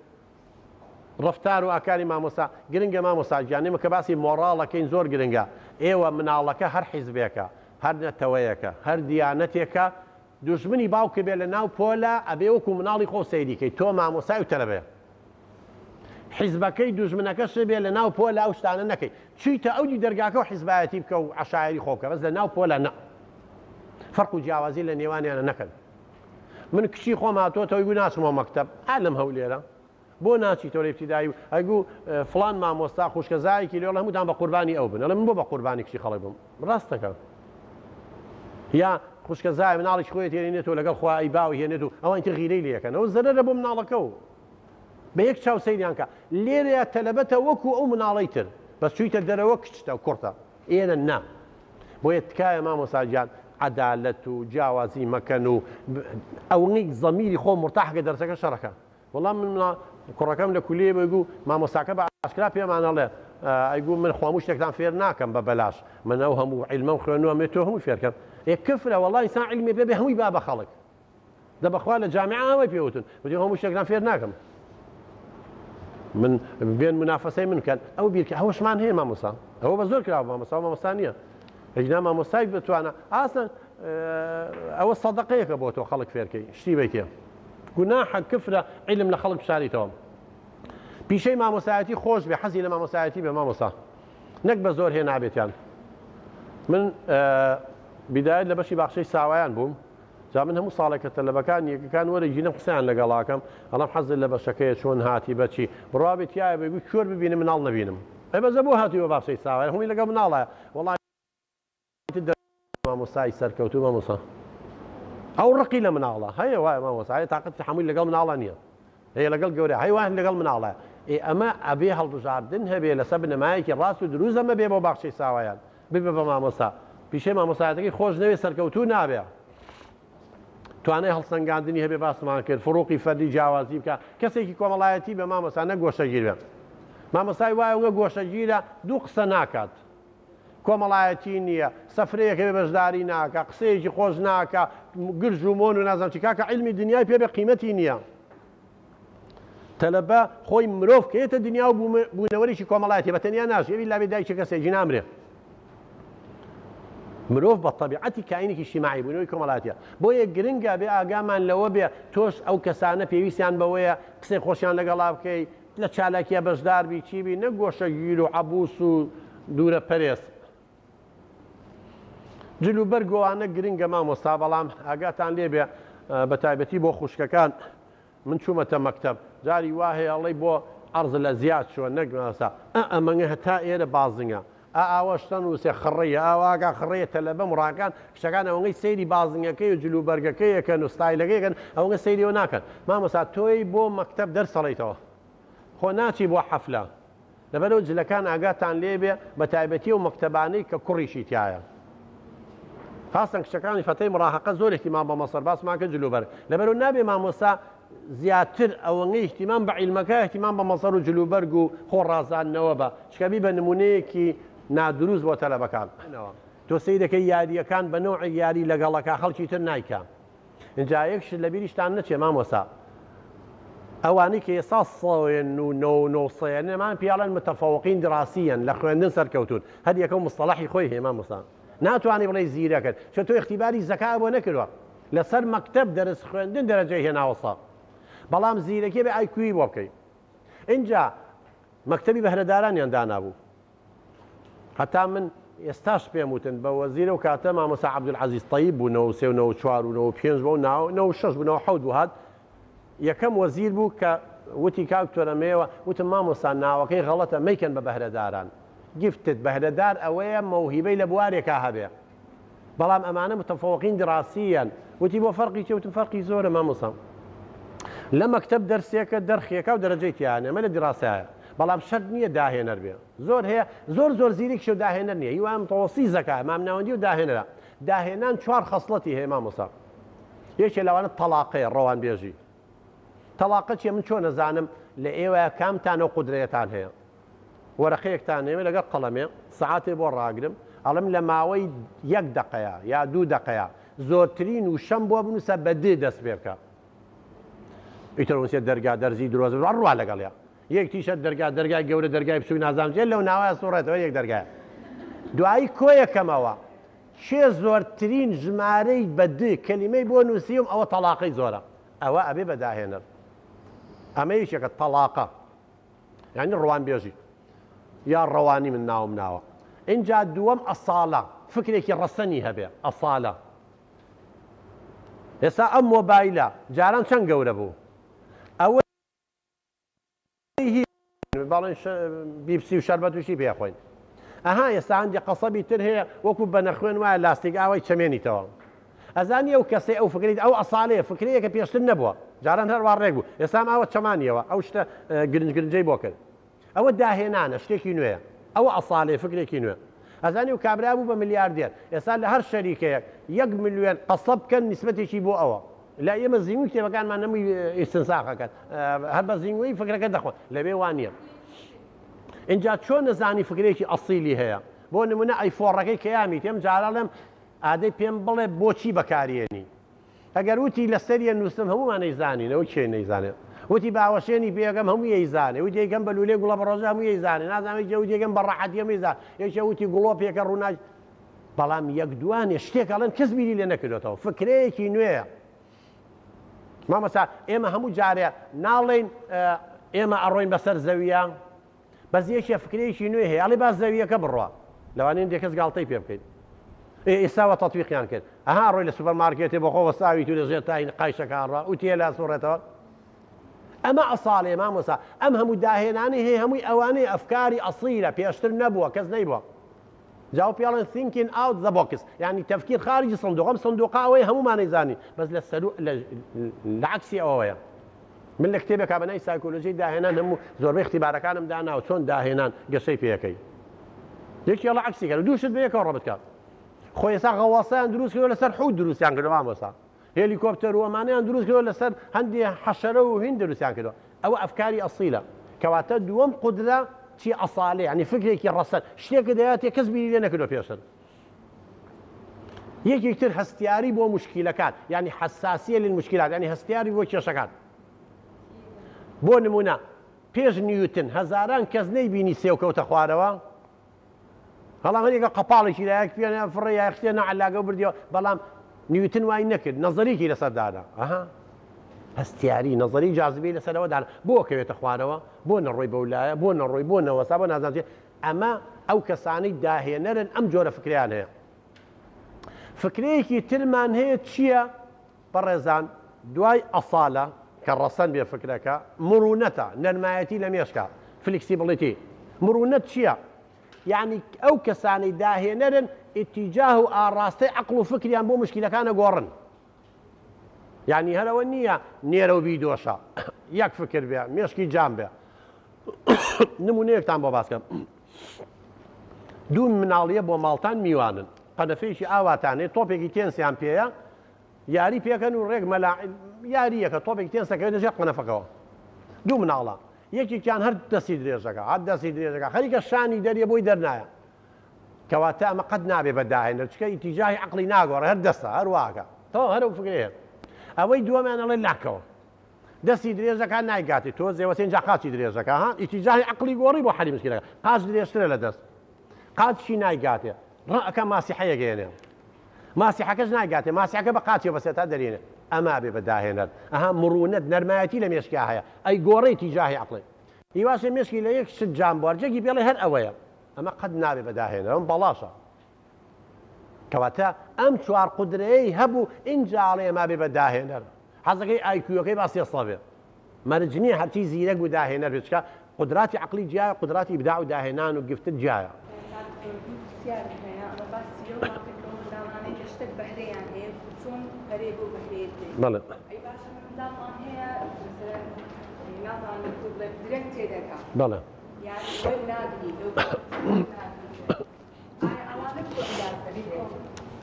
S2: ڕفتار و ئاکاری مامۆستا گرنگە مامۆستا گیانێمە کە باسی مۆڕاڵەکەین زۆر گرنگە ئێوە مناڵەکە هەر حیزبێکە هەر نەتەوەیەکە هەر دیانەتێکە دوژمنی باوکە بێ لە ناو پۆلە ئەبێ وەکو مناڵی خۆ سەیریکەی تۆ مامۆسای و تەلەبەیە حیزبەکەی دوژمنەکەش بێ لە ناو پۆلە ئەو شتانە نەکەی چیتە ئەودی دەرگاکە و حیزبایەتی بکە و عەشایری خۆ بکە بەس لە ناو پۆلە نە فەرق و جیاوازی لە نێوانیانە نەکەن من کچی خۆم هاتۆتەوە ئەیگو ناچمەوە مەکتەب ئالم هەولێرە بۆ ناچیتەوە لە ابتیدایی و ئەیگو فڵان مامۆستا خوشکەزایەکی لێڵە هەمووتان بە قوربانی ئەو بن ئەڵێ من بۆ بە قوربانی کچی خەڵک بم ڕاستەکە یا خوشکەزای مناڵی خۆی تێنێتەوە لەگەڵ خوای باوی هێنێت و ئەوان تر غیرەی لێەکەن ئەو زەرەرە بۆ مناڵەکە و بە یەک چاو سەیریان کە لێرەیە تەلەبەتە وەکو ئەو مناڵەی تر بەس چوویتە دەرەوە کچتە و کوڕتە ئێرە نا بۆیە تکایە مامۆستا گیان عەدالەت و جیاوازی مەکەن و ئەوەی زەمیری خۆ مرتاحکە دەرسەکە شەڕەکە وەڵام من کوڕەکەم لە کولێ بەگو مامۆستاکە بە ئاشکرا پێمانەڵێ ئەیگو من خۆم شتێکتان فێر ناکەم بە بەلاش من ئەو هەموو عیلمەم خوێنووە مێ تۆ هەمووی فێرکەم کفرە وەڵای ئینسان عیلمی پێ بێ هەمووی با بە خەڵک دەبەخوا لە جامعە ئەوەی پێوتن بەجێ هەموو شتێکتان فێر ناکەم من بێن منافەسەی من کەن ئەو بیرکە ئەوەشمان هەیە مامۆستا ئەوە بە زۆر کراوە مامۆستا نییە هیچ مامۆستای بتوانە ئاسن ئەوە سەدەقەیەکە بۆ تۆ خەڵک فێرکەی شتی بیتێ گوناحە کفرە عیلم لە خەڵک بشاریتەوە پیشەی مامۆستایەتی خۆش بێ حەزی لە مامۆستایەتی بێ مامۆستا نەک بە زۆر هێ نابێتیان من بیدایەت لە بەشی باخچەی ساوایان بووم جا من هەموو ساڵێکە تەلەبەکان یەکەکان وەرەگینە قسەیان لەگەڵاکەم ئەڵام حەزت لە بەشەکەیە چۆن هاتی بەچی بڕابێت یایە بێگوی کوێر ببینم مناڵ نەبینم ئەی بەزە بۆ هاتیوە باخچەی ساوای هەمووی لەگەڵ مناڵە وەڵای مامۆستای سەرکەوتوو مامۆستا ئەو ڕقی لە مناڵە هەیە وایە مامۆستا هەیە تااقەت هەمووی لەگەڵ مناڵە نییە هەیە لەگەڵ گەورە هەیوان لەگەڵ مناڵە ئەمە ئەبێ هەڵبژاردن هەبێ لەسەر بنەمایەکی ڕاست و دروست ئەمە بێ بۆ باخچەی ساوایان ببێ بە مامۆستا پیشەی مامۆستایەتەکەی خۆش نەوێ سەرکەوتوو نابێ توانای هەڵسەنگاندنی هەبێ باسمان کرد فڕۆقی فەردی جیاوازی بکە کەسێکی کۆمەڵایەتی بە مامۆستا نە گۆشەگیر بێ مامۆستای وایە ئەوە گۆشەگیرە دوو قسە ناکات کۆمەڵایەتی نییە سەفرەیەکە بێ بەشداری ناکە قسەیەکی خۆش ناکە گرژ و مۆن و نازانم چی کاکە عیلمی دنیای پێ بێ قیمەتی نییە تەلەبە خۆی مرۆڤ کەیتە دنیا و بوونەوەریی کۆمەڵایەتی بەتەنیا ناژێ ئەوی لابێ دایکی کەسێکی نامرێ مرۆڤ بە تەبیعەتی کاینێکی اجتیماعی بوونەوەی کۆمەڵایەتیە بۆیە گرنگە بێ ئاگامان لەوە بێ تۆش ئەو کەسانە پێویستیان بەوەیە قسەی خۆشیان لەگەڵا بکەی لە چالاکیە بەشدار بی چی بی نە گۆشەگیر و عەبوس و دوورە پەرێز جلوبەرگەوانە گرنگە مامۆستا بەڵام ئاگاتان لێ بێ بە تایبەتی بۆ خوشکەکان من چوومەتە مەکتەب جاری وا هەیە ئەڵێ بۆ عەرز لە زیاد شووە نەگمەسا ئەمەنگە هەتا ئێرە بازنگە ئاوەشتەن وسێ خڕەیە ئاواگا خڕەیە تەلەبە مڕاکان شتەکان ئەوەی سەیری بازنگەکەی و جلوبەرگەکەیەکەن و ستایلەکەیەکەن ئەوەنگە سەیریەوە ناکەن مامۆستا تۆی بۆ مەکتەب دەرسەڵیتەوە خۆ ناچی بۆ حەفلە لەبەرەوە جلەکان ئاگاتان لێ بێ بە تایبەتی و مەکتەبانەی کە کوڕیشی تایە خاصن کچەکانی فەتەی مڕاهەقە زۆر احتیمام بە مەسەر باسمان کە جلوبەر لەبەرەوە نابێ مامۆستا زیاتر ئەوەنگەی احتیمام بە عیلمەکە احتیمام بە مەسەر و جلوبەرگ و خۆڕازانەوە بە شکەبی بە نمونەیەکی نادروست بۆ تەلەبەکان تۆ سەی دەکەی یاریەکان بە نەوعی یاری لەگەڵەکە خەڵکی تر نایکە اینجا یەکشت لە بیریشتان نەچێ مامۆستا ئەوانەی کە ئێستا سەوێن و نۆسەیە نێمان پیاڵەن متەفەوقین دراسیەن لە خوێندن سەرکەوتون هەر یەکەم مستەڵەحی خۆی هەیە مامۆستا ناتوانێ بڵێ زیرەکەن چۆن تۆ اختیباری زەکا بۆ نەکردووە لەسەر مەکتەب دەرس خوێندن دەرەجەی هێناوەسا بەڵام زیرەکێ بێ ئایکوی بۆ بکەیت اینجا مەکتەبی بەهرەدارانیان دانابوو هەتا من ئێستاش پێم وتن بە وەزیرە و کاتە مامۆستا عەبدولعەزیز طەیب بوونەوە 3 و 4 و 5 بوو و 6 بوونەوە 7 بوو هات یەکەم وەزیر بوو کە وتی کاکتۆرە مێوە وتم مامۆستا ناوەکەی غەڵەتە مەیکەن بە بەهرەداران گفتت بەهرەدار ئەوەیە مەوهیبەی لە بوارێکا هەبێ بەڵام ئەمانە متەفەوقین دراسیەن وتی بۆ فەرقی چێ وتم فەرقی زۆرە مامۆستا لە مەکتەب دەرسێکە دەرخێکە و دەرەجەی تیانە ئەمە لە دراسایە بەڵام شەرت نییە داهێنەر بێ زۆر هەیە زۆر زیرێکیش و داهێنەر نییە هیوان متەوەسیط زەکا مامناوەندی و داهێنەرە داهێنان 4 خەسڵەتی هەیە مامۆستا یەکێ لەوانە تەلاقەیە ڕەوانبێژی تەلاقە چیە من چۆن نەزانم لە ئێوە کامتانە و قودرەتان هەیە وەرەقەیەکتان هەیە لەگەڵ قەڵەمێ سەعاتێ بۆ ڕاگرم ئەڵم لە ماوەی 1 دقەیە یا 2 دقەیە زۆرترین و شەم بۆ بنووسە بە دێ دەست پێ بکە ئیترۆنسیە دەرگا دەرزی درۆزە ڕوا لەگەڵەیە یەکتیشە دەرگای گەورە دەرگای بچووی نازانجێ لەو ناوایە سوڕێتەوە یەک دەرگایە دوایی کۆیەکەمەوە چێ زۆرترین ژمارەی بە دێ کەلیمەی بۆ نووسیم ئەوە تەلاقەی زۆرە ئەوە ئەبێ بەداهێنەر ئەمە یەکێکە تەلاقە یعنی ڕەوانبێژی یا ڕەوانی من ناوم ناوە اینجا دووەم ئەساڵە فکرێکی ڕەسەنی هەبێ ئەساڵە ئێستا ئەم مۆبایلە جاران چەند گەورە بوو ئەوە باڵێن بیپسی و شەربەت وشی پێخۆین ئەها ئێستا هەندێک قەسەبی تر هەیە وەکو بە نەخوێن وایە لاستیک ئاوای چەمێنیتەوە ئەزانی ئەو کەسێ ئەو فکریت ئەو ئەساڵەیە فکرەیە کە پێشتر نەبووە جاران هەروە ڕێک بوو ئێستا ئەوە چەمانیەوە ئەو شتە گرنجگرنجەی بۆ کرد ئەوە داهێنانە شتێکی نوێیە ئەوە ئەساڵەیە فکرێکی نوێ ئەزانی و کابرا بوو بە ملیاردێر ئێستا لە هەر شەریکەیەک 1 ملیۆن قەسەب بکەن نیسبەتێکی بۆ ئەوە لا ئێمە زیینوی کتێبەکانمان نەمووی ئیستنساخەکەن هەر بە زیینوەی فکرەکە دەخۆن لەبێ وان نییە اینجا چۆن نەزانی فکرێکی ئەسیلی هەیە بۆ نمونە ئەیفۆڕەکەی کەیامی تێم جارەڵێم ئادەی پێم بڵێ بۆچی بەکارێنی ئەگەر وتی لەسەریە نووسم هەمومان نەیزانینەوە کێ نەیزانێت وتی باوەشێنی پێەکەم هەموو یەیزانێ وتی یەکەم بە لولێ گوڵە بەڕۆژە هەموو یەیزانێ نازانێت وتی یەکەم بە ڕەحەتی هەموو یەیزان یەکێ وتی گوڵۆ پێکە ڕووناچ بەڵام یەک دوانێ شتێک ئەڵێن کەس بیری لێ نەکردێتەوە فکرەیەکی نوێیە مامەسا ئێمە هەموو جارێ ناڵێن ئێمە ئەڕۆین بەسەر زەویە بەس یەکێ فکرەیەکی نوێ هەیە ئەڵێ باس زەویەکە بڕوا لەوانەیە دێکەس گاڵتەی پێ بکەیت ئێستاوە تەطبیقیان کرد ئەها ڕۆی لە سوپەرمارکێتێ بۆ خۆ وەساوی تو لەژێر تاین قایشەکان ڕوا و تێ لا سوڕێتەوە ئەمە ئەساڵێ مامۆسا ئەم هەموو داهێنانی هەیە هەمووی ئەوانەی ئەفکاری ئەسیلە پێشتر نەبووە کەس نەیبووە جاوب پێڵێن thinking out the box یعنی تەفکیر خارجی صندوق ئەم سندوقا ئەوەیە هەمومان نەیزانی بەس لە عەکسی ئەوەیە من لە کتێبێکا بەنای سایکۆلۆژی داهێنان هەموو زۆربەی اختیبارەکانم داناوە چۆن داهێنان گەشەی پێەکەی یەکی ئەڵە عەکسی کە دوو شت بەیەکەوە ڕەبط کات خۆی ئێستا غەواسەیان دروست کردووە لەسەر حوت دروستیان کردووە مامۆستا هێلیکۆپتەر و ئەمانەیان دروست کردووە لەسەر هەندێک حەشەرە و هین دروستیان کردووە ئەوە ئەفکاری ئەسیلە کەواتە دووەم قودرە چی ئەساڵێ ینی فکرێکی ڕەسەن شتێکە دەیاتێ کەس بیری لێ نەکردووە پێشتر یەکێکتر هەستیاری بۆ موشکیلەکان ینی حەساسیە للموشکلات ینی هەستیاری بۆ کێشەکان بۆ نمونە پێش نیوتن هەزاران کەس نەیبینی سێوکەوتە خوارەوە هەڵام هەرێکە قەپاڵێکی لایەک پێێنە فڕێ یاختێ نەعلاگە بردیەوە بەڵام نیوتن وای نەکرد نەزەریکی لەسەردادا ئەها هەستیاری نەزەری جاذبەی لەسەرەوە دانا بۆ کەوێتە خوارەوە بۆ نەڕۆی بەولایە بۆ نەڕۆی بۆ نەوەسا بۆ نازانجێ ئەمە ئەو کەسانەی داهێنەرن ئەم جۆرە فکریان هەیە فکرەیەکی ترمان هەیە چییە بەڕێزان دوای ئەساڵە کە ڕەسەن بێ فکرەکە مرونەتە نەرمایەتی لە مێشکە فلکسیبڵیتی مرونەت چییە یعنی ئەو کەسانەی داهێنەرن ئیتیجاه و ئاڕاستەی عەقڵ و فکریان بۆ موشکیلەکانە گۆڕن یعنی هەرەوە نییە نێرە و بیدۆشە یەک فکر بێ مێشکی جام بێ نمونەیەکتان بۆ باسکەم دوو مناڵیە بۆ ماڵتان میوانن قەنەفەیەکی ئاواتانێت تۆپێکی تێنسیان پێیە یاری پێکەن و ڕێک مەلا یاریەکە تۆپێکی تێنسەکەوێت لەژێر قەنەفەکەەوە دوو مناڵە یەکێکیان هەر دەستی درێژەکە هەر دەستی درێژەکە خەریکە شانی دەریە بۆی دەرنایە کەواتە ئەمە قەت نابێ بەداهێنەر چکە ئیتیجاهی عەقڵی ناگۆڕێ هەر دەستە هەرواکە تەواو هەرەو فکرەیە ئەوەی دووەمیان ئەڵێ لاکەوە دەستی درێژەکە نایگاتی تۆ زێوەتێن جا قاچی درێژەکە ها ئیتیجاهی عەقڵی گۆڕی بۆ حەلی مشکلەکە قاچ درێژترە لە دەست قاچی نایگاتێ ڕەئەکە ماسیحەیە گەێنێ ماسیحەکەش نایگاتێ ماسیحەکە بە قاچی بەسێتا دەرێنێ ئەما بێ بەداهێنەر ئەها مرونەت نەرمایەتی لە مێشکیا هەیە ئەی گۆڕی ئیتیجاهی عەقڵی هیواشە مێشکی لە یەک شت جام بوارجێکی پێڵێ هەر ئەوەیە ئەمە قەت نابێ بەداهێنەر ئەم بەڵاشە کەواتە ئەم چوار قودرەیەی هەبوو ئینجاڵێ ما بێ بە داهێنەر حەزەکەی ئایکوەکەی با 300 بێ مەرج نییە هەرچی زیرەک و داهێنەر بێت چکە قدراتی عقلی جیایە قدراتی ئیبداع و داهێنان و گفتت جیایە بەڵێ بەڵێ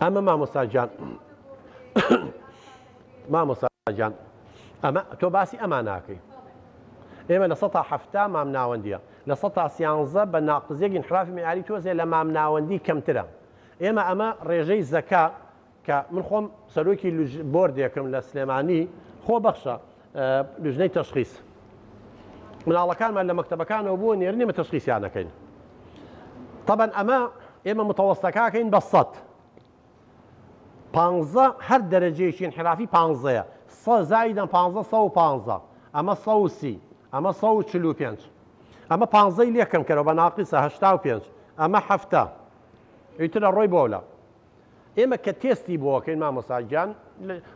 S2: ئەمە مامۆستاجان ئەمە تۆ باسی ئەمان ناکەی ئێمە لە 170 مام ناوەندیە لە 113 بە ناقزێک انحرافی معیاری تۆزێ لە مام ناوەندی کەمترە ئێمە ئەمە ڕێژەی زەکا کە من خۆم سەرۆکی بۆردێکم لە سلێمانی خۆ بەخشە لوژنەی تەشخیص مناڵەکانمان لە مەکتەبەکانەوە بووە نێرنێمە تەشخیصیانەکەین طبعا ئەمە ئێمە متەوەستەکەکەین بە 100 15 هەر دەرەجەیەکی انحرافی 15ەیە 100 زائیداً 15 150 ئەمە 130 ئەمە 145 ئەمە 15 لێکم کەرەوە بە ناقیسە 85 ئەمە 7 ئیترە ڕۆی بۆلە ئێمە کە تێستی بۆکەین مامۆستاجان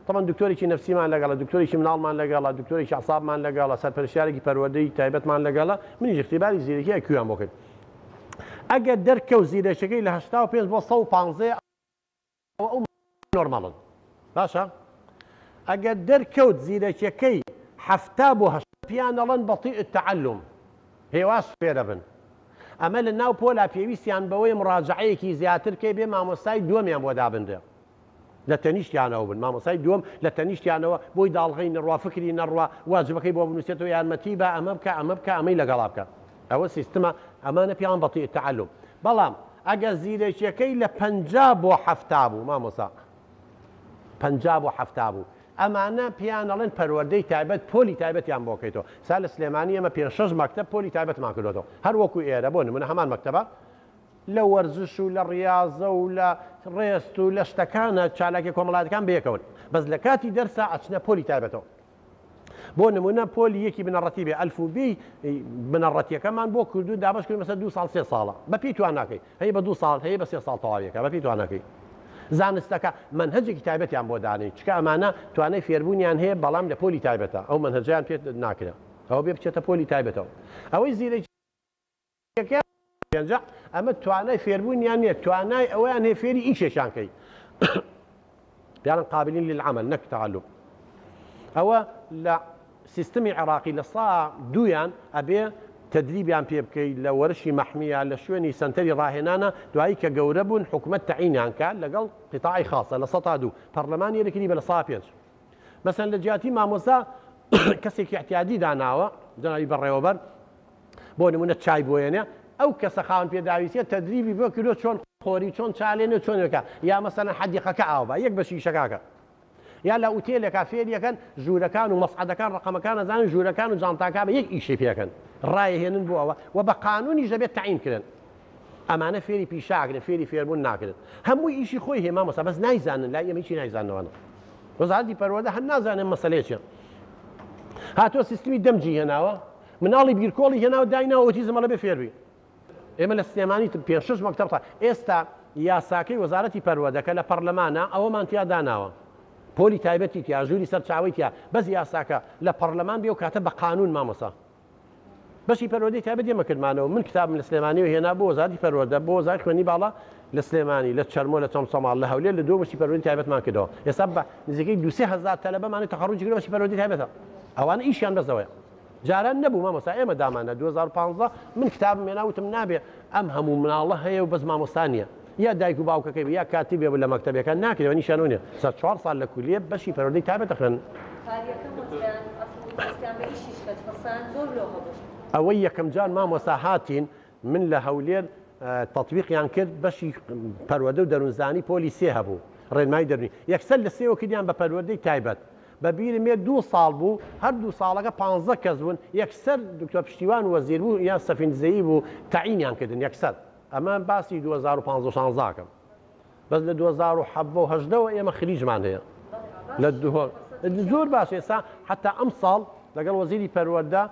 S2: طبعا دکتۆرێکی نەفسیمان لەگەڵە دکتۆرێکی مناڵمان لەگەڵە دکتۆرێکی عەسابمان لەگەڵە سەرپەرشتیارێکی پەروەردەی تایبەتمان لەگەڵە منیش اختیباری زیرەکی ئایکیویان بۆکەین ئەگەر دەرکەوت زیرەکەی لە 85 بۆ 115 ئەو نۆرماڵن باشە ئەگەر دەرکەوت زیرەکەی 70 بۆ 80 پیان دەڵێن بەطیء التعلم هێواش فێرە بن ئەمە لە ناو پۆلا پێویستیان بەوەی مراجعەیەکی زیاتر کەی بێ مامۆستای دووەمیان بۆ دابندێ لە تەنیشتیانەوە بن مامۆستای دووەم لە تەنیشتیانەوە بۆی داڵغەی نەڕوا فکری نەڕوا واجبەکەی بۆ بنووسێتەوە یارمەتی بە ئەمە بکە ئەمە بکە ئەمەی لەگەڵا بکە ئەوە سیستمە ئەمانە پیان بەطیء التعلم بەڵام ئەگەر زیرەکەی لە 50 بۆ 70 بوو مامۆستا 50 بۆ 70 بوو ئەمانە پیانەڵێن پەروەردەی تایبەت پۆلی تایبەتیان بۆکەیتەوە سا لە سلێمانی ئەمە 5-6 مەکتەب پۆلی تایبەتمان کردوەوە هەر وەکو ئێرە بۆ نمونە هەمان مەکتەبە لە وەرزش و لە ڕاضە و لە ڕێست و لە شتەکانە چالاکی کۆمەڵاتەکان بەیەکەون بەس لە کاتی دەرسا ئەچنە پۆلی تایبەتەوە بۆ نمونە پۆلی یەکی بنەڕەتی بێ ئەلفوبی بنەڕەتیەکەمان بۆ کردو دابش کردو مەسەر 2 ساڵ 3 ساڵە بە پێی توان ناکەی هەیە بە 2 ساڵ هەیە بە 3 ساڵ تەواویەکە بە پێی توان ناکەی زانستەکە منهجێکی تایبەتیان بۆ دانین چکە ئەمانە توانای فێربوونیان هەیە بەڵام لە پۆلی تایبەتە ئەو منهجیان پێ ناکرێت ئەوە بێ بچێتە پۆلی تایبەتەوە ئەوەی زیرەکی ئەمە توانای فێربوونیان نییە توانای ئەویان هەیە فێری ئیشێکیان کەی پیانن قابلین للعمل نەک تعلم ئەوە لە سیستمی عێراقی لە سا دوویان ئەبێ تدریبیان پێ بکەیت لە وەرشی مەحمیە لە شوێنی سنتەری ڕاهێنانە دوایی کە گەورە بوون حکومەت تەعینیان کات لەگەڵ قیتاعی خاصە لە 102 پەرلەمانی یەکێکی بە لە 105 مەسەن لە جیاتی مامۆستا کەسێکی احتیادی داناوە جەنابی بەڕێوەبەر بۆ نمونە چای بۆێنێ ئەو کەسە خاوەن پێداویستیە تدریبی بۆ کردو چۆن خۆری چۆن چالێنێ چۆنەکە یا مەسەلەن حەدیقەکە ئاوبە یەک بەشی شەکاکە یا لە ئوتێلێکا فێریەکەن ژوورەکان و مەسعەدەکان ڕقەمەکان ئەزانن ژوورەکان و جانتاکە بە یەک ئیشی پێکەن ڕایهێنن بۆ ئەوە و بە قانونی دەبێت تەعینکردن ئەمانە فێری پیشاگرن فێری فێربوون ناکردن هەمووی ئیشی خۆی هەیە مامۆستا بەس نایزانن لای ئێمە هیچی نایزانەوەنە وەزارەتی پەروەردە هەر نازانن مەسەلەیەکیە هاتووە سیستمی دەمجی هێناوە مناڵی بیرکۆڵی هێناوە دایناوە ئۆتیزمە لەبێ فێربووی ئێمە لە سلێمانی 5-6 مەکتەب ئێستا یاساکەی وەزارەتی پەروەردەکە لە پەرلەمانە ئەوەمان تیا داناوە پۆلی تایبەتی تیا ژووری سەرچاوی تیا بەس یاساکە لە پەرلەمان بێ و کاتە بە قانون مامۆستا بەشی پەروەردەی تایبەت ئێمە کردمانەوە من کتابم لە سلێمانی و هێنا بۆ وەزارەتی پەروەردە بۆ وەزارەتی خوێنی باڵا لە سلێمانی لە چەرمۆ لە چەمسەماڵ لە هەولێر لە دوو بەشی پەروەردەی تایبەتمان کردەوە ئێستا بە نزیکەی 2,000 تەلەبەمانە تەخەڕوجی کردە بەشی پەروەردەی تایبەتە ئەوانە ئیشیان بەزەوەیە جاران نەبوو مامۆستا ئێمە دامانە 2015 من کتابم هێنا وتم نابێ ئەم هەموو مناڵە هەیە و بەس مامۆستا نییە یا دایک و باوکەکەی یا کاتیبێ لە مەکتەبەکان ناکرێەوە نیشانەوە نیە سەر 4 ساڵ لە کولیە بەشی پەروەردەی تایبەتە خوێن ئەوەی یەکەم جان مامۆستا هاتین من لە هەولێر تەطبیقیان کرد بەشی پەروەردە و دەروونزانی پۆلی 3 هەبوو ڕێنمایی دەرونی یەکسەر لە 3 کردیان بە پەروەردەی تایبەت بەبیرم مێ 2 ساڵ بوو هەر 2 ساڵەکە 15 کەس بوون یەکسەر دکتۆر پشتیوان وەزیر بوو یان سەفیندزەیی بوو تەعینیان کردن یەکسەر ئەمە باسی 2015 کەم بەس لە 2017 ئێمە خریجمان هەیە لە زۆر باش ئێستا حتا ئەم ساڵ لەگەڵ وەزیری پەروەردە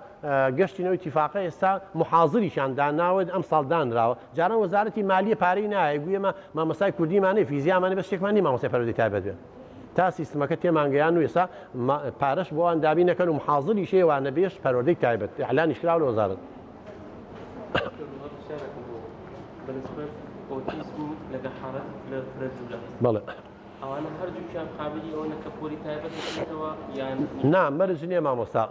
S2: گەشتینەوەی اتفاقی ئێستا محاضریشان داناوە ئەم ساڵ دانراوە جاران وەزارەتی مالیە پارەی نایە گوێمە مامۆستای کوردیمانەی فیزیامانە بە شتێکمان نی مامۆستای پەروەردەی تایبەت بێت تا سیستمەکە تێمانگەیان و ئێستا پارەش بۆ ئەوان دابین نەکەن و محاضری شێوانە بێش پەروەردەی تایبەت ئیعلانیش کراوە لە وەزارەت بەڵێ
S1: ئەوانە هەردووکیان قابلی ئەوەنە کە پۆلی تایبەت بکەیتەوە یان
S2: نا مەرج نییە مامۆستا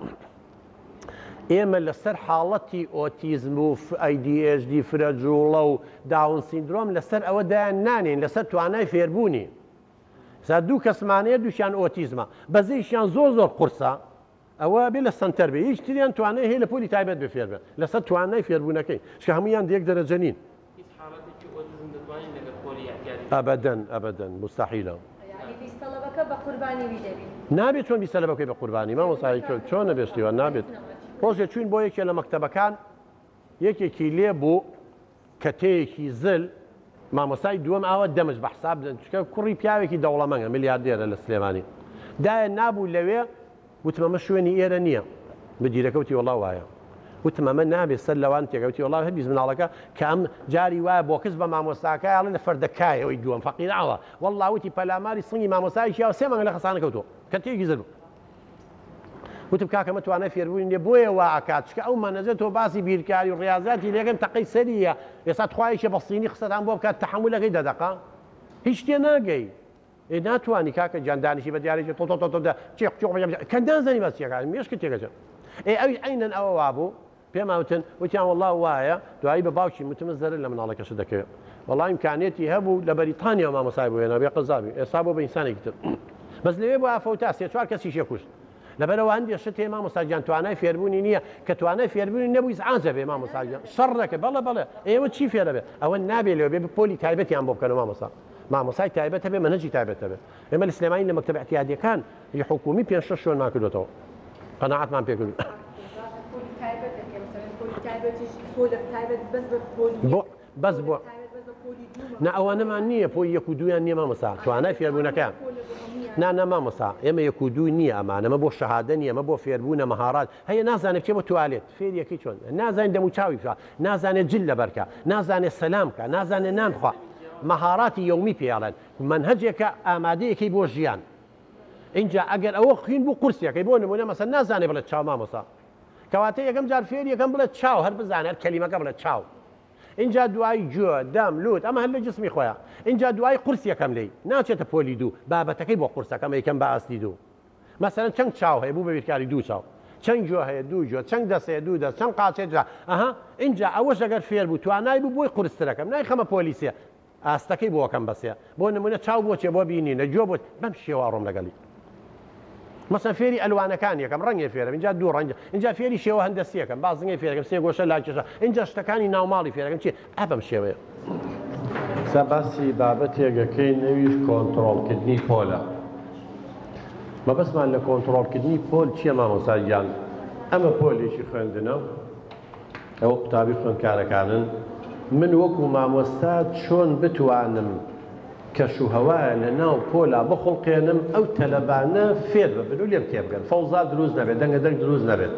S2: ئێمە لەسەر حاڵەتی ئۆتیزم و ADHD فرەجوڵە و داون سیندرۆم لەسەر ئەوە دایان نانێن لەسەر توانای فێربوونی سا دوو کەسمانەیە دووشیان ئۆتیزمە بەزەیشیان زۆر قورسە ئەوە بێ لە سنتەر بێ هیچ تریان توانای هەیە لە پۆلی تایبەت بێ فێر بێ لەسەر توانای فێربوونەکەی شکە هەمویان دێک دەرەجە نین ئەبەدەن مستحیلە نابێت چۆن بیسەلەبەکەی بە قوربانی مامۆستای چۆن نەبێشتیوە نابێت ڕۆژێ چوین بۆ یەکێ لە مەکتەبەکان یەکێکی لێ بوو کەتەیەکی زل مامۆستای دووەم ئاوە دەمج بە حساب چکە کوڕی پیاوێکی دەوڵەمەنگە میلیاردێرە لە سلێمانی دایە نابوو لەوێ وتم ئەمە شوێنی ئێرە نییە بەدیرەکەوتی وەڵا وایە وتم ئەمە نابێت سەر لەوان تێکەوتی وەڵا هەبیز مناڵەکە کە ئەم جاری وایە بۆ کەس بە مامۆستاکە ئاڵێ لە فەردەکایەوەی دووەم فەقیرعەوە وەڵا وتی پەلاماری سنگی مامۆستایشیاوە سێ مانگە لە خەسانە کەوتۆ کەتێکی زل وتم کاکەمە توانای فێربوونی لێ بۆیە وا ئاکات چکە ئەو مانەجە تۆ باسی بیرکاری و ڕاضیاتی لێگەم تەقەی سەریە ئێستا توخوایشە بەسینی خستان بۆ بکات تەحملەکەی دەدەقا هیچ تێ ناگەی ناتوانانی کاکە جاندانیشی بە دیارێکی تۆ چێق کە نازانی بەچیەکان مێشکە تێگەچێت ئەوی عینەن ئەوە وابوو پێماوتن وتیان وەڵا وایە دوایی بە باوکی متمە زەرە لە مناڵەکەش دەکەوێت وەڵام ئیمکانێتی هەبوو لە بەریتانیا مامۆسای بۆ هێنا بێ قەزابی ئێستا بۆ بە ئینسانێکی تر بەس لەوێ بۆ ئافەوتا سێ چوار کەسی شێکوشت لەبەرەوە هەندێک شت هەیە مامۆستاجیان توانای فێربوونی نییە کە توانای فێربوونی نەبووی ئازە بێ مامۆستاجیان شەڕ دەکە بەڵێ ئێوە چی فێرە بێ ئەوە نابێت لەوێ بێ پۆلی تایبەتیان بۆ بکەنەوە مامۆستای تایبەتە بێ مەنهەجی تایبەتە بێ ئێمە لە سلێمانی لە مەکتەب احتیاجیەکان حکومی 5-6 شوێنمان کردوێتەوە قەناعەتمان پێ کرد بەس بۆ نا ئەوانەمان نییە پۆی یەک و دویان نییە مامۆستا توانای فێربوونەکەیان نا مامۆستا ئێمە یەک و دوو نییە ئەمانەمە بۆ شەهادە نیە ئەمە بۆ فێربوونە مەهارات هەیە نازانێت بچێ بۆ توالێت فێریەکەی چۆن نازانێت دەم و چاوی بکە نازانێت جل لەبەرکە نازانێت سەلام کە نازانێت نانخوا مەهاراتی یەومی پێڵێن منهەجێکە ئامادەیەکەی بۆ ژیان اینجا ئەگەر ئەوە خوین بوو قورسیەکەی بۆ نمونە مەسەن نازانێت بڵێت چاو مامۆستا کەواتە یەکەم جار فێری یەکەم بڵێت چاو هەر بزانێت کەلیمەکە بڵێت چاو اینجا دوای گوێ دەم لوت ئەمە هەر لە جسمی خۆیان اینجا دوای قورس یەکەم لێی ناچێتە پۆلی دوو بابەتەکەی بۆ قورسەکەم یەکەم بە ئاستی دوو مەسەرەن چەند چاو هەیە بوو بە بیرکاری دوو چاو چەند گوێ هەیە دوو گوێ چەند دەسەیە دوو دەست چەند قاچێت ئەها اینجا ئەوەش ئەگەر فێر بوو توانای بوو بۆی قورسترەکەم نایخەمە پۆلیسیە ئاستەکەی بۆکەم بەسێ بۆ نمونە چاو بۆچێ بۆ بینینە گوێ بۆ بەم شێوە ڕۆم لەگەڵی مەسەن فێری ئەلوانەکان یەکەم ڕەنگی فێرم اینجا دوو ڕەنگە اینجا فێری شێوە هەندەستیەکەم بازنگی فێرەکەم سێ گۆشە لاکێشە اینجا شتەکانی ناوماڵی فێرەکەم چی ئەبەم شێوەیە سەباسی بابەتێگەکەی نەویش کۆنتڕۆڵکردنی پۆلە مەبەستمان لە کۆنتڕۆڵکردنی پۆل چییە مامۆستاگیان ئەمە پۆلێکی خوێندنە ئەوە قوتابی خوێندکارەکانن من وەکو مامۆستا چۆن بتوانم کەش و هەوایە لە ناو پۆلا بخڵقێنم ئەو تەلەبانە فێر ببن و لێم تێبگەن فەوزا دروست نەبێت دەنگە دەنگ دروست نەبێت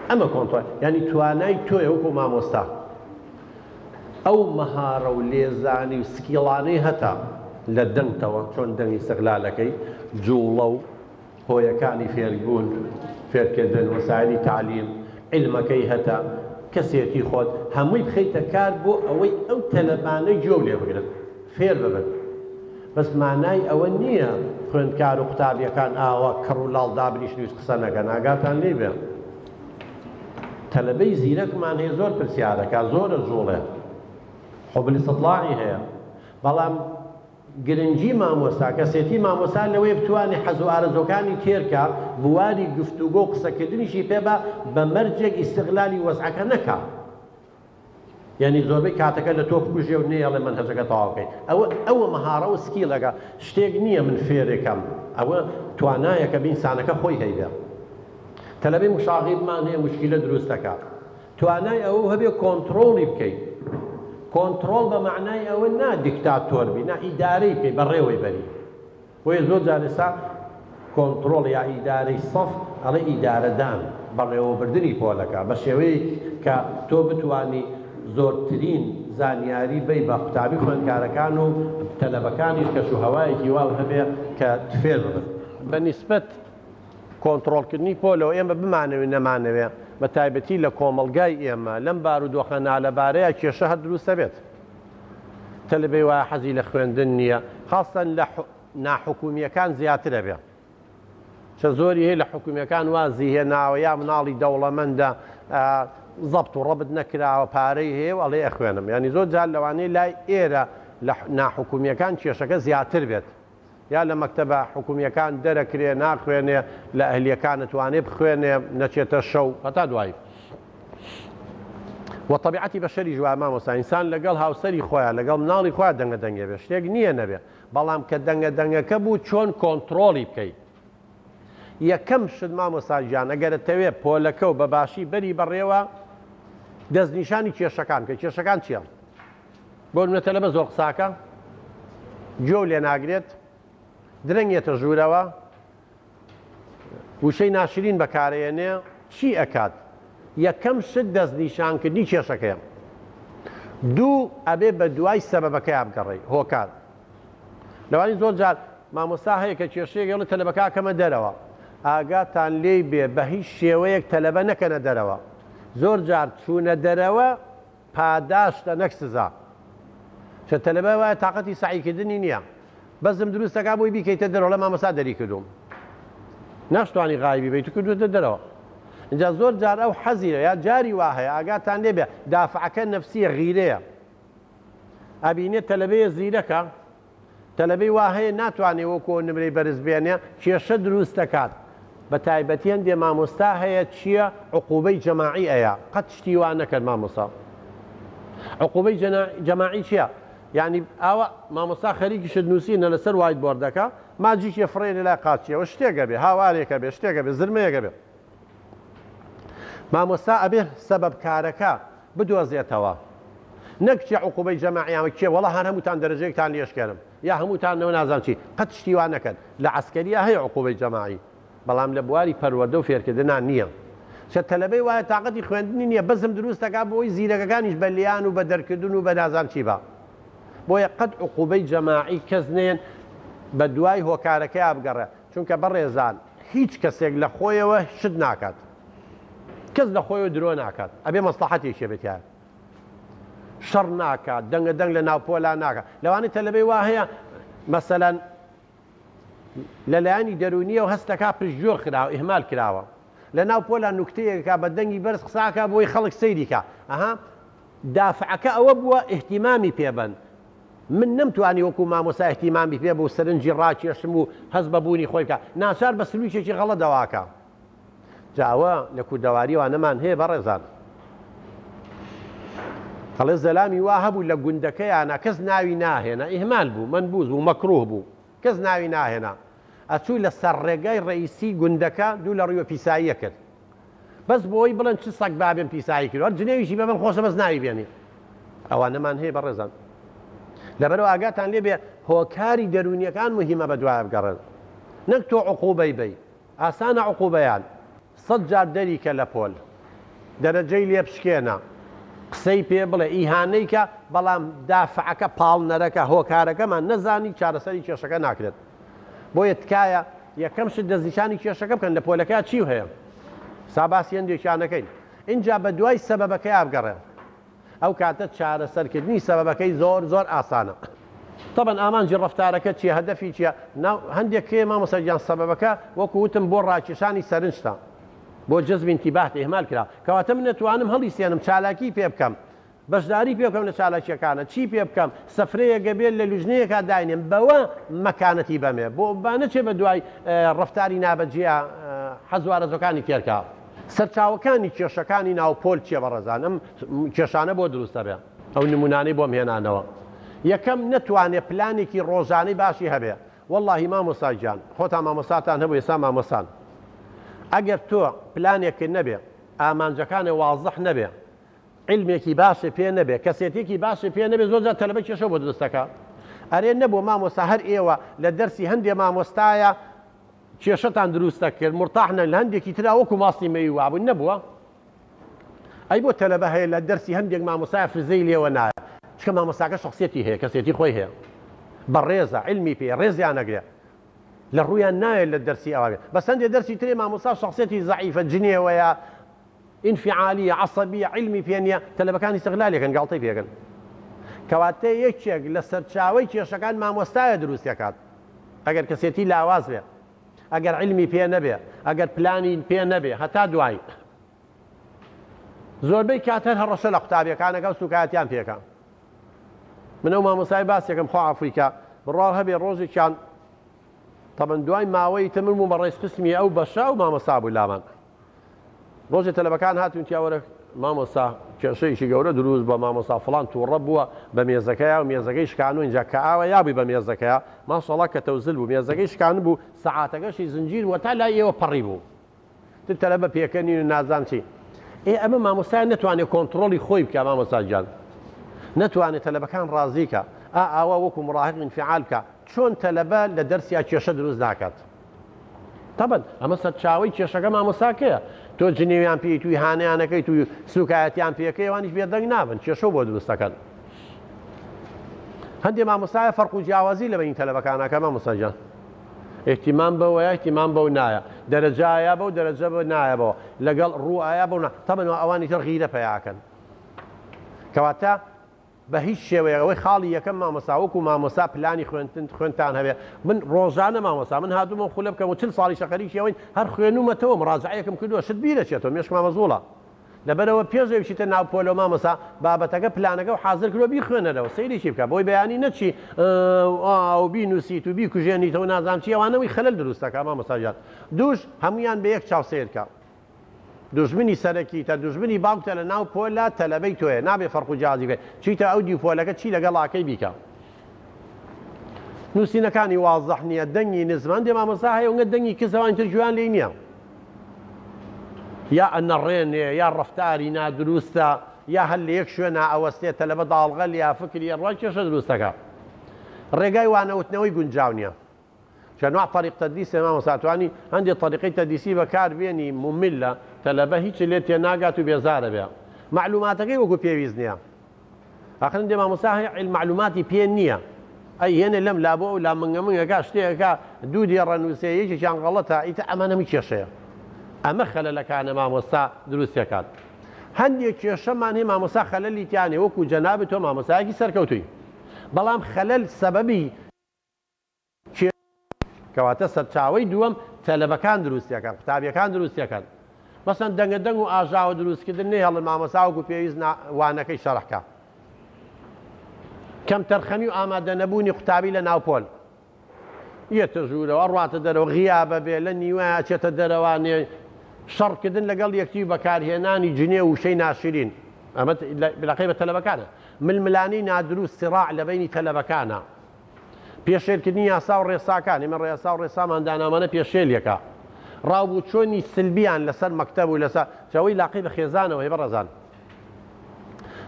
S2: ئەمە کۆنتڕۆل یعنی توانای تۆیە وەکو مامۆستا ئەو مەهارە و لێزانی و سکیڵانەی هەتا لە دەنگتەوە چۆن دەنگی استیغلالەکەی جوڵە و هۆیەکانی فێربوون فێرکردن وەسایلی تعلیم علمەکەی هەتا کەسێتی خۆت هەمووی بخەیتە کار بۆ ئەوەی ئەو تەلەبانەی جۆ لێ بگرن فێر ببن بەس مانای ئەوە نییە خوێندکار و قوتابیەکان ئاوە کڕ و لاڵ دابنیشت و قسە نەکەن ئاگاتان لێ بێ تەلەبەی زیرەکمان هەیە زۆر پرسیارەکە زۆرە جوڵێ حوبلی استطلاعی هەیە بەڵام گرنگی مامۆستا کەسێتی مامۆستا لەوەی بتوانێت حەز و ئارەزۆکانی تێرکە بواری گفتوگۆ و قسەکردنیشی پێ بە مەرجێک ئیستیغلالی وەزعەکە نەکا یعنی زۆربەی کاتەکە لە تۆ بکوژێ و نێڵێ منهەجەکە تەواو بکەیت ئەوە مەهارە و سکیلەکە شتێک نییە من فێرێکەم ئەوە توانایەکە بە ئینسانەکە خۆی هەیبێ تەلەبەی مشاغیبمان هەیە مشکلە دروستەکە توانای ئەوە هەبێ کۆنتڕۆڵی بکەیت کۆنتڕۆڵ بە معنای ئەوە نا دیکتاتۆر بی نا ئیدارەی بکەیت بەڕێوەی بەری بۆیە زۆر جار ئێستا کۆنتڕۆڵ یا ئیدارەی سەف ئەڵێ ئیدارەدان بەڕێوەبردننی پۆلەکە بە شێوەیە کە تۆ بتوانی زۆرترین زانیاری بی بە قوتابی خوێندکارەکان و تەلەبەکانیش کەش و هەوایەکی واو هەبێ کە فێر ببن بە نیسبەت کۆنتڕۆڵکردنی پۆلەوە ئێمە بمانەوێت نەمانەوێ بە تایبەتی لە کۆمەڵگای ئێمە لەم بارودۆخە لەبارەیە کێشە هەر دروستە بێت تەلەبەی وایە حەزی لە خوێندن نییە خاستەن لە ناحکومیەکان زیاترە بێ چە زۆری هەیە لە حکومیەکان وازی هێناوە یا مناڵی دەوڵەمەندە زەبط و ڕەبت نەکراوە پارەی هەیە و ئەڵێ ئەخوێنم ینی زۆر جار لەوانەیە لای ئێرە لە ناحکومیەکان کێشەکە زیاتر بێت یا لە مەکتەبە حکومیەکان دەرەکرێ ناخوێنێ لە ئەهلیەکان نتوانێ بخوێنێ نەچێتە شەو هەتا دوایی وەطەبیعەتی بەشەری جوای مامۆستا ئینسان لەگەڵ هاوسەری خۆیان لەگەڵ مناڵی خۆیان دەنگە دەنگێ بێ شتێک نییە نەبێ بەڵام کە دەنگە دەنگەکە بوو چۆن کۆنتڕۆڵی بکەیت یەکەم شت مامۆستاژیان ئەگەرتەوێ پۆلەکە و بەباشی بەری بەڕێوە دەستنیشانی کێشەکان کە کێشەکان چییە؟ بۆ نمونەتەلەبە زۆر قساکە گوێ لێ ناگرێت درەنگێتە ژوورەوە وشەی ناشرین بەکارێنێ چی ئەکات؟ یەکەم شت دەستنیشانکردنی کێشەکەیە دوو ئەبێ بە دوای سەبەبەکەی بگەڕێ هۆکار لەوانی زۆر جار مامۆستا هەیە کە کێشەیەک گەڵێت تەلەبەکە کەمە دەرەوە ئاگاتان لێی بێ بە هیچ شێوەیەک تەلەبە نەکەنە دەرەوە زۆر جار چوونە دەرەوە پاداشتە نەک سزا چە تەلەبە وایە تااقەتی سعیکردنی نییە بەزم دروستەکە بۆی بیکەیتە دەرەوە لە مامۆستا دەری کردوم ناشتوانی غایبی بیت و کردوتە دەرەوە اینجا زۆر جار ئەو حەزیرە یا جاری وا هەیە ئاگاتان لێ بێ دافعەکە نەفسیە غیرەیە ئەبینێت تەلەبەیە زیرەکە تەلەبەی وا هەیە ناتوانێت وەکو نمرەی بەرز بێنێ کێشە دروست دەکات بە تایبەتی هەندێ مامۆستا هەیە چییە عقوبەی جەماعی ئەیە قەت شتی وا نەکرد مامۆستا عقوبەی جەماعی چییە؟ یعنی ئاوە مامۆستا خەریکی شت نووسینە لەسەر وایت بۆردەکە ماجیکێ فڕێنە لای قاچیەوە شتێکە بێ هاوارێکە بێ شتێکە بێ زرمەیەکە بێ مامۆستا ئەبێ سەبەبکارەکە بدۆزێتەوە نەکچێ عقوبەی جەماعیامە کێ وەڵا هەر هەمووتان دەرەجەیەکتان لێشکێنم یا هەمووتانەوە نازان چی قەت شتی وا نەکەن لە عەسکەریە هەیە عقوبەی جەماعی بەڵام لە بواری پەروەردە و فێرکردنان نییە چە تەلەبەی وایە تااقەتی خوێندنی نییە بەزم دروستەکە بۆی زیرەکەکانیش بە لیان و بە دەرکردن و بە نازان چی بە بۆیە قەت عقوبەی جەماعی کەس نێن بە دوای هۆکارەکەی بگەڕێ چونکە بەڕێزان هیچ کەسێک لە خۆیەوە شت ناکات کەس لە خۆیەوە درۆ ناکات ئەبێ مەسلحەتێکی بێتیان شەڕ ناکات دەنگە دەنگ لە ناوپۆلا ناکات لەوانەیە تەلەبەی وا هەیە مەسەلەن لەلایەنی دەرونیە و هەستەکە پشتگوێ کراوە ئیهمال کراوە لە ناو پۆلا نوکتەیەکە بە دەنگی بەرز قساکە بۆی خەڵک سەیریکە ئەها دافعەکە ئەوە بووە ئیحتیمامی پێبن من نەمتوانی وەکو مامۆستا ئیحتیمامی پێ بوو سەرنجی ڕاکێشم و هەست بەبوونی خۆی بکە ناچار بە سلووکێکی غەڵەت دەواکە جاوە لە کوردەواریوانەمان هەیە بەڕێزان هەڵێ زەلامی وا هەبوو لە گوندەکەیانە کەس ناوی ناهێنا ئیهمال بوو منبوز بوو مەکروه بوو کەس ناوی ناهێنا ئەچوو لە سەر ڕێگای ڕئیسی گوندەکە دوو لە ڕووە پیساییە کرد بەس بۆی بڵێن چ سەگ بابێن پیسایی کرد هەر جنێویشی بەبن خۆشە بەس ناوی بێنێ ئەوانەمان هەیە بەڕێزان لەبەرەوە ئاگاتان لێ بێ هۆکاری دەرونیەکان مهمە بە دوایە بگەڕێن نەک تۆ عقوبەی بی ئاسانە عقوبەیان 100 جار دەریکە لە پۆل دەرەجەی لێ بشکێنە قسەی پێ بڵێ ئیهانەیکە بەڵام دافعەکە پاڵنەرەکە هۆکارەکەمان نەزانی چارەسەری کێشەکە ناکرێت بۆیە تکایە یەکەم شت دەستنیشانی کێشەکە بکەن لە پۆلەکە چی هەیە ساباسی هەندێکیانەکەی اینجا بە دوای سەبەبەکەی بگەڕێن ئەو کاتە چارەسەرکردنی سەبەبەکەی زۆر زۆر ئاسانە طبعا ئامانجی ڕەفتارەکە چیە هەدەفی چییە هەندێک کێ مامۆستاجیان سەبەبەکە وەکو وتم بۆ ڕاکێشانی سەرنجتە بۆ جەزب انتیباه ئیهمال کرا کەواتە من نەتوانم هەڵیسێنم چالاکی پێ بکەم بەشداری پێ بکەم لە چالاکیەکانە چی پێ بکەم سەفرەیەکە بێت لە لوژنەیەکە داینێم بەوە مەکانەتی بەمێ بۆ با نەچێ بە دوای ڕەفتاری نابەجێە حەزوارەزەکانی تێرکا سەرچاوەکانی کێشەکانی ناوپۆل چیە بەڕێزان ئەم کێشانە بۆ دروستە بێ ئەو نمونانەی بۆم هێنانەوە یەکەم نەتوانێت پلانێکی ڕۆژانەی باشی هەبێ وەڵڵاهی مامۆستاجیان خۆتان مامۆستاتان هەبوو ئێستا مامۆستان ئەگەر تۆ پلانێکی نەبێ ئامانجەکانی واضح نەبێ علمێکی باشی پێ نەبێ کەسێتێکی باشی پێ نەبێ زۆر تەلەبە کێشە بۆ دروستەکە ئەرێ نەبوو مامۆستا هەر ئێوە لە دەرسی هەندێ مامۆستایە کێشەتان دروستە کرد مرتاحنە لە هەندێکی ترا وەکو ماسی مەوی وابوون نەبووە ئەی بۆ تەلەبە هەیە لە دەرسی هەندێک مامۆستای فزەی لێوە نایە چکە مامۆستاکە شخصیەتی هەیە کەسێتی خۆی هەیە بەڕێزە علمی پێ ڕێزیان نەگرێ لە ڕوویان نایە لە دەرسی ئەوە بەس هەندێک دەرسی ترێ مامۆستا شخصیەتی زەعیفە جنێوەیە ئینفعالیە عەسەبیە علمی پێ نییە تەلەبەکانی استیغلالێکن گاڵتەی پێکەن کەواتە یەکێک لە سەرچاوەی کێشەکان مامۆستایە دروستیەکات ئەگەر کەسێتی لاواز بێ ئەگەر علمی پێ نەبێ ئەگەر پلانی پێ نەبێ هەتا دوای زۆربەی کاتەر هەڕەشە لە قوتابیەکانەکە و سوکایەتیان پێکە منە و مامۆستای باسێکم خوا ئەفریقا بڕاو هەبێ ڕۆژێکیان تەمەن دوای ماوەی تمرم و بەڕێز قسمی ئەو بەشا و مامۆستا بوو لامان ڕۆژێ تەلەبەکان هاتوون تیاوەرە مامۆستا کێشەیەکی گەورە دروست بە مامۆستا فڵان تووڕە بووە بە مێزەکەیە و مێزەکەی شکان و اینجا کە ئاوە یابی بە مێزەکەیە ماشەڵڵا کە تەوزل بوو مێزەکەی شکان بوو سەعاتەکەشی زنجیر وە تا لای ئێوە پەڕی بوو تەلەبە پێکەنین و نازان چی ئەمە مامۆستای نەتوانێت کۆنتڕۆلی خۆی بکە مامۆستا جان نەتوانێت تەلەبەکان ڕازیکە ئاوا وەکو مڕاهق انفعال بکە چۆن تەلەبە لە دەرسیا کێشە دروست ناکات طبعا ئەمە سەرچاوەی کێشەکە مامۆستاکەیە تۆ جنێویان پێی توی هانیانەکەی توی سوکایەتیان پێەکەی ئەوانیش بێدەنگ نابن کێشە بۆ دروستەکەن هەندێک مامۆستایە فەرق و جیاوازی لە بین تەلەبەکانەکە مامۆستا جان احتیمام بەوەیە احتیمام بەو نایە دەرەجایە بەو دەرەجە بە نایەبەوە لەگەڵ ڕوئایە بەو طبعا ئەوانی تر غیرە پەیاکەن کەواتە بە هیچ شێوەیەوەی خاڵی یەکەم مامۆستا وەکو مامۆستا پلانی خوێنتان هەبێ من ڕۆژانە مامۆستا من هاتوومە خولە بکەم و 40 ساڵی شەقەریشەوەی هەر خوێنومەتەوە مڕاجعەیەکم کردووە شت بیرەچێتەوە مێشکمە مەزوڵە لەبەرەوە پێشەویشتە ناو پۆلۆ مامۆستا بابەتەکە پلانەکە و حازر کردووە بیخوێنەرەوە سەیریشی بکە بۆی بەیانی نەچی ئاو بینووسیت و بیکوژێنیتەوە نازانم چی ئەوانەوەی خەلەل دروستەکە مامۆستا جان دووش هەمویان بە یەک چاوسێرکە دوژمنی سەرەکی تا دوژمنی باوکتە لە ناو پۆلە تەلەبەی تۆیە نابێ فەرق و جیازی بێ چیتە ئەو دیپۆلەکە چی لەگەڵاکەی بیکە نووسینەکانی وازەح نییە دەنگی نزمان دێ مامۆستا هەیە وگە دەنگی کەسەوان تر جوان لێ نییە یا ئەنەڕێنێ یا ڕەفتاری نادروستە یا هەر لە یەک شوێنە ئەوەستێت تەلەبە داڵغەل یا فکری ڕای کێشە دروستەکە ڕێگای وانەوتنەوەی گونجاو نییە نوع طريق تدريس مامۆستا توانی هەندێک طریقی تدریسی بەکاربێنی مملە تەلەبە هیچ لێ تێناگات و بێزارە بێ معلوماتەکەی وەکو پێویست نییە ئاخر دێ مامۆستا هەیە معلوماتی پێ نییە ئەی هێنە لەم لا بۆ لا منگەمنگەکە شتێکەکە دوو دیێڕە نووسێ یەکێکیان غەڵەتە ئیتە ئەمەنەمی کێشەیە ئەمە خەلەلەکانە مامۆستا دروستیەکات هەندێک کێشەمان هەیە مامۆستا خەلەلی تیانێ وەکو جەنابێت تۆ مامۆستایەکی سەرکەوتووی بەڵام خەلەل سەبەبی کەواتە سەرچاوەی دووەم تەلەبەکان دروستیەکان قوتابیەکان دروستیەکان مەسەن دەنگە و ئاژاوە دروستکردن نەی هەڵ مامۆستا وەکو پێویست وانەکەی شەڕحکە کەم تەرخەمی و ئامادە نەبوونی قوتابی لە ناوپۆل یەتە ژوورەوە ڕاتە دەرەوە غیابە بێ لە نیوایە چێتە دەرەوانێ شەڕکردن لەگەڵ یەکتی بەکارهێنانی جنێ و شەی ناشرین ئەمە بلاقی بە تەلەبەکانە ململانی نادروست سراع لە بینی تەلەبەکانە پێشێلکردنی یاسا و ڕێساکان ئێمە ڕێسا و ڕێسامان دانامانە پێشێلێکە ڕاوبوو چۆنی سلبیان لەسەر مەکتەب و لەسەر چاوەی لاقی بە خێزانەوە هێ بەڕەزان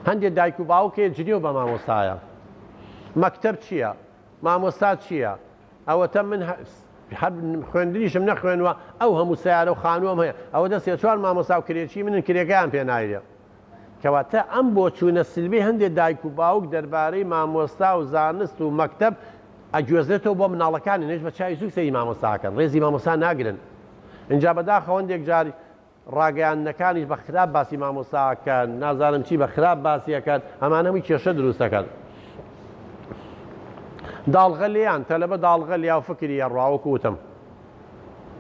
S2: هەندێک دایک و باوکێ جنێ و بە مامۆستایە مەکتەب چییە مامۆستا چییە ئەوەتە من خوێندنیشم نەخوێنوە ئەو هەموو سیارە و خانووەم هەیە ئەوە دەست چوار مامۆستا و کرێکی منن کرێکیان پێ نایرێ کەواتە ئەم بۆ چوونە سلبی هەندێک دایک و باوک دەربارەی مامۆستا و زانست و مەکتەب ئەگوێزێتەوە بۆ مناڵەکانی نێژ بە چای زوو سەری مامۆستاکەن ڕێزی مامۆستا ناگرن اینجا بەداخەوە هەندێک جاری ڕاگەیاندنەکانیش بە خراپ باسی مامۆستاکەن نازانم چی بە خراپ باسیەکەن ئەمانەوەی کێشە دروستەکەن داڵغەلیان تەلەبە داڵغەلیا و فکری ڕاوەکو وتم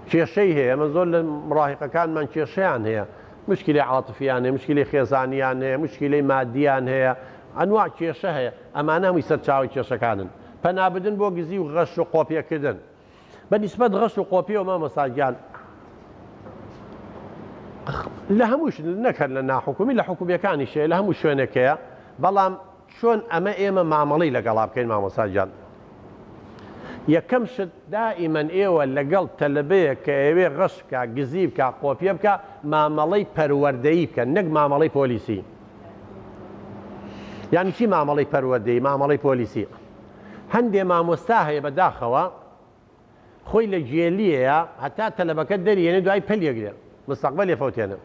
S2: کێشەی هەیە ئەمە زۆر لە مڕاهقەکانمان کێشەیان هەیە مشکلی عاتفیان هەیە مشکلی خێزانیان هەیە مشکلی مادیان هەیە ئەنواع کێشە هەیە ئەمانە هەمووی سەرچاوی کێشەکانن پەنابدن بۆ گزی و غەش و قۆپیەکردن بەنسبەت غەش و قۆپیەوە مامۆستاگیان لە هەمووش نەکرد لە ناحکومی لە حکومیەکانی شەیە لە هەموو شوێنێکەیە بەڵام چۆن ئەمە ئێمە مامەڵەی لەگەڵا بکەین مامۆستاگیان یەکەم شت دائیمەن ئێوە لەگەڵ تەلەبەیە کە ئێوێ غەش بکە گزی بکە قۆپیە بکە مامەڵەی پەروەردەیی بکەن نەک مامەڵەی پۆلیسی یانی چی مامەڵەی پەروەردەیی مامەڵەی پۆلیسی هەندێ مامۆستا هەیە بەداخەوە خۆی لە جێلیەیە هەتا تەلەبەکە دەریێنێ دوای پەلیەگرێ مستەقبەل لێفەوتێنێ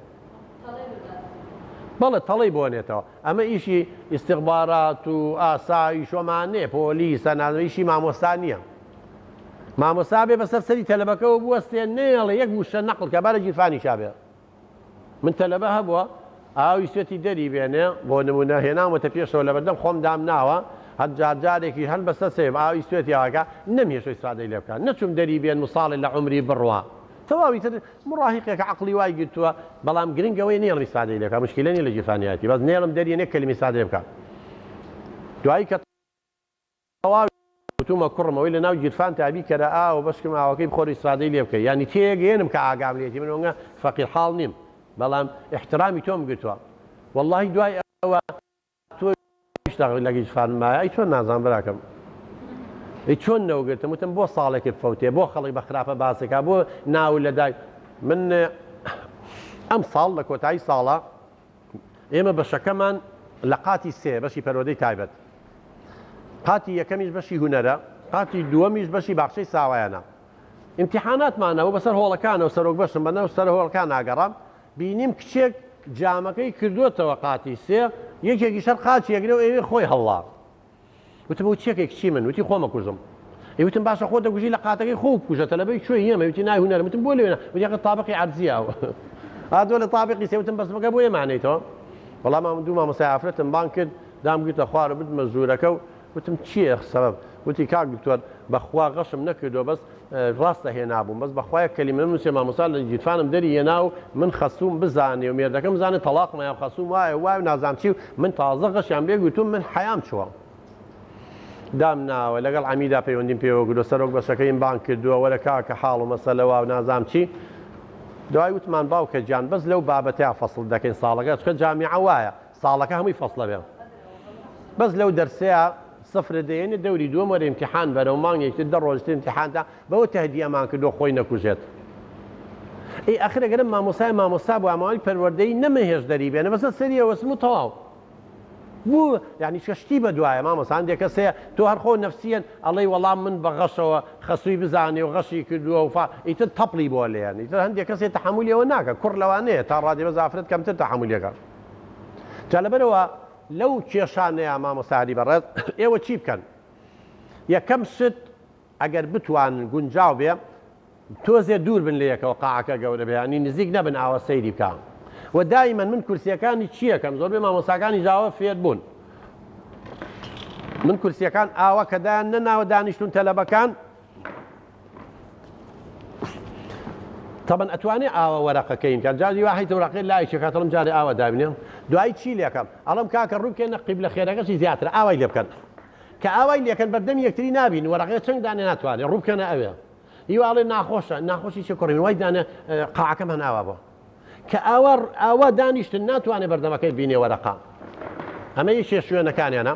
S2: بەڵێ تەڵی بۆنێتەوە ئەمە ئیشی ئیستیخبارات و ئاسایش وەمانێ پۆلیسە نازیشی مامۆستا نییە مامۆستا بێ بەسەر سەری تەلەبەکەەوە بوەستێ نێڵێ یەک وشە نەقڵ کە بارە جیرفانی شابێ من تەلەبە هەبووە ئاوی سوێتی دەری بێنێ بۆ نمونە هێناوەتە پێشەوە لە بەردەم خۆم دام ناوە هەر جارێکی هەر بەسەر سێب ئاوی سوێتی ئاکە نەمێشۆی سادەی لێ بکات نەچوم دەری بێن مساڵی لە عمری بڕوا تەواوی تر مڕاهقێکە عقلی وای گرتووە بەڵام گرنگەوەی نێڵمی سادەی لێ بکات مشکلە نیە لە جیرفانیەتی بەس نێڵم دەریێنێ کەلمی سادەی بکات دوایی کە وتومە کوڕمەوەی لە ناو جیرفان تابی کەرە ئاوە بەشکم ئاوەکەی بخۆری سادەی لێ بکەی ینی تێگەێنم کە ئاگاملێتی من وەنگە فەقیر حاڵ نیم بەڵام احترامی تۆم گرتووە واللهی دوای ئەوە تۆ لە جیرفان مایە ئەی چۆن نازان براکەم ئەی چۆن نەوەگرتم وتم بۆ ساڵێکی بفەوتێ بۆ خەڵک بە خراپە باسەکە بۆ ناو لەدای من ئەم ساڵ لە کۆتایی ساڵە ئێمە بەشەکەمان لە قاتی سێ بەشی پەروەردەی تایبەت قاتی یەکەمیش بەشی هونەرە قاتی دووەمیش بەشی باخچەی ساوایانە ئیمتیحاناتمانەوە بەسەر هۆڵەکانەوە سەرۆک بەشم بەنەو سەر هۆڵەکان ناگەڕام بینیم کچێک جامەکەی کردوێتەوە قاتی سێ یەکێکی شەر قاچی یەکرێەوە ئێوێ خۆی هەڵڵا وتم بۆ چێکێک کچی من وتی خۆمە کوژم وتم باشە خۆ دەگوژی لە قاتەکەی خۆ بکوژە تەلەبەی کوێی ئێمە وتی نای هونەر وتم بۆ لێوێنە وتی تابقی عەرزیاوە هاتووە لە تابقی سێ وتم بەسمەکە بۆ ئێمانەیتەوە بەڵام دوو مامۆستای ئافرەتم بان کرد دامگرتە خوارە بدمە ژوورەکە و وتم چییە سەبەب وتی کاک دکتۆر بەخوا غەشم نەکردەوە بەس ڕاستە هێنابووم بەس بەخوایە کەلیمە نووسێ مامۆستا لە جیرفانم دەری هێنا و من خەسووم بزانێ و مێردەکەم بزانێت تەلاقمە خەسووم وایە وای نازام چی و من تازە غەشیان بێ گوتوم من حەیام چووە دام ناوە لەگەڵ عەمیدا پەیوەندیم پێوە گرتووە سەرۆک بەشەکەیم بان کردووە وەرە کاکە حاڵ و مەسەلەوە و نازام چی دوای وتمان باوکە گیان بەس لەو بابەتەیە فەسڵ دەکەین ساڵەکە چکە جامیعە وایە ساڵەکە هەمووی فەسڵە بێ بەس لەو دەرسەیە سفر دەیەنێ دەوری دووەم وەرە ئیمتیحان بەرەو مانگێکی دە ڕۆژتر ئیمتیحاندا بەوە تەهدیەمان کردو خۆی نەکوژێت ئەی ئەخر ئەگەرم مامۆستا بوو ئاماوەی پەروەردەی نەمەهێش دەری بێنە بەسەر سەریە وەسم و تەواو بوو یعنی شتی بە دوایە مامۆستا هەندێک کەسەیە تۆ هەر خۆ نەفسیەن ئەڵێی وەڵام من بە غەشەوە خەسووی بزانێ و غەشی کردووە و ئیتر تەپڵی بۆ لێیان ئیتر هەندێک کەسێ تەحمولیەوە ناکە کوڕ لەوانەیە تا ڕادێ زافرەت کەمتر تەحمولیەکە جا لەبەرەوە لەو کێشانەیە مامۆستاری بەڕێز ئێوە چی بکەن یەکەم شت ئەگەر بتوانن گونجاو بێ تۆزێ دوور بن لە یەکەوە قاعەکە گەورە بێ ینی نزیک نەبن ئاوە سەیری بکەن و دایمەن من کورسیەکانی چیەکەم زۆربەی مامۆستاکانی جاوە فێر بوون من کورسیەکان ئاوە کە دایان نەناوە دانیشتون تەلەبەکان طبعا ئەتوانێ ئاوە وەرەقەکەین کە جاری واحد وەرەقەی لایەکی کاتەڵم جارێ ئاوە دابنێ دوای چی لێکەم ئەڵم کاکە ڕووکێنە قیبلە خێرەکەشی زیاتر ئاوای لێ بکەن کە ئاوای لێکەن بەردەم یەکتری نابین وەرەقەیە چەند دانێ ناتوانێت ڕووکەنە ئەوێ هیواڵێ ناخۆشە ناخۆشی چێ کوڕین وای دانە قاعەکەم هەناوە بۆ کە ئاوە دانیشتن ناتوانێت بەردەمەکەی بینێ وەرەقا ئەمە یەکێ شوێنەکانیانە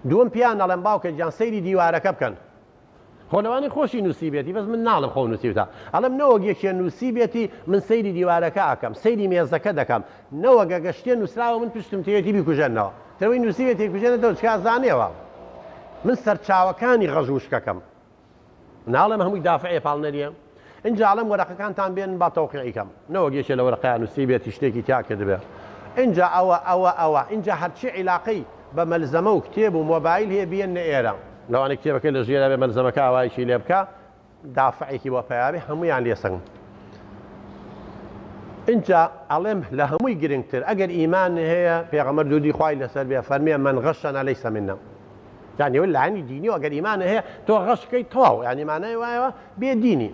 S2: دووەم پیان ئەڵێم باوکە گیان سەیری دیوارەکە بکەن خۆلەوانی خۆشی نووسی بێتی بەس من ناڵم خۆ نووسیوتە ئەڵم نەوەک یەکێ نووسی بێتی من سەیری دیوارەکە ئاکەم سەیری مێزەکە دەکەم نەوەگە گەشتێ نووسراوە من پشتم تێتی بیکوژێنەوە تەوەی نووسی بێتی کوژێنێتەوە چکار زانێەوە من سەرچاوەکانی غەژوشکەکەم ناڵم هەمووی دافعێ پاڵنەریە اینجا ئەڵم وەرەقەکانتان بێن با تەوقیعیکەم نەوەک یەکێ لە وەرەقەیان نووسی بێتی شتێکی تاکرد بێ اینجا ئەوە اینجا هەرچی عیلاقەی بە مەلزەمە و کتێب و مۆبایل هەیە بێنە ئێرە لەوانەیە کتێبەکەی لە ژێرە بێ مەلزەمەکە ئاوایشی لێ بکە دافعێکی بۆ پەیاوی هەموویان لێسەنگ اینجا ئەڵێم لە هەمووی گرنگتر ئەگەر ئیمان هەیە پێغەمبەر دوودی خوای لەسەر بێ فەرمێ من غەشەنا لەیسە منە یعنی لە لایەنی دینی و ئەگەر ئیمان هەیە تۆ غەشکەی تەواو یعنی مانای وایەوە بێدینی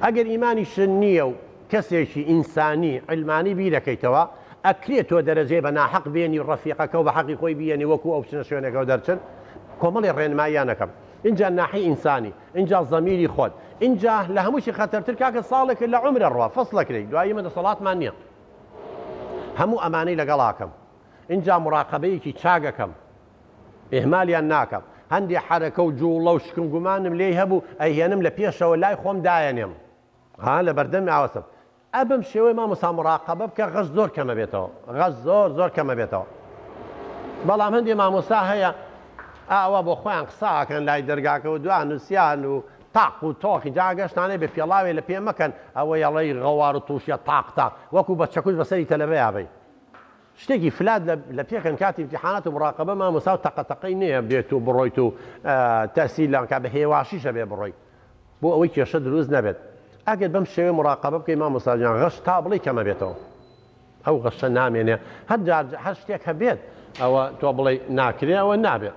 S2: ئەگەر ئیمانیشن نییە و کەسێکی ئینسانی علمانی بیرەکەیتەوە ئەکرێت تۆ دەرەجێ بە ناحەق بێنی ڕەفیقەکە و بە حەقی خۆی بێنی وەکو ئەو چنە شوێنەکەەوە دەرچن کۆمەڵی ڕێنماییانەکەم اینجا ناحی ئینسانی اینجا زەمیری خۆت اینجا لە هەمووشی خەتەرتر کاکە ساڵێکە لە عمرە ڕوا فەسڵەکرێک دوایی من دەسەڵاتمان نییە هەموو ئەمانەی لەگەڵاکەم اینجا مراقەبەیەکی چاگەکەم ئێهمالیان ناکەم هەندێک حرەکە و جوڵە و شکم گومانم لێی هەبوو ئەیهێنم لە پێشەوە لای خۆم دایەنێم لە بەردەمی ئاوەسم ئەبم شێوەی مامۆستا مراقەبە بکە غەش زۆر کەمە بێتەوە غەش زۆر کەمە بێتەوە بەڵام هەندێک مامۆستا هەیە ئاوا بۆ خۆیان قساکەن لای دەرگاکەەوە دوان نووسیان و تاق و تۆخی جاگەشتانێ بە پێڵاوێ لە پێ مەکەن ئەوە یاڵی غەوار و تووشە تاق وەکو بە چەکوش بەسەری تەلەبەیە بێ شتێکی فلات لە پێکەن کاتی امتحانات و مراقبە مامۆستا و تەقەتەقەی نییە بێت و بڕۆیت و تەسیل لەکە بە هێواشیشە بێ بڕۆی بۆ ئەوەی کێشە دروست نەبێت ئەگەر بەم شێوێ مراقبە بکەی مامۆستاجان غەش تا بڵێ کەمە بێتەوە ئەو غەشە نامێنێ هەر شتێک هەبێت ئەوە تۆ بڵێ ناکرێ ئەوە نابێت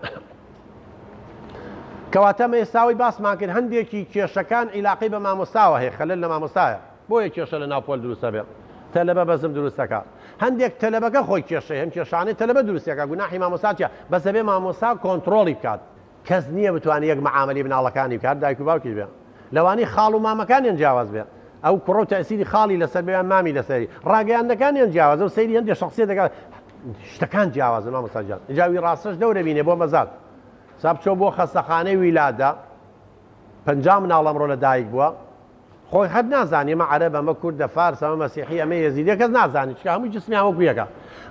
S2: کەواتە ئێستاوی باسمان کرد هەندێکی کێشەکان عیلاقی بە مامۆستاوە هەیە خەلەل لە مامۆستایە بۆیە کێشە لە ناوپۆل دروستە بێت تەلەبە بەزم دروستەکە هەندێک تەلەبەکە خۆی کێشەی هەم کێشانەی تەلەبە دروستەکە گوناحی مامۆستاچە بەسە بێ مامۆستا کۆنتڕۆڵی بکات کەس نییە بتوانێت یەک مەعامەلی بناڵەکانی بکات دایک و باوکی بێ لەوانەی خاڵ و مامەکانیان جیاواز بێ ئەو کوڕە و تەسیری خاڵی لەسەر بێیان مامی لەسەری ڕاگەیاندەکانیان جیاوازە و سەیری هەندێک شخصیت دەکات شتەکان جیاوازن مامۆستاجان جاوی ڕاستەش دەورە بینێ بۆ مەزار ساب چۆ بۆ خەستەخانەی ویلادا 50 مناڵ ئەمڕۆ لە دایک بووە خۆی هەر نازانێ ئەمە عەرەب ئەمە کوردە فارس ئەمە مەسیحی ئەمە یەزیدی کەس نازانێت چکە هەمووی جسمیان وەکو یەکە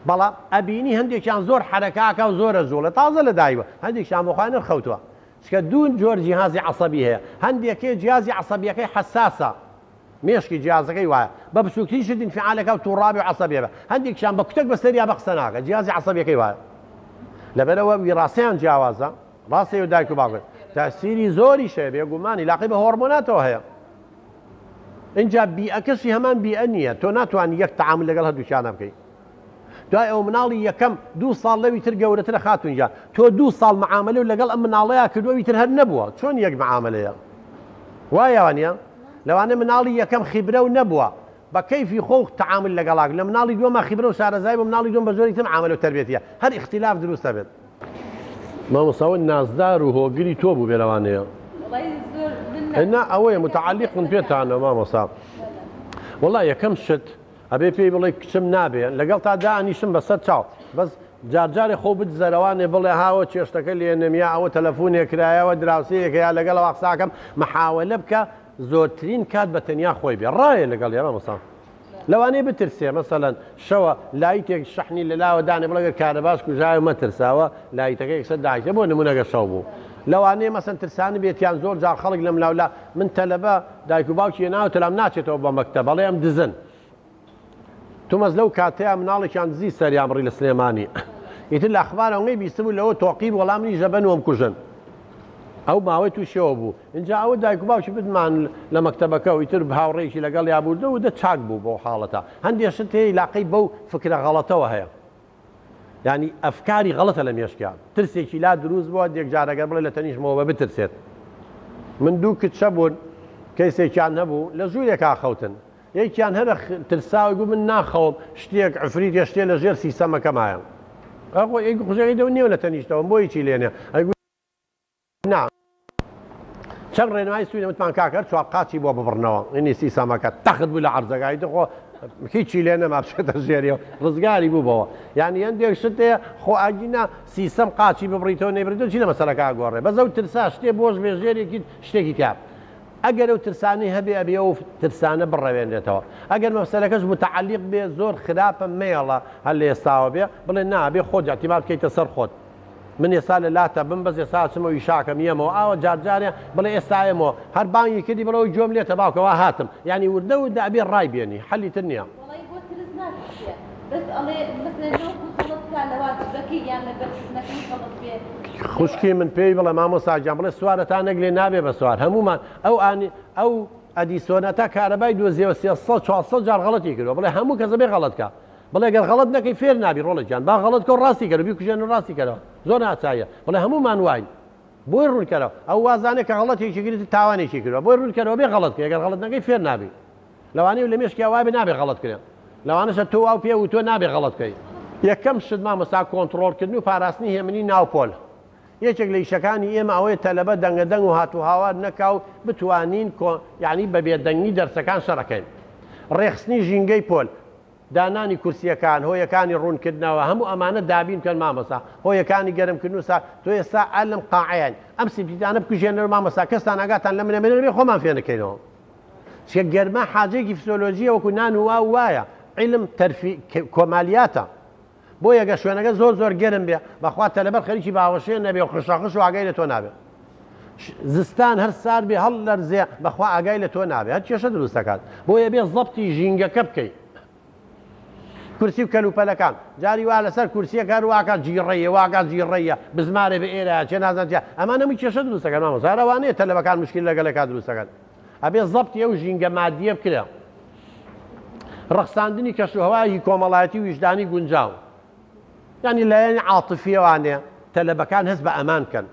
S2: بەڵام ئەبینی هەندێکیان زۆر حەرەکاکە و زۆرە زۆڵە تازە لە دایوە هەندێکیان بۆ خۆیان نەرخەوتووە چکە دوو جۆر جیهازی عەسەبی هەیە هەندێکی جیهازی عەسەبیەکەی حەساسە مێشکی جیهازەکەی وایە بە بچووکترین شت انفعالەکە و تووڕابی و عەسەبیە بە هەندێکیان بە کوتک بەسەریا بە قسە ناکە جیهازی عەسەبیەکەی وایە لەبەرەوە ویراسەیان جیاوازە ڕاستی و دایک و باوکت تەسیری زۆری شەیە بێگومان عیلاقی بە هۆرمۆناتەوە هەیە اینجا بیئەکەشی هەمان بیئە نییە تۆ ناتوانانی یەک تەعامل لەگەڵ هەردووکیانە بکەیت دوای ئەو مناڵی یەکەم 2 ساڵ لەوی تر گەورەترە خاتونجان تۆ 2 ساڵ مەعاملە و لەگەڵ ئەم مناڵەیە کردوەوی تر هەر نەبووە چۆن یەک مەعاملەیە وایەوانە لەوانە مناڵی یەکەم خیبرە و نەبووە بە کەیفی خۆ تەعامل لەگەڵاک لە مناڵی دووەمە خیبرە و شارەزای بە مناڵی دووەم بە زۆری تر مەعاملە و تەربیەتیە هەر اختیلاف دروستە بێت مامۆستاوە نازدار و هۆگری تۆ بوو بێ لەوانەیە هنا ئەوەیە متعلقن پێتانە مامۆستا وەڵا یەکەم شت ئەبێ پێی بڵێ کچم نابێن لەگەڵ تا دانیشم بەسەر چاو بەس جارجارێ خۆ بت زەرەوانێ بڵێ هاوە چێشتەکە لێنەمیا ئەوە تەلەفۆنێک کرایەوە دراوسەیەکە یا لەگەڵەوە قساکەم محاولە بکە زۆرترین کات بە تەنیا خۆی بێ ڕایە لەگەڵ ێ مامۆستا لەوانەیە بترسێ مەسەلەن شەوە لایتێک شەحنی لەلاوە دانێ بڵێ کارەباش کوژایە مەترساوە لایتەکە یەکسەر داکتێ بۆ نمونەگە شەو بوو لەوانەیە مەسەن ترسانی بێتیان زۆر جار خەڵک لەم لاولا من تەلەبە دایک و باوکی ناوە تەلام ناچێتەوە بە مەکتەب بەڵێ ئەم دزن تومەز لەو کاتەیە مناڵێکیان دزی سەریان بڕی لە سلێمانی ئیتر لە ئەخبارەوەی بیستبوو لەوە تۆقیب وەڵامی ژەبەنوەم کوژن ئەو ماوەی تووشەوە بوو اینجا ئەوە دایک و باوکی بتمان لە مەکتەبەکە و ئیتر هاوڕێکی لەگەڵ یابووردە و دە چاک بوو بۆ حاڵەتە هەندێک شت هەیە عیلاقەی بەو فکرە غەڵەتەوە هەیە یعنی ئەفکاری غەڵەتە لە مێشکیان ترسێکی لا دروست بووە دێکجارەگەر بڵێ لە تەنیشمەوە بە بترسێت من دوو کچە بوون کەیسێکیان هەبوو لە ژوورێکا خەوتن یەکیان هەرە ترساوی بوو من ناخەوم شتێک عفریت یا شتێ لە ژێر سیسەمەکەمایە ئەخۆ یەک خوژەکەی دەو نییە لە تەنیشتەوە بۆی چی لێنێ نا چەند ڕێنمای سوینە وتمان کاکەر چوار قاچی بۆ ببڕنەوە ئینی سیسەمەکە تەخت بوو لە عەرزەکەی دخۆ هیچی لێ نەما بچێتە ژێریەوە ڕزگاری بوو بەوە یعنی هەندێک شت هەیە خۆ ئاگینا سیسەم قاچی ببڕیتەوە نەیبڕیتەوە چی لە مەسەلەکە گۆڕێ بەزە و ترسا شتێ بۆش بێ ژێرێکی شتێکی کار ئەگەر ئەو ترسانەی هەبێ ئەبێ و ترسانە بڕەوێنرێتەوە ئەگەر مەسەلەکەش متعلق بێ زۆر خراپە مێڵە هەر لە ئێستاوە بێ بڵێ نابێ خۆت اعتیماد بکەیتە سەر خۆت من ئێستا لە لاتە بم بەس ئێستا چمەوەی شاکەم یەمەوە ئاوە جارجارێ بڵێ ئێستایەمەوە هەر بانگی کردی بڵەوەی جۆم لێتە باوکەوە هاتم یعنی وردە و دابێ ڕای بێنی حەلی تر نییە خوشکی من پێی بڵێ مامۆستاجان بڵێ سوارەتان نەگلێ نابێ بە سوار هەمومان ئەو ئەدیسۆنەتە کارەبای دۆزیەوە 400 جار غەڵەتی کردووە بڵێ هەموو کەسە بێ غەڵەتکە بڵێ گەر غەڵەت نەکەی فێر نابی ڕۆڵێکیان با غەڵەت کە ڕاستی کەرە بیکوژێن و ڕاستی کەرەوە زۆر ناچایە بڵێ هەمومان واین بۆی ڕوونکەرەوە ئەو وازانێک کە غەڵەتێکی کردی تاوانێکی کردووە بۆی ڕوونکەرەوە بێ غەڵەت کرد گەر غەڵەت نەکەی فێر نابی لەوانەیە لە مێشکی وای بێ نابێ غەڵەت کرێن لەوانەشە تۆ واو پێ و تۆ نابێ غەڵەت بکەی یەکەم شت مامۆستا کۆنتڕۆڵکردن و پاراستنی هێمنی ناوپۆل یەکێک لە ئیشەکانی ئێمە ئەوەیە تەلەبە دەنگەدەنگ و هاتوهاوار نەکا و بتوانین یعنی بە بێدەنگی دەرسەکان شەڕەکەین ڕێخستنی ژینگەی پۆل دانانی کورسیەکان هۆیەکانی ڕوونکردنەوە هەموو ئەمانە دابین کەن مامۆستا هۆیەکانی گەرمکردن و سا تۆ ئێستا ئەلم قاعیان ئەم سیپیتانە بکوژێنەوە مامۆستا کەستان ئاگاتان لە منەمێنەر بێ خۆمان فێر نەکەینەوە چکە گەرما حاجەیەکی فسیۆلۆژیە وەکو نان و وایە عیلم تەرفی کۆمالیاتە بۆ یەگە شوێنەکە زۆر گەرم بێ بەخوا تەلەبەر خەریکی باوەشێن نەبێ و خشاخش و ئاگای لە تۆ نابێت زستان هەر سار بێ هەڵ لەرزێ بەخوا ئاگای لە تۆ نابێ هەر کێشە دروست دەکات بۆیە بێ زەبتی ژینگەکە بکەیت کورسی و کەلوپەلەکان جاری وا لەسەر کورسیەکە واکات جیڕەیە واکات جیڕەیە بزمارێ بە ئێرە چێ نازانجا ئەمانە هەمووی کێشە دروست دەکەن مامۆستا هەروانەیە تەلەبەکان مشکل لەگەڵێکا دروست دەکەن ئەبێ زەبتی ئەو ژینگە مادیە بکرێ ڕەخساندنی کەشوهەوای کۆمەڵایەتی ویژدانی گونجاو یعنی لایەنی عاتفیەوانێ تەلەبەکان هەست بە ئەمان بکەن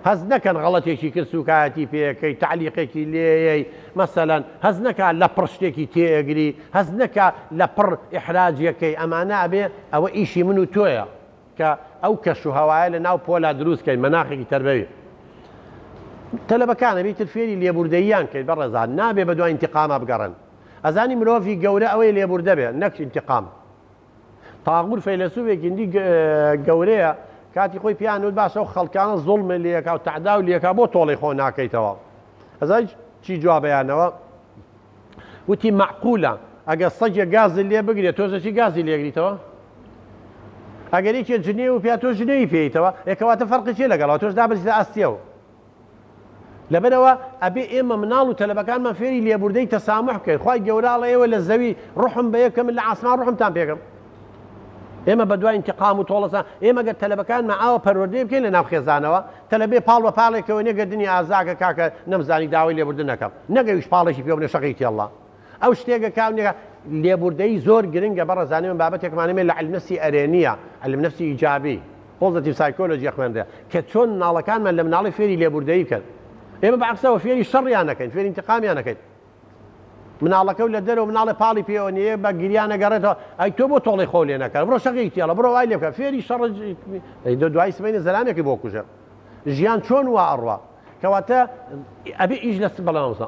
S2: هەز نەکەن غەڵەتێکی کرد سوکایەتی پێەکەی تعلیقێکی لێیەی مەسەلەن هەز نەکە لە پڕ شتێکی تێئەگری هەز نەکە لە پڕ ئیحراجیەکەی ئەمانە ئەبێ ئەوە ئیشی من و تۆیە کە ئەو کەشوهەوایە لە ناو پۆلا دروستکەین مەناخێکی تەربەوی تەلەبەکانە بیتر فێری لێبوردەییان کەیت بەڕێزان نابێ بە دوای ئینتیقامە بگەڕن ئەزانی مرۆڤی گەورە ئەوەی لێبوردە بێ نەک ئینتیقام تاغور فەیلسوفێکی دی گەورەیە کاتی خۆی پیانوت باشە و خەڵکانە زوڵمە لێکا و تەعدا و لێکا بۆ تۆڵی خۆ ناکەیتەوە ئەزای چی جوابیانەوە وتی معقولە ئەگە سەگێک گازی لێ بگرێت تۆزەکی گازی لێگریتەوە ئەگەر یەکێ جنێ و پیا تۆ ژنەی پێیتەوە یەکەواتە فەرقی چێ لەگەڵەوە تۆش دابەزیتە ئاستیەوە لەبەرەوە ئەبێ ئێمە مناڵ و تەلەبەکانمان فێری لێبوردەی تەسامح بکەین خوای گەوراڵە ئێوە لە زەوی ڕوحم بە یەکە من لە ئاسمان ڕوحمتان پێکەم ئێمە بە دوای ئینتیقام و تۆڵەسان ئێمە گەر تەلەبەکانمان ئاوە پەروەردەی بکەین لە ناو خێزانەوە تەلەبێ پاڵ بە پاڵێکەوە نێگەردنی ئازاکە کاکە نەمزانی داوای لێبوردن نەکەم نەگەویش پاڵێکی پێ بنێ شەقیتی ئەڵڵا ئەو شتێکە کاونێکە لێبوردەی زۆر گرنگە بەڕێزانێ من بابەتێکمانێ لە علم نەفسی ئەرێنیە علم نەفسی ئیجابی پۆزیتیڤ سایکۆلۆجی خوێندرێ کە چۆن مناڵەکانمان لە مناڵی فێری لێبوردەیی بکەن ئێمە بەعکسەوە فێری شەڕیان نەکەین فێری ئینتیقامیان نەکەین مناڵەکە و لە دەرەوە مناڵی پاڵی پێوە نیە بە گریان نەگەڕێتەوە ئەی تۆ بۆ تۆڵی خۆ لێ نەکەن بڕۆ شەقێکی تێڵە بڕۆ وای لێ بکە فێری شەڕ دوای سبەینە زەلامێکی بۆ کوژە ژیان چۆن وا ئەڕوا کەواتە ئەبێ ئیش لەست بەڵامسا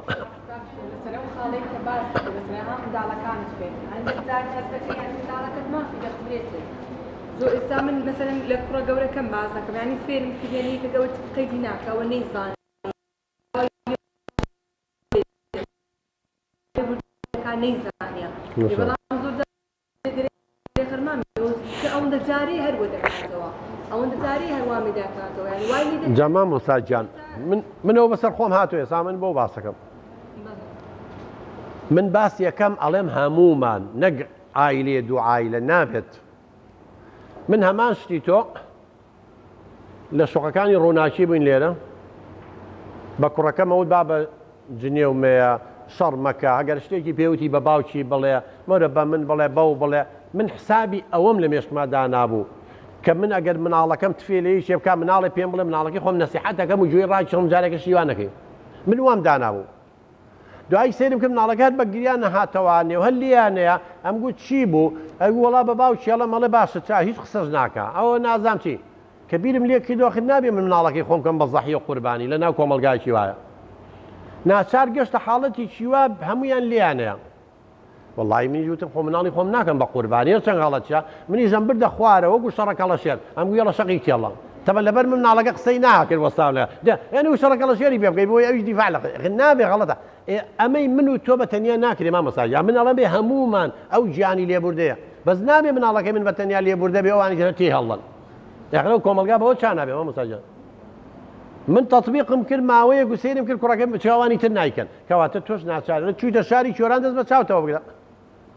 S8: زۆر ئێستا من مەسەلەن لە کوڕە گەورەکەم باز دەکەم یعنی فێرم کردێنی کە گەورە قەیدی ناکەوە نەیزان نەیزانە بەڵام زۆر خەرمان کە ئەوەندە جارێ هەروە دەکاتەوە ئەوەندە جارێ هەروە دەکاتەوە یعنی وای
S2: جاما مۆساجان منەوە بەسەر خۆم هاتووە ئێستا من بۆ باسەکەم من باس یەکەم ئەڵێم هەموومان نەک ئایلێ دوو ئایلە نابێت من هەمان شتی تۆ لە شوقەکانی ڕووناکی بووین لێرە بە کوڕەکەم ئەوت با بە جنێومەیە شەڕ مەکە ئەگەر شتێکی پێوتی بە باوکی بڵێ مەرە بە من بڵێ بەو بڵێ من حسابی ئەوەم لە مێشکمادا نابوو کە من ئەگەر مناڵەکەم تفێلەیە شێ بکە مناڵی پێم بڵێ مناڵەکەی خۆم نەسیحەتەکەم و گوێی ڕاکێشم جارێکە شیوانەکەی من وام دانابوو دوای سێرم کرد مناڵەکەت بە گریان نەهاتەوانێ و هەر لیانەیە ئەم گوت چی بوو ئەگو وەڵا بە باوکی ئەڵە مەڵێ باشە چا هیچ قسەش ناکە ئەوە نازام چی کە بیرم لێ کردوەخت نابێ من مناڵەکەی خۆم کەم بە زەحی و قوربانی لە ناو کۆمەلگایکی وایە ناچار گەشتە حاڵەتی چیوا هەمویان لیانەیە وەڵی منی جوتم خۆ مناڵی خۆم ناکەم بە قوربانی چەند غەڵەتە منی ژەم بردە خوارەوە وەکو شەڕەکە لە شێر ئەم گوێ لە شەقی تێڵە تەبەن لەبەر من مناڵەکە قسەی ناکرد وەستا لە ئەنی و شەڕەکە لە شێری پێ بکەی بۆی ئەویش دیفاع لە نابێ غەڵەتە ئەمەی من و تۆ بە تەنیا ناکرێ مامۆستا من ئەڵەم بێ هەموومان ئەو گیانی لێبوردەیە بەس نابێ مناڵەکەی من بە تەنیا لێبوردە بێ ئەوانی تر تێ هەڵڵن دەخرە و کۆمەلگا بەوە چا نابێ مامۆستا من تطبیقم کرد ماوەیە گوسێنم کرد کوڕەکەم چاوانی تر نایکەن کەواتە تۆش ناچارە چوویتە شاری چۆران دەست بە چاوتەوە بگرە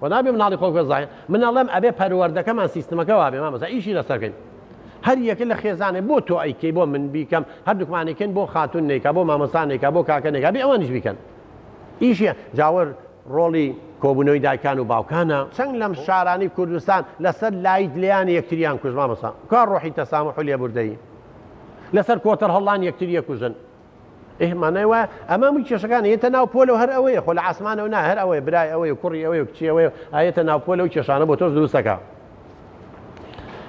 S2: و نابێ مناڵی خۆ زایە من ئەڵێم ئەبێ پەروەردەکەمان سیستمەکە وابێ مامۆستا ئیشی لەسەرکەین هەر یەکە لە خێزانێ بۆ تۆ ئەیکەی بۆ من بیکەم هەردووکمانێکن بۆ خاتون نێکا بۆ مامۆستا نێکا بۆ کاکە نێکا بێ ئەوانیش بیکەن ئیشیە جاوەر ڕۆڵی کۆبوونەوەی دایکان و باوکانە چەند لەم شارانی کوردستان لەسەر لایت لیان یەکتریان کوژ مامۆستا کار ڕۆحی تەسامح و لێبوردەیی لەسەر کۆتەر هەڵان یەکتریە کوژن ئێمانەوە ئەمە مووی کێشەکان هێتە ناو پۆلە هەر ئەوەیە خۆ لە ئاسمانەوە نا هەر ئەوەیە برای ئەوەیە کوڕی ئەوەیە کچی ئەوەیە ئاەتە ناو پۆلە و کێشانە بۆ تۆش دروستەکە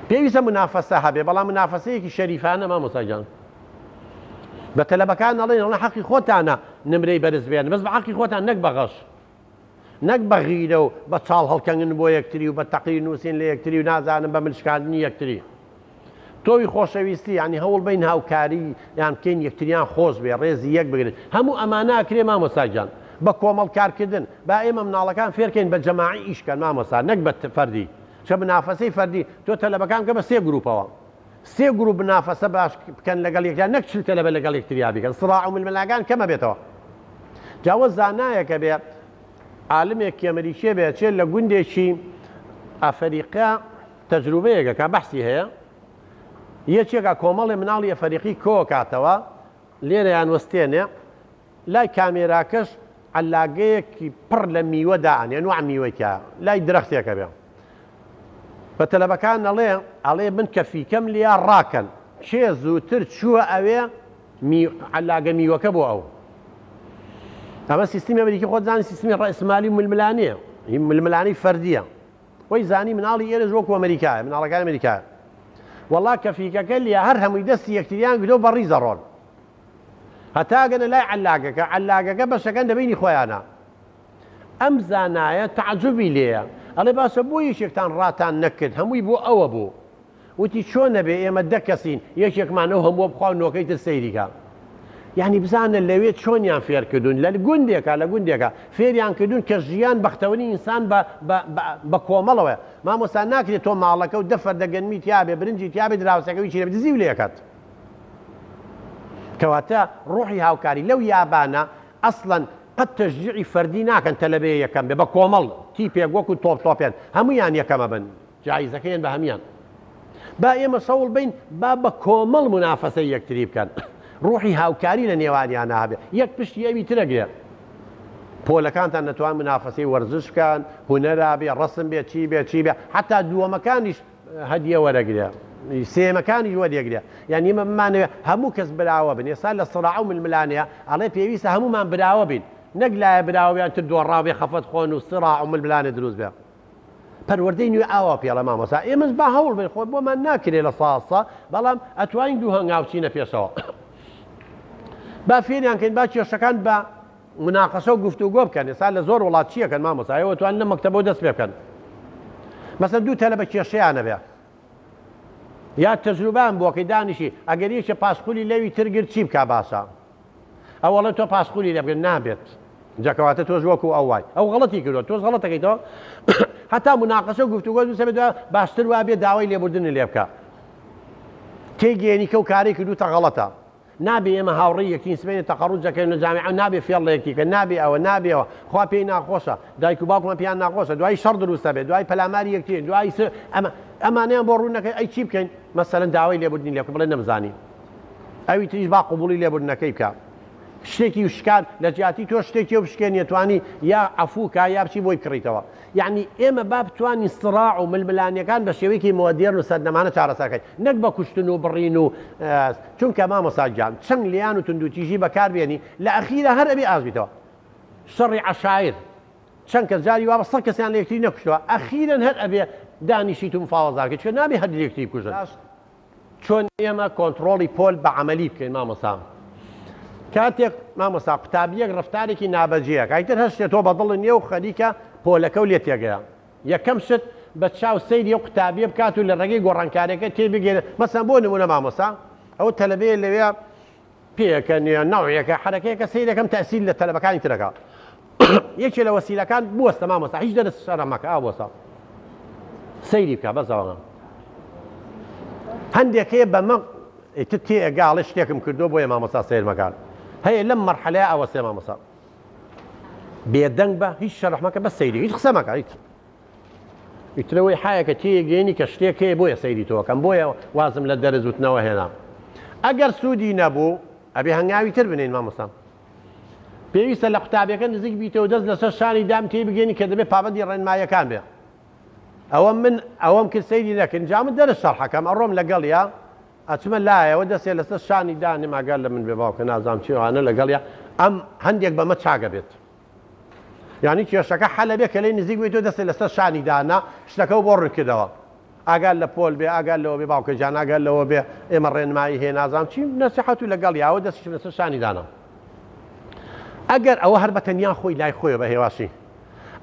S2: پێویستە منافەسە هەبێ بەڵام منافەسەیەکی شەریفانە مامۆستاجان بە تەلەبەکان ئەڵێن حەقی خۆتانە نمرەی بەرز بێن بەس بە حەقی خۆتان نەک بەغەش نەک بە غیرە و بە چاڵ هەڵکەنگن بۆ یەکتری و بە تەقیر نووسین لە یەکتری و نازانم بە ملشکاندنی یەکتری تۆوی خۆشەویستی ینی هەوڵ بین هاوکاری یان بکەین یەکتریان خۆش بێ ڕێزی یەک بگرن هەموو ئەمانە ئەکرێ مامۆستاجان بە کۆمەڵ کارکردن با ئێمە مناڵەکان فێرکەین بە جەماعی ئیشکەن مامۆستا نەک بە فەردی چە منافەسەی فەردی تۆ تەلەبەکان کە بە سێ گروپەوە سێ گروپ بنافەسە باش بکەن لەگەڵ یەکیان نەک چلتە لەبەر لەگەڵ یەکتریا بیکەن سڕاع و ململاگان کەمە بێتەوە جاوە زانایەکە بێ عالمێکی ئەمریکیە بێت چێت لە گوندێکی ئەفریقا تەجروبەیەکە کە بەحسی هەیە یەکێکە کۆمەڵی مناڵی ئەفریقی کۆ کاتەوە لێرەیان وەستێنێ لای کامێراکەش عەلاگەیەکی پڕ لە میوە دائەنێ نوع میوەیەکە لای درەختێکە بێ بە تەلەبەکان ئەڵێ من کەفیکەم لیا ڕاکەن کێ زووتر چووە ئەوێ عەلاگە میوەکە بۆ ئەو ئەمە سیستمی ئەمریکی خۆت زانی سیستمی ڕئیسمالی و ململانیە ململانی فەردیە وەی زانی مناڵی ئێرەش وەکو ئەمریکایە مناڵەکان ئەمریکایە وەڵا کەفیکەکە لیا هەر هەمووی دەستی یەکتریان گرۆ بە ڕیزە ڕۆن هەتاگەنە لای عەلاگەکە بەشەکەن دەبینی خۆیانە ئەم زانایە تعجبی لێیە ئەڵێ باشە بۆ یەکێکتان ڕاتان نەکرد هەمووی بۆ ئەوە بوو وتی چۆن نەبێ ئێمە دەکەسین یەکێکمانەوە هەموو بخوا نۆکەی تر سەیریکە یعنی بزانە لەوێ چۆنیان فێر کردوون لە گوندێکە فێریان کردوون کە ژیان بەختەوەری ئینسان بە کۆمەڵەوە مامۆستا ناکرێت تۆ ماڵەکە و دەفەر دەگەنمی تیابێ برنجی تیابێ دراوسەکەوی چیرە دزی لێکات کەواتە ڕوحی هاوکاری لەو یابانە ئەسڵەن قەت تەشجیعی فەردی ناکەن تەلەبەیە یەکەم بێ بە کۆمەڵ تیپێک وەکو تۆپێن هەمویان یەکەمە بن جایزەکەیان بە هەمیان با ئێمە سەوڵ بین با بە کۆمەڵ منافەسەی یەکتری بکەن ڕوحی هاوکاری لە نێوانیان هەبێ یەک پشتی ئەوی ترەگرێ پۆلەکانتان نەتوان منافەسەی وەرزش بکەن هونەرا بێ ڕسم بێ چی بێ حتا دووەمەکانیش هەدیە وەرەگرێ سێمەکانی وەرەگرێ یعنی ئێمە بمانەوێ هەموو کەس براوە بن ئێستا لە سڕاع و ململانەیە ئەڵێ پێویستە هەمومان براوە بین نەک لایە براوەیان تر دۆڕاوێ خەفەت خۆن و سڕاع و ململانە دروست بێ پەروەردەی نوێ ئاوا پێڵە مامۆستا ئێمەش با هەوڵ بین خۆ بۆمان ناکرێ لە ساسە بەڵام ئەتوانین دوو هەنگاو چینە پێشەوە با فێریان کەین با کێشەکان بە مناقەشە و گفتوگۆ بکەن ئێستا لە زۆر وڵات چیەکەن مامۆستا ئێوە توانن لە مەکتەبەوە دەست پێ بکەن مەسەن دوو تەلەبە کێشەیانە بێ یا تەجروبان بۆکەی دانیشی ئەگەر یەکێ پاسپۆلی لەوی ترگرت چی بکا باشە ئەوەڵێ تۆ پاسپۆلی لێ بگەن نابێت جاکەواتە تۆش وەکو ئەو وای ئەو غەڵەتی کردووە تۆش غەڵەتەکەیتەوە هەتا مناقەشە و گفتوگۆ دووسە بێت باشتر وا بێ داوای لێبوردن لێ بکە تێگەێنی کە و کاری کردوتە غەڵەتە نابێ ئێمە هاوڕێی یەکترین سبەینە تەقەڕوجەکەین لە جامیعە نابێ فێڵ لە یەکتیکە نابێ ئەوە نابێەوە خوا پێی ناخۆشە دایک و باوکمان پێیان ناخۆشە دوای شەڕ دروستە بێت دوای پەلاماری یەکترین دوای ئەمانەیان بۆ ڕوونەکەی ئەی چی بکەین مەسەلەن داوای لێبوردنی لێ بکە بڵێ نەمزانی ئەوی تریش با قبوڵی لێبوردنەکەی بکە شتێکی وشکان لە جیاتی تۆ شتێکی و بشکێنی توانی یا عەفووکە یا بچی بۆی کڕیتەوە یعنی ئێمە با بتوانین سڕاع و ململانیەکان بە شێوەیەکی مۆدێرن و سەردەمانە چارەسەرکەین نەک بە کوشتن و بڕین و چونکە مامۆستا گیان چەند لیان و توندوتیژی بەکاربێنی لە ئەخیرە هەر ئەبێ ئازبیتەوە شەڕی عەشایر چەند کەس جاری وا بە 100 کەسیان لە یەکتری نەکوشتەوە ئەخیرەن هەر ئەبێ دانیشیت و مفاوەزارکە چکە نابێ هەر یەکتری بکوژن چۆن ئێمە کۆنتڕۆڵی پۆل بە عەمەلی بکەین مامۆستا کاتێک مامۆستا قوتابیەک ڕەفتارێکی نابەجێیەک ئایتر هەر شتێ تۆ بەدڵ نییە و خەریکە پۆلەکە و لێ تێگەیە یەکەم شت بە چاو سەیری و قوتابیە بکات و لە ڕێگەی گۆڕانکاریەکە تێبگێنێت مەسەن بۆ نمونە مامۆستا ئەوە تەلەبەیە لەوێ پێیەکە نوێ ناویەکە حرەکەیەکە سەیرەکەم تەسیل لە تەلەبەکانی ترەکە یەکێ لە وەسیلەکان بوەستە مامۆستا هیچ دەرس شەڕەمەکە ئابوەسە سەیری بکە بەزەوە هەندێکەیە بەمە تێگاڵی شتێکم کردو بۆیە مامۆستا سیر مەکان هەیە لەم مەرحەلەیە ئەوەسێ مامۆستا بێدەنگ بە هیچ شەڕەمەکە بە سەیری هیچ قسە مەکە هیچ ئیترەوەی حایەکە تێگەێنی کە شتێکەیە بۆیە سەیری تۆکەم بۆیە وازم لە دەرەزوتنەوە هێنا ئەگەر سوودی نەبوو ئەبێ هەنگاوی تر بنین مامۆستا پێویستە لە قوتابیەکە نزیک بیتەوە دەست لەسەر شانی دام تێبگەێنی کە دەبێت پابەندی ڕێنماییەکان بێ ئەوەم کرد سەیری نەکرد جامت دەرس شەڕحەکەم ئەڕۆم لەگەڵ یا ئەچمە لایەوە دەستێ لەسەر شانی دانێ ماگەر لە من بێ باوکە نازام چیوانە لەگەڵ یا ئەم هەندێک بەمە چاگە بێت یعنی کێشەکە حەلە بێ کە لەی نزیک بێتەوە دەستێ لەسەر شانی دانا شتەکە بۆ ڕکردەوە ئاگال لە پۆل بێ ئاگال لەوە بێ باوکە جان ئاگال لەوە بێ ئێمە ڕێنمایی هەیە نازام چی نەسیحەت و لەگەڵ یاوە دەستیشم لەسەر شانی دانا ئەگەر ئەوە هەر بە تەنیا خۆی لای خۆیە بە هێواشی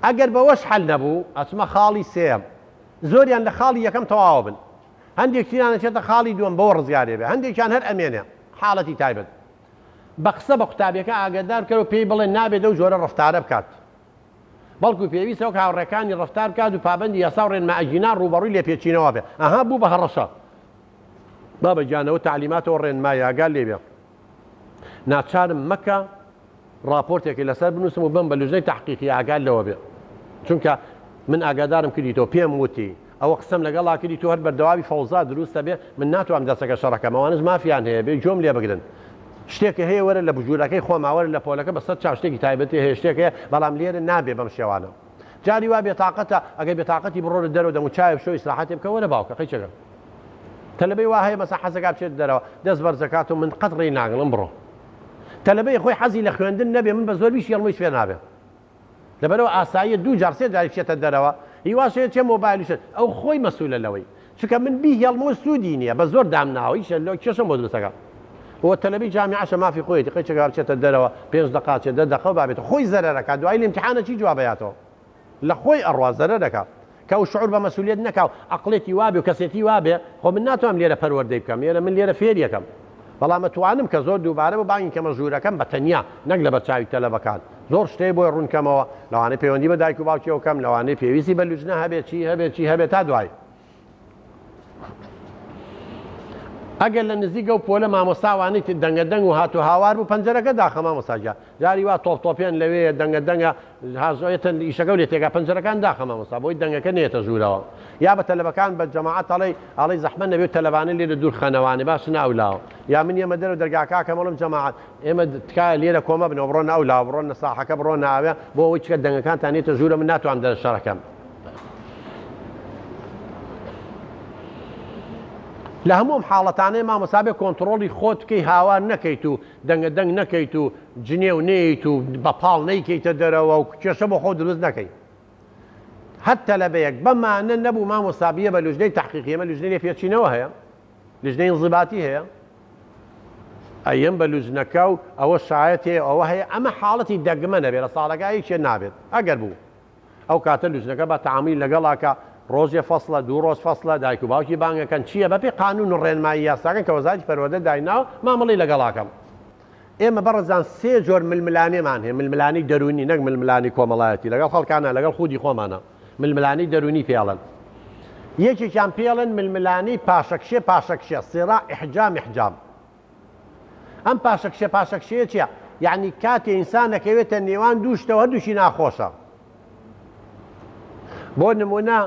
S2: ئەگەر بەوەش حەل نەبوو ئەچمە خاڵی سێم زۆریان لە خاڵی یەکەم تەواو بن هەندێک تیانە چێتە خاڵی دووەم بەوە ڕزگارێ بێ هەندێکیان هەر ئەمێنێ حاڵەتی تایبەت بە قسە بە قوتابیەکە ئاگادار بکەوە پێی بڵێ نابێت ئەو جۆرە ڕەفتارە بکات بەڵکو پێویستە ئەو هاوڕێکانی ڕەفتار بکات و پابەندی یاسا و ڕێنماییجینا ڕوبەڕووی لێ پێچینەوە بێ ئەها بوو بە هەڕەشە بابا جانەوە تعلیماتەوە ڕێنمایە ئاگال لێ بێ ناچارم مەکە راپۆرتێکی لەسەر بنووسم و بم بە لوژنەی تحقیقی ئاگال لەوە بێ چونکە من ئاگادارم کردیتەوە پێم وتی ئەوە قسەم لەگەڵا کردی تۆ هەر بەردەوامی فەوزا دروستە بێ من ناتوانم دەستەکە شەڕەکەم ئەوانش مافیان هەیە بێ جۆم لێ بگرن شتێکی هەیە وەرە لە بژوورەکەی خۆماوەرە لە پۆلەکە بە سەد چاو شتێکی تایبەتی هەیە شتێک هەیە بەڵام لێرە نابێ بەم شێوانە جاری وا بێتاقەتە ئەگەر بێتاقەتی بڕۆرە دەرەوە دەمو چای بشۆ ئیسلاحاتی بکە وەرە باوکە قەیچەکە تەلەبەی وا هەیە مەسا حەزەکات بچێت دەرەوە دەست بەرزەکات و من قەت ڕێی ناگڵم بڕۆ تەلەبەی خۆی حەزی لە خوێندن نەبێ من بە زۆر بیش هێڵمەی سوێ نابێ لەبەرەوە ئاساییە دوو جار سێ جاری بچێتە دەرەوە هیواشەیە چێ مۆبایلیشت ئەو خۆی مەسوولە لەوەی چونکە من بی هێڵمەوە سوودی نییە بە زۆر دامناوە ئیشە لەو کێشەم بۆ دروستەکە هو تەلەبی جامیعەشە مافی خۆیەتی قەیچەکە بچێتە دەرەوە 5 دقات چێت 10 دقە بابێتە خۆی زەرەرەکە دوای لە ئیمتیحانە چی جوابەیاتەوە لە خۆی ئەڕوا زەرەرەکە کە ئەو شعور بە مەسوولیت نەکاو عەقڵێتی وابێ و کەسێتی وابێ خۆ من ناتوانم لێرە پەروەردەی بکەم لێرە من لێرە فێریەکەم بەڵام ئەتوانم کە زۆر دووبارە بە بانگی کە مەژوورەکەم بە تەنیا نەک لە بەرچاوی تەلەبەکان زۆر شتەی بۆی ڕوونکەمەوە لەوانەیە پەیوەندی بە دایک و باوکیەوە کەم لەوانەیە پێویستی بە لوجنە هەبێت چی هەبێت تا دوای ئەگەر لە نزیکە و پۆلە مامۆستاوانەی دەنگەدەنگ و هاتو هاوار بوو پەنجەرەکە داخە مامۆستاجا جاری وا تۆپتۆپیان لەوەیە دەنگەدەنگە هازۆیەتە ئیشەکە و لێ تێگا پەنجەرەکان داخە مامۆستا بۆی دەنگەکە نێتە ژوورەوە یا بە تەلەبەکان بە جەماعەت ئەڵێ زەحمەت نەبێت تەلەبانە لێرە دوور خەنەوانێ باش ناولاوە یا من ئێمە دەرەوە دەرگاکە مەڵم جەماعەت ئێمە تکایە لێرە کۆمە بنەوە بڕۆ ناولاوە بڕۆن نەساحەکە بڕۆ ناوێ بۆ ئەوەی چکە دەنگەکانتان نێتە ژوورە من ناتوانم دەرشەڕەکەم لە هەموم حاڵەتانەی مامۆسابێ کۆنتڕۆڵی خۆت بکەی هاوار نەکەیت و دەنگەدەنگ نەکەیت و جنێو نێیت و بەپاڵ نەیکەیتە دەرەوە و کێشە بۆ خۆ دروست نەکەیت هەر تەلەبەیەک بەمانە نەبوو مامۆسابیە بە لوژنەی تەحقیقی ئێمە لوژنەی لێپێچینەوە هەیە لوژنەی انضباطی هەیە ئەیەم بە لوژنەکە و ئەوە شایەت هەیە ئەوە هەیە ئەمە حاڵەتی دەگمە نەبێت لە ساڵەکە هیچ نابێت ئەگەر بوو ئەو کاتە لوژنەکە بە تەعامیل لەگەڵاکە ڕۆژێ فەسڵە دوو ڕۆژ فەسڵە دایک و باوکی بانگەکەن چییە بەپێی قانون و ڕێنمایی یاساکەن کە وەزارەتی پەروەردە دایناوە مامەڵەی لەگەڵاکەم ئێمە بەڕێزان سێ جۆر ململانێمان هەیە ململانی دەرونی نەک ململانی کۆمەڵایەتی لەگەڵ خەڵکانە لەگەڵ خودی خۆمانە ململانی دەرونی پێڵن یەکێکیان پێڵن ململانی پاشەکشێ سێرا ئیحجام ئەم پاشەکشێ چییە یعنی کاتێ ئینسان دەکەوێتە نێوان دووشتەوە هەردووشی ناخۆشە بۆ نمونە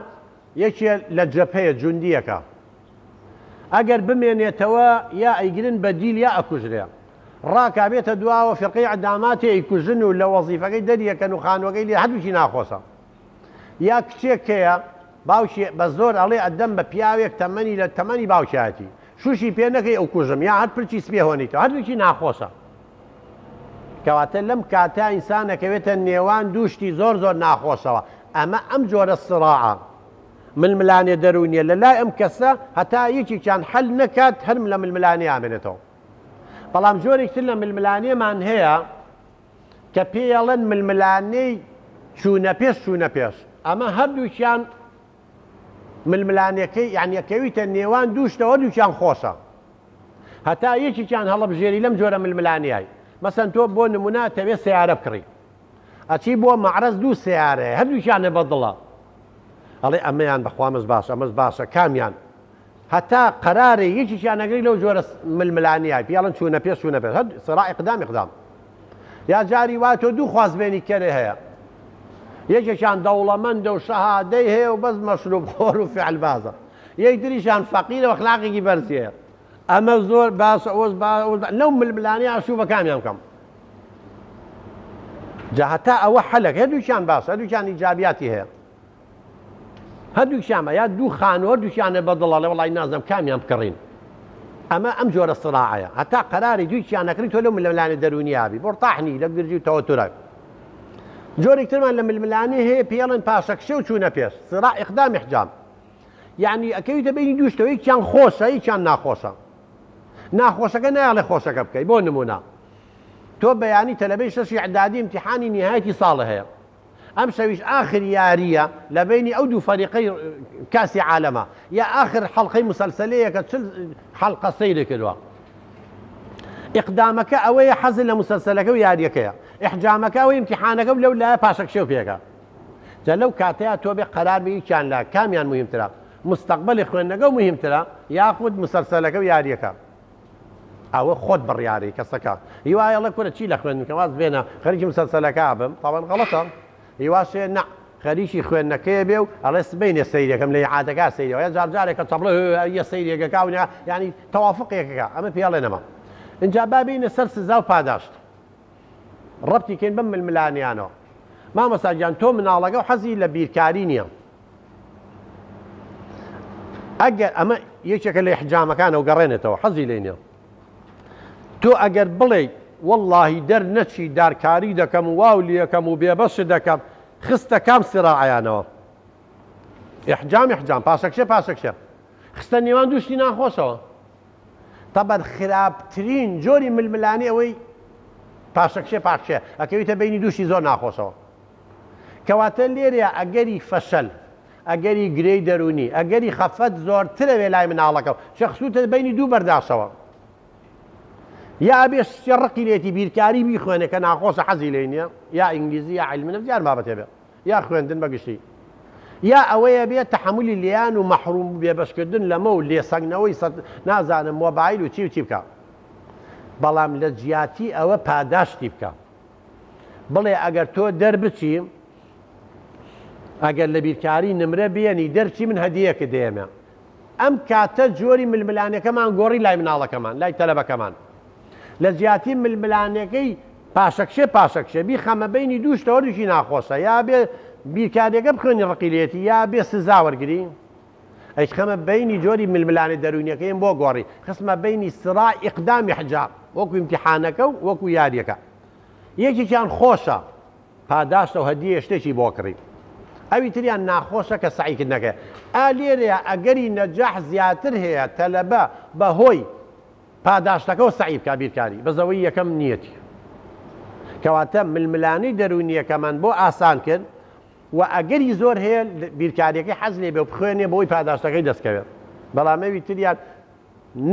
S2: یەکێ لە جەبهەیە جوندیەکە ئەگەر بمێنێتەوە یا ئەیگرن بەدیل یا ئەکوژرێ ڕاکابێتە دواوە فقی عداماتی ئەیکوژن و لە وەزیفەکەی دەریەکەن و خانوەکەی لێ هەردووشی ناخۆشە یا کچێکەیە باوکی بە زۆر ئەڵێ ئەدەم بە پیاوێک تەمەنی لە تەمەنی باوکایەتی شوشی پێ نەکەی ئەو کوژم یا هەر پرچی سپێ هۆنیتەوە هەردووکی ناخۆشە کەواتە لەم کاتا ئینسانەکەوێتە نێوان دووشتی زۆر ناخۆشەوە ئەمە ئەم جۆرە سڕاعە ململانێ دەرونیە لە لای ئەم کەسە هەتا یەکێکیان حەل نەکات هەرم لە ململانی ئامێنێتەوە بەڵام جۆرێکتر لە ململانێمان هەیە کە پێڵەن ململانەی چوونە پێش ئەمە هەردووکیان ململانەکەی یعنیەکەویتە نێوان دووشتەوە دووکیان خۆشە هەتا یەکێکیان هەڵەبژێری لەم جۆرە ململانیای مەسەن تۆ بۆ نمونە تەوێت سیارە بکڕی ئەچی بۆ مەعرەز دوو سیارەیە هەردووکیانە بەدڵە ئەڵێ ئەمەیان بەخوامز باشە ئەمەش باشە کامیان هەتا قەرارێ یەکیشیان نەگری لەو جۆرە ململانیای پیاڵن چوونە پێش هەر سڕاع ئیقدام یا جاری وا تۆ دوو خوازبێنی کەرێ هەیە یەکێکیان دەوڵەمەندە و شەهادەی هەیە و بەس مەشروب خۆر و فعلبازە یەکتریشیان فەقیرە و ئەخلاقێکی بەرزیە ئەمە زۆر باشە ئەوەش لەو ململانەی ئاشوو بە کامیان بکەم جا هەتا ئەوە حەلەک هەردووکیان باشە هەردووکیان ئیجابیاتی هەیە هەردووکیان یا دوو خانوە هەردووکیانە بەدڵە لە وەڵای نازم کامیان بکڕین ئەمە ئەم جۆرە سڕاعەیە هەتا قەراری دووکیان نەکردی تۆ لەو ململانە دەرونیابی بۆڕتاحنی لە گرجی و تەوەتورە جۆرێکترمان لە ململانێ هەیە پێڵن پاشەکشێ و چوونە پێش سڕاع ئیقدام ئیحجام یعنی ئەکەویتە بینی دووشتەوە یەکیان خۆشە یەکیان ناخۆشە ناخۆشەکە نایڵێ خۆشەکە بکەی بۆ نمونە تۆ بەیانی تەلەبەی شەشی ئەعدادی امتحانی نهایەتی ساڵە هەیە ئەم شەویش ئاخر یاریە لە بینی ئەو دوو فەریقەی کاسی عالەمە یا ئاخر حەڵقەی مسەلسەلەیەکە چل حەڵقە سەیرە کردووە ئیقدامەکە ئەوەیە حەزن لە مسەلسەلەکە و یاریەکەیە ئیحجامەکە ئەوەی امتحانەکە لەو لایە پاشەکشێ و پێکە جا لەو کاتەیە تۆ بێ قەرار بە یەکیان لا کامیان مهمترە مستقبلی خوێندنەکە و مهمترە یاخود مسەلسەلەکە و یاریەکە ئەوە خۆت بڕیاری کەسەکە هیوایە لە کورە چی لە خوێندنەکە واز بێنە خەریکی مسەلسەلەکە بم تاوان غەڵەتە هیواشێ نە خەریکی خوێندنەکەیە بێ و ئەڵێ سبەینێ سەیرەکەم لە عادەکە سەیرەوە یا جارجارێکە تەبڵە یە سەیرێکەکە و ینی تەوافقێکەکە ئەمە پێڵێ نەما اینجا بابینە سەر سزا و پاداشت ڕەبتی کەین بەم ململانیانەوە مامەساجان تۆ مناڵەکە و حەزی لە بیرکاری نییە ئەگەر ئەمە یەکێکە لە حجامەکانە و گەڕێنێتەوە حەزی لێ نییە تۆ ئەگەر بڵێ واللهی دەرنەچی دارکاری دەکەم و واولی یەکەم و بێبەش دەکەم خستە کام سراعیانەوە ئیحجام پاشەکشە خستە نێوان دووشتی ناخۆشەوە تەبەر خراپترین جۆری ململانی ئەوەی پاشەکشێ ئەکەویتە بینی دووشی زۆر ناخۆشەوە کەواتە لێرە ئەگەری فەشەل ئەگەری گرەی دەرونی ئەگەری خەفەت زۆرترە وێ لای مناڵەکە شەخصوتە بینی دوو بەرداشەوە یا بێ ڕقی لێتی بیرکاری بیخوێنێ کە ناخۆشە حەزی لێ نییە یا ئینگلیزی یا عیلمی نەفس یان بابەتێ بێ یا خوێندن بەگشتی یا ئەوەیە بێت تەحملی لیان و مەحروم بێبەشکردن لەمە و لێسەنگنەوەی نازانم مۆبایل و چی بکە بەڵام لە جیاتی ئەوە پاداشتی بکە بڵێ ئەگەر تۆ دەربچی ئەگەر لە بیرکاری نمرە بێنی دەرچی من هەدیەکە دێمە ئەم کاتە جۆری ململانەکەمان گۆڕی لای مناڵەکەمان لای تەلەبەکەمان لە جیاتی ململانەکەی پاشەکشێ بیخەمە بینی دووشتەوە دوشی ناخۆشە یا بێ بیرکاریەکە بخوێنی ڕقیلێتی یا بێ سزا وەرگری ئەیش خەمە بینی جۆری ململانە دەرونیەکەیم بۆ گۆڕی خستمە بینی سرا ئیقدامی حجاب وەکو ئیمتیحانەکە و وەکو یاریەکە یەکێکیان خۆشە پاداشتە و هەدیە شتێکی بۆ کڕی ئەوی تریان ناخۆشە کە سعیکردنەکە لێرەیە ئەگەری نەجاح زیاتر هەیە تەلەبە بەهۆی پاداشتەکە و سعی بکە بیرکاری بەزەوەی یەکەم نیەتی کەواتە ململانی دەرونیەکەمان بۆ ئاسان کرد و ئەگەری زۆر هەیە بیرکاریەکەی حەز لێ بێ و بخوێنێ بۆی پاداشتەکەی دەستکەوێت بەڵام ئەوی تریان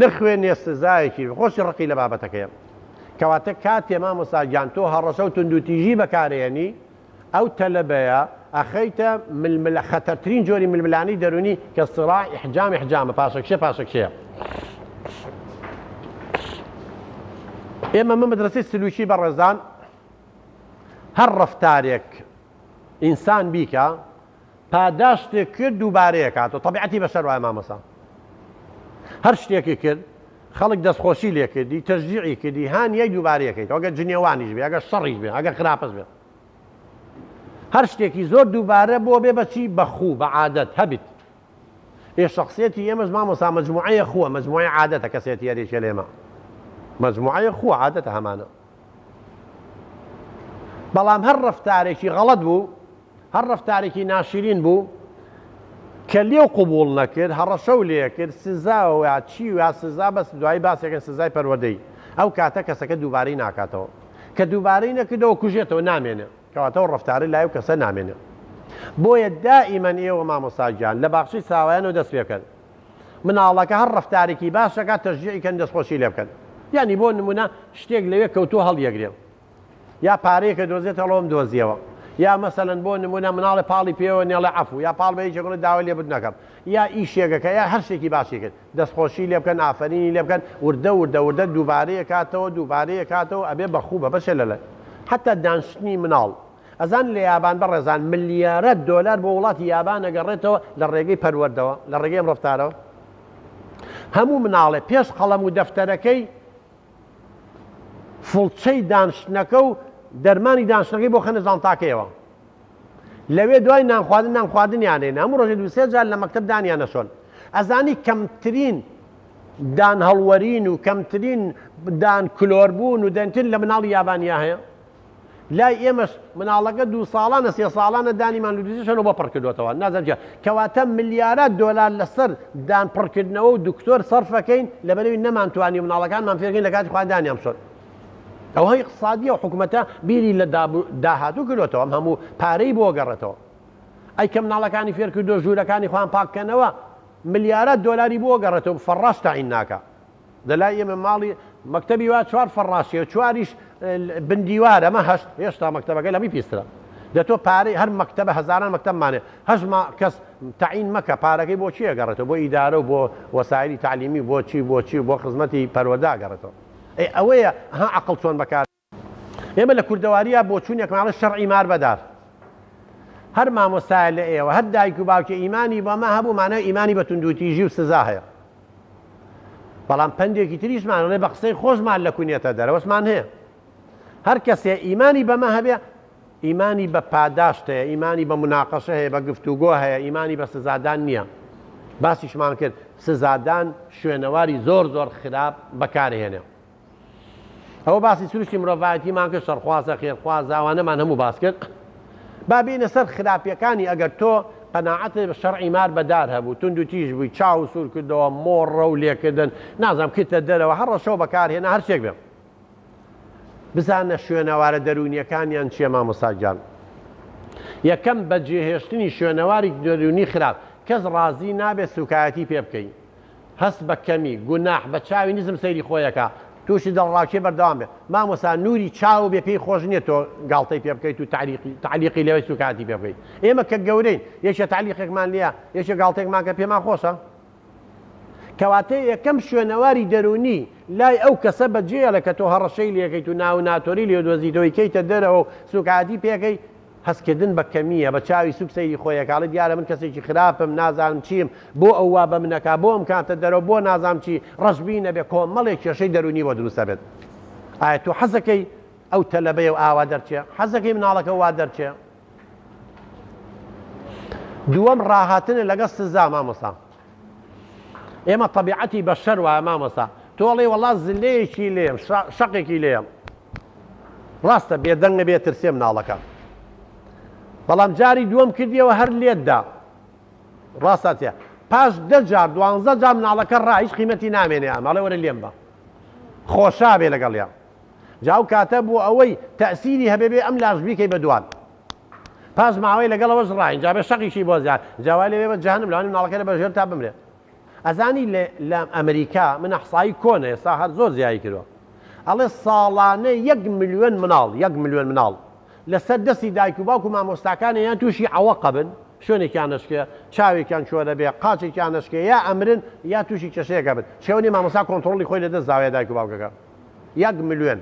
S2: نەخوێنێ سزایەکی خۆشی ڕقی لە بابەتەکەیە کەواتە کاتێ مامۆستاگیان تۆ هەڕەشە و توندوتیژی بەکارێنی ئەو تەلەبەیە ئەخەیتە خەتەرترین جۆری ململانی دەرونی کە سڕاع ئیحجامە پاشەکشەیە ئێمە مەدرسەی سلوکی بەڕێزان هەر ڕەفتارێک ئینسان بیکە پاداشتێک کرد دووبارەیە کاتەوە تەبیعەتی بەشەر وایە مامۆستا هەر شتێکی کرد خەڵک دەستخۆشی لێ کردی تەشجیعی کردی هانیای دووبارەیەکەیت ئەگەر جنێوانیش بێ ئەگەر شەڕیش بێ ئەگەر خراپەش بێ هەر شتێکی زۆر دووبارە بۆ بێ بەچی بەخوو بە عادەت هەبیت شخصیەتی ئێمەش مامۆستا مەجموعەیە خووە مەجموعەی عادەتە کەسێتی یاریشە لێمە مەجموعەیە خووە عادەتە هەمانە بەڵام هەر ڕەفتارێکی غەڵەت بوو هەر ڕەفتارێکی ناشرین بوو کە لێو قبوڵ نەکرد هەڕەشە و لێ کرد سزاوە چی و سزا بەس دوای باسێکە سزای پەروەردەی ئەو کاتە کەسەکە دووبارەی ناکاتەوە کە دووبارەی نەکردەوە کوژێتەوە نامێنێ کەواتەوە ڕەفتارە لایو کەسە نامێنێ بۆیە دائیمەن ئێوە مامۆستاگیان لە باخشی ساوایانەوە دەست پێ بکەن مناڵەکە هەر ڕەفتارێکی باشەکە تەشجیعیکەن دەستخۆشی لێ بکەن یعنی بۆ نمونە شتێک لەوێ کەوتووە هەڵیەگرێن یا پارەیەکە دۆزێت هەڵۆم دۆزیەوە یا مەسەلەن بۆ نمونە مناڵی پاڵی پێوە نێڵێ عەفو یا پاڵ بە هیچێکڵ داوا لێ بد نەکەم یا ئیشێکەکە یا هەر شتێکی باشی کرد دەستخۆشی لێ بکەن ئافرینی لێ بکەن وردە دووبارەیە کاتەوە ئەبێ بەخوو بە بەشە لەلای حتا دانشتنی مناڵ ئەزان لە یابان بەڕێزان ملیارە دۆلار بۆ وڵاتی یابان ئەگەڕێتەوە لە ڕێگەی پەروەردەوە لە ڕێگەی ئەم ڕەفتارەوە هەموو مناڵێ پێش قەڵەم و دەفتەرەکەی فڵچەی دانشتنەکە و دەرمانی دانشتنەکەی بۆ خەنە زانتاکەیەوە لەوێ دوای نان خواردنیانێنە هەموو ڕۆژێ دوو سێ جار لە مەکتەب دانیانە شۆن ئەزانی کەمترین دان هەڵوەرین و کەمترین دان کلۆربوون و دەنتن لە مناڵی یابانیا هەیە لای ئێمەش مناڵەکە 2 ساڵانە 3 ساڵانە دانیمان لودیزیشەنەوە بۆ پڕکردوێتەوە نازانجا کەواتە ملیارە دۆلار لەسەر دان پڕکردنەوە و دکتۆر سەرفەکەین لەبەرەوەی نەمانتوانی مناڵەکانمان فێرکەین لە کاتی خواردانیان شۆن ئەوە اقتصادیە و حکوومەتە بیری لە داهاتوو کردوێتەوە ئەم هەموو پارەی بۆ گەڕێتەوە ئەی کە مناڵەکانی فێر کردو ژوورەکانی خۆیان پاککەنەوە ملیارە دۆلاری بۆ گەڕێتەوە فەڕاش تاعین ناکە دەلای ئێمە ماڵی مەکتەبی وا 4 فەڕاشیە 4یش بندیوارە ئەمە 8 هێشتا مەکتەبەکە لەمی پیسترە دەتۆ پارەی هەر مەکتەبە هەزاران مەکتەبمانێ هەژ کەس تعین مەکە پارەکەی بۆ چی ئەگەڕێتەوە بۆ ئیدارە و بۆ وەسایلی تعلیمی بۆ چی بۆ خزمەتی پەروەردە ئەگەڕێتەوە ئەوەیە ها عەقڵ چۆن بەکار ئێمە لە کوردەواریە بۆ چوونێکماڵە شەرعی مار بەدار هەر مامۆستایە لە ئێوە هەر دایک و باوکە ئیمانی بەمە هەبوو مانای ئیمانی بە توندوتیژی و سزا هەیە بەڵام پندێکی تریشمانڵێ بە قسەی خۆشمان لە کونێتە دەرەوەسمان هەیە هەر کەسێ ئیمانی بەمە هەبێ ئیمانی بە پاداشتەیە ئیمانی بە مناقەشە هەیە بە گفتوگۆ هەیە ئیمانی بە سزادان نییە باسیشمان کرد سزادان شوێنەواری زۆر خراپ بەکارهێنێ ئەوە باسی سروشتی مرۆڤایەتیمان کرد شەڕخوازە خێرخوازە ئەوانەمان هەموو باس کرد با بینە سەر خراپیەکانی ئەگەر تۆ قەناعەتت بە شەرعی مار بەدار هەبوو تونند و تیژ بووی چاو سوور کردەوە مۆڕە و لێکردن نازانم کردە دەرەوە هەر ڕەشەو بەکارهێنا هەر شتێک بێ بزانە شوێنەوارە دەرونیەکانیان چیە مامۆستاجان یەکەم بەجێهێشتنی شوێنەواری دەرونی خراپ کەس ڕازی نابێت سوکایەتی پێ بکەین هەست بە کەمی گوناح بە چاوی نزم سەیری خۆیەکە تووشی دڵڕاکێ بەردەوام بێ مامۆستا نووری چاو بێ پێی خۆش نییە تۆ گاڵتەی پێ بکەیت و تعلیقی لەوەی سوکاتی پێ بکەیت ئێمە کە گەورەین یەکێ تعلیقێکمان لێە یەکێ گاڵتێکمان کە پێمان خۆشە کەواتەی یەکەم شوێنەواری دەرونی لای ئەو کەسە بەجێڵە کە تۆ هەڕەشەی لەکەیت و ناو ناتۆری لێ دۆزیتەوەی کەیتە دەرەوە سوکاتی پێکەی هەستکردن بە کەمیە بە چاوی سوک سەیری خۆیەکاڵی دیارە من کەسێکی خراپم نازانم چیم بۆ ئەو وا بە منەکە بۆ ئەم کاتە دەرەوە بۆ نازانم چی ڕەشبی نەبێ کۆمەڵێک کێشەی دەرونی بۆ دروستە بێت ئایا تۆ حەزەکەی ئەو تەلەبەیە و ئاوا دەرچێ حەزەکەی مناڵەکە وا دەرچێ دووەم ڕاهاتنە لەگەڵ سزا مامۆستا ئێمە طبیعەتی بەشەر وایە مامۆستا تۆڵێ وەڵا زلەیەکی لێم شەقێکی لێم ڕاستە بێدەنگ نەبێت ترسێ مناڵەکە بەڵام جاری دووەم کردیەوە هەر لێتدا ڕاستە پاش 10 جار 12 جار مناڵەکە ڕا هیچ قیمەتی نامێنێ ئەماڵێ وەرە لێم بە خۆشا بێ لەگەڵیان جاو کاتە بوو ئەوەی تەسیری هەبێ بێ ئەم لاژ بیکەی بە دوان پاش ماوەی لەگەڵەوەش ڕاین جا بێ شەقیشی بۆ زیاد جاوای لێ بە جەهەنم لەوانی مناڵەکە لە بەژێر تا بمرێ ئەزانی لە ئەمریکا من ئەحسایی کۆنە ئێستا هەر زۆر زیایی کردووە ئەڵێ ساڵانە 1 ملیۆن مناڵ 1 ملیۆن مناڵ لەسەر دەستی دایک و باوک و مامۆستاکانە یان تووشی ئەوەقە بن شوێنێکیان نشکێ چاوێکیان چۆرە بێ قاچێکیان نشکێ یا ئەمرن یا تووشی کێشەیەەکە بن چێوەنی مامۆستا کۆنتڕۆڵی خۆی لەدەست داوای دایک و باوکەکە 1 ملیۆن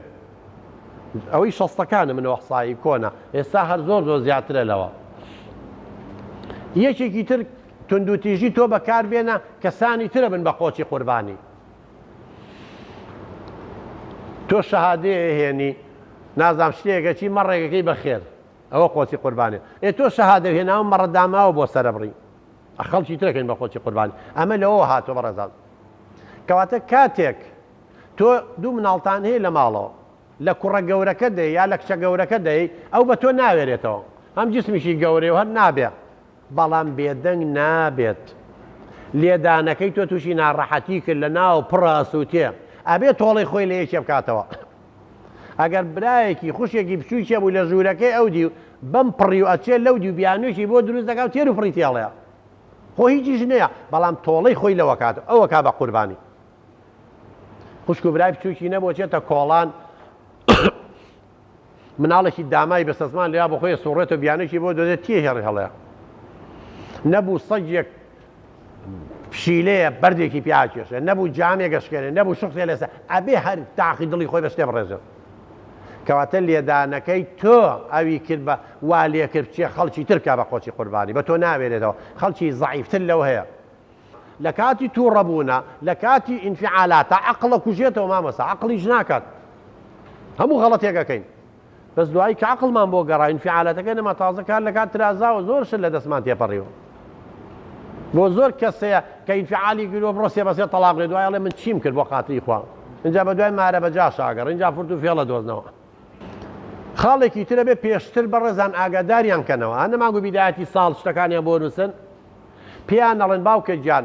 S2: ئەوەی شەستەکانە منەوە ئەحسایی کۆنە ئێستا هەر زۆر زیاترە لەوە یەکێکی تر توندوتیژی تۆ بەکاربێنە کەسانی ترە بن بە قۆچی قوربانی تۆ شەهادەیە هێنی نازام شتێکەکی مەڕێگەکەی بەخێر ئەوە قۆچی قوربانێ تۆ شەهادە هێناوە مەڕەداماوە بۆ سەرەبڕی خەڵکی ترەکەین بە قۆچی قوربانی ئەمە لەوە هاتۆ بەڕێزان کەواتە کاتێک تۆ دوو مناڵتان هەیە لە ماڵەوە لە کوڕە گەورەکە دەی یا لە کچە گەورەکە دەی ئەو بە تۆ ناوێرێتەوە ئەم جسمیشی گەورەی و هەر نابێ بەڵام بێدەنگ نابێت لێدانەکەی تۆ تووشی ناڕەحەتی کرد لە ناو پڕاسووتێ ئەبێت تۆڵی خۆی لە یەکێ بکاتەوە ئەگەر برایەکی خوشێکی بچووکێ بوو لە ژوورەکەی ئەو دی و بەم پڕی و ئەچێت لەو دی و بیانوێکی بۆ دروست دەکات تێر و پڕی تێڵەیە خۆ هیچیش نییە بەڵام تۆڵەی خۆی لەوە کات ئەوە کا بە قوربانی خوشک و برای بچووکی نەبوو چێتە کۆڵان مناڵێکی دامای بەسەزمان لیا بە خۆی سوڕێت و بیانێکی بۆ دۆزێت تێ هێڕی هەڵەیە نەبوو سەگێک پشیلەیە بەردێکی پیاکێشە نەبوو جامێک گەشتێنێ نەبوو شخصێ لەسەر ئەبێ هەر تاقی دڵی خۆی بە شتێ بڕێژێت کەواتە لێدانەکەی تۆ ئەوی کرد بە وا لێکرد چێ خەڵکی ترکا بە قۆچی قوربانی بە تۆ ناوێرێتەوە خەڵکی زەعیفتر لەو هەیە لە کاتی تووڕەبوونە لە کاتی ئینفعالاتە عەقڵە کوژێتەوە مامۆستا عەقڵیش ناکات هەموو غەڵەتێکەکەین بەس دوایی کە عەقڵمان بۆ گەڕا ئینفعالاتەکە نەما تازە کار لە کات ترازاوە زۆر شت لە دەستمان تێپەڕیوە بۆ زۆر کەسەیە کە ئینفعالی گرۆ بڕۆ سێبەسێ تەلاق لێ دوای ئەڵێ من چیم کرد بۆ خاتری خوا اینجا بە دوای مارە بەجا شاگەڕ اینجا فورت و فێڵە دۆزنەوە خاڵێکی ترە بێ پێشتر بەڕێزان ئاگاداریان کەنەوە هەنە مانگو بیدایەتی ساڵ شتەکانیان بۆ نووسن پێیان ئەڵێن باوکە گیان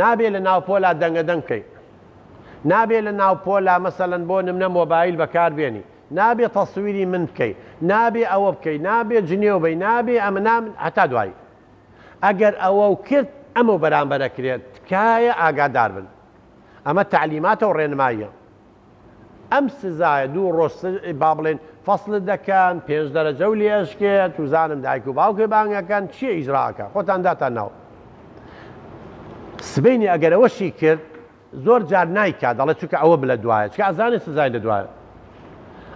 S2: نابێ لە ناوپۆلا دەنگەدەنگ بکەیت نابێ لە ناوپۆلا مەسەلەن بۆ نمونە مۆبایل بەکاربێنی نابێ تەسویری من بکەیت نابێ ئەوە بکەیت نابێ جنێو بەی نابێ ئەمە نامن هەتا دوایی ئەگەر ئەوە و کرد ئەمە بەرامبەرەکرێت تکایە ئاگادار بن ئەمە تعلیماتە و ڕێنماییە ئەم سزایە دوو ڕۆژ با بڵێن فەصلت دەکەن 5 دەرەجە و لێشکێت توزانم دایک و باوکێ بانگەکەن چی ئیجراکە خۆتان داتان ناو سبەینی ئەگەر ئەوەشی کرد زۆر جار نایکات دەڵێ چونکە ئەوە بلە دوایە چکە ئەزانێت سزای لە دوایە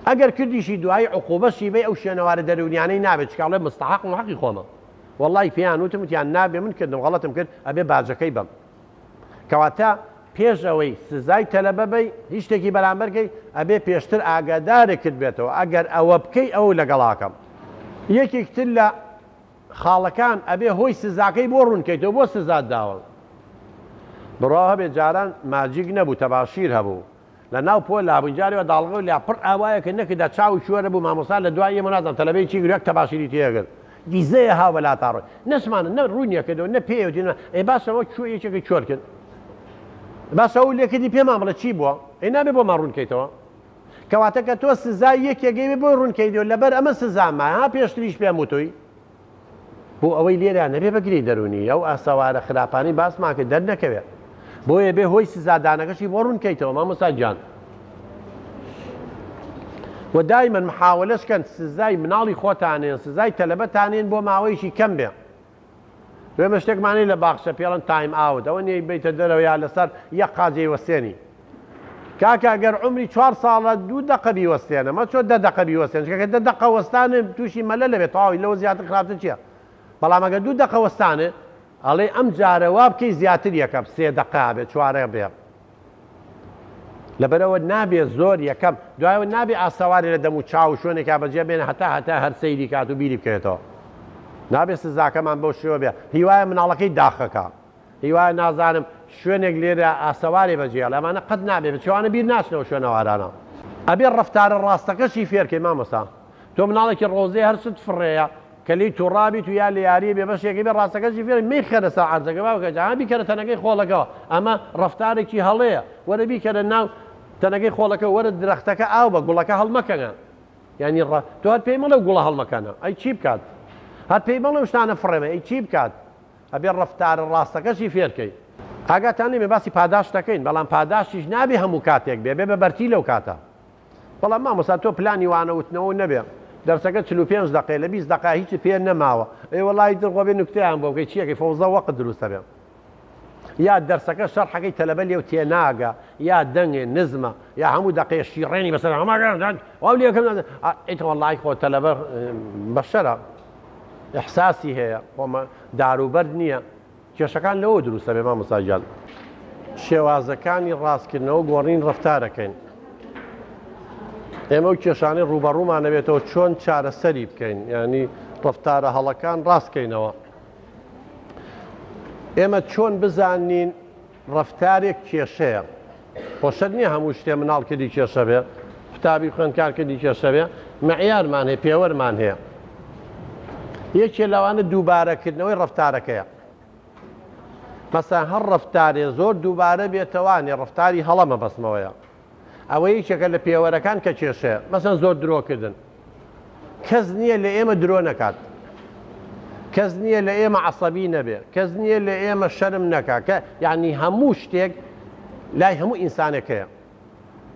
S2: ئەگەر کردیشی دوایی عقوبەشی بێ ئەو شوێنەوارە دەرونیانەی نابێت چکاڵێ مستحق و حەقی خۆمە وەڵی پێیان وتیان نابێ من کردم غەڵەتم کرد ئەبێ باجەکەی بم کەواتە پێش ئەوەی سزای تەلەبە بەی هیچ شتێکی بەرامبەرکەی ئەبێ پێشتر ئاگادارێکت بێتەوە ئەگەر ئەوە بکەی ئەو لەگەڵاکەم یەکێکتر لە خاڵەکان ئەبێ هۆی سزاکەی بۆ ڕوونکەیتەوە بۆ سزات داوە بڕۆ هەبێ جاران ماجیک نەبوو تەباشیر هەبوو لە ناو پۆ لابنجاریەوە داڵغە و لیا پڕ ئاوایە کە نەکردا چاو شوێرە بوو مامۆستا لە دوای ئێمە نازانم تەلەبەی چی گرێک تەباشیری تێگرت دیزەیە ها بەلا تاڕۆی نەسمانە نە ڕوونیەکەدەوە نە پێوتینە ئەی باشەوە کوێ یەکێکی چۆر کرد باشە ئەو لێکردی پێمان بڵێ چی بووە ئەی نابێ بۆ مان ڕوونکەیتەوە کەواتە کە تۆ سزای یەکێگەی بۆ ڕوونکەیتەوە لەبەر ئەمە سزامە ها پێشتریش پێم وتووی بۆ ئەوەی لێرە نەبێ بەگری دەرونی ئەو ئاسەوارە خراپانی باسمان کرد دەرنەکەوێت بۆیە بێ هۆی سزادانەکەشی بۆ ڕوونکەیتەوە مامۆستا گیان و دایما محاولەشکەن سزای مناڵی خۆتانێن سزای تەلەبەتانێن بۆ ماوەیەکی کەم بێ دوێمە شتێکمانەی لە باخچە پێڵەن تایم ئاوت ئەوە نیە بیتە دەرەوە یا لەسەر یەک قاجەی وەستێنی کاکە ئەگەر عمری 4 ساڵە 2 دقە بیوەستێنە مە چۆ 10 دقە بیوەستێن چکە 10 دقە وەستانە تووشی مەلە لەبێت تەواوی لەوە زیاتر خراپتر چییە بەڵام ئەگەر 2 دقە وەستانە ئەڵێ ئەم جارە وا بکەی زیاتر یەکەم 3 دقە بێت 4 بێ لەبەرەوە نابێ زۆر یەکەم دوایەوە نابێ ئاسەواری لە دەم و چاو شوێنێکا بەجێ بێنە هەتا هەر سەیری کات و بیری بکەوێتەوە نابێ سزاکەمان بەو شێوە بێ هیوایە مناڵەکەی داخەکە هیوایە نازانم شوێنێک لێرە ئاسەواری بەجێ لەمانە قەت نابێ بچوانە بیر ناچنەوە شوێنەوارانە ئەبێ ڕەفتارە ڕاستەکەشی فێرکەی مامۆستا تۆ مناڵێکی ڕۆزەی هەرچت فڕێیە کە لی تووڕابی تو یا لە یاری بێ بەشێکی بێ ڕاستەکەشی فێر میخەرە ساعاتەکە باوکە جان بیکەرە تەنەکەی خۆڵەکەەوە ئەمە ڕەفتارێکی هەڵەیە وەرە بیکەرە ناو تەنەکەی خۆڵەکە وەرە درەختەکە ئاو بە گوڵەکە هەڵمەکەنە ینی تۆ هەر پێی مەڵە گوڵە هەڵمەکانە ئەی چی بکات هەر پێی مەڵە شتانە فڕێمە ئەی چی بکات ئەبێ ڕەفتارە ڕاستەکەشی فێرکەی ئاگاتان لێمێ باسی پاداش دەکەین بەڵام پاداشیش نابێ هەموو کاتێک بێ بێ بە بەرتی لەو کاتە بەڵام مامۆستا تۆ پلانی وانەوتنەوە نەبێ دەرسەکە 45 دقەیە لە 20 دقە هیچ پێ نەماوە ئەی وەڵای دڵخۆ بێ نوکتەیان بۆ بکەی چیەکەی فەوزە وەقت دروستە بێ یا دەرسەکە شەرحەکەی تەلەبە لێو تێناگە یا دەنگێ نزمە یا هەموو دقەیە شیڕێنی بەسەر هەماگەن واو لێکم ئیتر وەڵای خۆ تەلەبە بەشەرە ئیحساسی هەیە خۆمە داروبەر نییە کێشەکان لەوە دروستە بێ مامۆستا گیان شێوازەکانی ڕاستکردنەوە گۆڕین ڕەفتارەکەین ئێمە و کێشانەی ڕوبەڕوومان نەبێتەوە چۆن چارەسەری بکەین ینی ڕەفتارە هەڵەکان ڕاستکەینەوە ئێمە چۆن بزانین ڕەفتارێک کێشەیە خۆشە نییە هەموو شتێ مناڵ کردی کێشە بێ قوتابی خوێندکار کردی کێشە بێ مەعیارمان هەیە پێوەرمان هەیە یەکێ لەوانە دووبارەکردنەوەی ڕەفتارەکەیە مەسەڵەن هەر ڕەفتارێ زۆر دووبارە بێتەوانێ ڕەفتاری هەڵەمە بەسمەوەیە ئەوە یەکێکە لە پێوەرەکان کە کێشەیە مەسەڵەن زۆر درۆکردن کەس نییە لە ئێمە درۆ نەکات کەس نییە لە ئێمە عەسەبی نەبێ کەس نییە لە ئێمە شەرم نەکا کە یعنی هەموو شتێک لای هەموو ئینسانێکەیە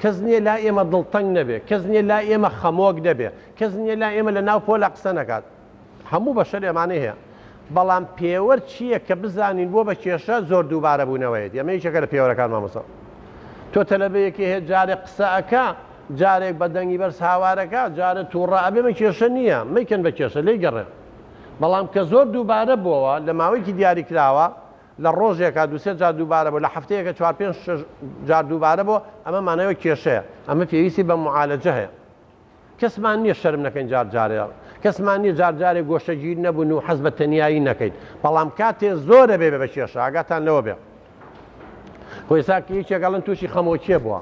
S2: کەس نییە لای ئێمە دڵتەنگ نەبێ کەس نییە لای ئێمە خەمۆک دەبێ کەس نییە لای ئێمە لە ناو پۆلە قسە نەکات هەموو بەشەر ئێمانەی هەیە بەڵام پێوەەر چییە کە بزانین بۆ بە کێشە زۆر دووبارە بوونەوەیت ئەمە یەکێکە لە پێوەرەکان مامۆستا تۆ تەلەبەیەکی هەیە جارێک قسەکە جارێک بە دەنگی بەرز هاوارەکە جارە تووڕە ئەبێمە کێشە نییە مەیکەن بە کێشە لێی گەڕێ بەڵام کە زۆر دووبارە بووەوە لە ماوەیەکی دیاری کراوە لە ڕۆژێکە 2-3 جار دووبارە بوو لە هەفتەیەکە 4-5 جار دووبارە بۆ ئەمە مانەوە کێشەیە ئەمە پێویستی بە معالەجە هەیە کەسمان نییە شەرم نەکەین جارجارێ کەسمان نییە جارجارێک گۆشەگیر نەبوون و حەز بە تەنیایی نەکەین بەڵام کاتێ زۆرە بێ بە کێشە ئاگاتان لەوە بێ خۆیسا کە یەکێکەڵەن تووشی خەمۆکیە بووە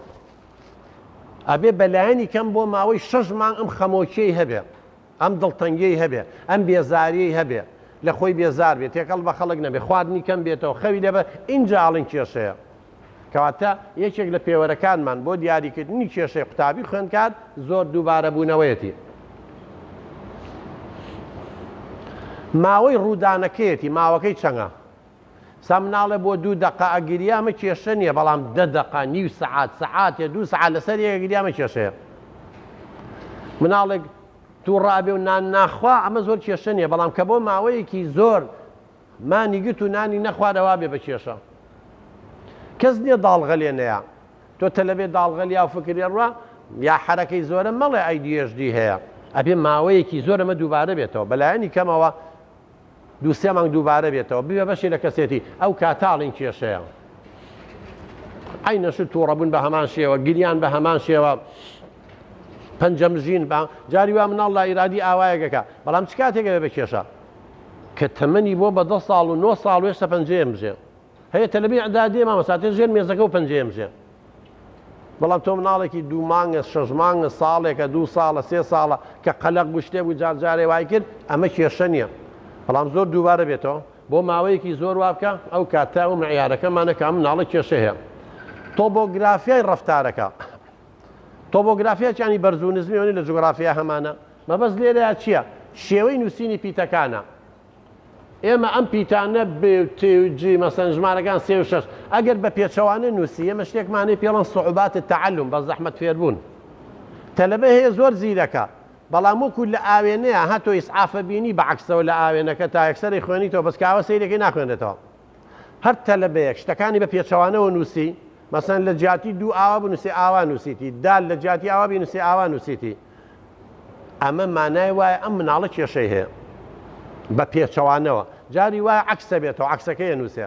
S2: ئەبێ بەلایەنی کەم بۆ ماوەی 6 مانگ ئەم خەمۆکیەی هەبێ ئەم دڵتەنگیەی هەبێ ئەم بێزاریەی هەبێ لە خۆی بێزار بێت تێکەڵ بە خەڵک نەبێ خواردنی کەم بێتەوە خەوی لەبە ئینجا ئاڵین کێشەیە کەواتە یەکێک لە پێوەرەکانمان بۆ دیاریکردنی کێشەی قوتابی خوێندکار زۆر دووبارە بوونەوەیەتی ماوەی ڕوودانەکەیەتی ماوەکەی چەندە سا مناڵێ بۆ 2 دقە ئەگریامە کێشە نییە بەڵام 10 دقە نیو سەعات سەعاتێ 2 سەعات لەسەر یەکەگریامە کێشەیە مناڵێک توو ڕابێ و نان ناخوا ئەمە زۆر کێشە نیە بەڵام کە بۆ ماوەیەکی زۆر مانی گرت و نانی نەخوارەوا بێ بە کێشە کەس نییە داڵغەلێنەیە تۆ تەلەبێ داڵغەلیا و فکری ڕوا یا حرەکەی زۆرە مەڵێ ADHD هەیە ئەبێ ماوەیەکی زۆر ئەمە دووبارە بێتەوە بەلایەنی کەمەوە 2-3 مانگ دووبارە بێتەوە ببێ بەشی لە کەسێتی ئەو کاتاڵین کێشەیە عینەشت تووڕەبوون بە هەمان شێوە گریان بە هەمان شێوە پەنجەمژین بە جاری وا مناڵ لا ئیرادی ئاوایەکەکە بەڵام چ کاتێکە بە کێشە کە تەمەنی بۆ بە 10 ساڵ و 9 ساڵ و هێشتا پەنجەیە بژێ هەیە تەلەبی ئەعدادیە مامەساتێ ژێر مێزەکە و پەنجەیە بژێ بەڵام تۆ مناڵێکی 2 مانگە 6 مانگە ساڵێکە 2 ساڵە 3 ساڵە کە قەلەق بوو شتێک و جارجارێ وای کرد ئەمە کێشە نییە بەڵام زۆر دووبارە بێتەوە بۆ ماوەیەکی زۆر وا بکە ئەو کاتا و معیارەکەمانە کە ئەم مناڵە کێشە هەیە تۆبۆگرافیای ڕەفتارەکە تۆبۆگرافیاچانی بەرزونزمیێنی لە جوگرافیا هەمانە مەبەست لێرەیە چییە؟ شێوەی نووسینی پیتەکانە ئێمە ئەم پیتانە بێجی مەسەن ژمارەکان 3 و 6 ئەگەر بە پێچەوانە نووسی ئێمە شتێکمانەی پێڵەن سوعوبات التعلم بە زەحمەت فێربوون تەلەبە هەیە زۆر زیرەکە بەڵام وەکو لە ئاوێنەیە هاتۆ ئیسعافە بینی بەعکسەوە لە ئاوێنەکە تا یەکسەری خوێنیتەوە بەس کاوە سەیرێکی ناخوێنێتەوە هەر تەلەبەیەک شتەکانی بە پێچەوانەوە نووسی مەسەن لە جیاتی 2 ئاوا بنووسی ئاوا نووسیتی دال لە جیاتی ئاوا بنووسی ئاوا نووسیتی ئەمە مانای وایە ئەم مناڵە کێشەی هەیە بە پێچەوانەوە جاری وایە عکسە بێتەوە عکسەکەیە نووسێ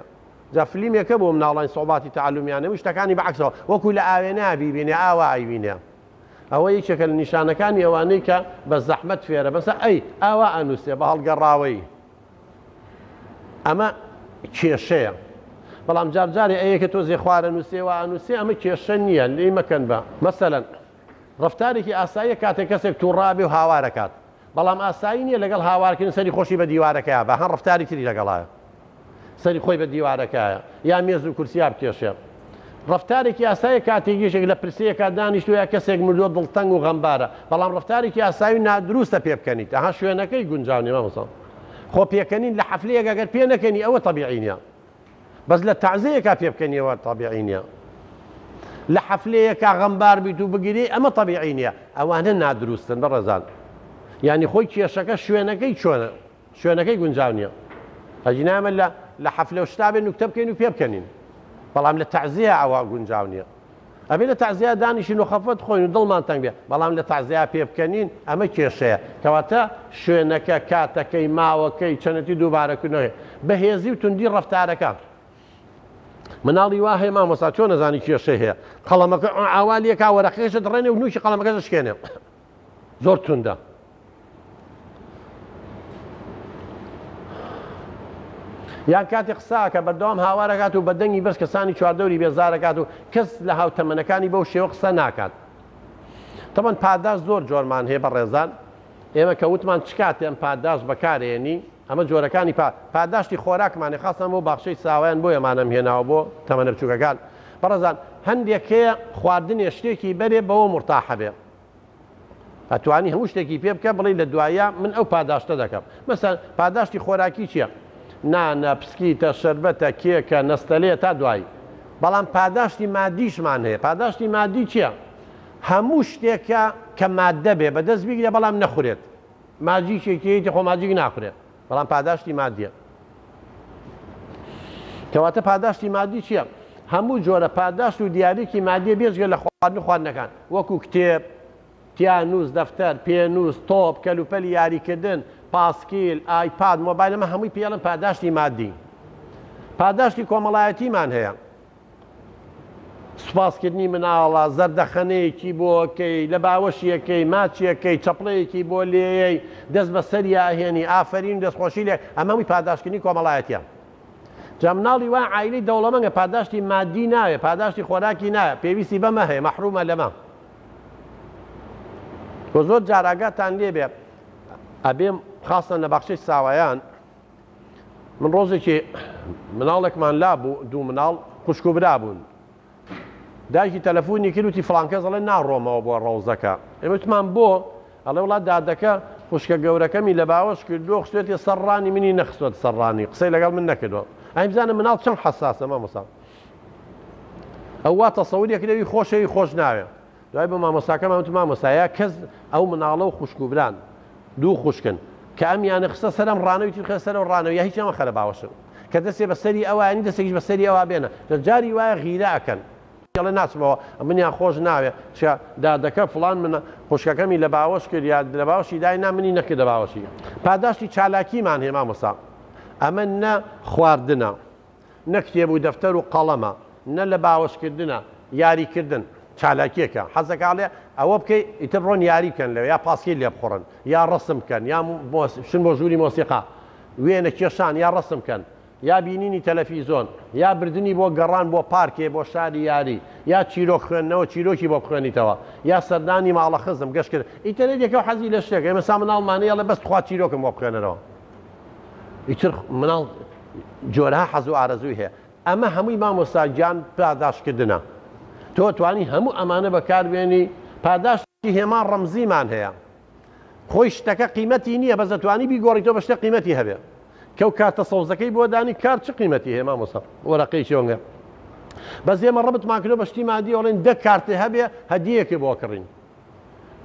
S2: جا فلیمێکە بۆ مناڵانی سوعوباتی تعلمیانە شتەکانی بەعکسەوە وەکو لە ئاوێنە بیبینێ ئاوا ئایبینێ ئەوە یەکێکە لە نیشانەکانی ئەوانەی کە بە زەحمەت فێرە بەسە ئەی ئاوا ئەنووسێ بە هەڵگەڕاوەی ئەمە کێشەیە بەڵام جارجارێ ئەیەکە تۆ زێ خوارە نووسێەوە ئەنووسێ ئەمە کێشە نییە لێی مەکەن بە مەسەلەن ڕەفتارێکی ئاساییە کاتێک کەسێک تووڕابێ و هاوارەکات بەڵام ئاسایی نییە لەگەڵ هاوارکردن سەری خۆشی بە دیوارەکەیە بە هەر ڕەفتاری تری لەگەڵایە سەری خۆی بە دیوارەکەیە یا مێز و کورسیا بکێشێ ڕەفتارێکی ئاساییە کاتێکیشێک لە پرسەیەکە دانیشتووە یا کەسێک مردووە دڵتەنگ و غەمبارە بەڵام ڕەفتارێکی ئاسایی نادروستە پێ بکەنیت ئەها شوێنەکەی گونجاونی مامۆستا خۆ پێکەنین لە حەفلەیەک ئەگەر پێ نەکەنی ئەوە تەبیعی نییە بەس لە تەعزیەکە پێ بکەنیەوە تەبیعی نییە لە حەفلەیەکە غەمبار بیت و بگیری ئەمە تەبیعی نییە ئەوانە نادروستن بەڕێزان یعنی خۆی کێشەکە شوێنەکەی چۆنە شوێنەکەی گونجاو نییە ئەجینامە لە حەفلە و شتابێن نوکتە بکەین و پێ بکەنین بەڵام لە تەعزیە ئەوە گونجاو نییە ئەبێ لە تەعزیە دانیشین و خەفەت خۆین و دڵمان تەنگ بێ بەڵام لە تەعزیە پێ بکەنین ئەمە کێشەیە کەواتە شوێنەکە کاتەکەی ماوەکەی چەنەتی دووبارەکردنەوەی بەهێزی و توندی ڕەفتارەکە مناڵی وا هەیە مامۆستا چۆن نەزانی کێشەی هەیە قەڵەمەکە ئاوالیەکە وەرەقەکەشت ڕێنێ و نووشی قەڵەمەکەش شکێنێ زۆر توندە یان کاتی قساکە بەردەوام هاوارەکات و بەدەنگی بەس کەسانی چواردەوری بێزارەکات و کەس لە هاوتەمەنەکانی بەو شێوە قسە ناکات تەمەن پاداش زۆر جۆرمان هەیە بەڕێزان ئێمە کە وتمان چ کاتێ ئەم پاداش بەکارێنی ئەمە جۆرەکانی پاداشتی خۆراکمانێ خاستەن بۆ باخشەی ساوایان بۆ ئێمانەم هێناوە بۆ تەمەنە بچووکەکان بەڕێزان هەندێک هەیە خواردنێ شتێکی بەرێ بەوە مرتاحە بێ ئەتوانی هەموو شتێکی پێ بکە بڵێ لە دوایە من ئەو پاداشتە دەکەم مەسەن پاداشتی خۆراکی چییە؟ نانە پسکیتە شەربەتە کێکە نەستەلێ تا دوایی بەڵام پاداشتی مادیشمان هەیە پاداشتی مادی چییە؟ هەموو شتێکە کە مادە بێ بەدەست بیگرێ بەڵام نەخورێت ماجیکێکیەتی خۆ ماجیک ناخورێت بەڵام پاداشتی مادیە کەواتە پاداشتی مادی چییە؟ هەموو جۆرە پاداشت و دیارێکی مادیە بێژگە لە خواردن خواردنەکان وەکو کتێب پیانوس دەفتەر پێنووس تۆپ کەلوپەلی یاریکردن پاسکیل ئایپاد مۆبایل ئەمە هەمووی پێڵن پاداشتی مادی پاداشتی کۆمەڵایەتیمان هەیە سوپاسکردنی مناڵە زەردەخەنەیەکی بۆکەی لە باوەشیەکەی ماچیەکەی چەپڵەیەکی بۆ لێی دەست بە سەریا هێنی ئافرین دەستخۆشی لێ ئەمەوی پاداشتکردنی کۆمەڵایەتیە جا مناڵی وا عایلەی دەوڵەمەندە پاداشتی مادی ناوێ پاداشتی خۆراکی نایە پێویستی بەمە هەیە مەحرومە لەمە کۆ زۆر جاراگاتان لێ بێ ئەبێم خاستن لە باخچەی ساوایان من ڕۆژێکی مناڵێکمان لابوو دوو مناڵ خوشک و برا بوون دایکی تەلەفۆنی کرد وتی فڵان کەس دەڵێ ناڕۆمەوە بۆ ڕەوزەکە ئێمە وتمان بۆ ئەڵێ وڵات دادەکە خوشکە گەورەکەمی لە باوەش کردووە خستێتی سەرڕانی منی نەخستوەت سەرڕانی قسەی لەگەڵ من نەکردووە ئەی بزانە مناڵ چەند حەساسە مامۆستا ئەو وا تەسەووریەک لەوی خۆشەوی خۆش ناوێ دوای بە مامۆستاکەمان وتم مامۆستایە کەس ئەو مناڵە و خوشک و بران دوو خوشکن کە ئەمیانە خستە سەرم ڕانەوی خە سەرەوە ڕانەوە یا هیچ ئەمە خەرە باوەشن کە دەستێ بەسەری ئەوانی دەستێکیش بەسەری ئەوە بێنە جاری وایە غیرە ئەکەن لە ناچمەوە منیان خۆش ناوێ دادەکە فڵان منە خوشکەکەمی لە باوەش کرد یا لە باوەشی دای نامنی نەکردە باوەشی پاداشتی چالاکیمان هەیە مامۆستا ئەمە نە خواردنە نە کتێب و دەفتەر و قەڵەمە نە لە باوەشکردنە یاریکردن چالاکیەکە حەزەکاڵێ ئەوە بکەی ئیتر ڕۆن یاری بکەن لەوە یا پاسکی لێ بخۆڕن یا ڕسم بکەن یا شن بۆ ژووری مۆسیقا وێنە کێشان یا ڕسم بکەن یا بینینی تەلەڤیزۆن یا بردننی بۆ گەڕان بۆ پارکێ بۆ شاری یاری یا چیرۆک خوێندنەوە چیرۆکی بۆ بخوێنیتەوە یا سەردانی ماڵە خزم گەشت کرد ئیتەرێت یەکە حەزی لە شتێک ئێمە سا مناڵمانەیە لە بەست خوا چیرۆکم بۆ بخوێنەرەوە ئیتر مناڵ جۆرە حەز و ئارەزووی هەیە ئەمە هەمووی مامۆستاگیان پاداشکردنە تۆ توانی هەموو ئەمانە بەکاربێنی پاداشتی هێمان ڕەمزیمان هەیە خۆی شتەکە قیمەتی نییە بەس دەتوانی بیگۆڕیتەوە بە شتە قیمەتی هەبێ کەو کارتە سەوزەکەی بۆ دانی کار چ قیمەتی هەیە مامۆستا وەرەقەی شۆنگە بەس ئێمە ڕەبتمان کردو بە شتی مادی ئەڵێن دە کارتێ هەبێ هەدیەکی بۆ کڕین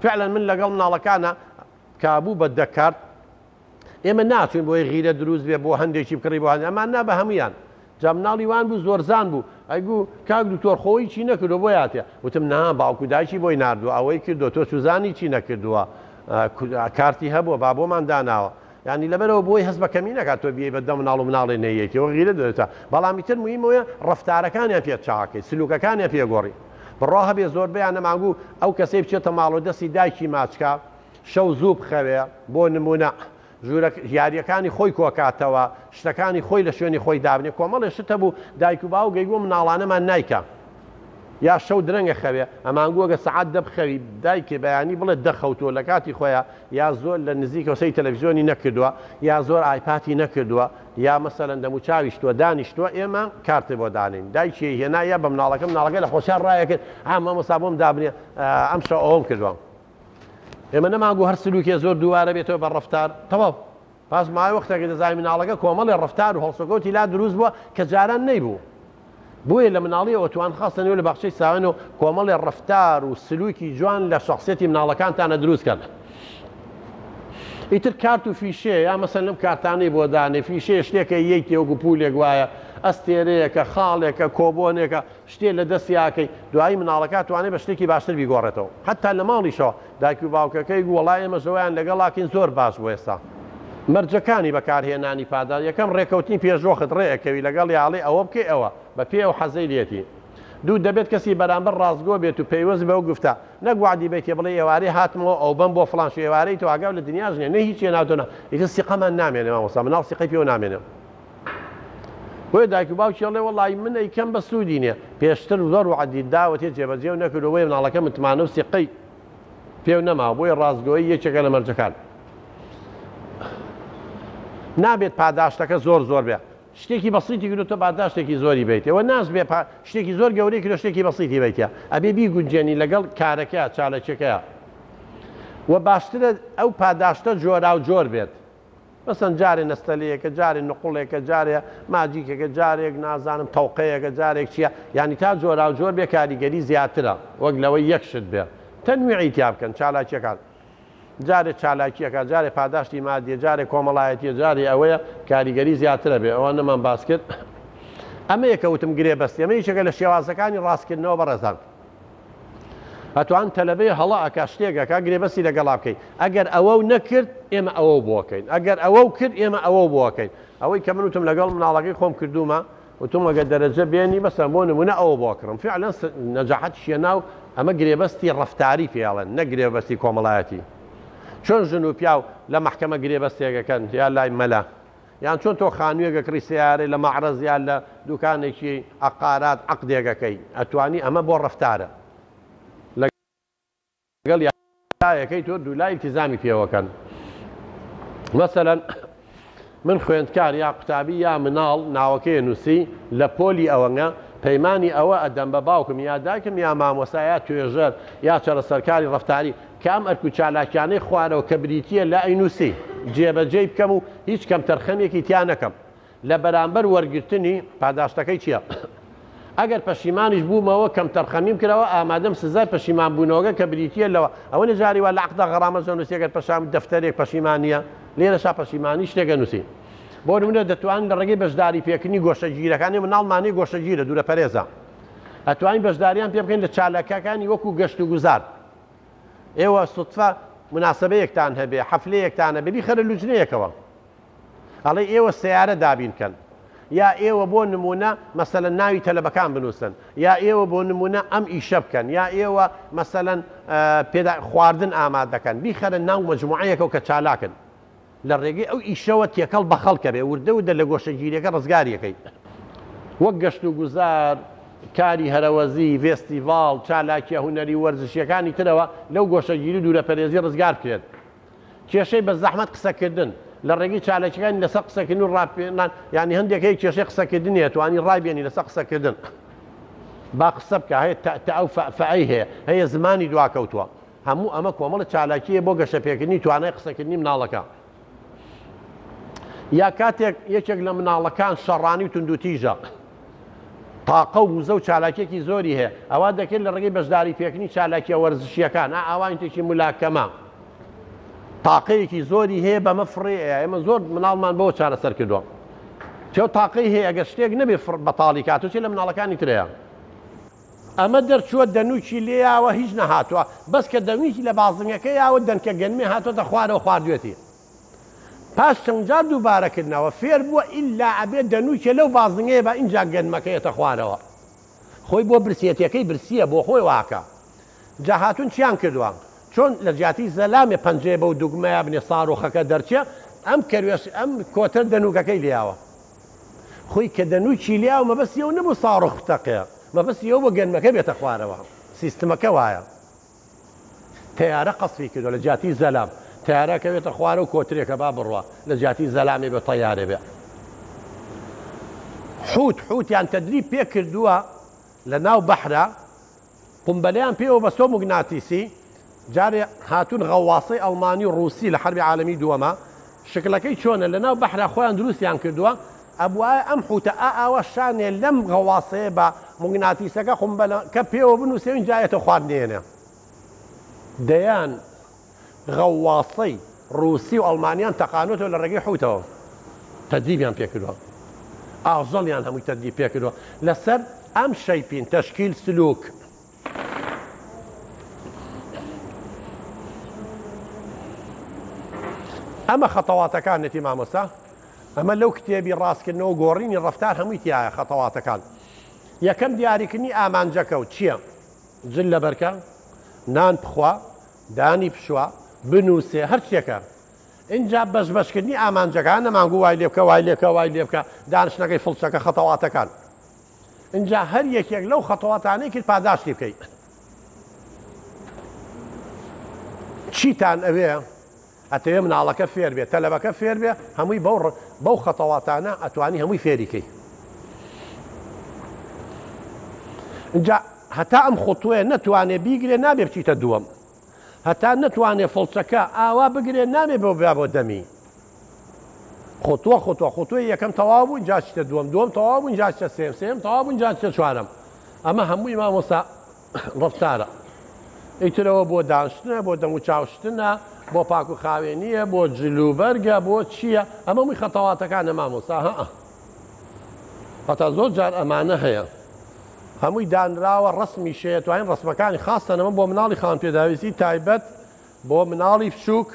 S2: فعلا من لەگەڵ مناڵەکانە کابوو بە دە کارت ئێمە ناچوین بۆی غیرە دروست بێ بۆ هەندێکی بکڕی بۆ هەند ئەمان نا بە هەمویان جا مناڵی وان بوو زۆرزان بوو ئەیگو کاک دوکتۆر خۆی چی نەکردو بۆ یاتێ وتم نا باوکو دایکی بۆی ناردووە ئەوەی کردو تۆ سوزانی چی نەکردووە کارتی هەبووە با بۆمان داناوە ینی لەبەرەوە بۆی هەست بەکەمی نەکات تۆ بیێ بەدە مناڵ و مناڵی نەیەکەوە غیرە دەێتە بەڵامی تر مویمەوەیە ڕفتارەکانیان پێ چاکەی سلوکەکانیان پێگۆڕی بڕۆ هەبێ زۆربیان نەماگوو ئەو کەسەی بچێتە ماڵ و دەستی دایکی ماچکا شەو زوو بخەوێ بۆ نمونە ژوورە یاریەکانی خۆی کۆکاتەوە شتەکانی خۆی لە شوێنی خۆی دابنێ کۆمەڵی شتە بوو دایک و باو گەیگووە مناڵانەمان نایکە یا شەو درەنگە خەوێ ئەمانگووەگە سەعات دەبخەوی دایکێ بەیانی بڵێت دەخەوتووە لە کاتی خۆیان یا زۆر لە نزیکەوەسەی تەلەڤیزۆنی نەکردووە یا زۆر ئایپاتی نەکردووە یا مەسەلەن دەموچاویشتووە دانیشتووە ئێمە کارتێ بۆ دانین دایکی هێنا یا بە مناڵەکە مناڵەکە لە خۆشیان ڕایەکرد مامۆستا بۆم دابنێ ئەم شەو ئەوەم کردووە ئێمە نەماگوو هەر سلوکێ زۆر دووارە بێتەوە بە ڕەفتار تەواو پاس مای وەختێکە دەزای مناڵەکە کۆمەڵی ڕەفتار و هەڵسوکەوتی لا دروست بووە کە جاران نەیبوو بۆیە لە مناڵی ئەوتوان خاستە نێو لە باخچەی ساوێن و کۆمەڵی ڕەفتار و سلوکی جوان لە شخصیەتی مناڵەکانتانە دروست کردن ئیتر کارت و فیشێ یا مەسەن لەم کارتانەی بۆ دانێ فیشێ شتێکە یەکی وەکو پولێک وایە ئەستێرەیەکە خاڵێکە کۆبۆنێکە شتێ لە دەستیاکەی دوایی مناڵەکە توانێت بە شتێکی باشتر بیگۆڕێتەوە حتا لە ماڵیشەوە دایک و باوکەکەی وەڵای ئێمە ژەوەیان لەگەڵاکەین زۆر باش بۆ ئێستا مەرجەکانی بەکارهێنانی پادار یەکەم ڕێکەوتنی پێشۆخت ڕێەکەوی لەگەڵ یاڵێ ئەوە بکەی ئەوە بە پێ و حەزەی لێتی دوو دەبێت کەسی بەرامبەر ڕاستگۆ بێت و پەیوەست بە و گفتە نەگوادی بێکێ بڵێ ئێوارەی هاتمەوە ئەو بم بۆ فڵان ئێوارەی تۆ ئاگاو لە دنیاش نیە نە هیچ ناوتۆنا ئیتر سیقەمان نامێنێ مامۆستا مناڵ سیقەی پێ و نامێنێ بۆیە دایک و باوکی ئەڵێ وەڵی من ئەیکەم بە سوودی نییە پێشتر زۆر وعدی داوەتێ جێبەجێ و نەکردەوەی مناڵەکە متمانە و سیقەی پێ و نەما بۆیە ڕاستگۆیی یەکێکە لە مەرجەکان نابێت پاداشتەکە زۆر بێ شتێکی بەسیتی کرد تۆ پاداشتێکی زۆری بیت ئەوە ناز بێ شتێکی زۆر گەورەی کرد شتێکی بەسیتی بیتە ئەبێ بیگونجێنی لەگەڵ کارەکە چالەکێکەیە و باشترە ئەو پاداشتە جۆرا و جۆر بێت مەسەن جارێ نەستەلەیەکە جارێ نقوڵێکە جارێ ماجیکێکە جارێک نازانم تەوقەیەکە جارێک چییە یعنی تا جۆرا و جۆر بێ کاریگەری زیاترە وەک لەوەی یەک شت بێ تەنویعی تیا بکەن چالاکیەکان جارێ چالاکیەکە جارێ پاداشتی مادیە جارێ کۆمەڵایەتیە جارێ ئەوەیە کاریگەری زیاترە بێ ئەوە نەمان باس کرد ئەمە یەکەوتم گرێ بەستی ئەمە یەکێکە لە شێوازەکانی ڕاستکردنەوە بەڕێزان ئەتوان تەلەبەی هەڵا ئەکا شتێکەکە گرێبەستی لەگەڵا بکەین ئەگەر ئەوە نەکرد ئێمە ئەوە بۆکەین ئەگەر ئەوە کرد ئێمە ئەوە بۆکەین ئەوەی کە من وتم لەگەڵ مناڵەکەی خۆم کردومە وتم ئەگەر دەرەجە بێنی بەسە بۆ نمونە ئەوە بۆکڕم فعلا نەجاحەت شێناو ئەمە گرێبەستی ڕەفتاری پێڵێن نە گرێبەستی کۆمەڵایەتی چۆن ژن و پیاو لە محکەمە گرێبەستێکەکەن یا لای مەلا یان چۆن تۆ خانوویەکە کڕی سیارەی لە مەعرەز یان لە دوکانێکی عەقارات عەقدێکەکەی ئەتوانی ئەمە بۆ ڕەفتارە لەگەڵ یەکەی تۆ دوولای التیزامی پێوەکەن مەسەلەن من خوێندکار یا قوتابی یا مناڵ ناوەکەی نووسی لە پۆلی ئەوەنە پەیمانی ئەوە ئەدەم بە باوکم یا دایکم یا مامۆستا یا توێژەر یا چارەسەرکاری ڕەفتاری کام ئەرک و چالاکیانەی خوارەوە کە بریتیە لە ئەینووسی جێبەجێی بکەم و هیچ کەم تەرخەمێکی تیا نەکەم لە بەرامبەر وەرگرتنی پاداشتەکەی چییە؟ ئەگەر پەشیمانیش بوومەوە کەم تەرخەمیم کراوە ئامادەم سزای پەشیمان بوونەوەگە کە بریتە لەوە ئەوە نەجاری وا لە عەقدا غەرامە نووسی ئەگەر پەشام دەفتەرێک پەشیمانیە لێرەشا پەشیمانی شتێکە نووسی بۆ نمونە دەتوانین لە ڕێگەی بەشداری پێکردنی گۆشەگیرەکانی مناڵمانی گۆشەگیرە دوورە پەرێزە ئەتوانین بەشداریان پێ بکەین لە چالاکەکانی وەکو گەشت و گوزار ئێوە سوتفە مناسبەیەکتان هەبێ حەفلەیەکتان هەبێ بیخەرە لوجنەیەکەوە ئەڵێ ئێوە سیارە دابینکەن یا ئێوە بۆ نمونە مەسەلەن ناوی تەلەبەکان بنووسن یا ئێوە بۆ نمونە ئەم ئیشە بکەن یا ئێوە مەسەلەن خواردن ئامادەکەن بیخەرە ناو مەجموعەیەکەوە کە چالاکن لە ڕێگەی ئەو ئیشەوە تێکەڵ بە خەڵکە بێ وردە ودە لە گۆشەگیریەکە ڕزگاریەکەی وەک گەشت و گوزار کاری هەرەوەزی فێستیڤاڵ چالاکیە هونەری وەرزشیەکانی ترەوە لەو گۆشەگیری دوورە پەرێزی ڕزگار بکرێت کێشەی بە زەحمەت قسەکردن لە ڕێگەی چالاکیەکانی لەسەر قسەکردن و ڕاپێنان ینی هەندێک هەیە کێشەی قسەکردنیە توانی ڕایبێنی لەسەر قسەکردن با قسە بکە هەیە ئەو فەعەی هەیە زمانی دواکەوتووە هەموو ئەمە کۆمەڵە چالاکیە بۆ گەشەپێکردنی توانای قسەکردنی مناڵەکە یا کاتێک یەکێک لە مناڵەکان شەڕانی و توندوتیژە تاقە و وزە و چالاکێکی زۆری هەیە ئەوە دەکرێت لە ڕێگەی بەشداری پێکردنی چالاکیە وەرزشیەکان ئاوان تێکی ملاکەمە تاقەیەکی زۆری هەیە بەمە فڕێ ئێمە زۆر مناڵمان بۆ چارەسەر کردووە چێو تاقەی هەیە ئەگەر شتێک نەبێ بەتاڵی کاتۆ چێ لە مناڵەکانی ترەیە ئەمە دەرچووە دەنووکی لێیاوە هیچ نەهاتووە بەس کە دەنووکی لە بازنگەکەی یاوە دەنکە گەنمێ هاتوۆتە خوارەوە خواردوێتی پاش چەندجار دووبارەکردنەوە فێر بووە ئیلا ئەبێ دەنووکێ لەو بازنگەیە بە ئینجا گەنمەکەیەتە خوارەوە خۆی بۆ برسێتەکەی برسیە بۆ خۆی واکە جا هاتوون چیان کردووە چۆن لە جیاتی زەلامێ پەنجەیە بەو دوگمەیە بنێ ساڕۆخەکە دەرچێ ئەم کەروێش ئەم کۆتر دەنووکەکەی لیاوە خۆی کە دەنووکی لیاو مەبەستیەوە نەبوو ساڕۆخ بتەقەیە مەبەستیەوە بۆ گەنمەکە بێتە خوارەوە سیستمەکە وایە تەیارە قەسفی کردووە لە جیاتی زەلام تیارەکە بێتە خوارە و کۆترێکە با بڕوە لە جیاتی زەلامێ بە تەیارێ بێ حوتیان تەدریب پێ کردووە لە ناو بەحرە قومبەلەیان پێوە بە سۆ موگناتیسی جارێ هاتوون غەواصەی ئەڵمانی و ڕووسی لە حەربی عالەمی دووەمە شکلەکەی چۆنە لە ناو بەحرە خۆیان دروستیان کردووە ئەبوایە ئەم حوتە ئاوە شانێ لەم غەواصەیە بە موگناتیسەکە قومبەلەکە پێوە بنووسێن جایەتە خواردنێنێ دەیان غەواصەی ڕووسی و ئەڵمانیان تەقانوتەوە لە ڕێگەی حوتەوە تەدریبیان پێ کردووە ئاژەڵیان هەمووی تەدریب پێ کردووە لەسەر ئەم شەیپین تەشکیل سلوک ئەمە خەتەواتەکانێتی مامۆستا ئەمە لەو کتێبی ڕاستکردنەوە گۆڕینی ڕەفتار هەمووی تایە خەتەواتەکان یەکەم دیاریکردنی ئامانجەکەوت چییە؟ جل لە بەرکە نان بخوا دانی پشووە بنووسێ هەر شتێکە اینجا بەشبەشکردنی ئامانجەکان نەمانگو وای لێ بکە وای لێ بکە وای لێ بکە دانشنەکەی فڵچەکە خەتەواتەکان اینجا هەر یەکێک لەو خەتەواتانەی کرد پاداشتی بکەیت چیتان ئەوێ ئەتەوێ مناڵەکە فێر بێت تەلەبەکە فێر بێ هەمووی بەو خەتەواتانە ئەتوانی هەمووی فێریکەی اینجا هەتا ئەم خوتوێ نەتوانێ بیگرێ نابێ بچیتە دووەم هەتا نەتوانێ فڵچەکە ئاوا بگرێ نامێ بۆ بیا بۆ دەمی خوتووە یەکەم تەواو بوو اینجا چیتە دووەم تەواو بوو اینجا چیتە سێم تەواو بوو اینجا چیتە چوارەم ئەمە هەمووی مامۆستا ڕەفتارە ئیترەوە بۆ دانشتنە بۆ دەم و چاوشتنە بۆ پاک و خاوێنیە بۆ جلوبەرگە بۆ چییە ئەمە هەمووی خەتەواتەکانە مامۆستا هەتا زۆر جار ئەمانە هەیە هەمووی دانراوە ڕسمی شەیە توانین ڕسمەکانی خاستەنەوە بۆ مناڵی خاوەن پێداویستی تایبەت بۆ مناڵی بچووک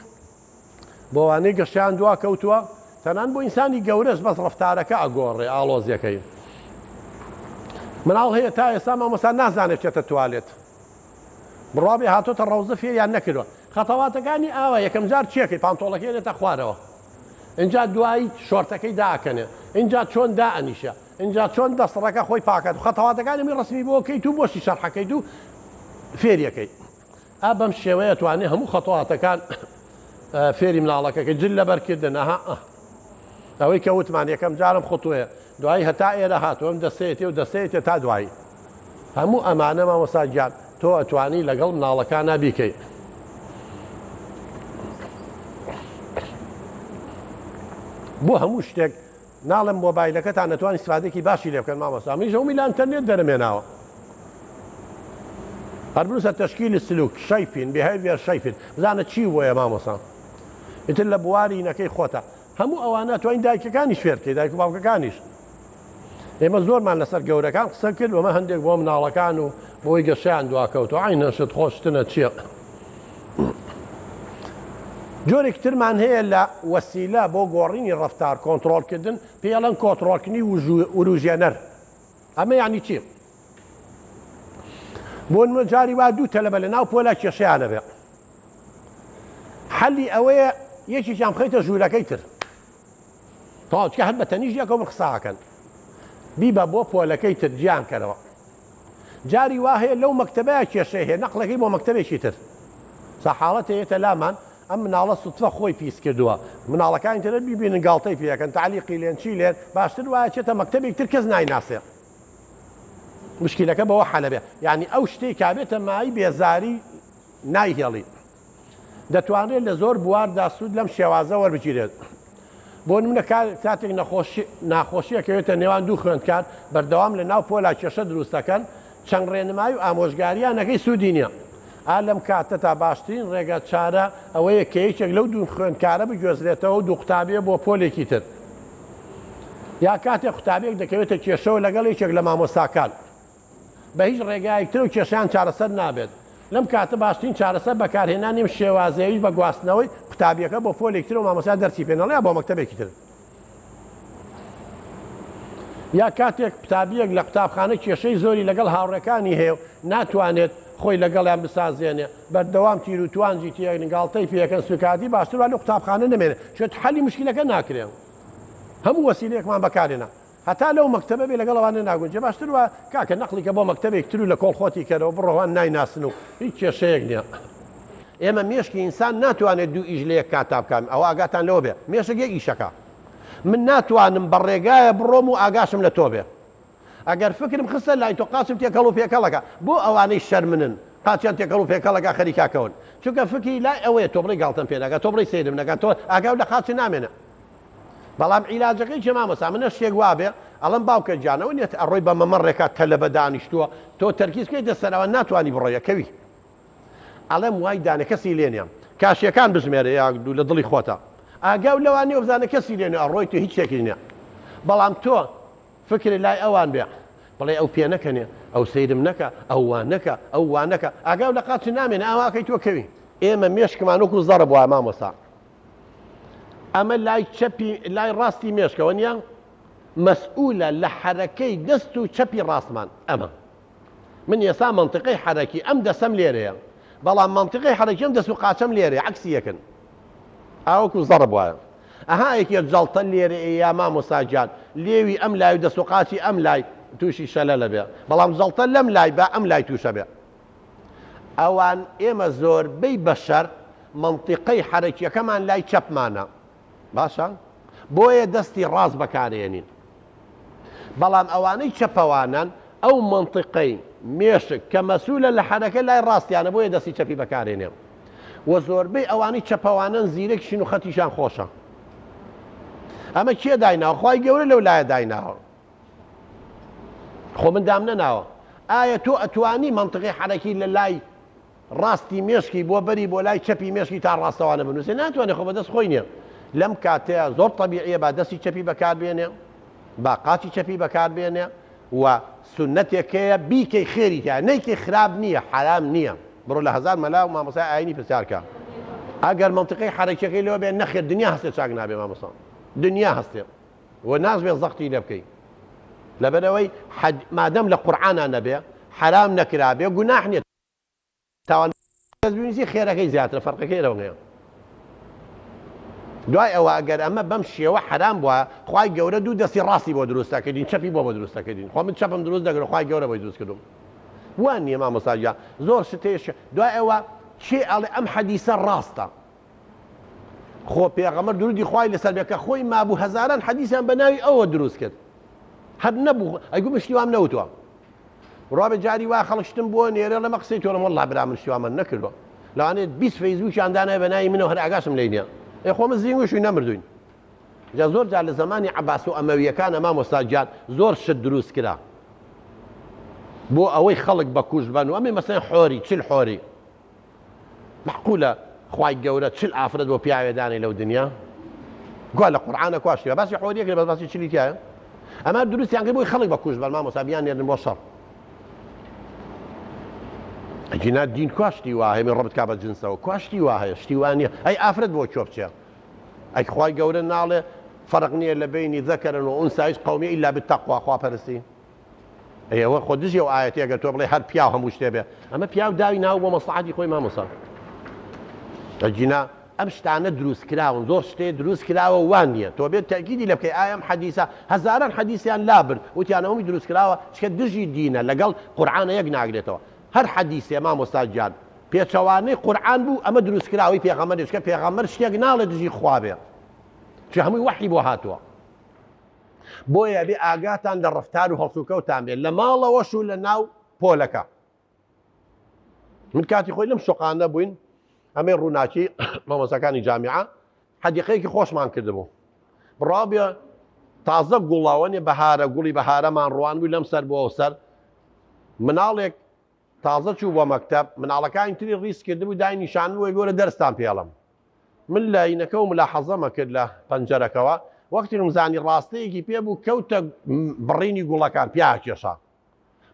S2: بۆ وانەی گەشتیان دوا کەوتووە تەنان بۆ ئینسانی گەورەش بەس ڕەفتارەکە ئەگۆڕێ ئاڵۆزیەکەی مناڵ هەیە تا ئێستا مامۆستا نازانێت بچێتە توالێت بڕوابێ هاتۆتە ڕەوزە فێریان نەکردووە خەتەواتەکانی ئاوە یەکەم جار چێکەی پانتۆڵەکەی دێتە خوارەوە اینجا دوایی شۆرتەکەی داکەنێ اینجا چۆن دائەنیشە اینجا چۆن دەسڕەکە خۆی پاکات و خەتەواتەکانی ڕسمی بۆکەیت و بۆشی شەرحەکەیت و فێریەکەی بەم شێوەیە توانێ هەموو خەتەواتەکان فێری مناڵەکەکە جل لەبەرکردن ئەوەی کە وتمان یەکەم جارم خوتووەیە دوایی هەتا ئێرە هاتووەم دەسێتێ و دەسێتێ تا دوایی هەموو ئەمانە مامۆستا گیان تۆ ئەتوانی لەگەڵ مناڵەکانە بیکەیت بۆ هەموو شتێک ناڵم مۆبایلەکەتان نەتوانین استفادەیەکی باشی لێ بکەن مامۆستا منیش هەمووی لە ئینتەرنێت دەرەمێناوە هەربروسە تەشکیلی سلوک شەیفین بێهەیڤێر شەیفین بزانە چی بۆیە مامۆستا ئیتر لە بواری نەکەی خۆتە هەموو ئەوانە توانین دایکەکانی شوێر بکەی دایک و باوکەکانیش ئێمە زۆرمان لەسەر گەورەکان قسە کرد وەمە هەندێک بۆ مناڵەکان و بۆی گەشەیان دواکەوتەوە عینە شت خۆشتنە چییە جۆرێک ترمان هەیە لە وەسیلە بۆ گۆڕینی ڕەفتار کۆنتڕۆڵکردن پێڵەن کۆنتڕۆڵکردنی وروژێنەر ئەمە یعنی چی بۆ نمونە جاری وا دوو تەلەبە لە ناو پۆلا کێشەیانە بێ حەلی ئەوەیە یەکێکیان بخەیتە ژوورەکەی تر تاوچکە هەر بە تەنیژ یەکەوە قساکەن بیبە بۆ پۆلەکەی تر گیان کەرەوە جاری وا هەیە لەو مەکتەبەیە کێشەی هەیە نەقلەکەی بۆ مەکتەبێکی تر سەحاڵەت هەیەتە لامان ئەم مناڵە سوتفە خۆی پیس کردووە مناڵەکانی ترە بیبینن گاڵتەی پێەکەن تعلیقی لێن چی لێن باشتر وایە چێتە مەکتەبێک تر کەس نایناسێ مشکلەکە بەوە حەلە بێ یعنی ئەو شتێک کابێتە مای بێزاری نایهێڵی دەتوانێت لە زۆر بواردا سوود لەم شێوازە وەربگیرێت بۆ نمونە کاتێک ناخۆشیەکەوێتە نێوان دوو خوێندکار بەردەوام لە ناو پۆلا کێشە دروستەکەن چەند ڕێنمایی و ئامۆژگاریانەکەی سوودی نییە لەم کاتە تا باشترین ڕێگە چارە ئەوەیە کە یەکێک لەو دوو خوێندکارە بگوێزرێتەوە و دوو قوتابیە بۆ پۆلێکی تر یا کاتێک قوتابێک دەکەوێتە کێشەوە لەگەڵ یەکێک لە مامۆستاکان بە هیچ ڕێگایەکتر و کێشیان چارەسەر نابێت لەم کاتە باشترین چارەسەر بەکارهێنانی شێوازەیەویش بە گواستنەوەی قوتابیەکە بۆ پۆلێکتر و مامۆستا دەرچی پێنەڵێ یا بۆ مەکتەبێکی تر یا کاتێک قوتابیەک لە قوتابخانە کێشەی زۆری لەگەڵ هاوڕێکانی هەیە ناتوانێت خۆی لەگەڵیان بسازێنێ بەردەوام تیر و توانجی تێنگاڵتەی پێەکەن سوکاتی باشتر لە قوتابخانە نەمێنێت شێت حەلی مشکلەکە ناکرێن هەموو وەسیلەیەکمان بەکارێنە هەتا لەو مەکتەبە بێ لەگەڵەوانە ناگونجێ باشتر وە کاکە نەقلیکە بۆ مەکتەبێک تر و لە کۆڵخۆتی کەرەوە بڕۆوان نایناسن و هیچ کێشەیەک نییە ئێمە مێشکی ئینسان ناتوانێت دوو ئیش لە یەک کاتا بکەم ئەوە ئاگاتان لەوە بێ مێشک یەک ئیشەکە من ناتوانم بە ڕێگایە بڕۆم و ئاگاشم لە تۆ بێ ئەگەر فکرم خستە لای تۆ قاچم تێکەڵ و پێکەڵەکە بۆ ئەوانەی شەرمنن قاچیان تێکەڵ و پێکەڵەکە خەریکاکەون چونکە فکری لای ئەوەیە تۆ بڕی گاڵتەم پێناگە تۆ بڕی سیرم نەگات تۆ ئاگاو لە قاچی نامێنە بەڵام عیلاجەکەی چێ مامەسا منە شتێک وابێ ئەڵم باوکە جانەوە نێت ئەڕۆی بە مەمەڕێکات تەلەبە دانیشتووە تۆ تەرکیزکەیتە سەرەوە ناتوانانی بڕۆیەکەوی ئەڵێم وای دانە کەسی لێنیان کاشیەکان بژمێرە یا دوو لە دڵی خۆتە ئاگاو لەوانەیە بزانە کەسی لێنێ ئەڕۆی تو هیچ شتێکی نییە بەڵام تۆ فکری لای ئەوان بێ بڵێ ئەو پێ نەکەنێ ئەو سیرم نەکە ئەو وانەکە ئەو وانەکە ئاگاو لە قاچی نامێنە ئاواکەی تۆکەوی ئێمە مێشکمان وەکو زەڕ بووە مامۆستا ئەمە لای چەپی لای ڕاستی مێشکەوە نیە مەسئولە لە حرەکەی دەست و چەپی ڕاستمان ئەمە من ئێستا منطقەی حرەکی ئەم دەسەم لێرەیە بەڵام منطقەی حرەکی ئەم دەست و قاچەم لێرەیە عەکسی یەکن ئاوەکو زەڕ بووە ئەها یەکێک جەڵتە لێرە یا مامۆستا گیان لێوی ئەم لای و دەست و قاچی ئەم لای تووشی شەلە لەبێ بەڵام جەڵتە لەم لای بە ئەم لای تووشە بێ ئەوان ئێمە زۆربەی بەشەر منطقەی حرەکیەکەمان لای چەپمانە باشە بۆیە دەستی ڕاست بەکارێنین بەڵام ئەوانەی چەپەوانن ئەو منطقەی مێشک کە مەسئولە لە حرەکە لای ڕاستیانە بۆیە دەستی چەپی بەکارێنێ و زۆربەی ئەوانەی چەپەوانن زیرەکشین و خەتیشان خۆشە ئەمە کێ دایناوە خوای گەورە لەو لایە دایناوە خۆ من دام نەناوە ئایا تۆ ئەتوانی منطقی حرەکی لە لای ڕاستی مێشکی بۆ بەری بۆ لای چەپی مێشکی تا ڕاستەوانە بنووسێ ناتوانێت خۆ بەدەست خۆی نییە لەم کاتەیە زۆر تەبیعیە با دەستی چەپی بەکاربێنێ با قاچی چەپی بەکاربێنێ و سنەتێکەیە بیکەی خێری تایە نەیکەی خراب نییە حرام نییە بڕۆ لە هەزار مەلا و مامۆسای ئاینی پرسیارکە ئەگەر منطقەی حرەکیەکەی لەوە بێ نەخێر دنیا هەستێ چاک نابێ مامۆستا دنیا هەستێ و نازبێ زەختی لێ بکەی لەبەرەوەی مادەم لە قورعانە نەبێ حرام نەکرابێ گوناح نییە تاوان بینیسی خێرەکەی زیاترە فەرقەکەی لەوەیە دوای ئەوە ئەگەر ئەمە بەم شێوە حرام بووە خوای گەورە دوو دەستی ڕاستی بۆ دروستەکەدین چەپی بۆ دروستەکەدین خۆ من چەپم دروست دەگرم خوای گەورە بۆی دروست کردم وان نییە مامۆستاجا زۆر شتێش دوای ئەوە چێ ئەڵێ ئەم حەدیسە ڕاستە خۆ پێغەمبەر درودی خوای لەسەر بێ کە خۆی مابوو هەزاران حەدیسیان بە ناوی ئەوە دروست کرد هەر نەبوو ئەیگو من شتیوام نەوتووە ڕوا بە جاری وا خەڵکشتم بۆ نێرە لەمە قسەی تۆڵم وەڵڵا برا من شتیوامە نەکردووە لەوانێت 20 فەیسبووکیان دانای بە ناوی منەوە هەر ئاگاشم لێ نییە خۆمە زیینگوشوی نەمردوین جا زۆر جار لە زمانی عەباس و ئەمەویەکانە مامۆستاگیان زۆر شت دروست کرا بۆ ئەوەی خەڵک بە کوژ بن و ئەمێ مەسەڵەن حۆری چل حۆری معقولە خوای گەورە چل ئافرەت بۆ پیاوێدانێ لەو دنیا گوا لە قورئانە کواشتیوە باسی حۆریەکە بەس باسی چلی تایە ئەمە دروستیان کرد بۆی خەڵک بە کوژ بن مامۆستا بیان نێرن بۆ شەڕ ئەجینا دین کواشتی وایە من ڕەبت کا بە جنسەوە کواشتی وایە شتی وانە ئەی ئافرەت بۆ چۆ بچێ ئەی خوای گەورە ناڵێ فرق نییە لە بینی ذەکەرن و ئونسا هیچ قەومی ئیلا بالتەقوا خواپەرستی ئێوە خۆ دژی و ئاەتێکە تۆ بڵێ هەر پیاو هەموو شتێ بێ ئەمە پیاو داوی ناو بۆ مەسلحەتی خۆی مامۆستا ئەجینا ئەم شتانە دروست کراون زۆر شتێ دروست کراوە وان نییە تۆ بێت تاکیدی لە بکەی ئایم حەدیسە هەزاران حەدیسیان لابن وتیانەوەمی دروست کراوە چکە دژی دینە لەگەڵ قورئانە یەک ناگرێتەوە هەر حەدیسێ مامۆستا گیان پێچەوانەی قورئان بوو ئەمە دروست کراوەی پێغەمبەر چکە پێغەمبەر شتێک ناڵێ دژی خوا بێ چ هەمووی وحی بۆ هاتووە بۆیە بێ ئاگاتان لە ڕفتار و هەڵسوکەوتان بێت لە ماڵەوەش و لە ناو پۆلەکە من کاتی خۆی لەم شوقانە بووین ئەمەی ڕووناکی مامۆستاکانی جامیعە حەدیقەیەکی خۆشمان کردبوو بڕابێ تازە گوڵاوەنێ بەهارە گوڵی بەهارەمان ڕوان بووی لەم سەر بۆ سەر مناڵێک تازە چوو بۆ مەکتەب مناڵەکانی تری ڕیس کردبوو دای نیشان بووی گۆرە دەرستان پێڵم من لە عینەکە و ملاحەزەمە کرد لە پەنجەرەکەوە وەختی نمزانی ڕاستەیەکی پێ بوو کەوتە بڕینی گوڵەکان پیاکێشا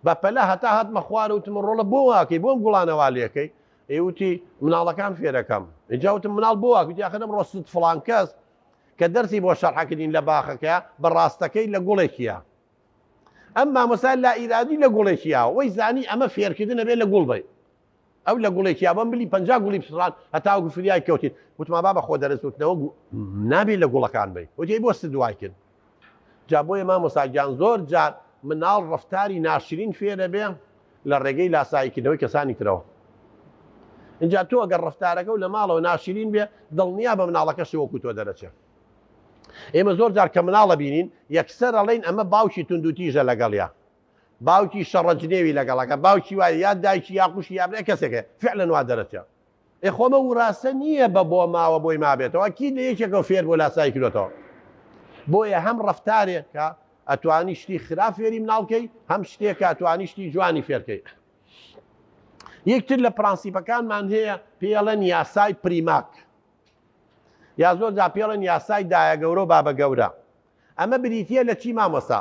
S2: بە پەلە هەتا هاتمە خوارە وتم ڕۆڵە بۆ واکەی بۆم گوڵانەوا لێکەی ئێوتی مناڵەکان فێرەکەم ئجاوتم مناڵ بۆ واکەی یاخەدەم ڕۆست فڵان کەس کە دەرسی بۆ شەرحەکردین لە باخەکەیە بە ڕاستەکەی لە گوڵێکیە ئەم مامۆستا لا ئیرادی لە گوڵێکیە وەی زانی ئەمە فێرکردنە بێ لە گوڵ بێ ئەو لە گوڵێکیا بەم بلی 50 گوڵی پسڕان هەتاوەکو فریای کەوتین وتما با بە خۆ دەرسوتنەوە نابێت لە گوڵەکان بێ وتی بۆ ست دوای کرد جا بۆیە مامۆستاگیان زۆر جار مناڵ ڕفتاری ناشرین فێرە بێ لە ڕێگەی لاساییکردنەوەی کەسانی ترەوە اینجا تۆ ئەگەر ڕفتارەکە و لە ماڵەوە ناشرین بێ دڵنیا بە مناڵەکەشی وەکو تۆ دەرەچێت ئێمە زۆر جار کە مناڵە بینین یەکسەر ئەڵێن ئەمە باوکی توندوتیژە لەگەڵیا باوکی شەڕەجنێوی لەگەڵەکە باوکی وایە یا دایکی یا قوشی یا برێ کەسێکە فعلەن وا دەرەچێت خۆمە وراستە نییە بە بۆ ماوە بۆی مابێتەوە کی لە یەکێکە فێر بۆ لاسایی کردێتەوە بۆیە هەم ڕفتارێکە ئەتوانی شتی خراپ فێری مناڵکەی هەم شتێکە ئەتوانی شتی جوانی فێرکەی یەکتر لە پرانسیپەکانمان هەیە پێڵەن یاسای پریماک یا زۆر جا پێڵەن یاسای دایە گەورە و بابە گەورە ئەمە بریتە لە چی مامۆستا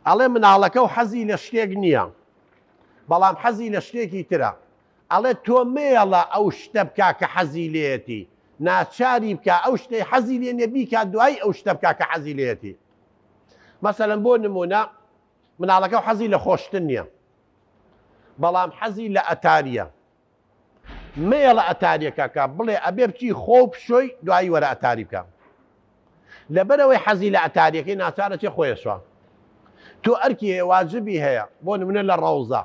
S2: ئەڵێ مناڵەکە و حەزی لە شتێک نییە بەڵام حەزی لە شتێکی ترە ئەڵێ تۆ مێڵە ئەو شتە بکا کە حەزی لێتی ناچاری بکە ئەو شتەی حەزی لێ نێ بیکا دوای ئەو شتە بکا کە حەزی لێتی مەسەلەن بۆ نمونە مناڵەکە و حەزی لە خۆشتن نییە بەڵام حەزی لە ئەتاریە مێڵە ئەتاریەکەکە بڵێ ئەبێ بچی خۆ بشۆی دوایی وەرە ئەتاری بکە لەبەرەوەی حەزی لە ئەتاریەکەی ناچارە چێ خۆیشوە تۆ ئەرکی هەیە واجبی هەیە بۆ نمونە لە ڕەوزە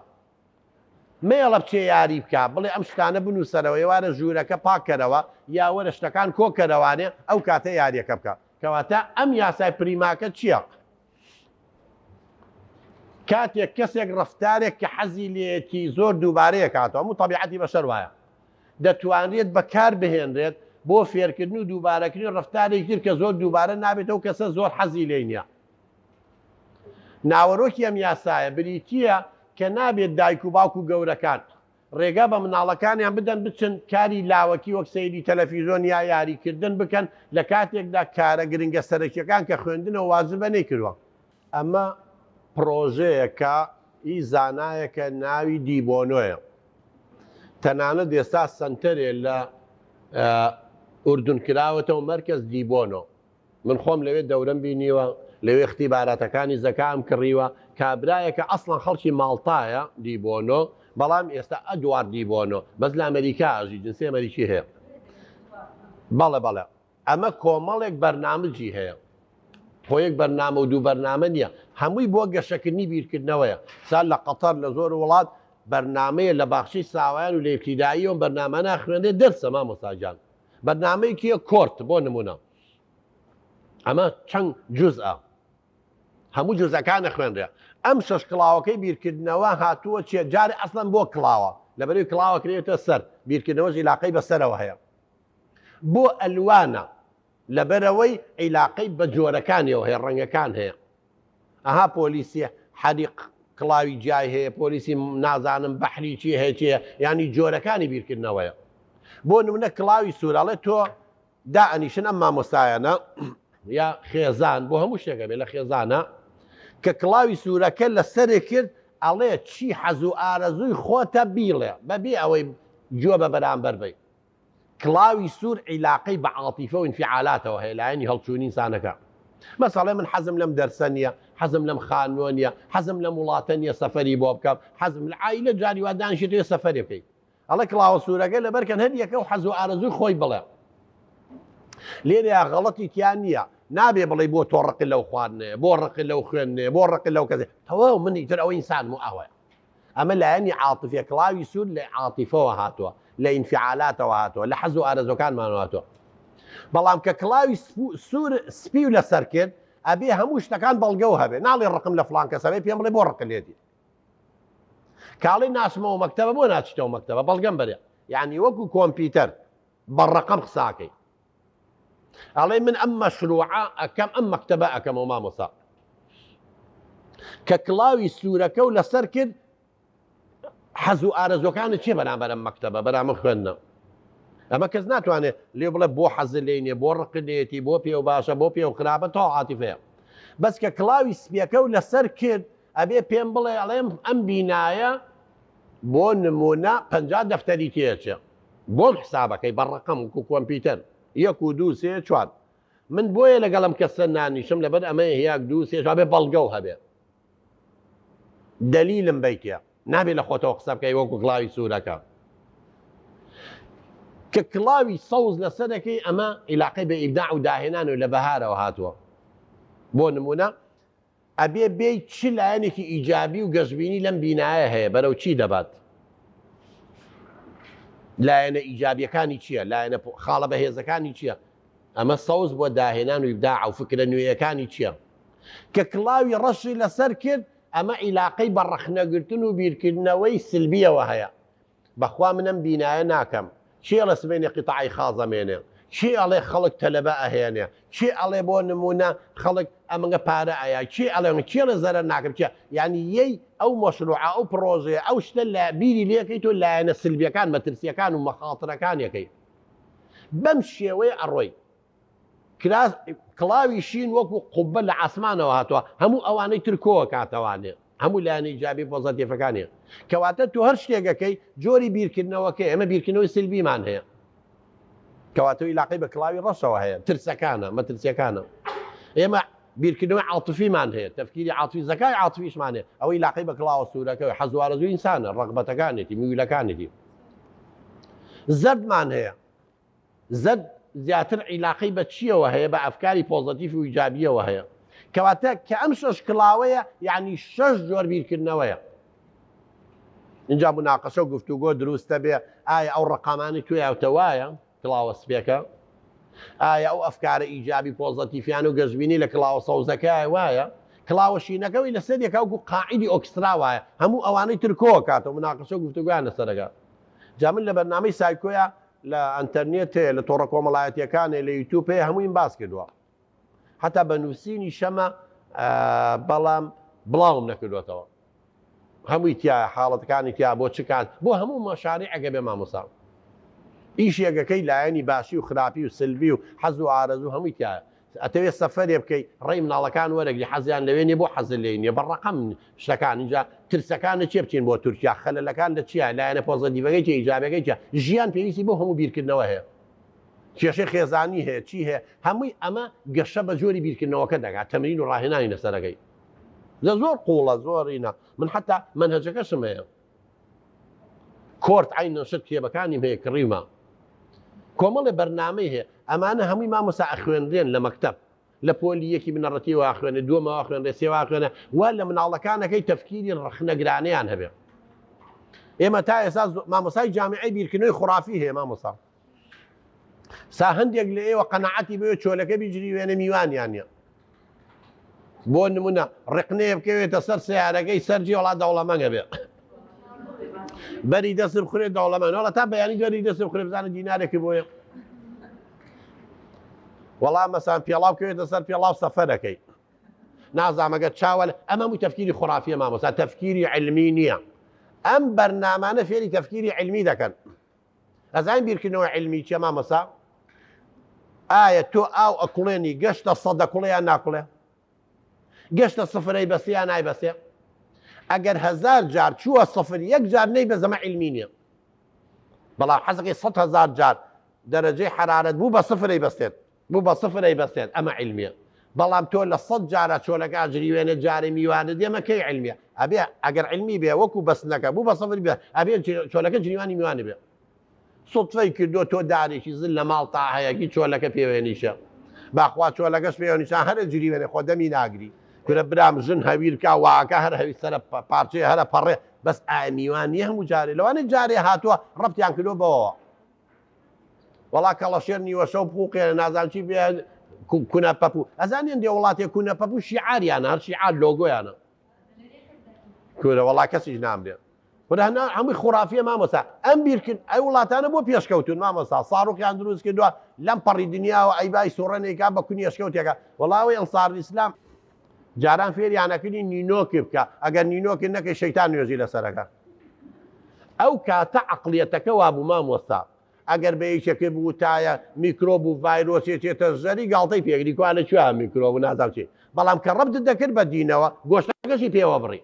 S2: مێڵە بچێ یاری بکە بڵێ ئەم شتانە بنووسەرەوە ێوارە ژوورەکە پاکەرەوە یا وەرە شتەکان کۆکەرەوانێ ئەو کاتە یاریەکە بکە کەواتە ئەم یاسای پریماکە چییە؟ کاتێک کەسێک ڕفتارێک کە حەزی لێتی زۆر دووبارەیە کاتەوە هەموو تەبیعەتی بەشەر وایە دەتوانرێت بەکار بهێنرێت بۆ فێرکردن و دووبارەکردن ڕفتارێک تر کە زۆر دووبارە نابێتەوە کەسە زۆر حەزی لێ نییە ناوەڕۆکی ئەم یاسایە بریتیە کە نابێت دایک و باوک و گەورەکان ڕێگا بە مناڵەکانیان بدەن بچن کاری لاوەکی وەک سەیری تەلەڤیزۆن یا یاریکردن بکەن لە کاتێکدا کارە گرنگە سەرەکیەکان کە خوێندنەوە واجبە نەیکردووە ئەمە پرۆژەیەکە ئی زانایەکە ناوی دیبۆنۆیە تەنانەت ئێستا سنتەرێ لە ئوردون کراوەتەوە مەرکەز دیبۆنۆ من خۆم لەوێ دەورەم بینیوە لەوێ اختیباراتەکانی زەکام کڕیوە کابرایەکە ئەسڵەن خەڵکی ماڵتایە دیبۆنۆ بەڵام ئێستا ئەدوار دیبۆنۆ بەس لە ئەمریکا ئاژی جنسی ئەمریکی هەیە بەڵێ ئەمە کۆمەڵێک بەرنامجی هەیە خۆ یەک بەرنامە و دوو بەرنامە نییە هەمووی بۆ گەشەکردنی بیرکردنەوەیە سال لە قەتەر لە زۆر وڵات بەرنامەیە لە باخچەی ساوایان و لە ابتیداییەوە بەرنامە ناخوێنێت دەرسە مامۆستاجان بەرنامەیەکیە کۆرت بۆ نمونە ئەمە چەند جوزئە هەموو جوزەکان نەخوێنرێ ئەم شەش کڵاوەکەی بیرکردنەوە هاتووە چیە جارێ ئەسڵەن بۆ کڵاوە لەبەرەوەی کڵاوە کرێتە سەر بیرکردنەوەش عیلاقەی بەسەرەوە هەیە بۆ ئەلوانە لەبەرەوەی عیلاقەی بە جۆرەکانیەوە هەیە ڕەنگەکان هەیە ئەها پۆلیسی حەریق کڵاوی جای هەیە پۆلیسی نازانم بەحری چی هەیە چیە ینی جۆرەکانی بیرکردنەوەیە بۆ نمونە کڵاوی سوورەڵێ تۆ دائەنیشن ئەم مامۆستایانە یا خێزان بۆ هەموو شتێکە بێ لە خێزانە کە کڵاوی سوورەکە لەسەرێ کرد ئەڵێ چی حەز و ئارەزووی خۆتە بیڵێ بەبێ ئەوەی جۆ بە بەرامبەر بی کڵاوی سوور عیلاقەی بە عاتیفە و ئینفعالاتەوە هەیە لایەنی هەڵچوونی ئینسانەکە مەسەڵێ من حەزم لەم دەرسە نییە حەزم لەم خانوە نییە حەزم لەم وڵاتە نییە سەفەری بۆ بکەم حەزم لە عایلە جاری وا دانیشێت توێ سەفەرێ بکەیت ئەڵێ کڵاوە سوورەکە لەبەرکەن هەریەکە و حەز و ئارەزووی خۆی بڵێ لێرەیە غەڵەتی تیان نییە نابێ بڵێ بۆ تۆ ڕقی لەو خواردنێ بۆ ڕقی لەو خوێندنێ بۆ ڕقی لەو کەسێ تەواو من ئیتر ئەوە ئینسانم و ئەوەیە ئەمە لایەنی عاتیفە کڵاوی سوور لە عاتیفەوە هاتووە لە ئینفعالاتەوە هاتووە لە حەز و ئارەزوەکانمان هاتووە بەڵام کە کڵاوی سوور سپی و لەسەر کرد ئەبێ هەموو شتەکان بەڵگەو هەبێ ناڵێ ڕقم لە فڵان کەسەبێ پێم بڵێ بۆ ڕق لێتی کاڵی ناسمەوە مەکتەبە بۆ ناچیتەوە مەکتەبە بەڵگەم بەرێ یعنی وەکو کۆمپیوتەر بە ڕقم قساکەی ئەڵێ من ئەم مەشروعە ئەکەم ئەم مەکتەبە ئەکەمەوە مامۆستا کە کڵاوی سوورەکە و لەسەر کرد حەز و ئارەزوەکانت چێ بەرامبەر ئەم مەکتەبە بەرامبەر خوێندنە ئەمە کەس ناتوانێت لێ بڵێ بۆ حەز لێنێ بۆ ڕقلێتی بۆ پێ و باشە بۆ پێ و خراپە تا عاتیفەیە بەس کە کڵاوی سپیەکە و لەسەر کرد ئەبێ پێم بڵێ ئەڵێم ئەم بینایە بۆ نمونە 50 دەفتەری تێچە بۆم حسابەکەی بە ڕقم و کۆمپیوتەر 1 2 3 4 من بۆیە لەگەڵم کەسە نانیشم لەبەر ئەمە 1 2 3 بێ بەڵگەو هەبێ دلیلم بیتە نابێت لە خۆتەوە قسە بکەی وەکو کڵاوی سوورەکە کە کڵاوی سەوز لەسەرەکەی ئەمە عیلاقەی بە ئیبداع و داهێنان و لە بەهارەوە هاتووە بۆ نمونە ئەبێ بێی چ لایەنێکی ئیجابی و گەشتبینی لەم بینایە هەیە بەرەو چی دەبات لایەنە ئیجابیەکانی چییە لایەنە خاڵە بەهێزەکانی چییە ئەمە سەوز بۆ داهێنان و ئیبداع و فکرە نوێیەکانی چییە کە کڵاوی ڕەشی لەسەر کرد ئەمە عیلاقەی بە ڕەخنەگرتن و بیرکردنەوەی سلبیەوە هەیە بەخوا منم بینایە ناکەم چی ئەڵێ سبێنێ قیتاعی خازەمێنێ چی ئەڵێ خەڵک تەلەبە ئەهێنێ چی ئەڵێ بۆ نمونە خەڵک ئەمەگە پارە ئایا چی ئەڵێ چێڵە زەرە ناکەم چە ینی یەی ئەو مەشروعە ئەو پرۆژەیە ئەو شتە لە بیری لێکەی تۆ لایەنە سلبیەکان مەترسیەکان و مەخاترەکانیەکەی بەم شێوەیە ئەڕۆی کڵاوی شین وەکو قوبە لە ئاسمانەوە هاتووە هەموو ئەوانەی ترکۆوە کاتەوانێ هەموو لایەنە ئیجابی پۆزەتیڤەکانیە کەواتە تو هەر شتێکەکەی جۆری بیرکردنەوەکەی ئەمە بیرکردنەوەی سلبیمان هەیە کەواتە عیلاقەی بە کڵاوی ڕەشەوە هەیە ترسەکانە مەترسیەکانە ئێمە بیرکردنەوەی عاتیفیمان هەیە تەفکیری عاتیفی زەکای عاتیفیشمان هەیە ئەوەی عیلاقەی بە کڵاوە سوورەکەی حەز و ئارەزووی ئینسانە ڕەغبەتەکانێتی میولەکانێتی زەردمان هەیە زەرد زیاتر عیلاقەی بە چیەوە هەیە بە ئەفکاری پۆزەتیف و ئیجابیەوە هەیە کەواتە کە ئەم 6 کڵاوەیە یعنی 6 جۆر بیرکردنەوەیە اینجا مناقەشە و گفتوگۆ دروستە بێ ئایا ئەو ڕقامانی توێتە وایە کڵاوە سپێکە ئایا ئەو ئەفکارە ئیجابی پۆزەتیفیان و گەشتبینی لە کڵاوە سەوزەکە وایە کڵاوە شینەکەوی لەسەر یەکە وەکو قاعیدی ئۆکسترا وایە هەموو ئەوانەی ترکۆوە کاتەوە مناقەشە و گفتوگویان لەسەرەکە جا من لە بەرنامەی سایکۆیە لە ئەنتەرنێت لە تۆڕە کۆمەڵایەتیەکانێ لە یوتیوب هەیە هەمووین باس کردووە حتا بە نووسینی شەمە بەڵام بڵاوم نەکردوێتەوە هەمووی تایە حاڵەتەکانی تیا بۆ چکات بۆ هەموو مەشاری ئەگە بێ مامۆستا ئیشێگەکەی لایەنی باشی و خراپی و سلبی و حەز و ئارەزوو هەمووی تایە ئەتەوێت سەفەرێ بکەی ڕێی مناڵەکان وەرەگری حەزیان لەوێنێ بۆ حەز لێنێ بە ڕقم شتەکان اینجا ترسەکانە چێ بچین بۆ تورکیا خەلەلەکان لە چیە لایەنە پۆزەتیڤەکەی چێ ئیجابەکەی چە ژیان پێویستی بۆ هەموو بیرکردنەوە هەیە کێشەی خێزانی هەیە چی هەیە هەمووی ئەمە گەشە بە جۆری بیرکردنەوەکە دەگات تەمرین و ڕاهێنانی لەسەرەکەی لە زۆر قوڵە زۆرینە من حتا منهەجەکەشم هەیە کۆرت عین نەشت کتێبەکانیم هەیە کڕیمە کۆمەڵی بەرنامەی هەیە ئەمانە هەمووی مامۆستا ئەخوێنرێن لە مەکتەب لە پۆلی یەکی بنەڕەتیەوە ئاخوێنێ دووەمەوە ئاخوێنرێ سێوە ئاخوێنە وا لە مناڵەکانەکەی تەفکیری ڕەخنەگرانەیان هەبێ ئێمە تا ئێستا مامۆستای جامعەی بیرکردنەوەی خوڕافی هەیە مامۆستا سا هەندێک لە ئێوە قەنەعەتی بێ چۆلەکە بیجری وێنە میوانیان نیە بۆ نمونە ڕقنەیە بکەوێتە سەر سیارەکەی سەرجی وڵات دەوڵەمەنگە بێ بەری دەست بخورێ دەوڵەمەند وڵات تا بەیانی گەری دەست بخورێ بزانە دینارێکی بۆیە وەڵام مەسان پێڵاو کەوێتە سەر پێڵاو سەفەرەکەی نازامەگە چاوە ئەمە مووی تەفکیری خوڕافیە مامۆستا تەفکیری علمی نییە ئەم بەرنامانە فێری تەفکیری علمی دەکەن ئەزانین بیرکردنەوە علمی چیە مامۆستا ئایا تۆ ئاو ئەکوڵێنی گەشتە سەد دەکوڵێ یان ناکوڵێ گەشتە سفرەی بەسێ یان نایبەسێ ئەگەر 1000 جار چووە سفر یەک جار نەیبە زەمە علمی نییە بەڵام حەزەکەی 100,000 جار دەرەجەی حرارەت بوو بە سفرەی بەستێت بوو بە سفرەی بەستێت ئەمە علمیە بەڵام تۆ لە 100 جارە چۆلەکە جریوێنە جاری میوانە دێمە کەی علمیە ئەبێ ئەگەر علمی بێ وەکو بەستنەکە بوو بە سفر بێ ئەبێ چۆلەکە جریوانی میوانە بێ سوتفەی کردو تۆ دارێکی زل لە ماڵ تا هەیەکی چۆلەکە پێوێنیشە باخوا چۆلەکەش پێوەنیشان هەرە جریوێنێ خۆ دەمی ناگری کورە برام ژن هەویرکە واکە هەر هەوی سەرە پارچەیە هەرە پەڕێ بەس ئامیوانی هەموو جارێ لەوانە جارێ هاتووە ڕەبتیان کردو بەوەوە وڵا کەڵەشێر نیوە شەو پووقێنە نازان چی بێ کونە پەپوو ئەزانێن دێ وڵاتێ کونە پەپوو شیعاریانە هەر شیعار لۆگۆیانە کورە وڵا کەسیش نامرێت هەنا هەمووی خوڕافیە مامۆستا ئەم بیرکرد ئەی وڵاتانە بۆ پێشکەوتون مامۆستا ساڕۆکیان دروست کردووە لەم پەڕی دنیاوە ئەیبای سۆڕەنێکا بە کونی ئەشکەوتێکە وەڵاوی ئەنساری ئیسلام جاران فێریانەکردی نینۆکی بکە ئەگەر نینۆکی نەکەی شەیتان نوێژی لەسەرەکە ئەو کاتە عەقڵیەتەکە وابوو مامۆستا ئەگەر بە یەکێکی بوتایە میکرۆب و ڤایرۆسێ چێتە زەری گاڵتەی پێگری کوانە کوێ میکرۆب و نازانم چی بەڵام کە ڕەبت دەکرد بە دینەوە گۆشتەکەشی پێوە بڕی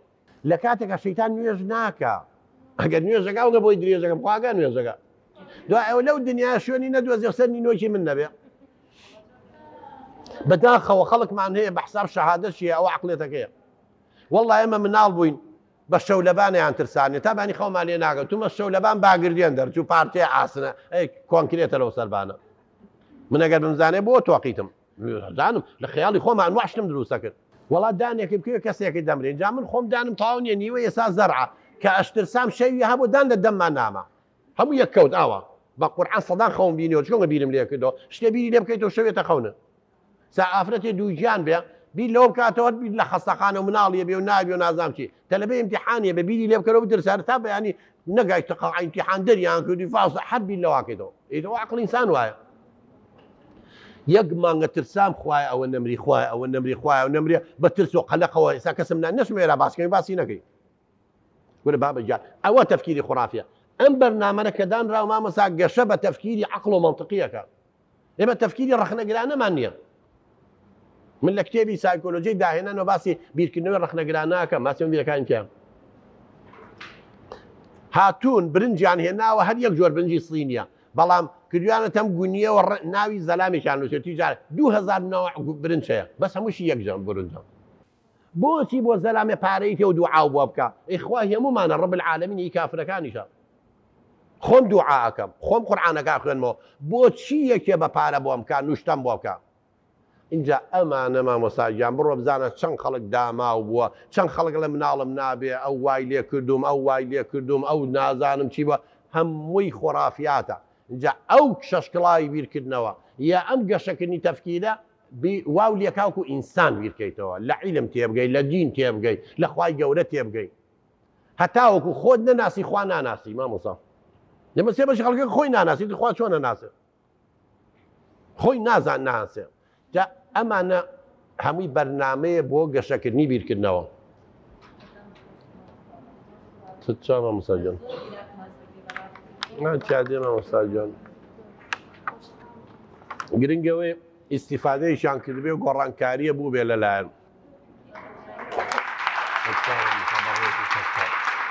S2: لە کاتێکە شەیتان نوێژ ناکە ئەگەر نوێژەکەڵگە بۆی درێژەکە بخواگە نوێژەکە دوای ئەو لەو دنیا شوێنی نەدوێزێ سەر نینۆکی من نەبێ بەداخەوە خەڵکمان هەیە بە حساب شەهادەشیە ئەوە عەقڵێتەکەیە وەڵڵای ئێمە مناڵ بووین بە شەولەبانیان ترسانی تابانی خەومان لێ ناگەن تومە شەولەبان باگردێن دەرچوو پارتێ ئاسنە ئەی کۆنکرێتە لەو سەربانە من ئەگەر بمزانێ بۆ تۆقیتم زانم لە خەیاڵی خۆمان واشتم دروستە کرد وڵات دانێکی بکوێ کەسێکی دەمرێن جا من خۆم دانم تاو نیە نیوە ئێستا زەرعە کە ئەشترسام شەوی هەبوو دان لە دەممان نامە هەموو یەک کەوت ئاوە بە قورعان سەدان خەوم بینیەوە چۆنە بیرم لێ کردەوە شتێ بیری لێ بکەیتەوە شەوێتە خەونە سا ئافرەتێ دوو گیان بێ بیر لەوە بکاتەوە بیر لە خەستەخانە و مناڵیە بێ و نابێ و نازام چی تەلەبە ئیمتیحانیە بە بیری لێ بکەرەوە بترسار تا بەیانی نەگای تەقا ئیمتیحان دەریان کردی فاوس هەر بیر لەواکەیتەوە ئیتەوە عەقڵ ئینسان وایە یەک مانگە ترسام خوایە ئەوە نەمری خوایە ئەوە نەمری خوایە و نەمرێ بە ترس و قەلەقەوە ئێستا کەسم نەشمێرا باسکەی باسی نەکەی وەرە بابەجار ئەوە تەفکیری خوڕافیە ئەم بەرنامەە کە دانراوە مامۆستا گەشە بە تەفکیری عەقڵ و مەنتیقیەکە ئێمە تەفکیری ڕەخنەگرانەمان نییە من لە کتێبی سایکۆلۆجی داهێنانەوە باسی بیرکردنەوەی ڕەخنەگرانەکەم ماسیەوە بیرەکان کێن هاتوون برنجیان هێناوە هەر یەک جۆر برنجی سینیە بەڵام کردویانە تەم گونیەوە ناوی زەلامیشان نووسێتی جارە 2000 نەوە برنج هەیە بەس هەمووشی یەکجان برنجە بۆچی بۆ زەلامێ پارەی تێ و دوعاو بۆ بکە ئیخوا هەمومانە ڕەب العالەمین هی کافرەکانیشە خۆم دوعاکەم خۆم قورعانەکە خوێنمەوە بۆچی یەکێ بە پارە بۆ بکە نوشتەم بۆ بکە اینجا ئەمانە مامۆستاگیان بڕۆ بزانە چەند خەڵک داماو بووە چەند خەڵک لە مناڵم نابێ ئەو وای لێ کردوم ئەو وای لێ کردوم ئەو نازانم چی بە هەمووی خۆرافیاتە اینجا ئەو شەشکڵاوی بیرکردنەوە یا ئەم گەشەکردنی تەفکیرە واو لێکاوکو ئینسان بیرکەیتەوە لە عیلم تێبگەی لە دین تێبگەی لە خوای گەورە تێبگەی هەتاوەکو خۆت نەناسی خوا ناناسی مامۆستا لەمە سێ بەشی خەڵکێک خۆی ناناسی خوا چۆنە ناسێ خۆی نازان ناسێ جا ئەمانە هەمووی بەرنامەیە بۆ گەشەکردنی بیرکردنەوە چا مامۆستاجان چادێ مامۆستاجان گرنگەوەی ئیسیفادەیشان کردبێ و گۆڕانکاریە بوو بێ لەلایەن